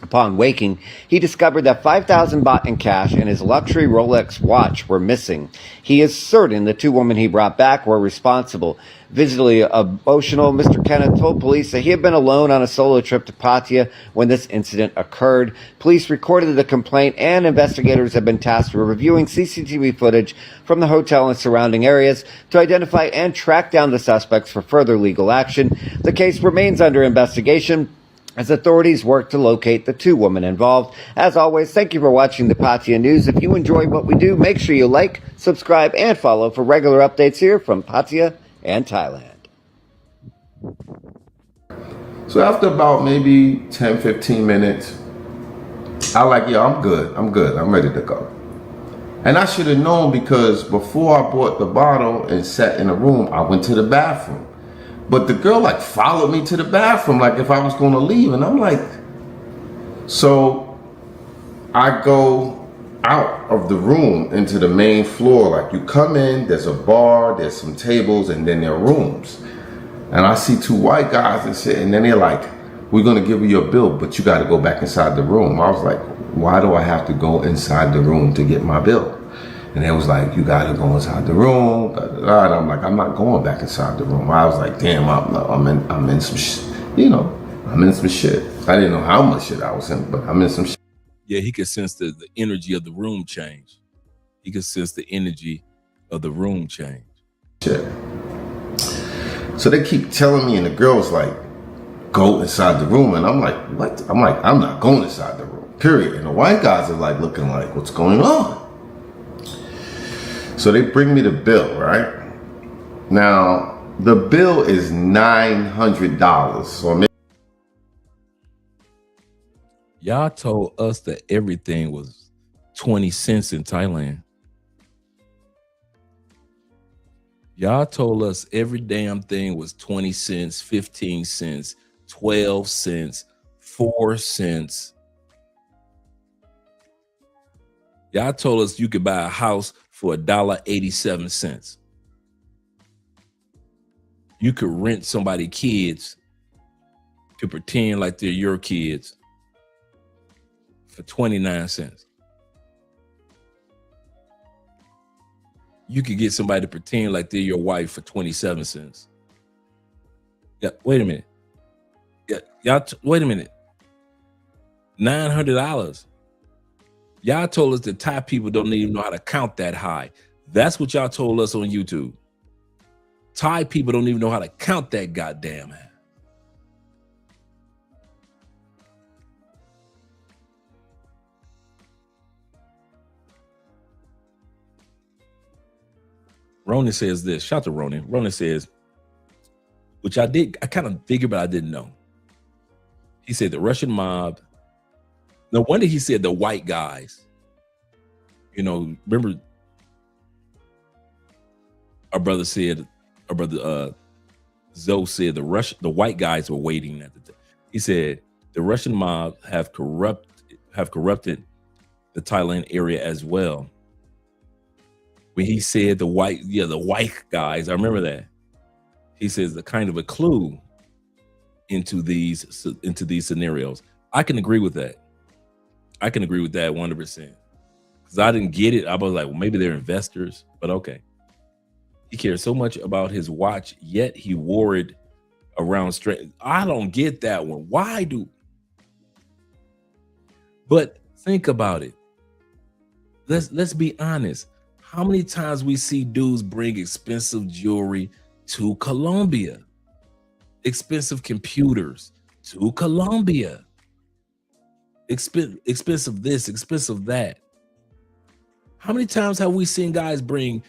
Upon waking, he discovered that 5,000 baht in cash and his luxury Rolex watch were missing. He is certain the 2 women he brought back were responsible. Visibly emotional, Mr. Kenneth told police that he had been alone on a solo trip to Pattaya when this incident occurred. Police recorded the complaint and investigators have been tasked with reviewing CCTV footage from the hotel and surrounding areas to identify and track down the suspects for further legal action. The case remains under investigation as authorities work to locate the 2 women involved. As always, thank you for watching the Pattaya News. If you enjoy what we do, make sure you like, subscribe, and follow for regular updates here from Pattaya and Thailand. So after about maybe 10-15 minutes, I like, I'm good, I'm ready to go. And I should have known, because before I bought the bottle and sat in the room, I went to the bathroom. But the girl like followed me to the bathroom, like if I was gonna leave. And I'm like, so I go out of the room into the main floor. Like you come in, there's a bar, there's some tables, and then there are rooms. And I see two white guys and shit, and then they're like, we're gonna give you your bill, but you gotta go back inside the room. I was like, why do I have to go inside the room to get my bill? And they was like, you gotta go inside the room. Da, da, da. And I'm like, I'm not going back inside the room. I was like, damn, I'm in some shit. You know, I'm in some shit. I didn't know how much shit I was in, but I'm in some shit. Yeah, he could sense the energy of the room change. He could sense the energy of the room change. Shit. So they keep telling me, and the girl's like, go inside the room. And I'm like, what? I'm like, I'm not going inside the room, period. And the white guys are like looking like, what's going on? So they bring me the bill, right? Now, the bill is $900. So Y'all told us that everything was 20 cents in Thailand. Y'all told us every damn thing was 20 cents, 15 cents, 12 cents, 4 cents. Y'all told us you could buy a house for $1.87. You could rent somebody kids to pretend like they're your kids for 29 cents. You could get somebody to pretend like they're your wife for 27 cents. Yeah, wait a minute. Yeah, y'all, wait a minute. $900. Y'all told us that Thai people don't even know how to count that high. That's what y'all told us on YouTube. Thai people don't even know how to count that goddamn high. Ronan says this. Shout out to Ronan. Ronan says, which I kind of figured, but I didn't know. He said the Russian mob. No wonder he said the white guys. You know, remember our brother Zoe said the white guys were waiting at the time. He said the Russian mob have corrupted the Thailand area as well. When he said the white guys, I remember that. He says the kind of a clue into these scenarios. I can agree with that. I can agree with that 100%. Because I didn't get it. I was like, well, maybe they're investors, but okay. He cares so much about his watch, yet he wore it around straight. I don't get that one. Why do? But think about it. Let's be honest. How many times we see dudes bring expensive jewelry to Colombia? Expensive computers to Colombia. Expensive this, expensive that. How many times have we seen guys bring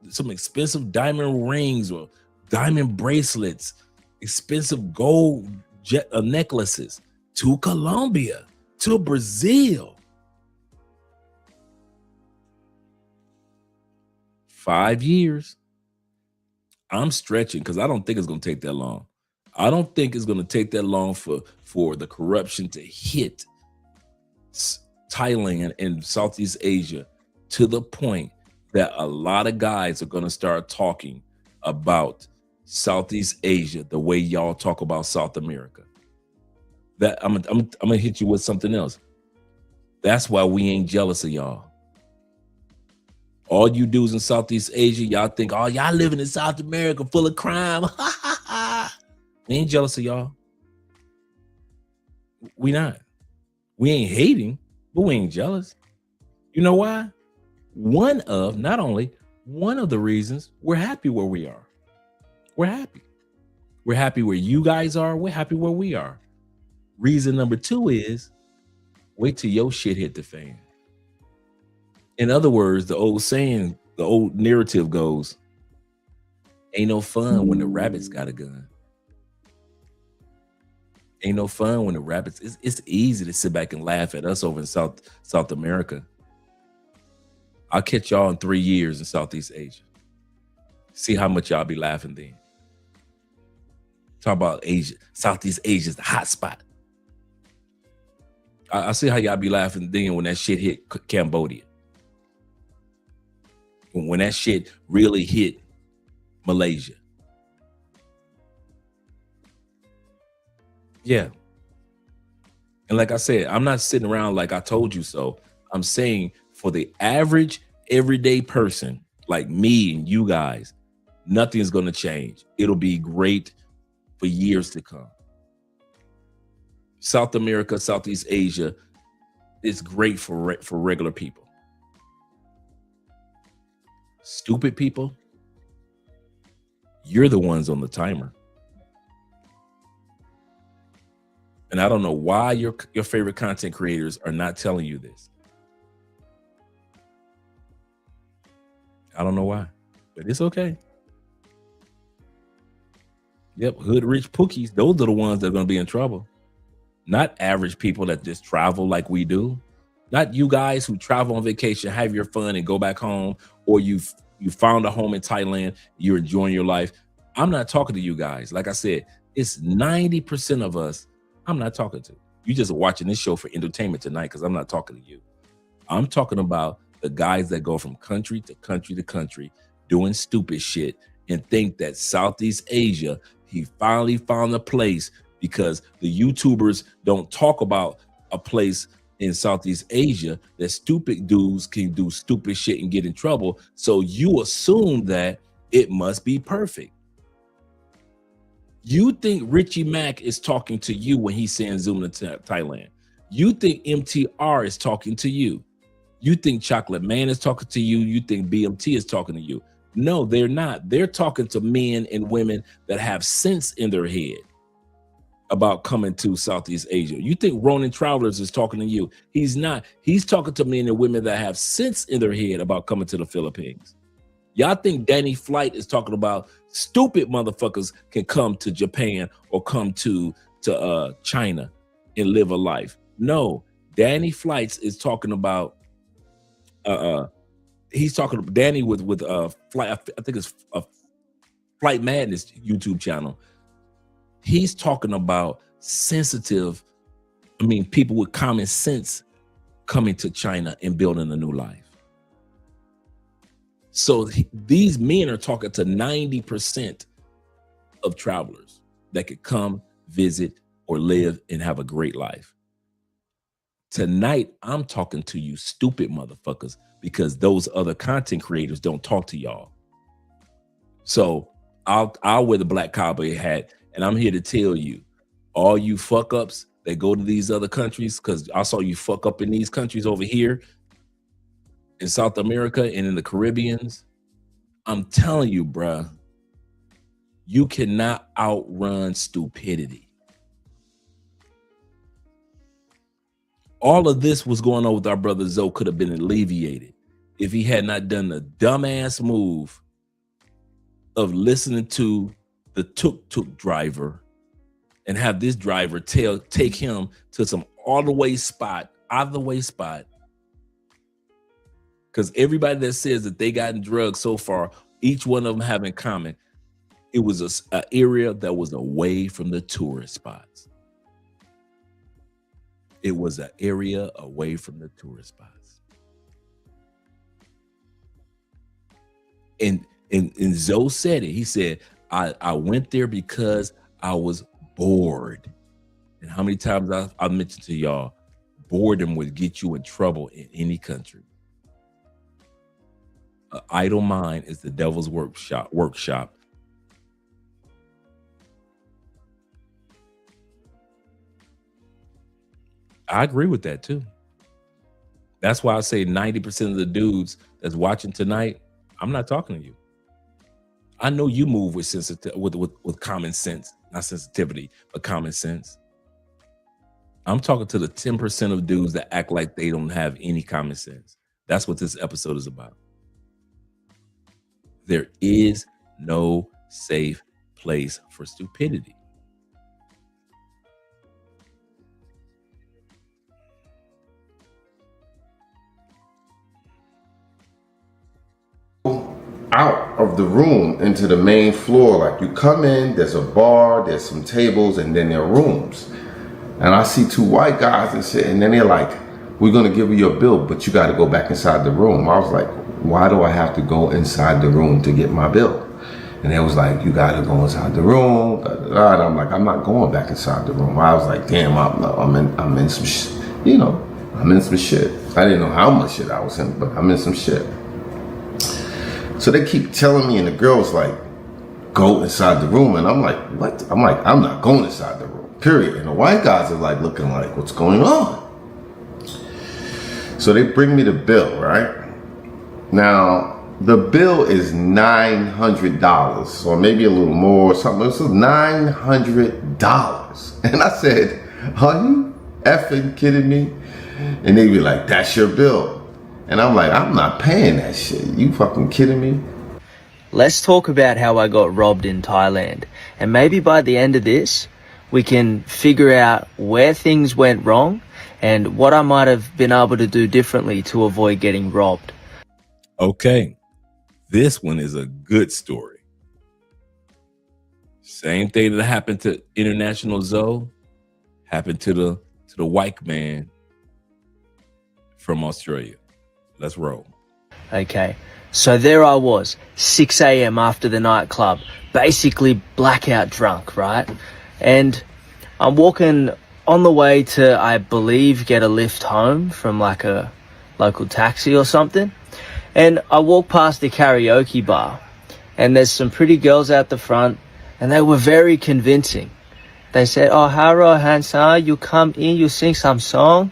some expensive diamond rings or diamond bracelets, expensive gold necklaces to Colombia, to Brazil? 5 years. I'm stretching because I don't think it's going to take that long. I don't think it's going to take that long for the corruption to hit Thailand and Southeast Asia to the point that a lot of guys are going to start talking about Southeast Asia the way y'all talk about South America. That I'm gonna hit you with something else. That's why we ain't jealous of y'all. All you dudes in Southeast Asia, y'all think, oh, y'all living in South America full of crime. We ain't jealous of y'all. We not. We ain't hating, but we ain't jealous. You know why? Not only one of the reasons we're happy where we are. We're happy. We're happy where you guys are. We're happy where we are. Reason number 2 is wait till your shit hit the fan. In other words, the old saying, the old narrative goes, ain't no fun when the rabbits got a gun. Ain't no fun when the rabbits, it's easy to sit back and laugh at us over in South America. I'll catch y'all in 3 years in Southeast Asia. See how much y'all be laughing then. Talk about Asia, Southeast Asia is the hot spot. I see how y'all be laughing then when that shit hit Cambodia. When that shit really hit Malaysia. Yeah. And like I said, I'm not sitting around like I told you so. I'm saying for the average everyday person like me and you guys, nothing's going to change. It'll be great for years to come. South America, Southeast Asia is great for regular people. Stupid people, you're the ones on the timer. And I don't know why your favorite content creators are not telling you this. I don't know why, but it's okay. Yep, hood rich pookies, those are the ones that are going to be in trouble. Not average people that just travel like we do. Not you guys who travel on vacation, have your fun and go back home, or you found a home in Thailand, you're enjoying your life. I'm not talking to you guys. Like I said, it's 90% of us I'm not talking to. You just watching this show for entertainment tonight because I'm not talking to you. I'm talking about the guys that go from country to country to country doing stupid shit and think that Southeast Asia, he finally found a place because the YouTubers don't talk about a place in Southeast Asia that stupid dudes can do stupid shit and get in trouble. So you assume that it must be perfect. You think Richie Mack is talking to you when he's saying zoom to Thailand. You think MTR is talking to you. You think Chocolate Man is talking to you. You think BMT is talking to you. No, they're not. They're talking to men and women that have sense in their head about coming to Southeast Asia. You think Ronin Travelers is talking to you. He's not. He's talking to men and women that have sense in their head about coming to the Philippines. Y'all think Danny Flight is talking about stupid motherfuckers can come to Japan or come to China and live a life. No, Danny Flights is talking about he's talking to Danny with Flight, I think it's a Flight Madness YouTube channel. He's talking about people with common sense coming to China and building a new life. So these men are talking to 90% of travelers that could come, visit, or live and have a great life. Tonight, I'm talking to you stupid motherfuckers because those other content creators don't talk to y'all. So I'll wear the black cowboy hat, and I'm here to tell you, all you fuck ups that go to these other countries, because I saw you fuck up in these countries over here in South America and in the Caribbeans. I'm telling you, bruh, you cannot outrun stupidity. All of this was going on with our brother Zoe could have been alleviated if he had not done the dumbass move of listening to the tuk-tuk driver and have this driver take him to some out of the way spot. Because everybody that says that they gotten drugs so far, each one of them have in common, it was an area that was away from the tourist spots. It was an area away from the tourist spots. And Zoe said it. He said, I went there because I was bored. And how many times I mentioned to y'all, boredom would get you in trouble in any country. An idle mind is the devil's workshop. I agree with that too. That's why I say 90% of the dudes that's watching tonight, I'm not talking to you. I know you move with with common sense, not sensitivity, but common sense. I'm talking to the 10% of dudes that act like they don't have any common sense. That's what this episode is about. There is no safe place for stupidity. Out of the room into the main floor. Like you come in, there's a bar, there's some tables, and then there are rooms. And I see two white guys and shit, and then they're like, we're gonna give you your bill, but you gotta go back inside the room. I was like, why do I have to go inside the room to get my bill? And they was like, you gotta go inside the room, da, da, da. And I'm like, I'm not going back inside the room. I was like, damn, I'm in some shit, you know, I'm in some shit. I didn't know how much shit I was in, but I'm in some shit. So they keep telling me, and the girl's like, go inside the room. And I'm like, what? I'm like, I'm not going inside the room, period. And the white guys are like looking like, what's going on? So they bring me the bill, right? Now, the bill is $900, or maybe a little more, something. It's $900. And I said, are you effing kidding me? And they be like, that's your bill. And I'm like, I'm not paying that shit. You fucking kidding me? Let's talk about how I got robbed in Thailand. And maybe by the end of this, we can figure out where things went wrong and what I might have been able to do differently to avoid getting robbed. Okay. This one is a good story. Same thing that happened to International Zoe happened to the white man from Australia. Let's roll. Okay. So there I was, 6 a.m. after the nightclub, basically blackout drunk, right? And I'm walking on the way to, I believe, get a lift home from like a local taxi or something. And I walk past the karaoke bar and there's some pretty girls out the front and they were very convincing. They said, oh, hello, handsome, you come in, you sing some song.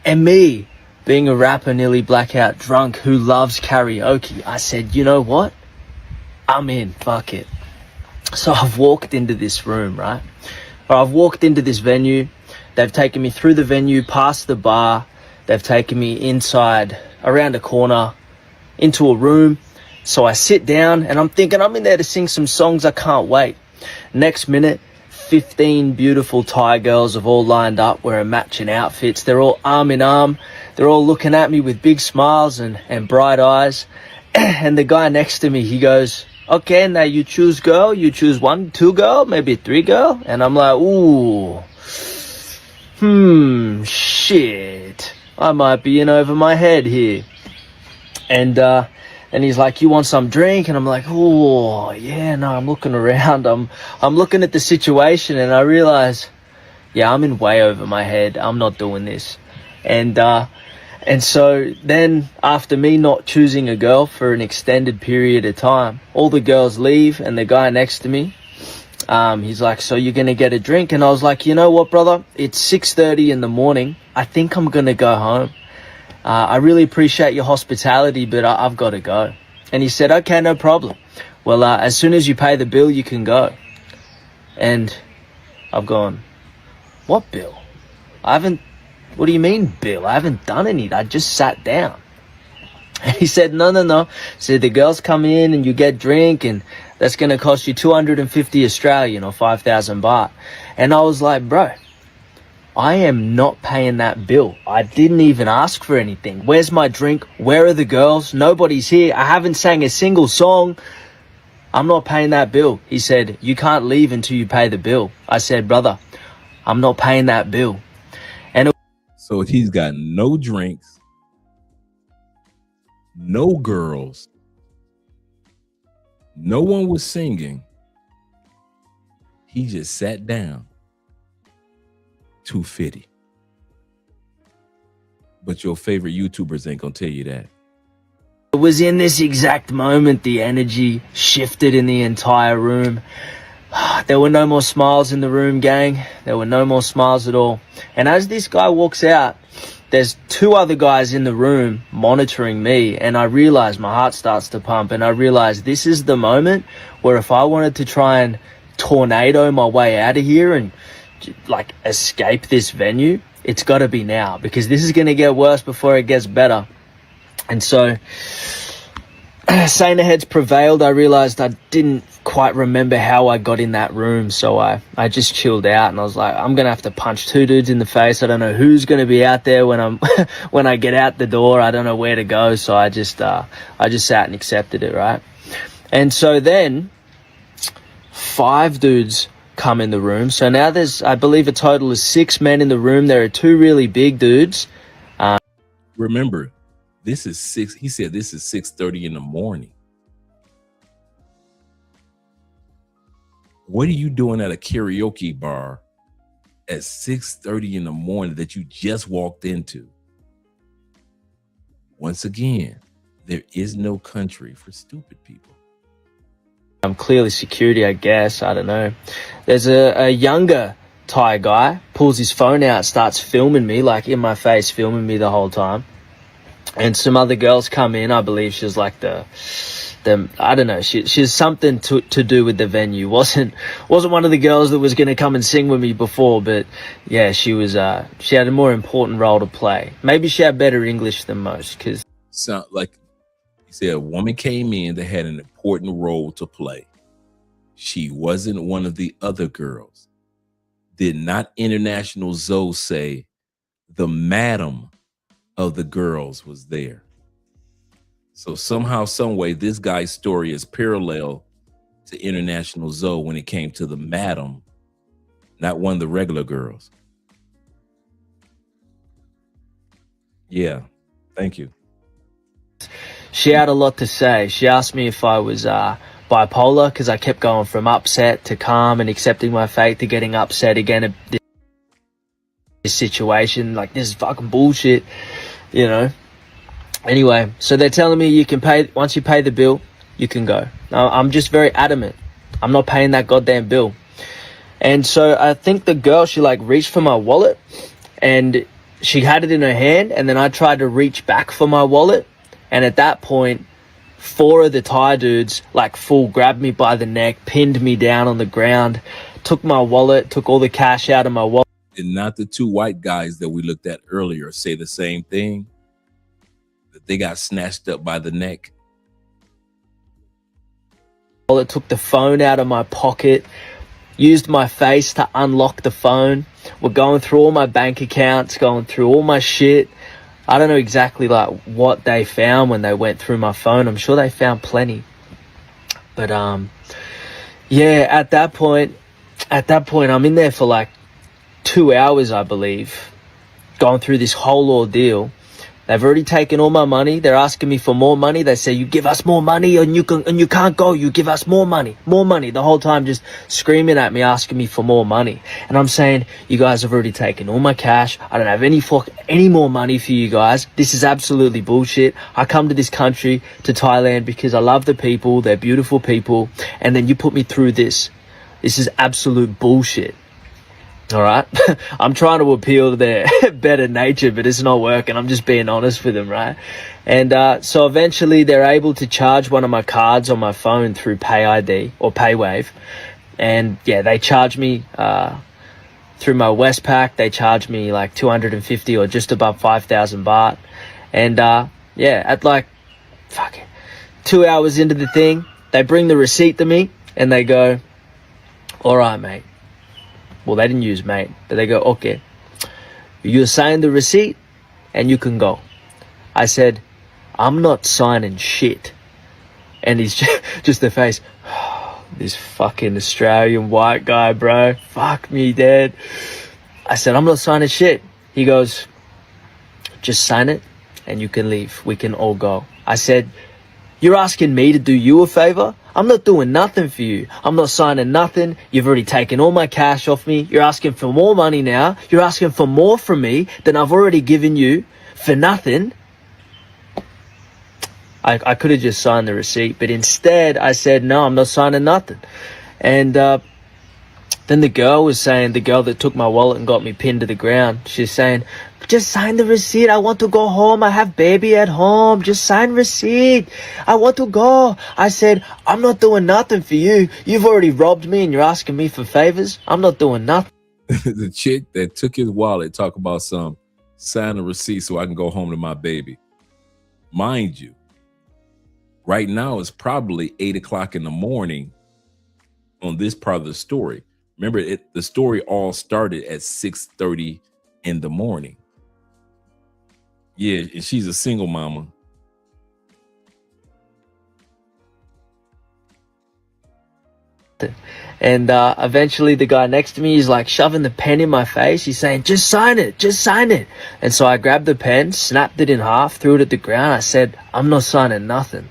And me, being a rapper nearly blackout drunk who loves karaoke, I said, you know what? I'm in, fuck it. So I've walked into this room, right? Or I've walked into this venue. They've taken me through the venue, past the bar. They've taken me inside, around a corner, into a room. So I sit down and I'm thinking I'm in there to sing some songs. I can't wait. Next minute, 15 beautiful Thai girls have all lined up wearing matching outfits. They're all arm in arm. They're all looking at me with big smiles and bright eyes. And the guy next to me, he goes, okay, now you choose girl. You choose 1, 2 girl, maybe 3 girl. And I'm like, ooh, shit. I might be in over my head here. And he's like, you want some drink? And I'm like, oh, yeah, no, I'm looking around. I'm looking at the situation and I realize, yeah, I'm in way over my head. I'm not doing this. And so then after me not choosing a girl for an extended period of time, all the girls leave and the guy next to me, he's like, so you're going to get a drink? And I was like, you know what, brother? It's 6:30 in the morning. I think I'm going to go home. I really appreciate your hospitality, but I've got to go. And he said, okay, no problem. Well, as soon as you pay the bill, you can go. And I've gone, what bill? What do you mean bill? I haven't done any. I just sat down. And he said, no. So the girls come in and you get drink and that's going to cost you 250 Australian or 5,000 baht. And I was like, bro, I am not paying that bill. I didn't even ask for anything. Where's my drink? Where are the girls? Nobody's here. I haven't sang a single song. I'm not paying that bill. He said, you can't leave until you pay the bill. I said, brother, I'm not paying that bill. And so he's got no drinks, no girls, no one was singing. He just sat down. 250. But your favorite YouTubers ain't gonna tell you that. it was in this exact moment the energy shifted in the entire room. There were no more smiles in the room, gang. There were no more smiles at all. And as this guy walks out, there's 2 other guys in the room monitoring me, and I realize my heart starts to pump, and I realize this is the moment where if I wanted to try and tornado my way out of here and like escape this venue, it's got to be now, because this is going to get worse before it gets better. And so saner heads prevailed. I realized I didn't quite remember how I got in that room, so I just chilled out, and I was like, I'm gonna have to punch 2 dudes in the face. I don't know who's gonna be out there when I'm when I get out the door. I don't know where to go, so I just sat and accepted it, right? And so then 5 dudes come in the room. So now there's, I believe, a total of 6 men in the room. There are 2 really big dudes. Remember, this is 6. He said this is 6:30 in the morning. What are you doing at a karaoke bar at 6:30 in the morning that you just walked into? Once again, there is no country for stupid people. I'm clearly security, I guess. I don't know. There's a younger Thai guy, pulls his phone out, starts filming me, like in my face, filming me the whole time. And some other girls come in. I believe she's like the I don't know. She's something to do with the venue. Wasn't one of the girls that was going to come and sing with me before, but yeah, she was. She had a more important role to play. Maybe she had better English than most. Cause Sound like he said a woman came in that had an important role to play. She wasn't one of the other girls. Did not International Zoe say the madam of the girls was there? So somehow, some way, this guy's story is parallel to International Zoe when it came to the madam, not one of the regular girls. Yeah, thank you. she had a lot to say. She asked me if I was bipolar, because I kept going from upset to calm and accepting my fate to getting upset again at this situation. Like, this is fucking bullshit, you know. Anyway, so they're telling me you can pay, once you pay the bill, you can go. Now, I'm just very adamant. I'm not paying that goddamn bill. And so I think the girl, she like reached for my wallet and she had it in her hand, and then I tried to reach back for my wallet. And at that point, 4 of the Thai dudes like full grabbed me by the neck, pinned me down on the ground, took my wallet, took all the cash out of my wallet. Did not the 2 white guys that we looked at earlier say the same thing? That they got snatched up by the neck? It took the phone out of my pocket, used my face to unlock the phone. We're going through all my bank accounts, going through all my shit. I don't know exactly like what they found when they went through my phone. I'm sure they found plenty. But yeah, at that point, I'm in there for like 2 hours, I believe, going through this whole ordeal. They've already taken all my money. They're asking me for more money. They say, you give us more money and you can't go. You give us more money, more money. The whole time just screaming at me, asking me for more money. And I'm saying, you guys have already taken all my cash. I don't have any more money for you guys. This is absolutely bullshit. I come to this country, to Thailand, because I love the people. They're beautiful people. And then you put me through this. This is absolute bullshit. All right. I'm trying to appeal to their better nature, but it's not working. I'm just being honest with them, right? And so eventually they're able to charge one of my cards on my phone through PayID or PayWave. And yeah, they charge me through my Westpac. They charge me like 250 or just above 5,000 baht. And yeah, at like 2 hours into the thing, they bring the receipt to me and they go, all right, mate. Well, they didn't use mate, but they go, okay, you sign the receipt and you can go. I said, I'm not signing shit. And he's just the face, oh, this fucking Australian white guy, bro. Fuck me, Dad. I said, I'm not signing shit. He goes, just sign it and you can leave. We can all go. I said, you're asking me to do you a favor? I'm not doing nothing for you. I'm not signing nothing. You've already taken all my cash off me. You're asking for more money now. You're asking for more from me than I've already given you for nothing. I could have just signed the receipt, but instead I said, no, I'm not signing nothing. And then the girl was saying, the girl that took my wallet and got me pinned to the ground, she's saying, just sign the receipt. I want to go home. I have baby at home. Just sign receipt. I want to go. I said, I'm not doing nothing for you. You've already robbed me and you're asking me for favors. I'm not doing nothing. The chick that took his wallet talk about sign a receipt so I can go home to my baby. Mind you, right now it's probably 8 o'clock in the morning on this part of the story. Remember, the story all started at 6:30 in the morning. Yeah, and she's a single mama. And eventually the guy next to me is like shoving the pen in my face. He's saying, just sign it, just sign it. And so I grabbed the pen, snapped it in half, threw it at the ground. I said, I'm not signing nothing.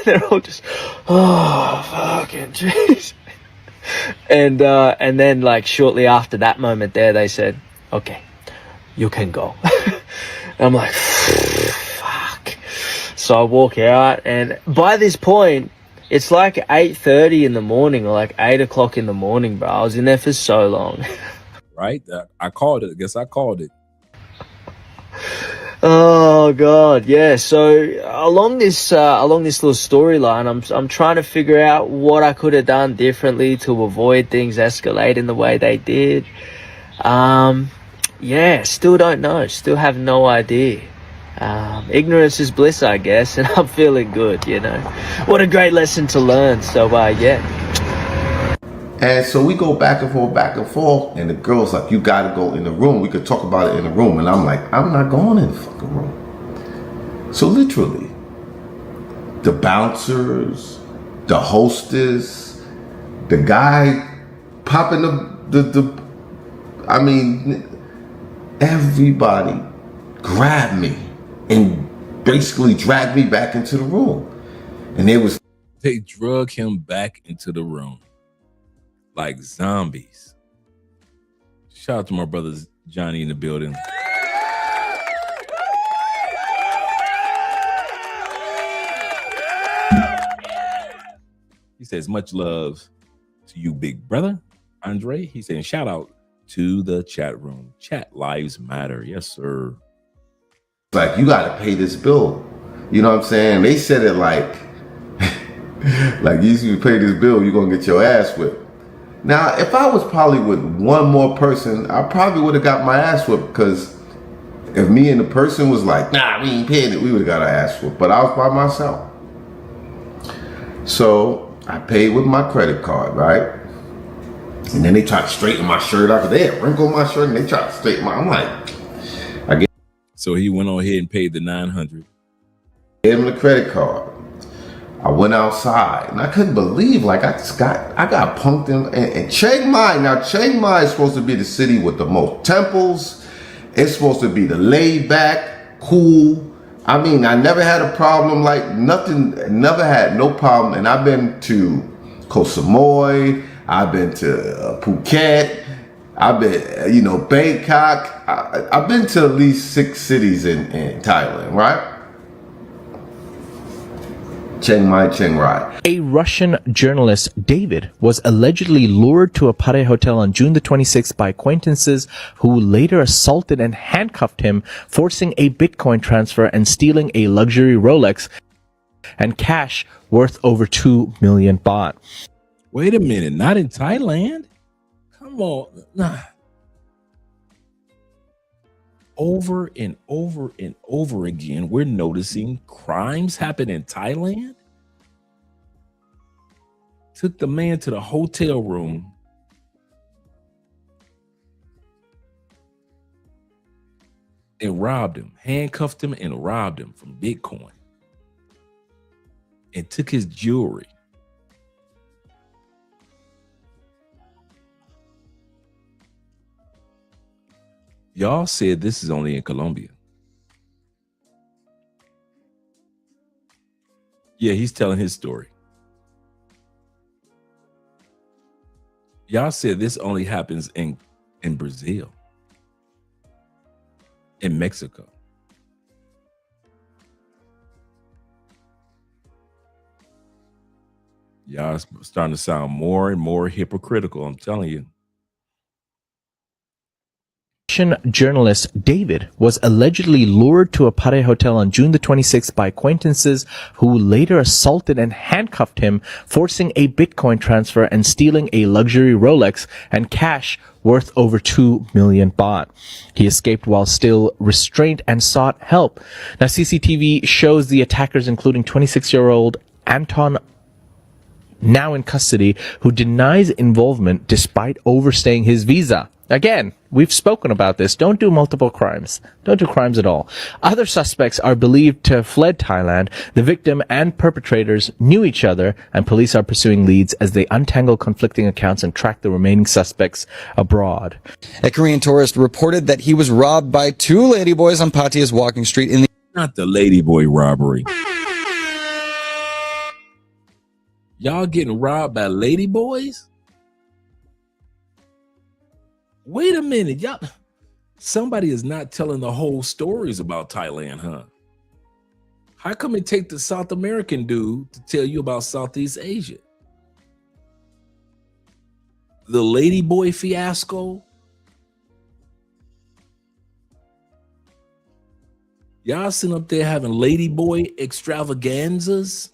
They're all just, oh, fucking jeez. And then like shortly after that moment there, they said, okay, you can go. And I'm like, fuck. So I walk out, and by this point, it's like 8:30 in the morning, or like 8 o'clock in the morning, bro. I was in there for so long. Right? I called it. I guess I called it. Oh God, yeah. So along this little storyline, I'm trying to figure out what I could have done differently to avoid things escalating the way they did. Yeah, still don't know. Still have no idea. Ignorance is bliss, I guess, and I'm feeling good, you know. What a great lesson to learn. So, yeah. And so we go back and forth, and the girl's like, you gotta go in the room. We could talk about it in the room. And I'm like, I'm not going in the fucking room. So literally, the bouncers, the hostess, the guy popping everybody grabbed me and basically dragged me back into the room. And they drug him back into the room like zombies. Shout out to my brother Johnny in the building. He says, much love to you, big brother. Andre, he's saying, shout out to the chat room. Chat lives matter. Yes, sir. Like, you got to pay this bill. You know what I'm saying? They said it like, like, you pay this bill, you're going to get your ass whipped. Now, if I was probably with one more person, I probably would have got my ass whipped, because if me and the person was like, nah, we ain't paying it, we would have got our ass whipped. But I was by myself. So I paid with my credit card, right? And then they tried to straighten my shirt out, because they had wrinkled my shirt, and they tried to straighten I'm like, so he went on ahead and paid the $900. Gave him the credit card. I went outside, and I couldn't believe, like, I got punked in Chiang Mai. Now, Chiang Mai is supposed to be the city with the most temples. It's supposed to be the laid back, cool. I mean, I never had a problem, like nothing, never had no problem. And I've been to Koh Samui, I've been to Phuket, I've been, Bangkok. I've been to at least 6 cities in Thailand, right? Chiang Mai, Chiang Rai. A Russian journalist, David, was allegedly lured to a Pare hotel on June the 26th by acquaintances who later assaulted and handcuffed him, forcing a Bitcoin transfer and stealing a luxury Rolex and cash worth over 2 million baht. Wait a minute, not in Thailand? Come on. Nah. Over and over and over again, we're noticing crimes happen in Thailand. Took the man to the hotel room. And robbed him, handcuffed him and robbed him from Bitcoin. And took his jewelry. Y'all said this is only in Colombia. Yeah, he's telling his story. Y'all said this only happens in Brazil, in Mexico. Y'all starting to sound more and more hypocritical, I'm telling you. Russian journalist David was allegedly lured to a Pare hotel on June the 26th by acquaintances who later assaulted and handcuffed him, forcing a Bitcoin transfer and stealing a luxury Rolex and cash worth over 2 million baht. He escaped while still restrained and sought help. Now, CCTV shows the attackers, including 26-year-old Anton now in custody, who denies involvement despite overstaying his visa. Again, we've spoken about this. Don't do multiple crimes. Don't do crimes at all. Other suspects are believed to have fled Thailand. The victim and perpetrators knew each other, and police are pursuing leads as they untangle conflicting accounts and track the remaining suspects abroad. A Korean tourist reported that he was robbed by two ladyboys on Pattayaa's Walking Street in the... Not the ladyboy robbery. Y'all getting robbed by ladyboys? Wait a minute, y'all. Somebody is not telling the whole stories about Thailand, huh? How come it take the South American dude to tell you about Southeast Asia? The ladyboy fiasco? Y'all sitting up there having ladyboy extravaganzas?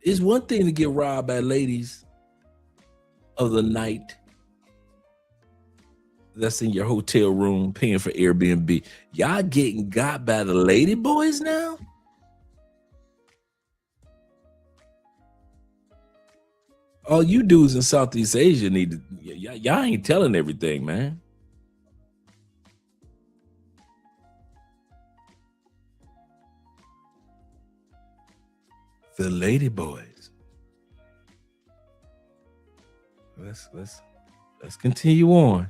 It's one thing to get robbed by ladies of the night that's in your hotel room paying for Airbnb. Y'all getting got by the lady boys now? All you dudes in Southeast Asia need to, y'all ain't telling everything, man. The lady boys. Let's continue on.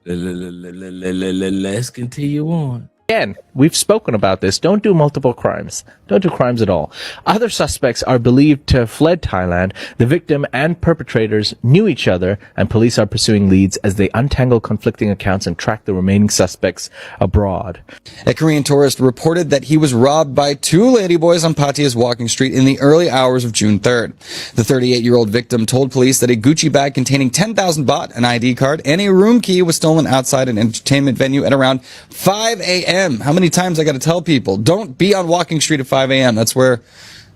Let's continue on. Again, we've spoken about this. Don't do multiple crimes. Don't do crimes at all. Other suspects are believed to have fled Thailand. The victim and perpetrators knew each other, and police are pursuing leads as they untangle conflicting accounts and track the remaining suspects abroad. A Korean tourist reported that he was robbed by two ladyboys on Pattayaa's Walking Street in the early hours of June 3rd. The 38-year-old victim told police that a Gucci bag containing 10,000 baht, an ID card, and a room key was stolen outside an entertainment venue at around 5 a.m. How many times I got to tell people, don't be on Walking Street at 5 a.m. That's where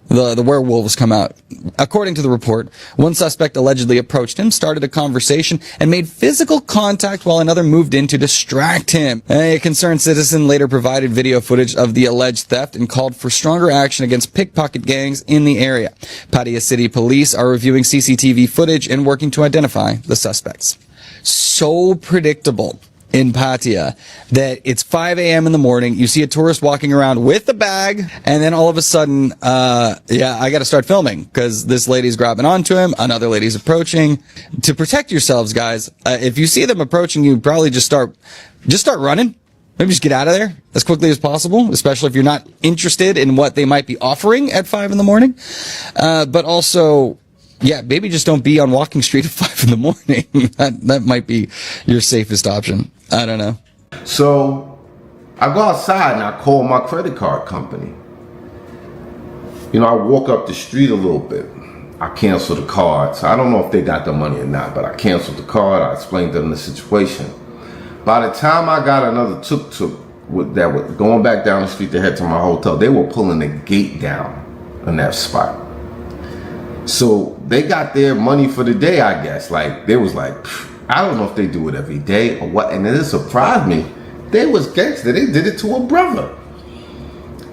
the werewolves come out. According to the report, one suspect allegedly approached him, started a conversation, and made physical contact while another moved in to distract him. A concerned citizen later provided video footage of the alleged theft and called for stronger action against pickpocket gangs in the area. Pattaya City Police are reviewing CCTV footage and working to identify the suspects. So predictable in Pattaya that it's 5 a.m. in the morning, you see a tourist walking around with a bag, and then all of a sudden, I got to start filming because this lady's grabbing onto him, another lady's approaching. To protect yourselves, guys, if you see them approaching you, probably just start running. Maybe just get out of there as quickly as possible, especially if you're not interested in what they might be offering at 5 in the morning. But also, maybe just don't be on Walking Street at 5 in the morning. That might be your safest option. I don't know. So I go outside and I call my credit card company. You know, I walk up the street a little bit. I cancel the card. So I don't know if they got the money or not, but I canceled the card. I explained to them the situation. By the time I got another tuk-tuk that was going back down the street to head to my hotel, they were pulling the gate down in that spot. So they got their money for the day, I guess. Like, they was like, I don't know if they do it every day or what. And it surprised me. They was gangster. They did it to a brother.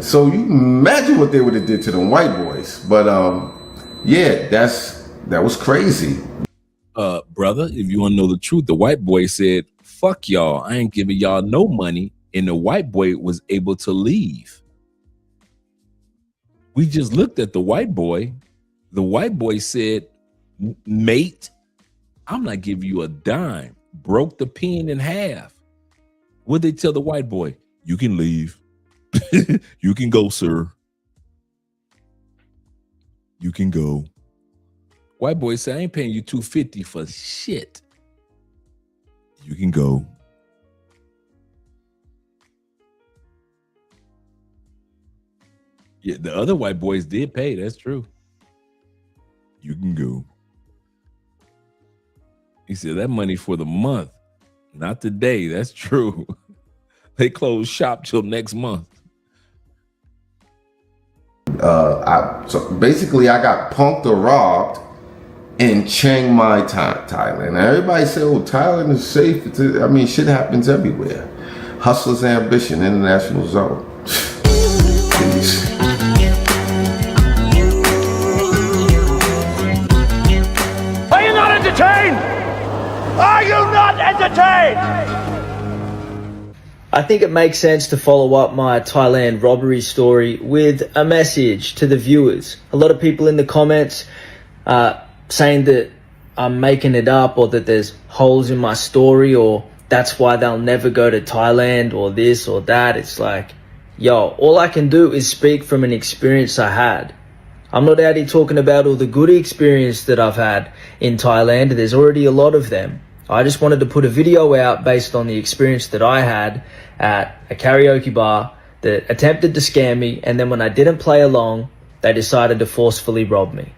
So you imagine what they would have did to them white boys. But that was crazy. Brother, if you want to know the truth, the white boy said, fuck y'all. I ain't giving y'all no money. And the white boy was able to leave. We just looked at the white boy. The white boy said, mate, I'm not giving you a dime. Broke the pen in half. What'd they tell the white boy? You can leave. You can go, sir. You can go. White boy said, I ain't paying you $250 for shit. You can go. Yeah, the other white boys did pay. That's true. You can go. He said that money for the month, not the day. That's true. They close shop till next month. So basically, I got punked or robbed in Chiang Mai, Thailand. Now, everybody say, oh, Thailand is safe. Shit happens everywhere. Hustler's Ambition, International Zoe. I think it makes sense to follow up my Thailand robbery story with a message to the viewers. A lot of people in the comments saying that I'm making it up, or that there's holes in my story, or that's why they'll never go to Thailand, or this or that. It's like, yo, all I can do is speak from an experience I had. I'm not out here talking about all the good experience that I've had in Thailand. There's already a lot of them. I just wanted to put a video out based on the experience that I had at a karaoke bar that attempted to scam me, and then when I didn't play along, they decided to forcefully rob me.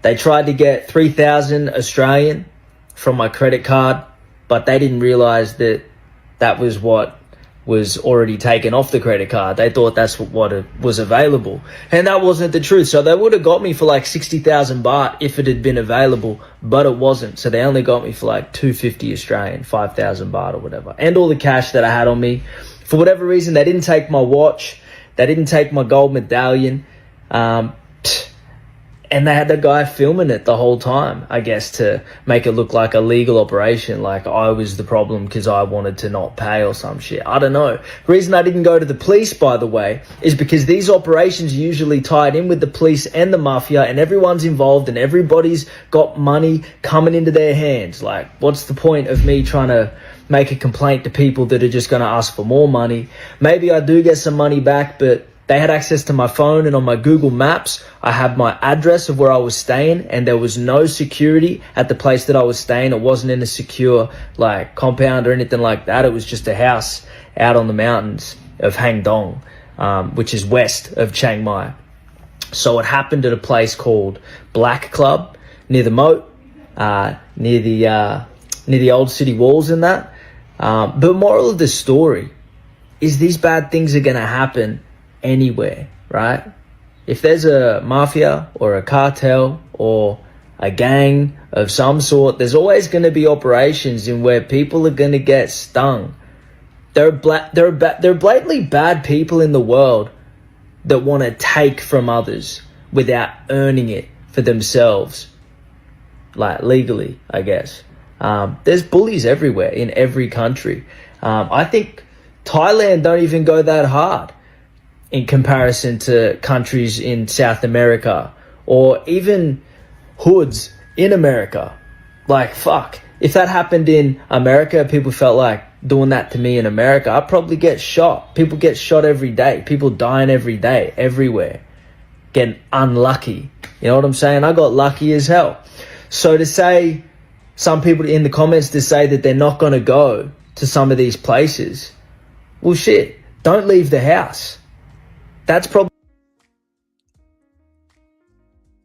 They tried to get 3,000 Australian from my credit card, but they didn't realize that that was what was already taken off the credit card. They thought that's what was available, and that wasn't the truth. So they would have got me for like 60,000 baht if it had been available, but it wasn't. So they only got me for like 250 Australian, 5,000 baht or whatever, and all the cash that I had on me. For whatever reason, they didn't take my watch, they didn't take my gold medallion, and they had the guy filming it the whole time, I guess, to make it look like a legal operation, like I was the problem because I wanted to not pay or some shit. I don't know. The reason I didn't go to the police, by the way, is because these operations are usually tied in with the police and the mafia, and everyone's involved and everybody's got money coming into their hands. Like, what's the point of me trying to make a complaint to people that are just going to ask for more money? Maybe I do get some money back, but they had access to my phone, and on my Google Maps, I had my address of where I was staying, and there was no security at the place that I was staying. It wasn't in a secure like compound or anything like that. It was just a house out on the mountains of Hang Dong, which is west of Chiang Mai. So it happened at a place called Black Club near the moat, near the old city walls and that. But moral of the story is these bad things are going to happen anywhere, right? If there's a mafia or a cartel or a gang of some sort, there's always going to be operations in where people are going to get stung. There are blatantly bad people in the world that want to take from others without earning it for themselves, like legally, I guess. There's bullies everywhere in every country. I think Thailand don't even go that hard in comparison to countries in South America or even hoods in America. Like, fuck, if that happened in America, people felt like doing that to me in America, I'd probably get shot. People get shot every day. People dying every day, everywhere. Getting unlucky. You know what I'm saying? I got lucky as hell. So to say, some people in the comments to say that they're not going to go to some of these places, well, shit, don't leave the house. That's probably...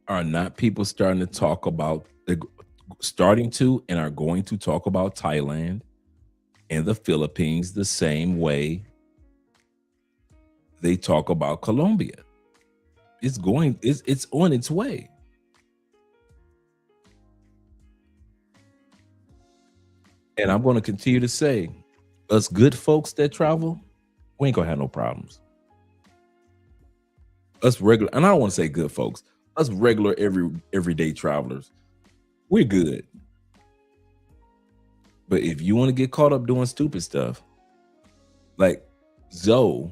Are not people starting to talk about and are going to talk about Thailand and the Philippines the same way they talk about Colombia? It's on its way. And I'm going to continue to say, us good folks that travel, we ain't gonna have no problems. Us regular, and I don't want to say good folks, us regular everyday travelers, we're good. But if you want to get caught up doing stupid stuff, like Zoe,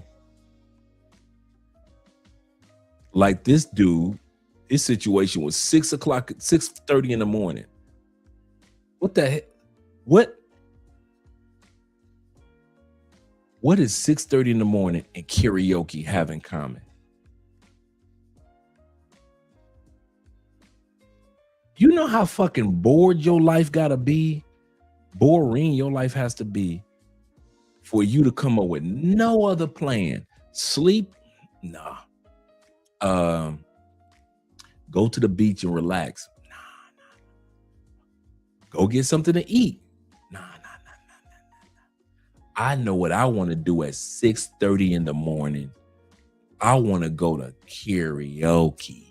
like this dude, his situation was 6:30 in the morning. What the heck? What is 6:30 in the morning and karaoke have in common? You know how fucking bored your life gotta be? Boring your life has to be for you to come up with no other plan. Sleep? Nah. Go to the beach and relax. Nah. Go get something to eat. Nah. I know what I want to do at 6:30 in the morning. I want to go to karaoke.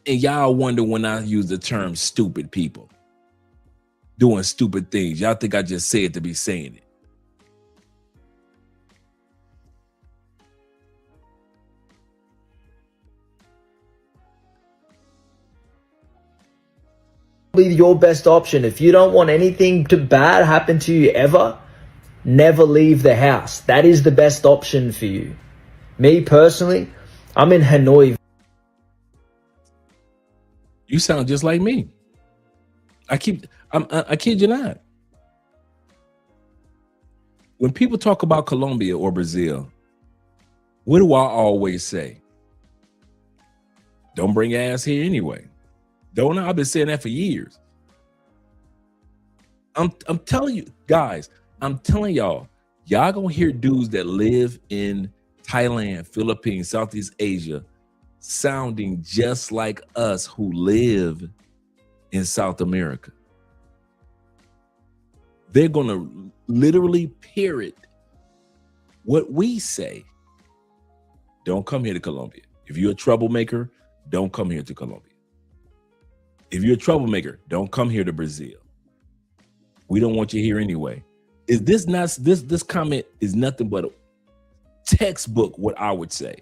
And y'all wonder when I use the term stupid people doing stupid things. Y'all think I just say it to be saying it. your best option. If you don't want anything to bad happen to you ever, never leave the house. That is the best option for you. Me personally, I'm in Hanoi. You sound just like me. I kid you not. When people talk about Colombia or Brazil, what do I always say? Don't bring your ass here anyway. Don't I? I've been saying that for years. I'm telling you, guys, I'm telling y'all gonna hear dudes that live in Thailand, Philippines, Southeast Asia, sounding just like us who live in South America. They're gonna literally parrot what we say. Don't come here to Colombia. If you're a troublemaker, don't come here to Colombia. If you're a troublemaker, don't come here to Brazil. We don't want you here anyway. Is this not this comment is nothing but a textbook what I would say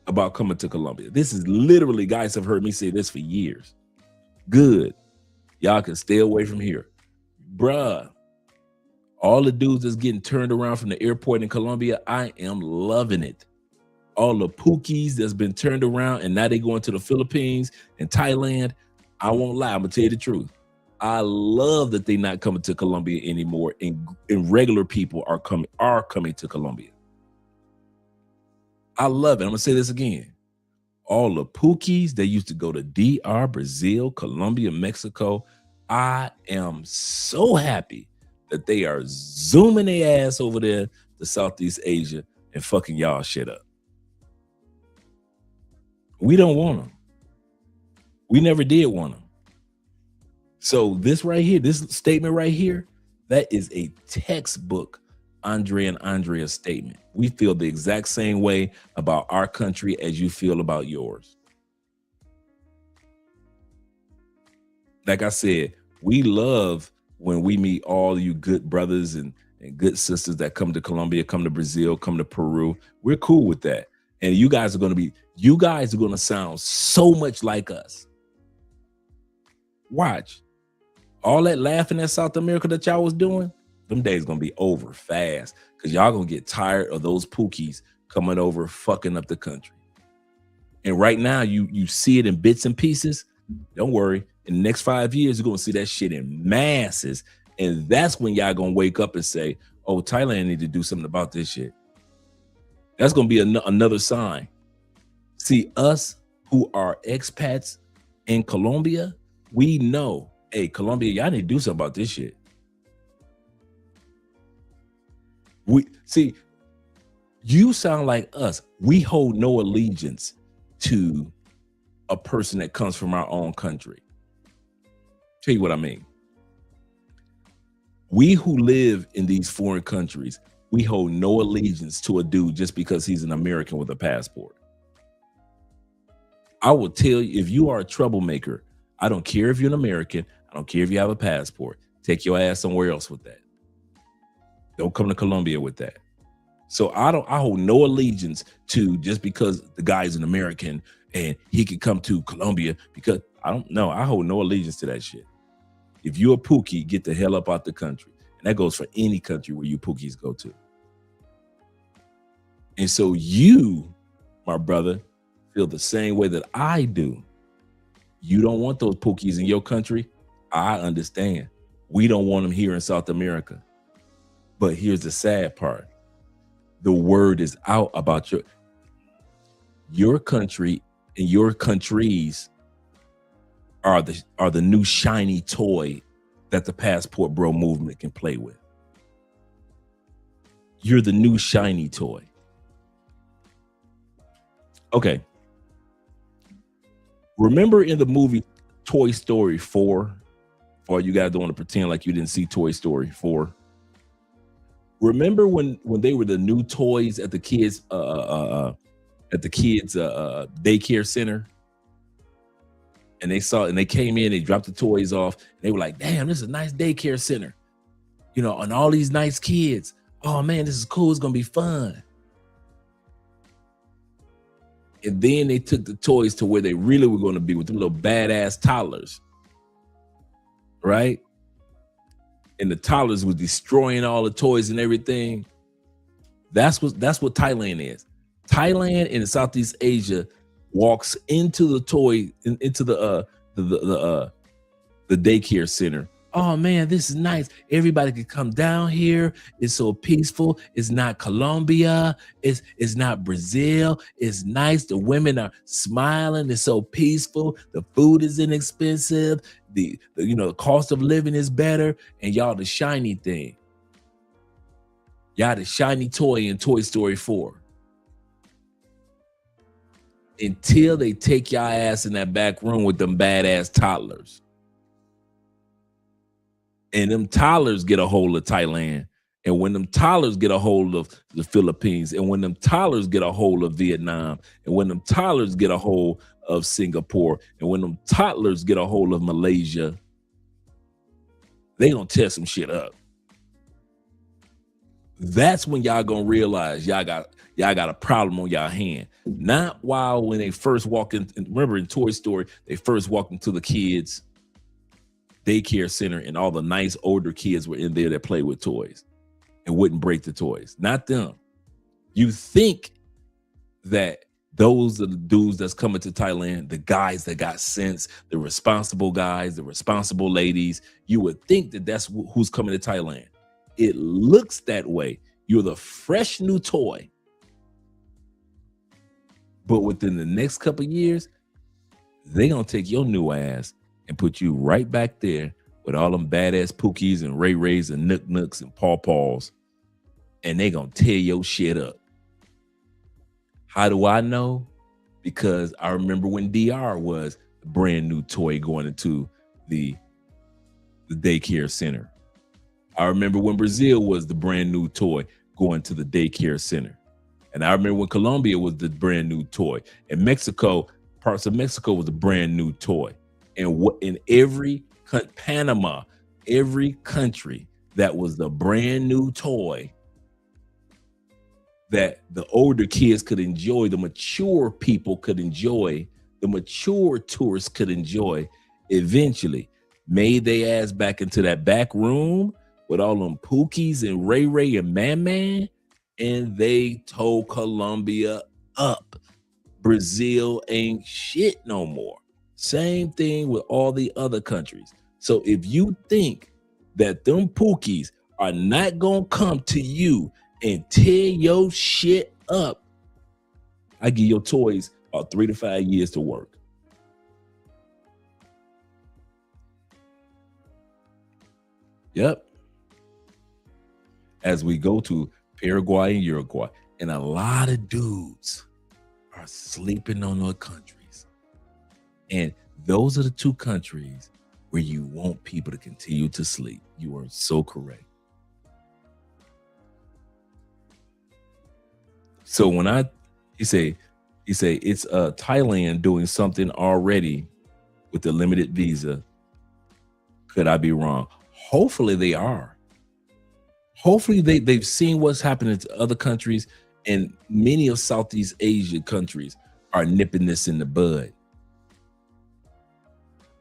about coming to Colombia. This is literally, guys have heard me say this for years. Good. Y'all can stay away from here. Bruh. All the dudes that's getting turned around from the airport in Colombia, I am loving it. All the pookies that's been turned around and now they going to the Philippines and Thailand. I won't lie, I'm gonna tell you the truth. I love that they not coming to Colombia anymore, and regular people are coming to Colombia. I love it. I'm gonna say this again. All the pookies that used to go to DR, Brazil, Colombia, Mexico, I am so happy that they are zooming their ass over there to Southeast Asia and fucking y'all shit up. We don't want them. We never did want them. So this right here, this statement right here, that is a textbook Andre and Andrea statement. We feel the exact same way about our country as you feel about yours. Like I said, we love when we meet all you good brothers and good sisters that come to Colombia, come to Brazil, come to Peru. We're cool with that. And you guys are going to sound so much like us. Watch. All that laughing at South America that y'all was doing, them days going to be over fast because y'all going to get tired of those pookies coming over fucking up the country. And right now, you see it in bits and pieces. Don't worry. In the next 5 years, you're going to see that shit in masses. And that's when y'all going to wake up and say, oh, Thailand need to do something about this shit. That's going to be another sign. See, us who are expats in Colombia, we know, hey, Colombia, y'all need to do something about this shit. You sound like us. We hold no allegiance to a person that comes from our own country. Tell you what I mean. We who live in these foreign countries, we hold no allegiance to a dude just because he's an American with a passport. I will tell you, if you are a troublemaker, I don't care if you're an American, I don't care if you have a passport, take your ass somewhere else with that. Don't come to Colombia with that. So I hold no allegiance to just because the guy's an American and he can come to Colombia because I hold no allegiance to that shit. If you're a pookie, get the hell up out the country. And that goes for any country where you pookies go to. And so you, my brother, feel the same way that I do. You don't want those pookies in your country. I understand. We don't want them here in South America. But here's the sad part. The word is out about your country and your countries are the new shiny toy that the passport bro movement can play with. You're the new shiny toy. Okay. Remember in the movie Toy Story 4, or you guys don't want to pretend like you didn't see Toy Story 4. Remember when they were the new toys at the kids daycare center? And they came in, they dropped the toys off. They were like, damn, this is a nice daycare center. You know, and all these nice kids. Oh man, this is cool. It's gonna be fun. And then they took the toys to where they really were going to be with them little badass toddlers. right? And the toddlers was destroying all the toys and everything. That's what Thailand is. Thailand in Southeast Asia walks into the into the daycare center. Oh man, this is nice. Everybody can come down here. It's so peaceful. It's not Colombia. It's not Brazil. It's nice. The women are smiling. It's so peaceful. The food is inexpensive. The cost of living is better. And y'all the shiny thing. Y'all the shiny toy in Toy Story 4. Until they take y'all ass in that back room with them badass toddlers. And them toddlers get a hold of Thailand. And when them toddlers get a hold of the Philippines, and when them toddlers get a hold of Vietnam, and when them toddlers get a hold of Singapore, and when them toddlers get a hold of Malaysia, they gonna tear some shit up. That's when y'all gonna realize y'all got a problem on y'all hand. Not when they first walk in. Remember in Toy Story, they first walked into the kids' daycare center and all the nice older kids were in there that played with toys and wouldn't break the toys. Not them. You think that those are the dudes that's coming to Thailand, the guys that got sense, the responsible guys, the responsible ladies. You would think that that's who's coming to Thailand. It looks that way. You're the fresh new toy. But within the next couple of years, they gonna take your new ass and put you right back there with all them badass Pookies and Ray Rays and Nook Nooks and Paw Paws, and they gonna tear your shit up. How do I know? Because I remember when DR was a brand new toy going into the daycare center. I remember when Brazil was the brand new toy going to the daycare center. And I remember when Colombia was the brand new toy. And Mexico, parts of Mexico was a brand new toy. And in Panama, every country that was the brand new toy that the older kids could enjoy, the mature people could enjoy, the mature tourists could enjoy, eventually made their ass back into that back room with all them Pookies and Ray Ray and Man, and they tore Colombia up. Brazil ain't shit no more. Same thing with all the other countries. So if you think that them Pookies are not gonna come to you and tear your shit up, I give your toys about 3 to 5 years to work. Yep. As we go to Paraguay and Uruguay, and a lot of dudes are sleeping on those countries. And those are the two countries where you want people to continue to sleep. You are so correct. So when he say it's Thailand doing something already with the limited visa. Could I be wrong? Hopefully they are. Hopefully they've seen what's happening to other countries, and many of Southeast Asia countries are nipping this in the bud.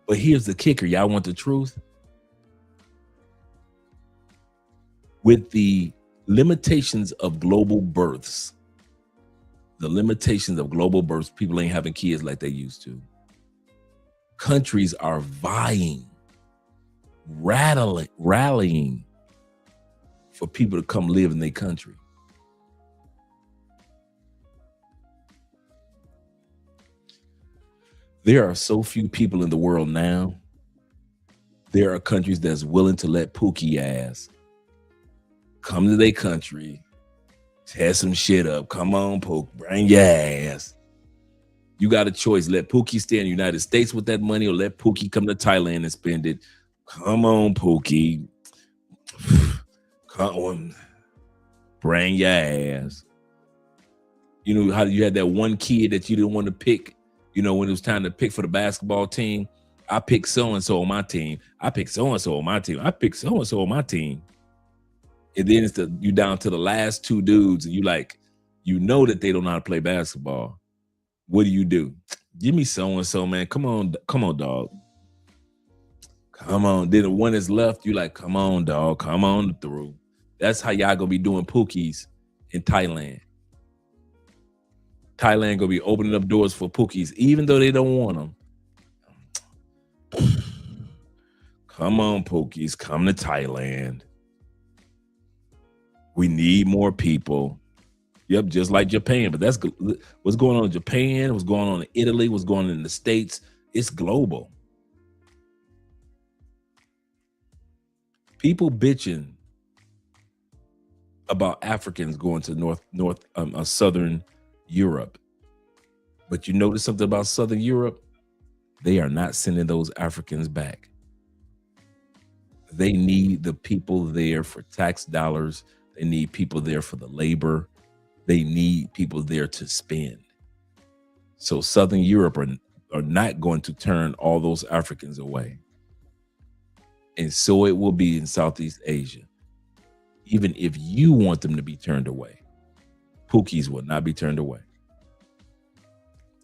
But here's the kicker. Y'all want the truth? With the limitations of global births, people ain't having kids like they used to. Countries are vying, rallying for people to come live in their country. There are so few people in the world now. There are countries that's willing to let Pookie ass come to their country, tear some shit up. Come on, Pook, bring your ass. You got a choice. Let Pookie stay in the United States with that money, or let Pookie come to Thailand and spend it. Come on, Pookie. Come on. Bring your ass. You know how you had that one kid that you didn't want to pick, you know, when it was time to pick for the basketball team? I picked so-and-so on my team. I picked so-and-so on my team. I picked so-and-so on my team. And then you down to the last two dudes, and you know that they don't know how to play basketball. What do? Give me so-and-so, man. Come on, dog. Come on. Then the one that's left, you like, come on, dog. Come on through. That's how y'all gonna be doing pookies in Thailand. Thailand gonna be opening up doors for pookies, even though they don't want them. Come on, pookies. Come to Thailand. We need more people. Yep, just like Japan. But that's what's going on in Japan, what's going on in Italy, what's going on in the States. It's global. People bitching about Africans going to Southern Europe. But you notice something about Southern Europe? They are not sending those Africans back. They need the people there for tax dollars. They need people there for the labor. They need people there to spend. So Southern Europe are not going to turn all those Africans away. And so it will be in Southeast Asia. Even if you want them to be turned away, pookies will not be turned away.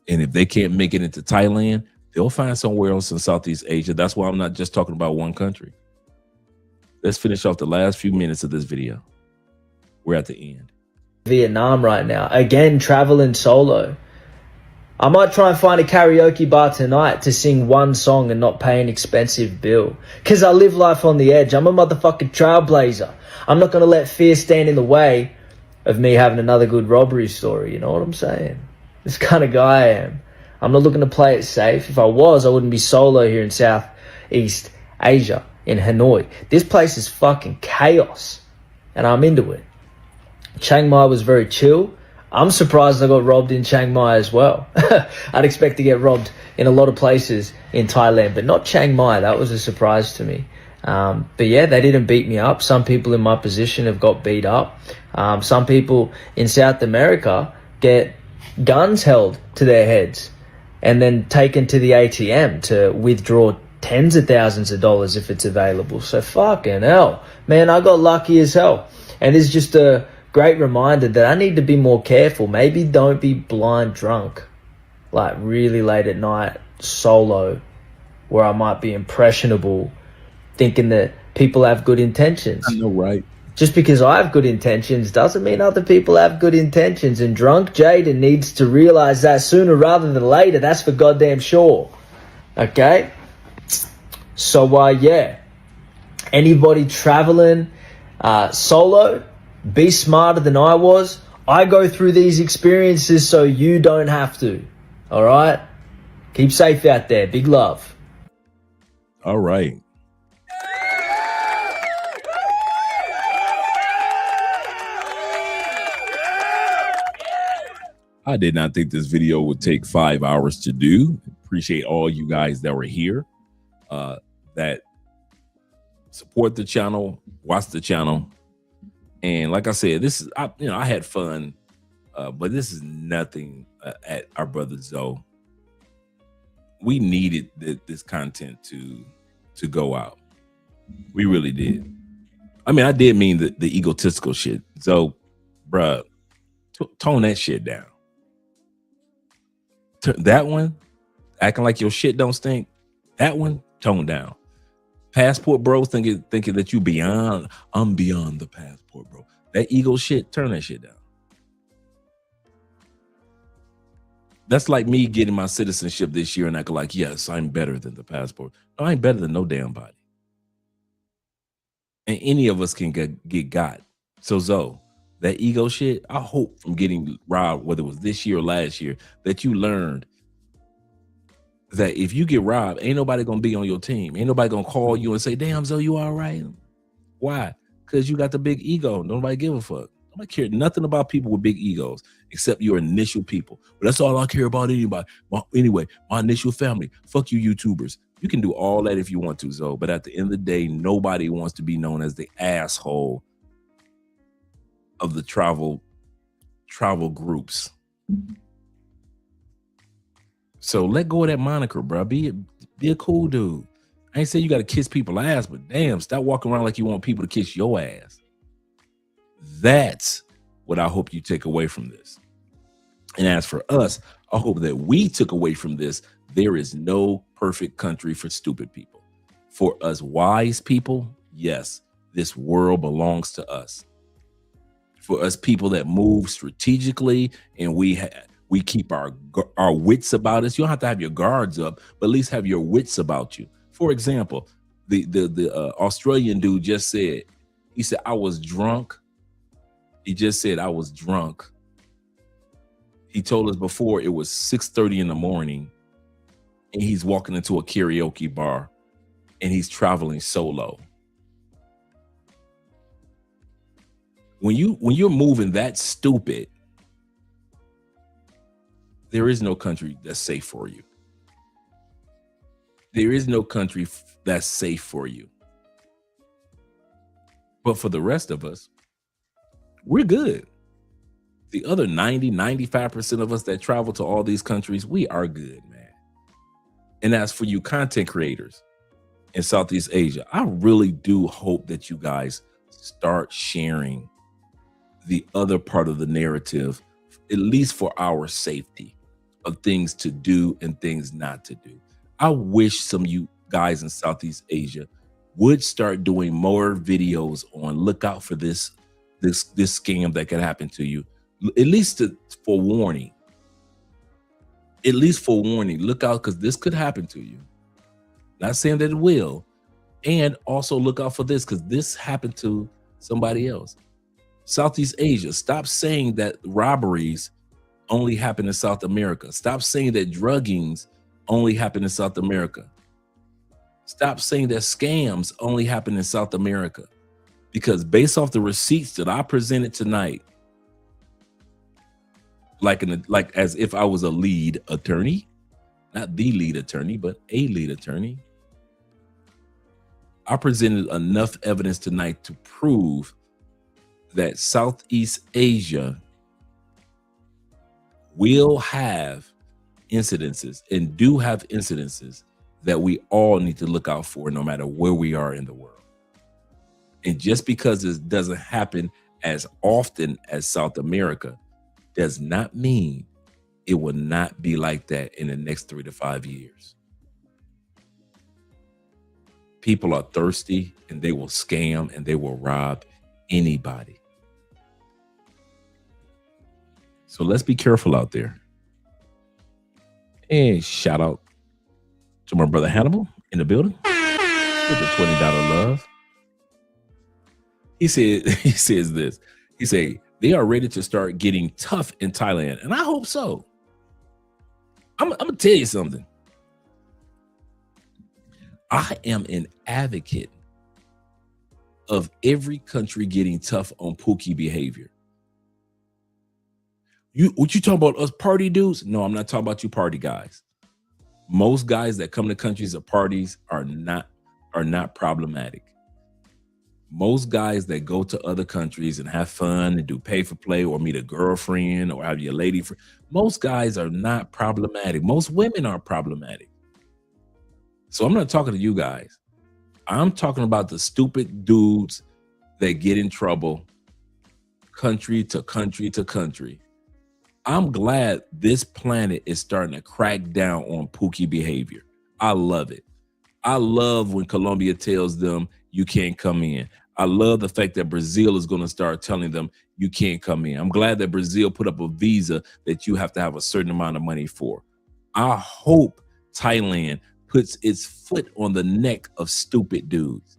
And if they can't make it into Thailand, they'll find somewhere else in Southeast Asia. That's why I'm not just talking about one country. Let's finish off the last few minutes of this video. We're at the end. Vietnam right now. Again, traveling solo. I might try and find a karaoke bar tonight to sing one song and not pay an expensive bill. Because I live life on the edge. I'm a motherfucking trailblazer. I'm not going to let fear stand in the way of me having another good robbery story. You know what I'm saying? This kind of guy I am. I'm not looking to play it safe. If I was, I wouldn't be solo here in Southeast Asia, in Hanoi. This place is fucking chaos. And I'm into it. Chiang Mai was very chill. I'm surprised I got robbed in Chiang Mai as well. I'd expect to get robbed in a lot of places in Thailand, but not Chiang Mai. That was a surprise to me. But yeah, they didn't beat me up. Some people in my position have got beat up. Some people in South America get guns held to their heads and then taken to the ATM to withdraw tens of thousands of dollars if it's available. So fucking hell, man, I got lucky as hell. And it's just a great reminder that I need to be more careful. Maybe don't be blind drunk, like really late at night, solo, where I might be impressionable, thinking that people have good intentions. I know, right? Just because I have good intentions doesn't mean other people have good intentions. And drunk Jaden needs to realize that sooner rather than later. That's for goddamn sure. Okay? So, yeah. Anybody traveling solo, be smarter than I was. I go through these experiences so you don't have to. All right? Keep safe out there. Big love. All right. I did not think this video would take 5 hours to do. Appreciate all you guys that were here, that support the channel, watch the channel. And like I said, this is, I had fun, but this is nothing at our brother Zoe. We needed this content to go out. We really did. I mean, I did mean the egotistical shit. Zoe, bruh, tone that shit down. That one, acting like your shit don't stink. That one, tone down. Passport bro, thinking that you beyond. I'm beyond the passport bro. That ego shit, turn that shit down. That's like me getting my citizenship this year and acting like, yes, I'm better than the passport. No, I ain't better than no damn body. And any of us can get got. So Zoe, that ego shit, I hope from getting robbed, whether it was this year or last year, that you learned that if you get robbed, ain't nobody gonna be on your team. Ain't nobody gonna call you and say, damn, Zoe, you all right? Why? Because you got the big ego. Nobody give a fuck. Nobody care nothing about people with big egos except your initial people. But that's all I care about anybody. Anyway, my initial family. Fuck you, YouTubers. You can do all that if you want to, Zoe. But at the end of the day, nobody wants to be known as the asshole of the travel groups. So let go of that moniker, bro. Be a cool dude. I ain't saying you got to kiss people's ass, but damn, stop walking around like you want people to kiss your ass. That's what I hope you take away from this. And as for us, I hope that we took away from this, there is no perfect country for stupid people. For us wise people, yes, this world belongs to us. For us people that move strategically and we keep our wits about us. You don't have to have your guards up, but at least have your wits about you. For example, the Australian dude just said, he said, I was drunk. He just said, I was drunk. He told us before it was 6:30 in the morning and he's walking into a karaoke bar and he's traveling solo. When you're moving that stupid, there is no country that's safe for you. There is no country that's safe for you. But for the rest of us, we're good. The other 95% of us that travel to all these countries, we are good, man. And as for you content creators in Southeast Asia, I really do hope that you guys start sharing the other part of the narrative, at least for our safety, of things to do and things not to do. I wish some of you guys in Southeast Asia would start doing more videos on look out for this scam that could happen to you, at least for warning. At least for warning, look out because this could happen to you. Not saying that it will. And also look out for this because this happened to somebody else. Southeast Asia, stop saying that robberies only happen in South America. Stop saying that druggings only happen in South America. Stop saying that scams only happen in South America. Because based off the receipts that I presented tonight, like as if I was a lead attorney, not the lead attorney, but a lead attorney, I presented enough evidence tonight to prove that Southeast Asia will have incidences and do have incidences that we all need to look out for no matter where we are in the world. And just because it doesn't happen as often as South America does not mean it will not be like that in the next 3 to 5 years. People are thirsty and they will scam and they will rob anybody. So let's be careful out there. And shout out to my brother Hannibal in the building with the $20 love. He says this. He said, they are ready to start getting tough in Thailand. And I hope so. I'm going to tell you something. I am an advocate of every country getting tough on Pookie behavior. What you talking about, us party dudes? No, I'm not talking about you party guys. Most guys that come to countries or parties are not problematic. Most guys that go to other countries and have fun and do pay for play or meet a girlfriend or have your lady friend, most guys are not problematic. Most women are problematic. So I'm not talking to you guys. I'm talking about the stupid dudes that get in trouble country to country to country. I'm glad this planet is starting to crack down on Pookie behavior. I love it. I love when Colombia tells them you can't come in. I love the fact that Brazil is going to start telling them you can't come in. I'm glad that Brazil put up a visa that you have to have a certain amount of money for. I hope Thailand puts its foot on the neck of stupid dudes.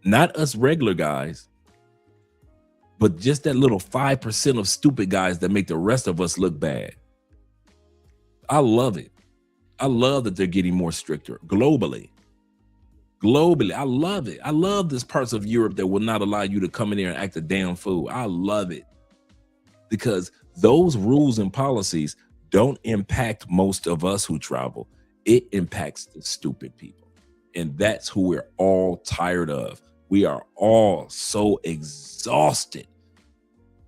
Not us regular guys, but just that little 5% of stupid guys that make the rest of us look bad. I love it. I love that they're getting more stricter globally. Globally, I love it. I love this parts of Europe that will not allow you to come in there and act a damn fool. I love it. Because those rules and policies don't impact most of us who travel. It impacts the stupid people. And that's who we're all tired of. We are all so exhausted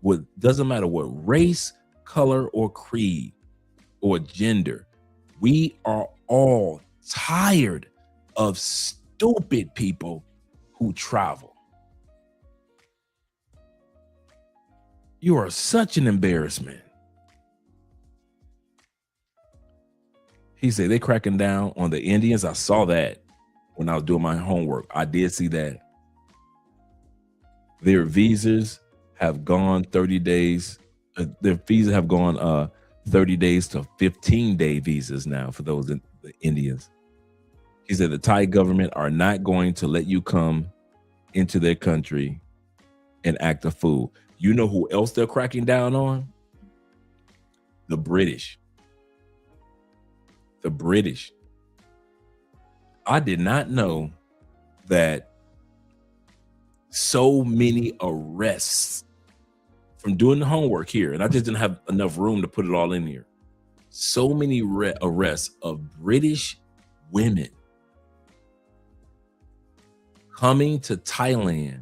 with, doesn't matter what race, color, or creed, or gender. We are all tired of stupid people who travel. You are such an embarrassment. He said they cracking down on the Indians. I saw that when I was doing my homework. I did see that. Their visas have gone 30 days. Their visas have gone 30 days to 15-day visas now for those the Indians. He said the Thai government are not going to let you come into their country and act a fool. You know who else they're cracking down on? The British. The British. I did not know that so many arrests from doing the homework here, and I just didn't have enough room to put it all in here. So many arrests of British women coming to Thailand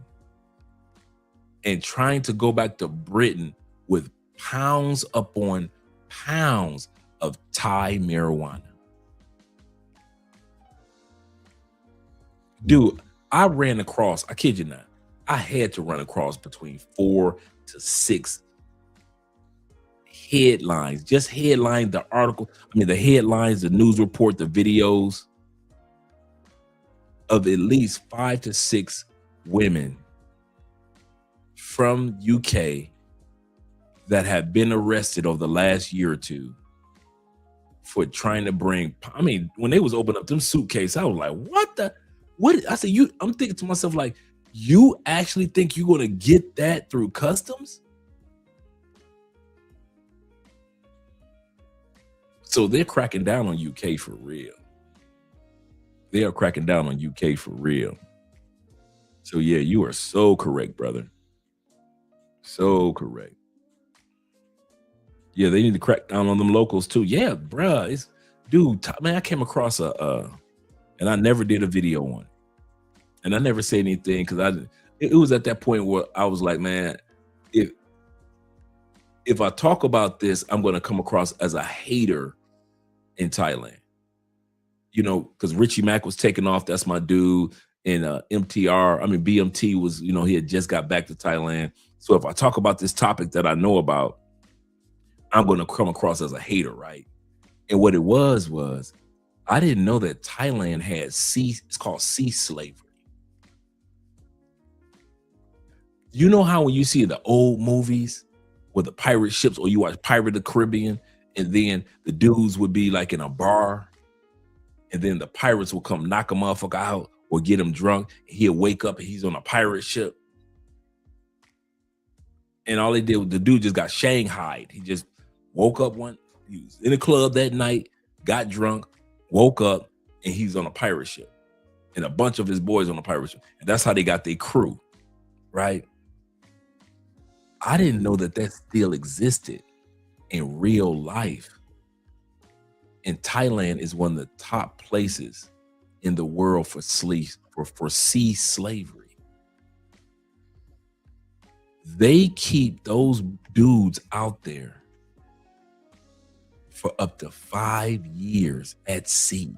and trying to go back to Britain with pounds upon pounds of Thai marijuana. Dude, I ran across, I kid you not, I had to run across between 4 to 6 headlines, just headline the article. I mean, the headlines, the news report, the videos of at least 5 to 6 women from UK that have been arrested over the last year or two for trying to bring, I mean, when they was opening up them suitcases, I was like, what? I said, I'm thinking to myself, like, you actually think you're going to get that through customs? So they're cracking down on UK for real. They are cracking down on UK for real. So yeah, you are so correct, brother. So correct. Yeah, they need to crack down on them locals too. Yeah, bruh. Dude, man, I came across and I never did a video on it. And I never said anything because it was at that point where I was like, man, if I talk about this, I'm going to come across as a hater in Thailand. You know, because Richie Mack was taking off. That's my dude. And BMT was, you know, he had just got back to Thailand. So if I talk about this topic that I know about, I'm going to come across as a hater, right? And what it was I didn't know that Thailand had it's called sea slavery. You know how when you see the old movies with the pirate ships, or you watch Pirate of the Caribbean, and then the dudes would be like in a bar, and then the pirates will come knock a motherfucker out or get him drunk, and he'll wake up and he's on a pirate ship. And all they did was the dude just got shanghaied. He just woke up he was in a club that night, got drunk, woke up, and he's on a pirate ship. And a bunch of his boys on a pirate ship. And that's how they got their crew, right? I didn't know that still existed in real life. And Thailand is one of the top places in the world for sea slavery. They keep those dudes out there for up to 5 years at sea,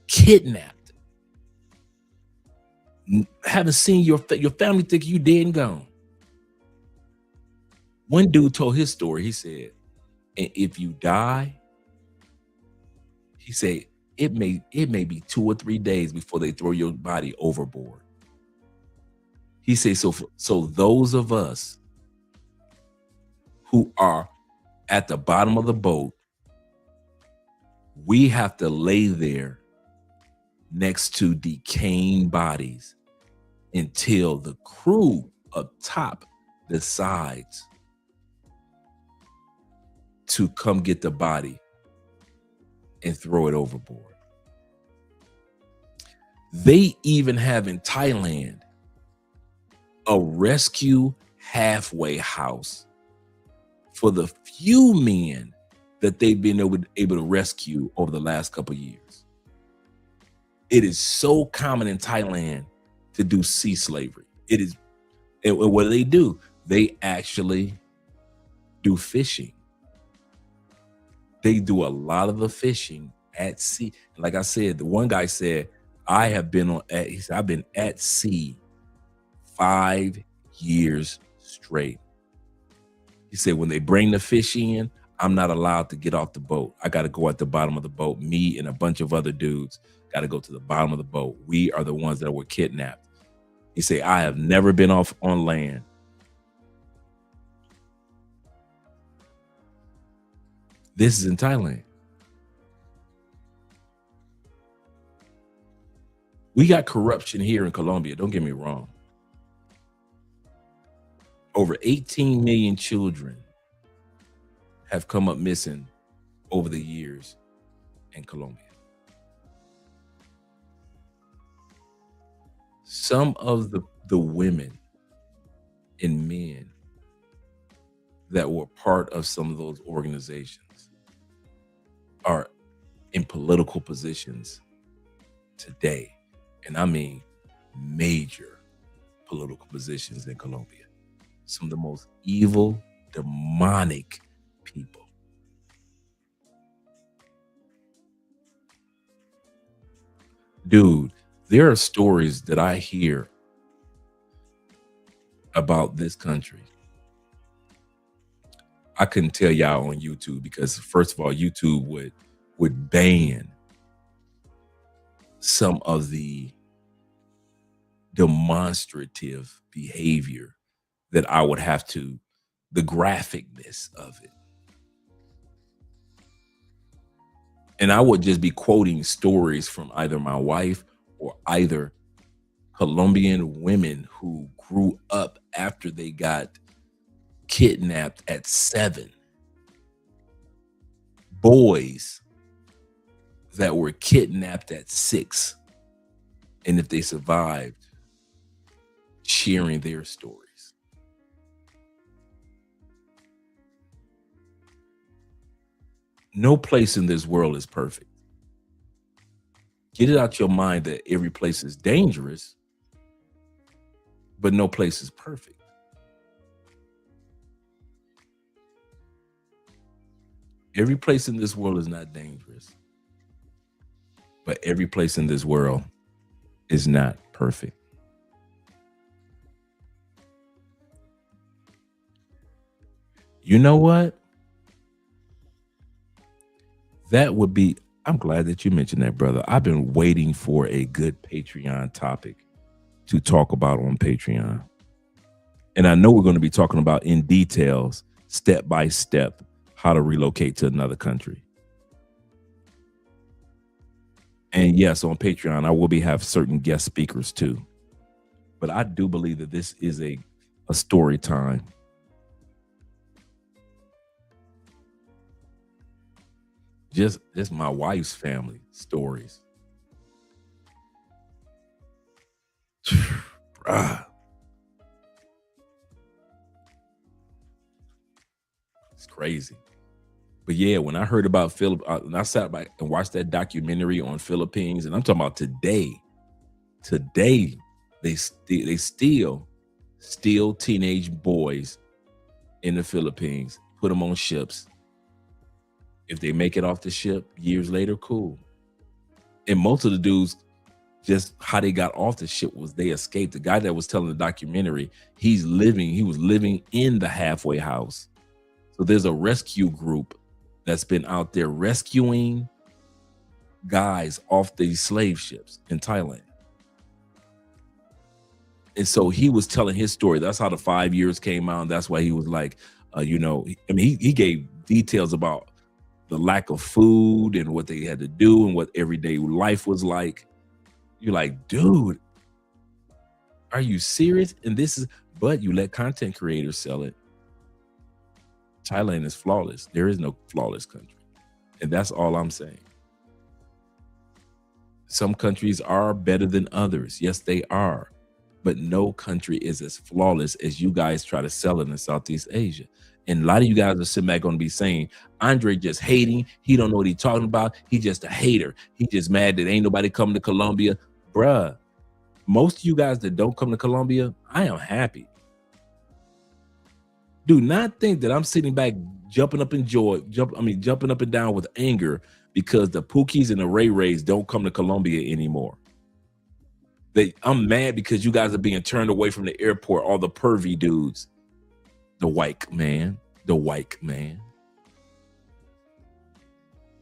kidnapped. Haven't seen your family think you dead and gone. One dude told his story. He said, and if you die, he said, it may be 2 or 3 days before they throw your body overboard. He said, so those of us who are at the bottom of the boat, we have to lay there next to decaying bodies until the crew up top decides to come get the body and throw it overboard. They even have in Thailand a rescue halfway house for the few men that they've been able to rescue over the last couple of years. It is so common in Thailand to do sea slavery. It is, and what do? They actually do fishing. They do a lot of the fishing at sea. Like I said, the one guy said, I've been at sea 5 years straight. He said, when they bring the fish in, I'm not allowed to get off the boat. I got to go at the bottom of the boat. Me and a bunch of other dudes got to go to the bottom of the boat. We are the ones that were kidnapped. He say, I have never been off on land. This is in Thailand. We got corruption here in Colombia. Don't get me wrong. Over 18 million children have come up missing over the years in Colombia. Some of the women and men that were part of some of those organizations are in political positions today. And I mean major political positions in Colombia. Some of the most evil, demonic people. Dude, there are stories that I hear about this country. I couldn't tell y'all on YouTube because, first of all, YouTube would ban some of the demonstrative behavior that I would have to, the graphicness of it. And I would just be quoting stories from either my wife or either Colombian women who grew up after they got kidnapped at 7. Boys that were kidnapped at 6. And if they survived, sharing their stories. No place in this world is perfect. Get it out your mind that every place is dangerous, but no place is perfect. Every place in this world is not dangerous, but every place in this world is not perfect. You know what? That would be, I'm glad that you mentioned that, brother. I've been waiting for a good Patreon topic to talk about on Patreon. And I know we're going to be talking about in details, step by step, how to relocate to another country. And yes, on Patreon, I will have certain guest speakers too. But I do believe that this is a story time. Just my wife's family stories. Bruh. It's crazy. But yeah, when I heard about and I sat back and watched that documentary on Philippines, and I'm talking about today they still steal teenage boys in the Philippines, put them on ships. If they make it off the ship years later, cool. And most of the dudes, just how they got off the ship was they escaped. The guy that was telling the documentary, he was living in the halfway house. So there's a rescue group that's been out there rescuing guys off these slave ships in Thailand. And so he was telling his story. That's how the 5 years came out. And that's why he was like, he gave details about the lack of food and what they had to do and what everyday life was like. You're like, dude, are you serious? And but you let content creators sell it. Thailand is flawless. There is no flawless country. And that's all I'm saying. Some countries are better than others. Yes, they are. But no country is as flawless as you guys try to sell it in Southeast Asia. And a lot of you guys are sitting back going to be saying, Andre just hating. He don't know what he's talking about. He just a hater. He just mad that ain't nobody coming to Colombia. Bruh, most of you guys that don't come to Colombia, I am happy. Do not think that I'm sitting back jumping up in joy, jumping up and down with anger because the Pookies and the Ray Rays don't come to Colombia anymore. I'm mad because you guys are being turned away from the airport, all the pervy dudes. The white man.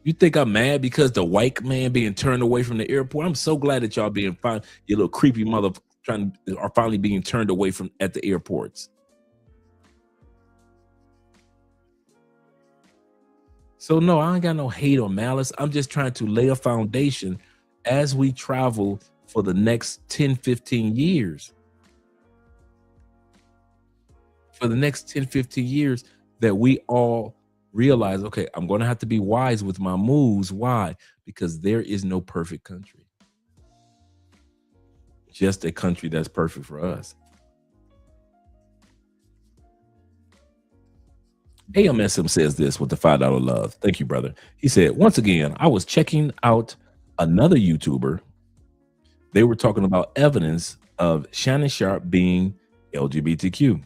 You think I'm mad because the white man being turned away from the airport? I'm so glad that y'all being fine. You little creepy mother are finally being turned away from at the airports. So no, I ain't got no hate or malice. I'm just trying to lay a foundation as we travel for the next 10, 15 years. For the next 10, 15 years, that we all realize, okay, I'm going to have to be wise with my moves. Why? Because there is no perfect country. Just a country that's perfect for us. AMSM says this with the $5 love. Thank you, brother. He said, once again, I was checking out another YouTuber. They were talking about evidence of Shannon Sharp being LGBTQ.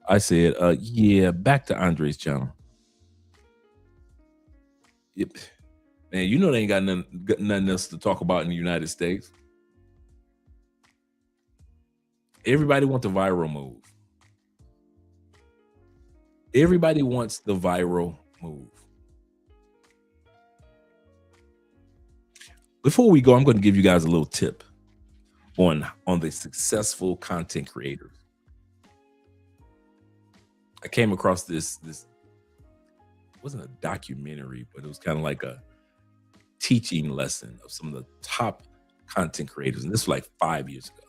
I said, yeah, back to Andre's channel. Yep. Man, you know they ain't got nothing else to talk about in the United States. Everybody wants the viral move. Everybody wants the viral move. Before we go, I'm going to give you guys a little tip on the successful content creators. I came across this wasn't a documentary, but it was kind of like a teaching lesson of some of the top content creators. And this was like 5 years ago.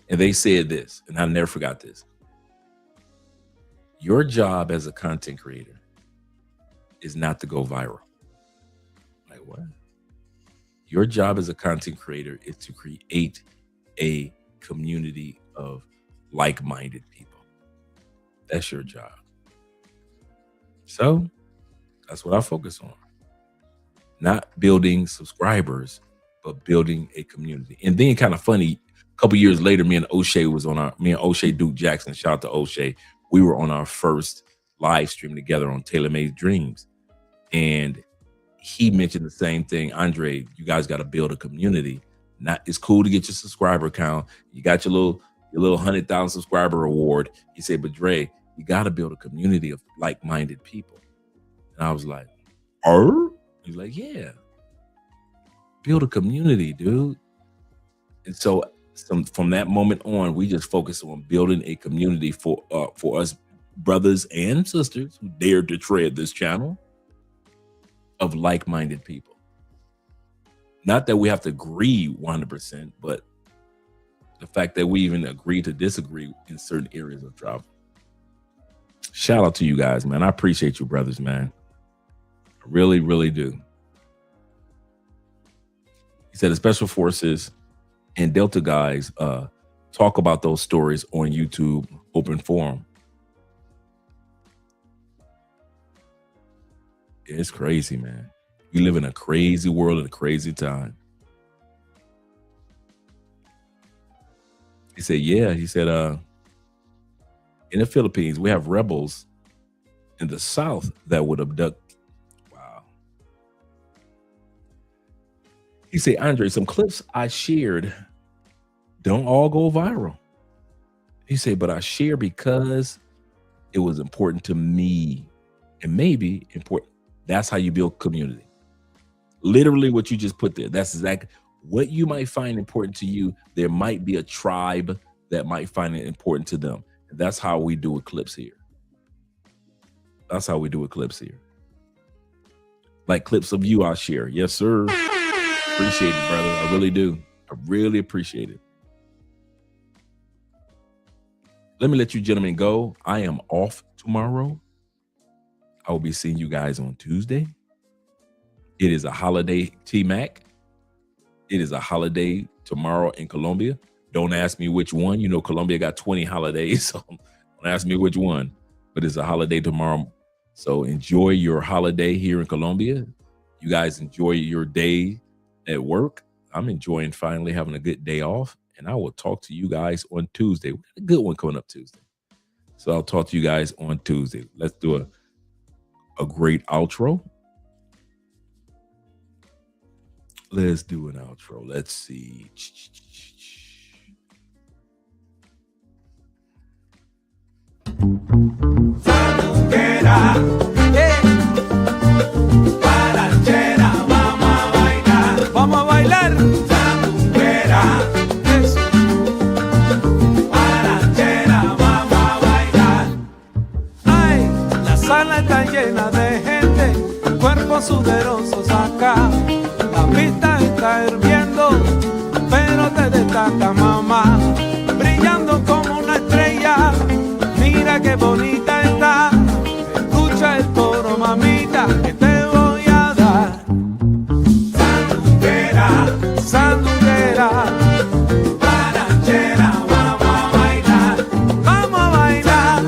And they said this, and I never forgot this. Your job as a content creator is not to go viral. Like what? Your job as a content creator is to create a community of like-minded people. That's your job. So that's what I focus on. Not building subscribers, but building a community. And then kind of funny, a couple years later, me and O'Shea Duke Jackson, shout out to O'Shea, we were on our first live stream together on Taylor Made Dreams. And he mentioned the same thing. Andre, you guys got to build a community. It's cool to get your subscriber count. You got your little 100,000 subscriber award. He said, but Dre, you got to build a community of like-minded people. And I was like, He's like, yeah. Build a community, dude. And so from that moment on, we just focus on building a community for us brothers and sisters who dared to tread this channel of like-minded people. Not that we have to agree 100%, but the fact that we even agree to disagree in certain areas of travel. Shout out to you guys, man. I appreciate you, brothers, man. I really, really do. He said the Special Forces and Delta guys talk about those stories on YouTube open forum. It's crazy, man. We live in a crazy world at a crazy time. He said, yeah. He said, in the Philippines, we have rebels in the South that would abduct. Wow. He said, Andre, some clips I shared don't all go viral. He said, but I share because it was important to me and maybe important. That's how you build community. Literally what you just put there. That's exactly what you might find important to you. There might be a tribe that might find it important to them. And that's how we do Eclipse here. That's how we do Eclipse here. Like clips of you I share. Yes, sir. Appreciate it, brother. I really do. I really appreciate it. Let me let you gentlemen go. I am off tomorrow. I will be seeing you guys on Tuesday. It is a holiday, T-Mac. It is a holiday tomorrow in Colombia. Don't ask me which one. You know, Colombia got 20 holidays, so don't ask me which one. But it's a holiday tomorrow. So enjoy your holiday here in Colombia. You guys enjoy your day at work. I'm enjoying finally having a good day off. And I will talk to you guys on Tuesday. We got a good one coming up Tuesday. So I'll talk to you guys on Tuesday. Let's do a great outro. Let's do an outro. Let's see. Hey. sala está llena de gente, cuerpos sudorosos acá. La pista está hirviendo, pero te destaca mamá, brillando como una estrella. Mira qué bonita está, escucha el coro mamita que te voy a dar. Sandunguera, sandunguera, guarachera, vamos a bailar, vamos a bailar.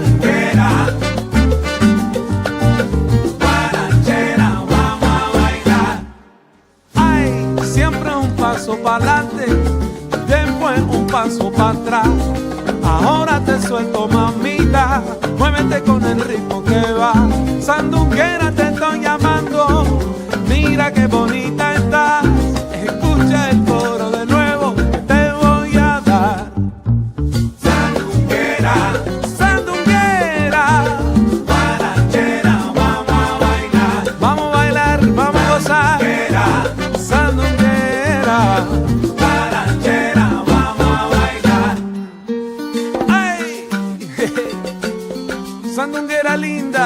Guarachera, vamos a bailar. Ay, siempre un paso para adelante, después un paso para atrás. Ahora te suelto mamita, muévete con el ritmo que va. Sandunguera te estoy llamando, mira qué bonita estás. Escucha el coro de nuevo que te voy a dar. Sandunguera, sandunguera, guarachera, vamos a bailar. Vamos a bailar, vamos a gozar. Sandunguera, guarachera, vamos a bailar. Ay, sandunguera linda,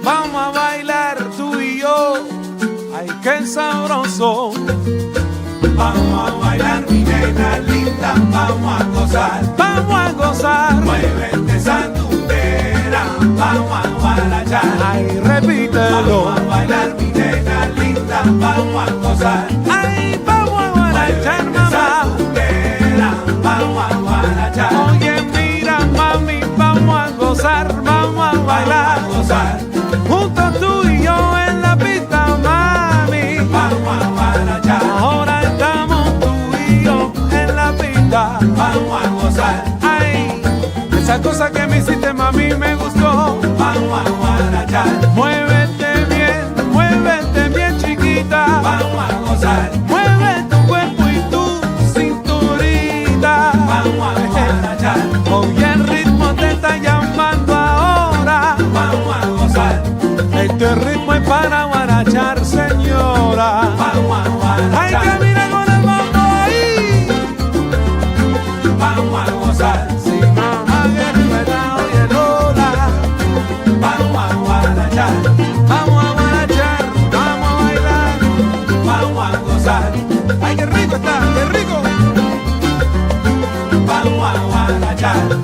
vamos a bailar tú y yo. Ay, qué sabroso. Vamos a bailar, mi nena linda, vamos a gozar. Vamos a gozar. Muévete, sandunguera, vamos a guarachar. Ay, repítelo. Vamos a bailar, mi nena linda, vamos a gozar. Ay, vamos a guarachar, mamá. Sandunguera, vamos a guarachar. Oye, mira, mami, vamos a gozar, vamos a bailar, vamos a gozar. Juntos tú y yo en la pista, mami. Vamos a guarachar. Ahora estamos tú y yo en la pista. Vamos a gozar. Ay, esa cosa que me hiciste, mami, me gustó. Vamos a guarachar. Muévete bien, chiquita. Vamos a gozar. Mueve tu cuerpo y tu cinturita. Vamos a guarachar. Oye, el ritmo te está llamando ahora. Vamos a gozar. Este ritmo es para guarachar, señora. Vamos a guarachar. Ay, camina con el mambo ahí. Vamos a gozar. Si mamá guerrera, oye Lola. Vamos a guarachar. Vamos a guarachar. Vamos a bailar. Vamos a gozar. Ay, qué rico está, qué rico. Vamos a guarachar.